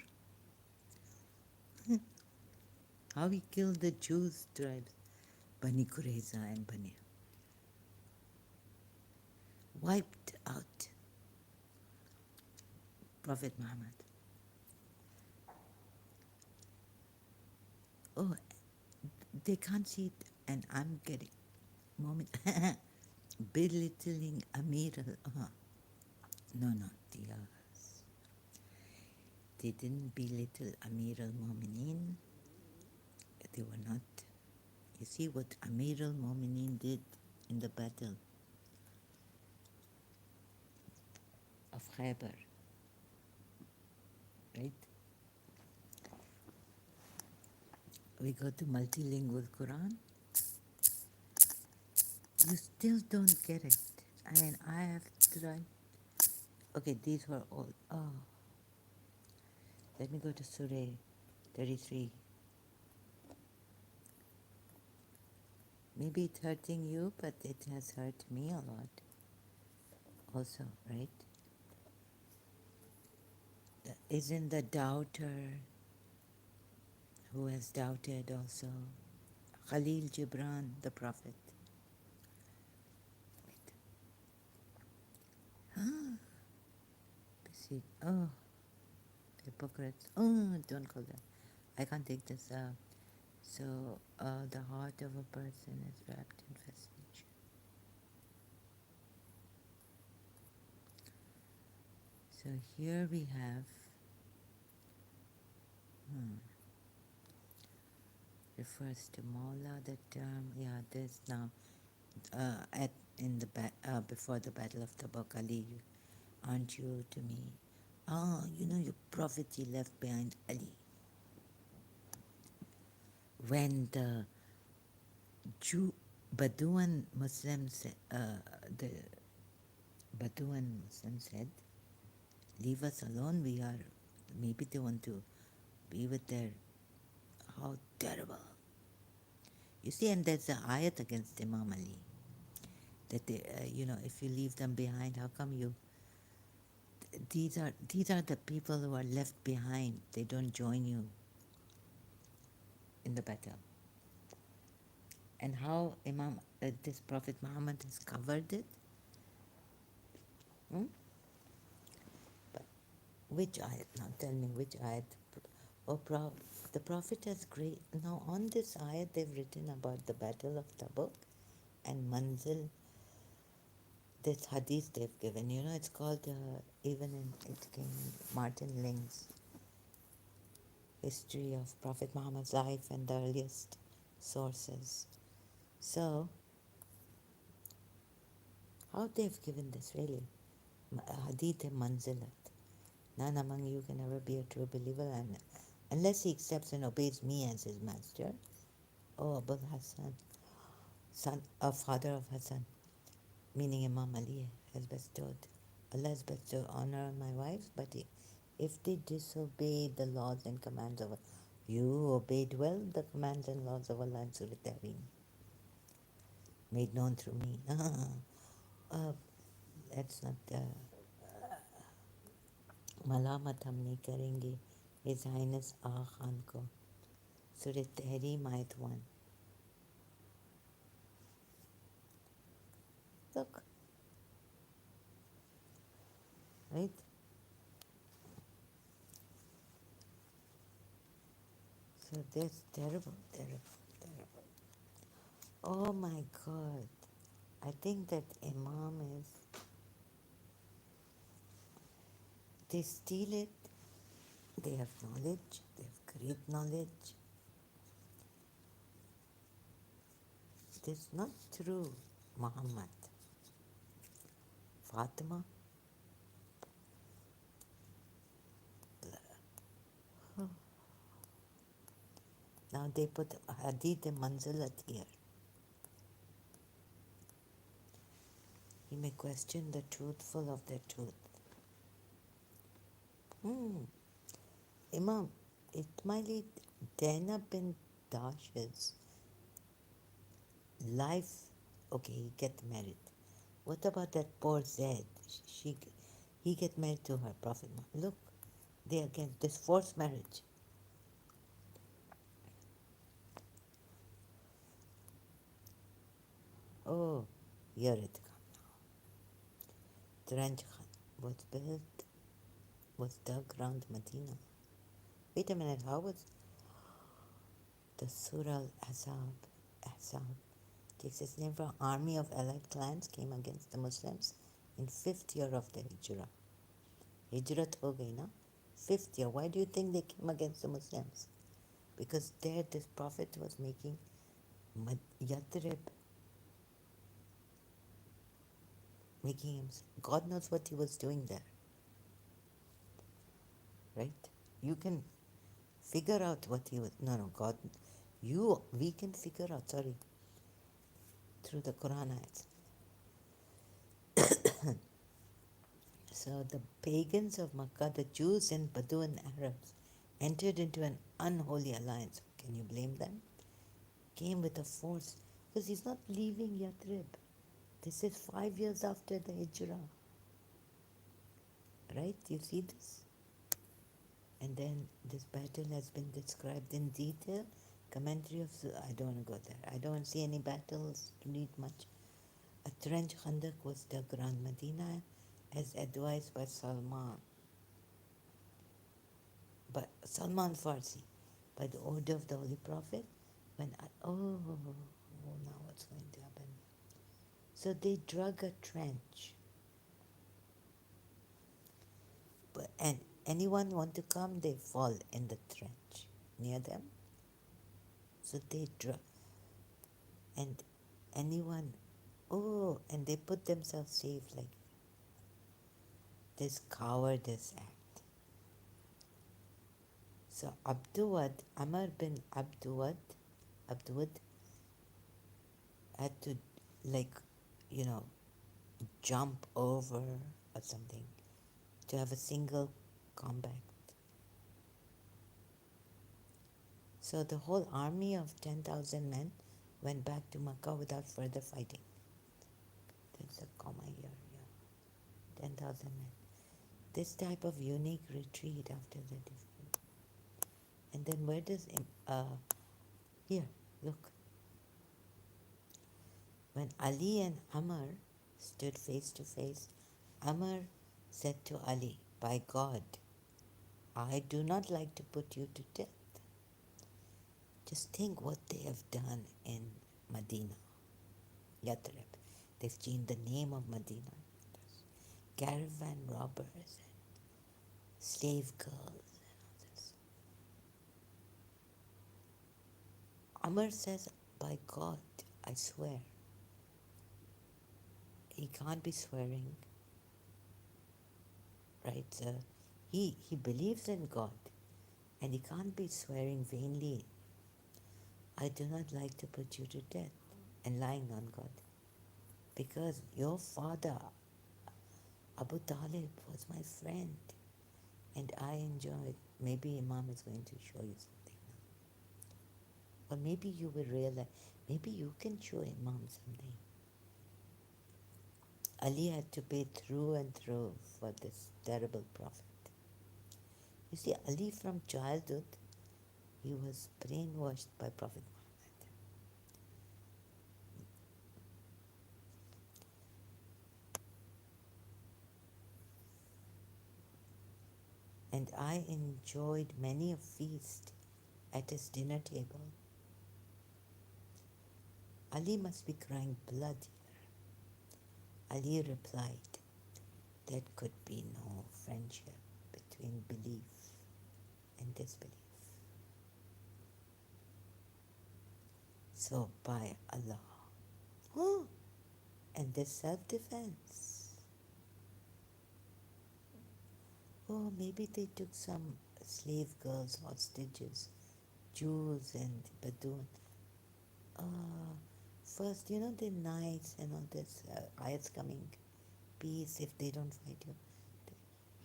How he killed the Jews tribes, Bani Qurayza and Bani. Wiped out Prophet Muhammad. Oh, they can't see it, and I'm getting moment belittling Amir al No, the they didn't belittle Amir al Mu'mineen. They were not. You see what Amir al Mu'mineen did in the battle of Khaybar, right? We go to multilingual Quran. You still don't get it. I mean, I have tried. Okay, these were all. Oh, let me go to Surah 33. Maybe it's hurting you, but it has hurt me a lot also, right? Isn't the doubter who has doubted also Khalil Gibran, the Prophet? Oh, hypocrites. Oh, don't call that. I can't take this. So, the heart of a person is wrapped in fascination. So here we have refers to Mawla, the term. Yeah, this now at in the before the Battle of Tabuk, Ali, aren't you to me? Oh, you know your prophet he left behind Ali. When the Jew Bedouin Muslims, the Bedouin Muslims said, "Leave us alone. We are maybe they want to be with their how terrible." You see, and there's an ayat against Imam Ali that they, if you leave them behind, how come you? These are the people who are left behind. They don't join you in the battle. And how this Prophet Muhammad has covered it? Hmm? But which ayat? Now tell me which ayat. Oh, the Prophet has great. Now on this ayat they've written about the Battle of Tabuk and Manzil. This hadith they've given, it's called even in it came in Martin Ling's history of Prophet Muhammad's life and the earliest sources. So, how they've given this really? Hadith Manzilat. None among you can ever be a true believer unless he accepts and obeys me as his master. Oh, Abul Hassan, father of Hassan, meaning Imam Ali, has bestowed, Allah has bestowed honor on my wives, but if they disobey the laws and commands of Allah, you obeyed well the commands and laws of Allah in Surah Tahrim, made known through me. That's not मलामत हम नहीं करेंगे His Highness आगा खान को. Surah Tahrim Ayat 1. Look, right? So that's terrible, terrible, terrible. Oh my God. I think that Imam is, they steal it, they have knowledge, they have great knowledge. It is not true, Muhammad. Fatima, now they put Hadith Manzilat here. He may question the truthful of their truth. Imam, Ismaili Dana bin Dash's life, okay, he get married. What about that poor Zaid? He get married to her, Prophet Muhammad. Look, they against this forced marriage. Oh, here it comes now. Trench was dug around Medina. Wait a minute, how was the Surah Ahzab takes its name from army of allied clans came against the Muslims in 5th year of the Hijrah. Hijrat ho gayi na? 5th year. Why do you think they came against the Muslims? Because there this Prophet was making Yathrib, making him, God knows what he was doing there. Right? You can figure out what he was, no, God, we can figure out, through the Quran ayats. So the pagans of Makkah, the Jews and Bedouin Arabs, entered into an unholy alliance. Can you blame them? Came with a force, because he's not leaving Yathrib. This is 5 years after the Hijrah. Right? You see this? And then this battle has been described in detail. Commentary of, I don't want to go there. I don't see any battles to read much. A trench khandak was dug around Medina as advised by Salman Farsi, by the order of the Holy Prophet. Now what's going to happen? So they dug a trench. And anyone want to come, they fall in the trench near them. So they dug. And anyone, and they put themselves safe like this cowardice act. So Amr bin Abduwad had to, jump over or something to have a single combat. So the whole army of 10,000 men went back to Makkah without further fighting. There's a comma here, 10,000 men. This type of unique retreat after the defeat. And then where does, here, look. When Ali and Amr stood face to face, Amr said to Ali, "By God, I do not like to put you to death." Just think what they have done in Medina, Yathrib. They've changed the name of Medina. Caravan robbers and slave girls and others. Amr says, "By God, I swear." He can't be swearing, right? He believes in God, and he can't be swearing vainly. I do not like to put you to death and lying on God, because your father Abu Talib was my friend, and I enjoyed. Maybe Imam is going to show you something now. Or maybe you will realize, maybe you can show Imam something. Ali had to pay through and through for this terrible prophet. You see, Ali from childhood, he was brainwashed by Prophet Muhammad. And I enjoyed many a feast at his dinner table. Ali must be crying blood here. Ali replied, there could be no friendship between belief and disbelief. So by Allah. Oh, and this self-defense. Oh, maybe they took some slave girls, hostages, Jews and Badoon. First, they're nice and all this, ayats coming, peace if they don't fight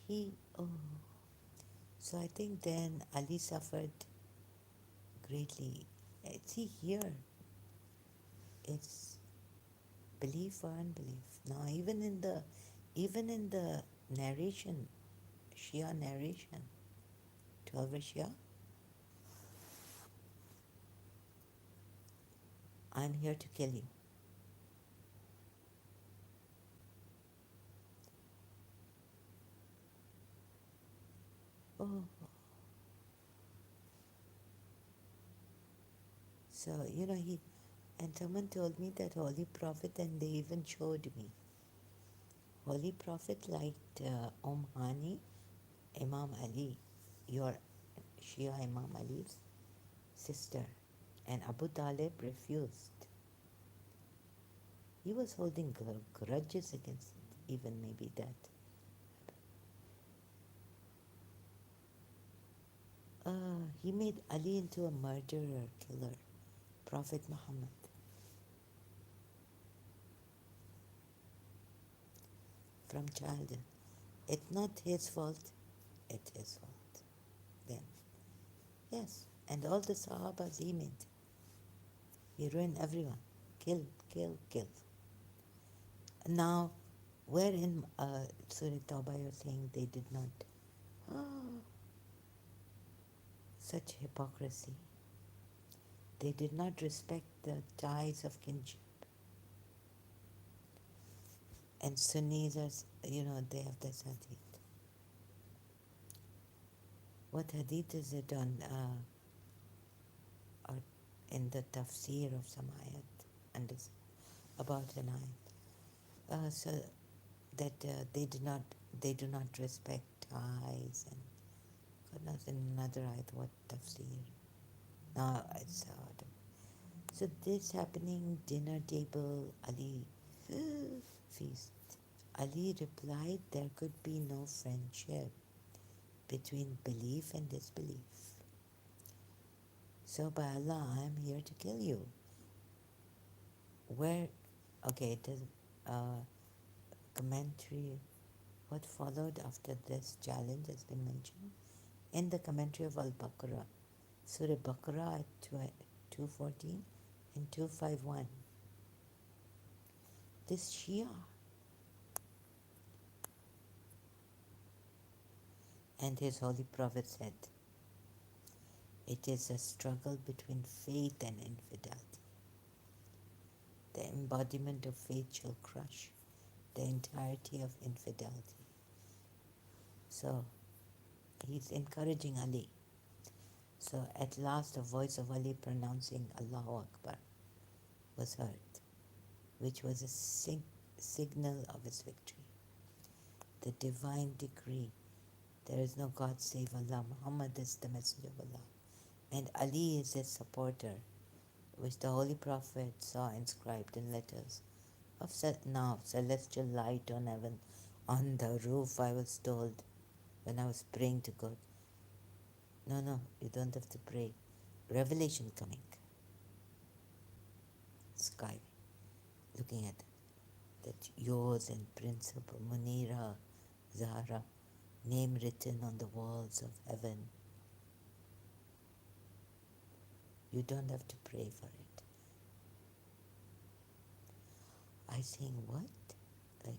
you. Oh. So I think then Ali suffered greatly. See here, it's belief or unbelief. Now even in the narration, Shia narration, 12 Shia, I'm here to kill you. Oh, so and someone told me that Holy Prophet, and they even showed me. Holy Prophet liked Hani, Imam Ali, your Shia Imam Ali's sister, and Abu Talib refused. He was holding grudges against it, even maybe that. He made Ali into a murderer, killer, Prophet Muhammad, from childhood. It's not his fault, it's his fault. Then, yes, and all the Sahabas he made. He ruined everyone. Kill, kill, kill. Now, where in Surah Tawbah you're saying they did not? Oh, such hypocrisy. They did not respect the ties of kinship. And Sunnis are, they have this hadith. What hadith is it on? Or in the tafsir of some ayat, and it's about an ayat. So that they do not respect ties, and God knows in another ayat what tafsir. No, it's so this happening, dinner table, Ali feast. Ali replied, there could be no friendship between belief and disbelief. So by Allah, I am here to kill you. Where, okay, it is commentary. What followed after this challenge has been mentioned in the commentary of Al-Baqarah, Surah Baqarah at 214 and 251. This Shia and his holy prophet said, it is a struggle between faith and infidelity. The embodiment of faith shall crush the entirety of infidelity. So he's encouraging Ali. So at last a voice of Ali pronouncing Allahu Akbar was heard, which was a signal of his victory. The divine decree, there is no God save Allah, Muhammad is the messenger of Allah, and Ali is his supporter, which the Holy Prophet saw inscribed in letters of now celestial light on heaven. On the roof, I was told when I was praying to God. No, you don't have to pray. Revelation coming. Sky, looking at it. that yours and Principal Munira, Zahra, name written on the walls of heaven. You don't have to pray for it. I saying what? Like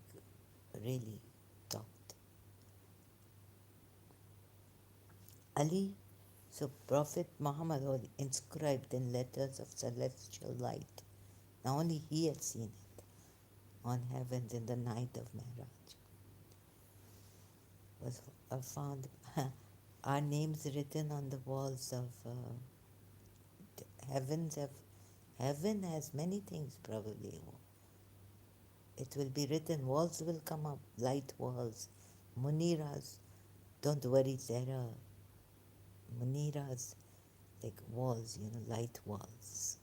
really talked. Ali, so Prophet Muhammad was inscribed in letters of celestial light. Now only he had seen it on heavens in the night of Mi'raj. Was found our names written on the walls of heavens. Heaven has many things probably. It will be written, walls will come up, light walls, muniras. Don't worry, Sarah. Muniras, like walls, light walls.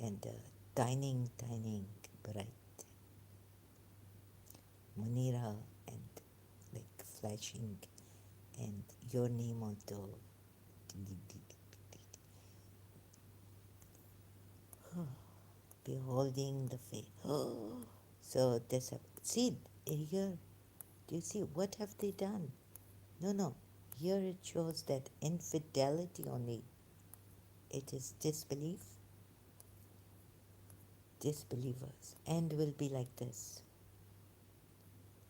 And tiny, bright. Munira and like flashing. And your name also. Beholding the face. So there's a see here. Do you see what have they done? No. Here it shows that infidelity only. It is disbelief, disbelievers, and will be like this.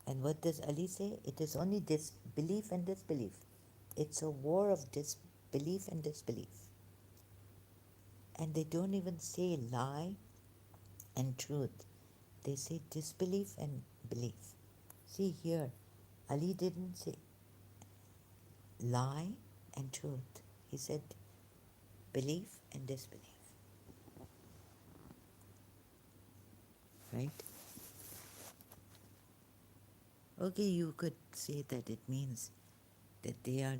And what does Ali say? It is only disbelief and disbelief. It's a war of disbelief and disbelief. And they don't even say lie and truth. They say disbelief and belief. See here, Ali didn't say lie and truth. He said belief and disbelief. Right? Okay, you could say that it means that they are,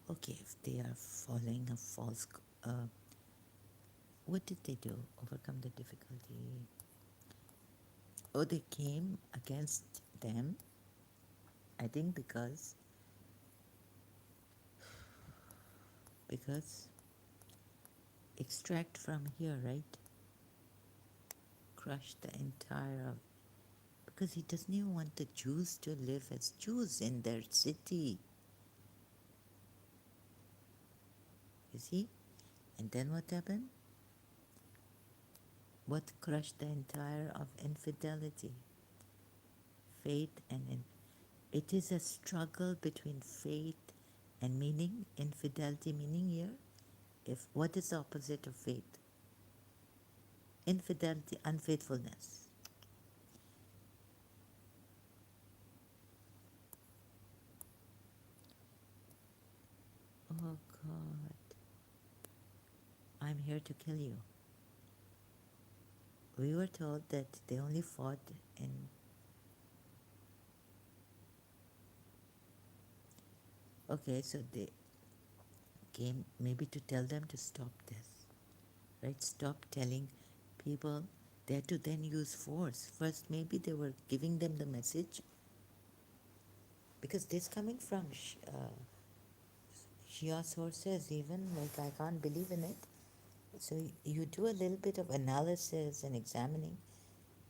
okay, if they are following a false, what did they do? Overcome the difficulty. Oh, they came against them, I think because extract from here, right? Crush the entire, because he doesn't even want the Jews to live as Jews in their city. You see? And then what happened? What crushed the entire of infidelity? Faith and it is a struggle between faith and meaning. Infidelity meaning here. If what is the opposite of faith? Infidelity, unfaithfulness. Oh God, I'm here to kill you. We were told that they only fought in. Okay, so they came maybe to tell them to stop this, right? Stop telling people. They had to then use force. First, maybe they were giving them the message, because this coming from Shia sources, even like I can't believe in it. So you do a little bit of analysis and examining,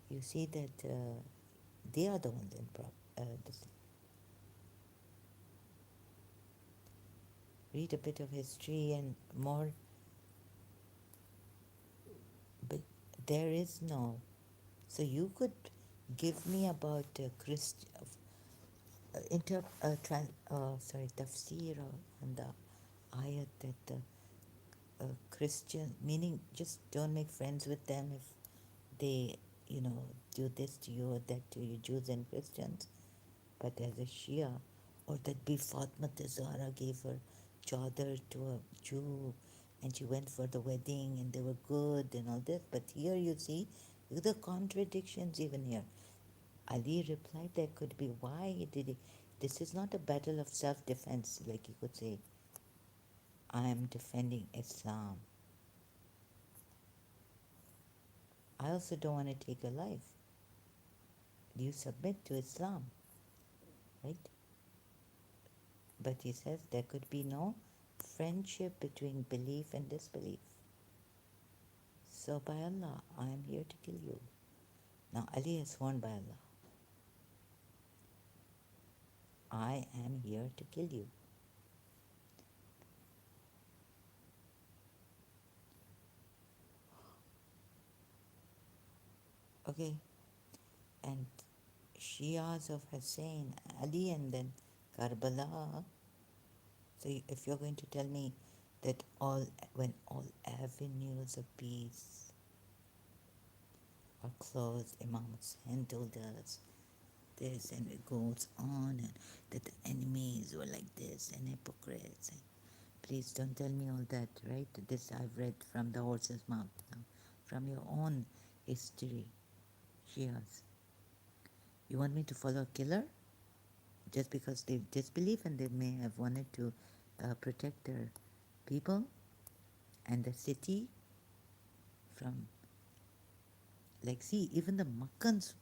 you see that they are the ones in read a bit of history and more, but there is no. So you could give me about tafsir on the ayat that the Christian, meaning just don't make friends with them if they, do this to you or that to you, Jews and Christians. But as a Shia, or that be Fatma Zahra gave her chadar to a Jew and she went for the wedding and they were good and all this. But here you see the contradictions even here. Ali replied there could be why did he, this is not a battle of self-defense, like you could say, I am defending Islam. I also don't want to take a life. You submit to Islam, right? But he says there could be no friendship between belief and disbelief. So by Allah, I am here to kill you. Now Ali is sworn by Allah, I am here to kill you. Okay, and Shias of Hussein, Ali, and then Karbala. So if you're going to tell me that when all avenues of peace are closed, Imam Hussein told us this, and it goes on, and that the enemies were like this and hypocrites. And please don't tell me all that, right? This I've read from the horse's mouth now, from your own history, Shias. You want me to follow a killer just because they disbelieve and they may have wanted to protect their people and the city from, like, see, even the Makkans,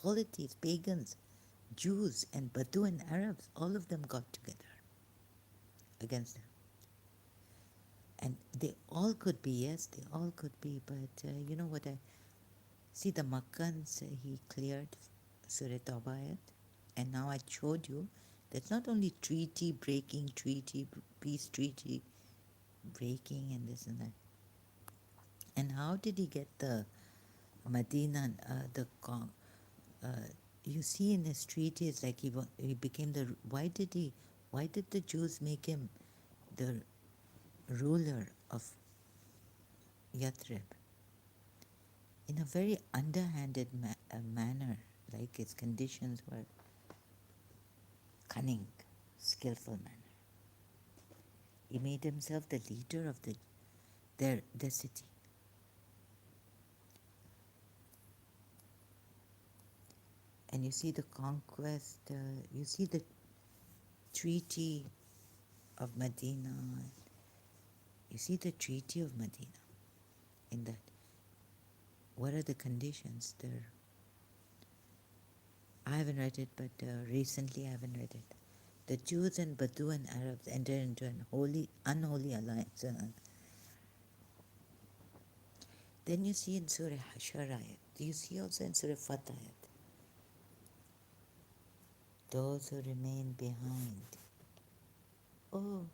polities, pagans, Jews, and Bedouin Arabs, all of them got together against them. And they all could be, yes, they all could be, but you know what I see, the Makkans, he cleared Surah Tawbah ayat, and now I showed you that's not only treaty breaking, peace treaty breaking, and this and that. And how did he get the Medina, uh, you see in his treaties, like he became the, why did the Jews make him the ruler of Yathrib? In a very underhanded manner, like his conditions were cunning, skillful manner. He made himself the leader of their city. And you see the conquest, you see the treaty of Medina, you see the treaty of Medina in that. What are the conditions there? I haven't read it, but recently I haven't read it. The Jews and Bedouin Arabs entered into an unholy alliance. Then you see in Surah Hashar ayat, you see also in Surah Fatah ayat, those who remain behind. Oh,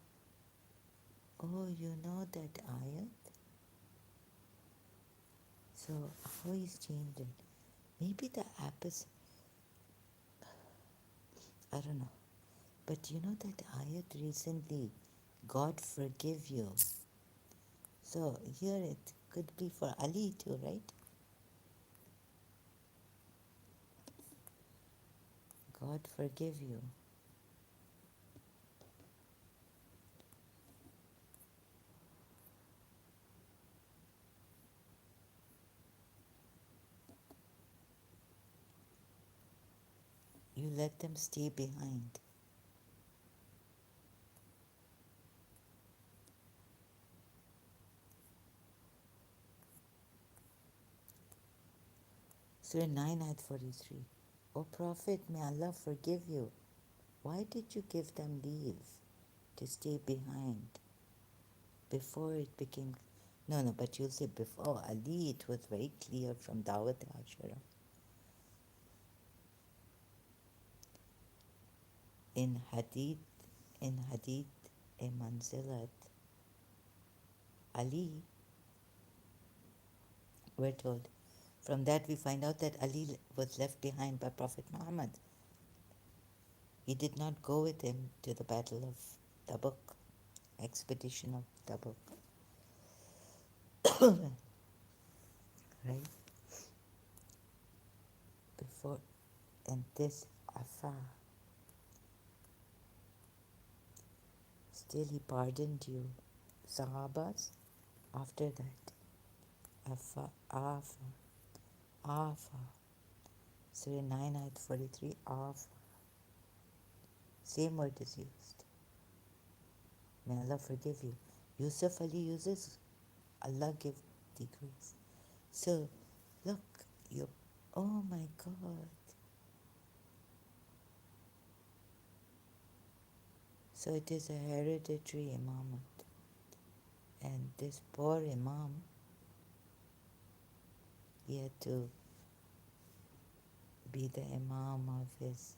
you know that ayat? So how he's changed it? Maybe the app is, I don't know. But you know that ayat recently, God forgive you. So here it could be for Ali too, right? God forgive you. You let them stay behind. Surah 9 ayat 43. O Prophet, may Allah forgive you. Why did you give them leave to stay behind before it became... No, but you'll say before Ali, it was very clear from Dawat Ashara. In Hadith, a Manzilat, Ali, we're told. From that we find out that Ali was left behind by Prophet Muhammad. He did not go with him to the Battle of Tabuk, expedition of Tabuk. Right? Before, and this Afa, still he pardoned you, Sahabas, after that. Afa. Surah 9 ayat 43, Afa. Same word is used. May Allah forgive you. Yusuf Ali uses, Allah give thee grace. So, look, you, oh my God. So it is a hereditary imamate. And this poor Imam, he had to be the Imam of his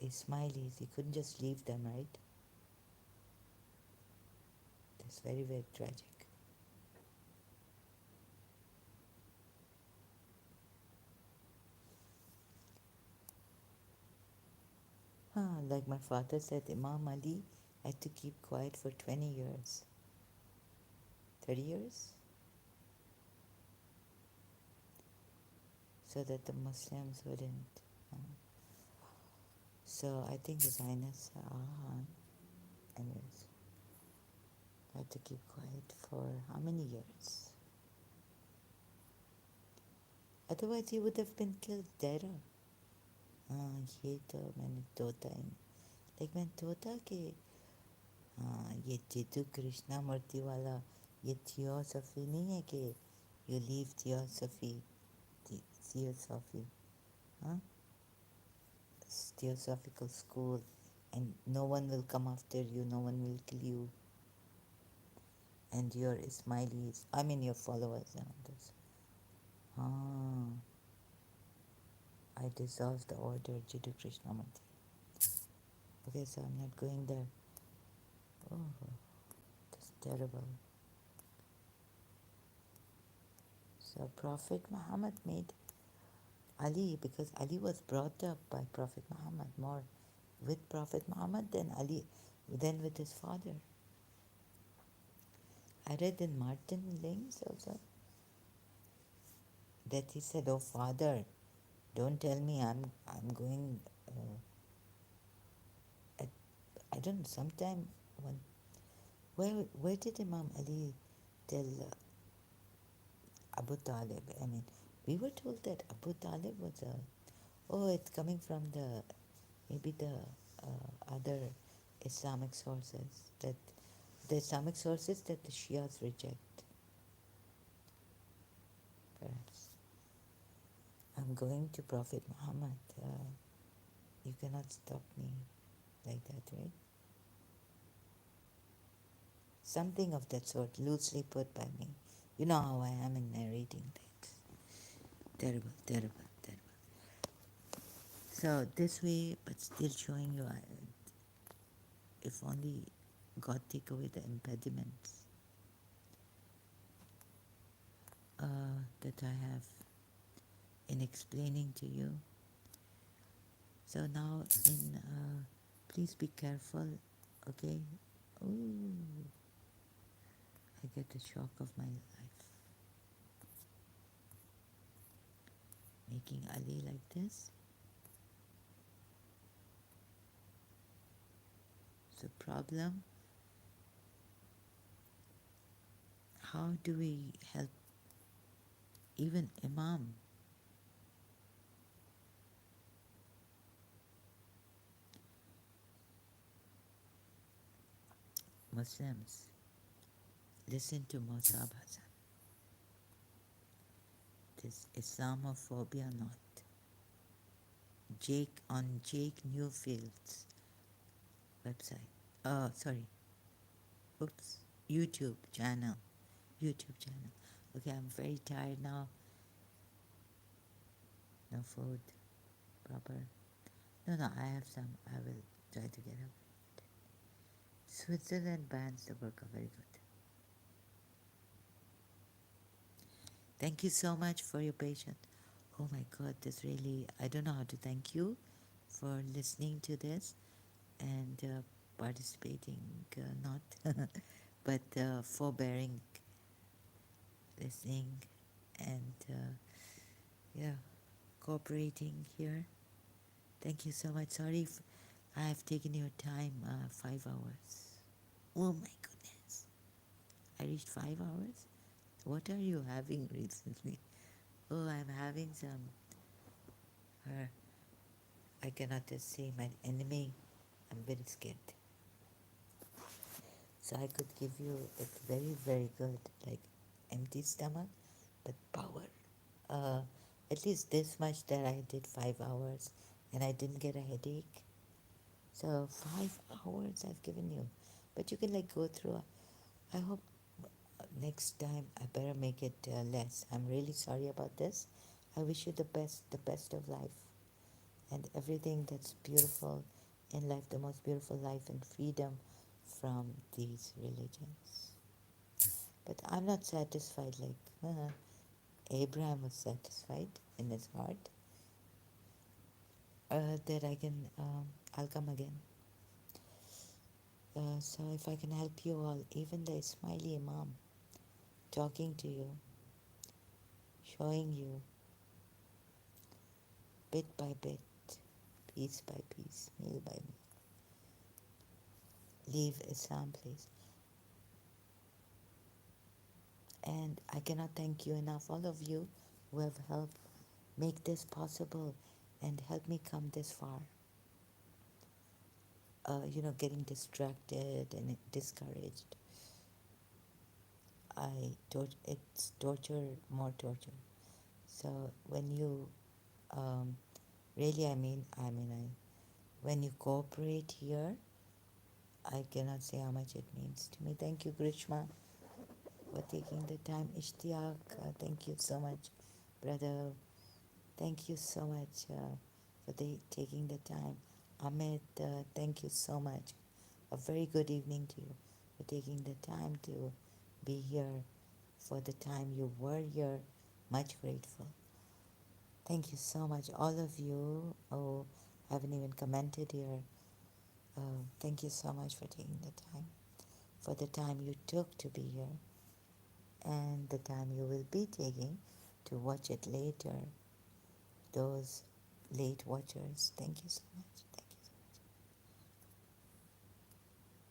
Ismailis. He couldn't just leave them, right? That's very, very tragic. Like my father said, Imam Ali had to keep quiet for 20 years. 30 years? So that the Muslims wouldn't. So I think His Highness anyways, had to keep quiet for how many years? Otherwise he would have been killed dead. ये तो मैंने तोता ही like मैंने तोता कि ये जितु कृष्णा मूर्ति वाला ये थियोसॉफी नहीं है कि you leave theosophy, huh? Theosophical school, and no one will come after you, no one will kill you, and your Ismailis, I mean your followers and others. I dissolved the order, Jiddu Krishnamurti. Okay, so I'm not going there. Oh, that's terrible. So Prophet Muhammad made Ali, because Ali was brought up by Prophet Muhammad, more with Prophet Muhammad than Ali, than with his father. I read in Martin Lings also that he said, "Oh father, don't tell me I'm going." At, I don't know. Sometime when where did Imam Ali tell Abu Talib? I mean, we were told that Abu Talib was a. Oh, it's coming from the maybe the other Islamic sources, that the Islamic sources that the Shias reject. Perhaps I'm going to Prophet Muhammad. You cannot stop me like that, right? Something of that sort, loosely put by me. You know how I am in narrating things. Terrible, terrible, terrible. So this way, but still showing you, if only God take away the impediments that I have in explaining to you. So now, please be careful, okay? Ooh, I get the shock of my life. Making Ali like this. It's a problem. How do we help even Imam? Muslims, listen to Musab Hassan. This Islamophobia not. Jake Newfield's website. Sorry. Oops. YouTube channel. YouTube channel. Okay, I'm very tired now. No food. Proper. No, I have some. I will try to get up. Switzerland bans the burqa. Very good. Thank you so much for your patience. Oh my God, this really, I don't know how to thank you for listening to this and participating, not, but forbearing listening and yeah, cooperating here. Thank you so much. Sorry if I have taken your time, 5 hours. Oh my goodness. I reached 5 hours? What are you having recently? Oh, I'm having some. I cannot just say my enemy. I'm very scared. So I could give you it's very, very good, like empty stomach, but power. Uh, at least this much that I did 5 hours and I didn't get a headache. So 5 hours I've given you. But you can like go through. I hope next time I better make it less. I'm really sorry about this. I wish you the best of life. and everything that's beautiful in life, the most beautiful life and freedom from these religions. But I'm not satisfied like Abraham was satisfied in his heart that I'll come again. So if I can help you all, even the Ismaili Imam talking to you, showing you bit by bit, piece by piece, meal by meal, leave Islam, please. And I cannot thank you enough, all of you who have helped make this possible and help me come this far. Getting distracted and discouraged. It's torture, more torture. So when you really, when you cooperate here, I cannot say how much it means to me. Thank you, Grishma, for taking the time. Ishtiaq, thank you so much, brother. Thank you so much for taking the time. Ahmed, thank you so much. A very good evening to you for taking the time to be here for the time you were here. Much grateful. Thank you so much, all of you who haven't even commented here. Thank you so much for taking the time, for the time you took to be here, and the time you will be taking to watch it later. Those late watchers, thank you so much.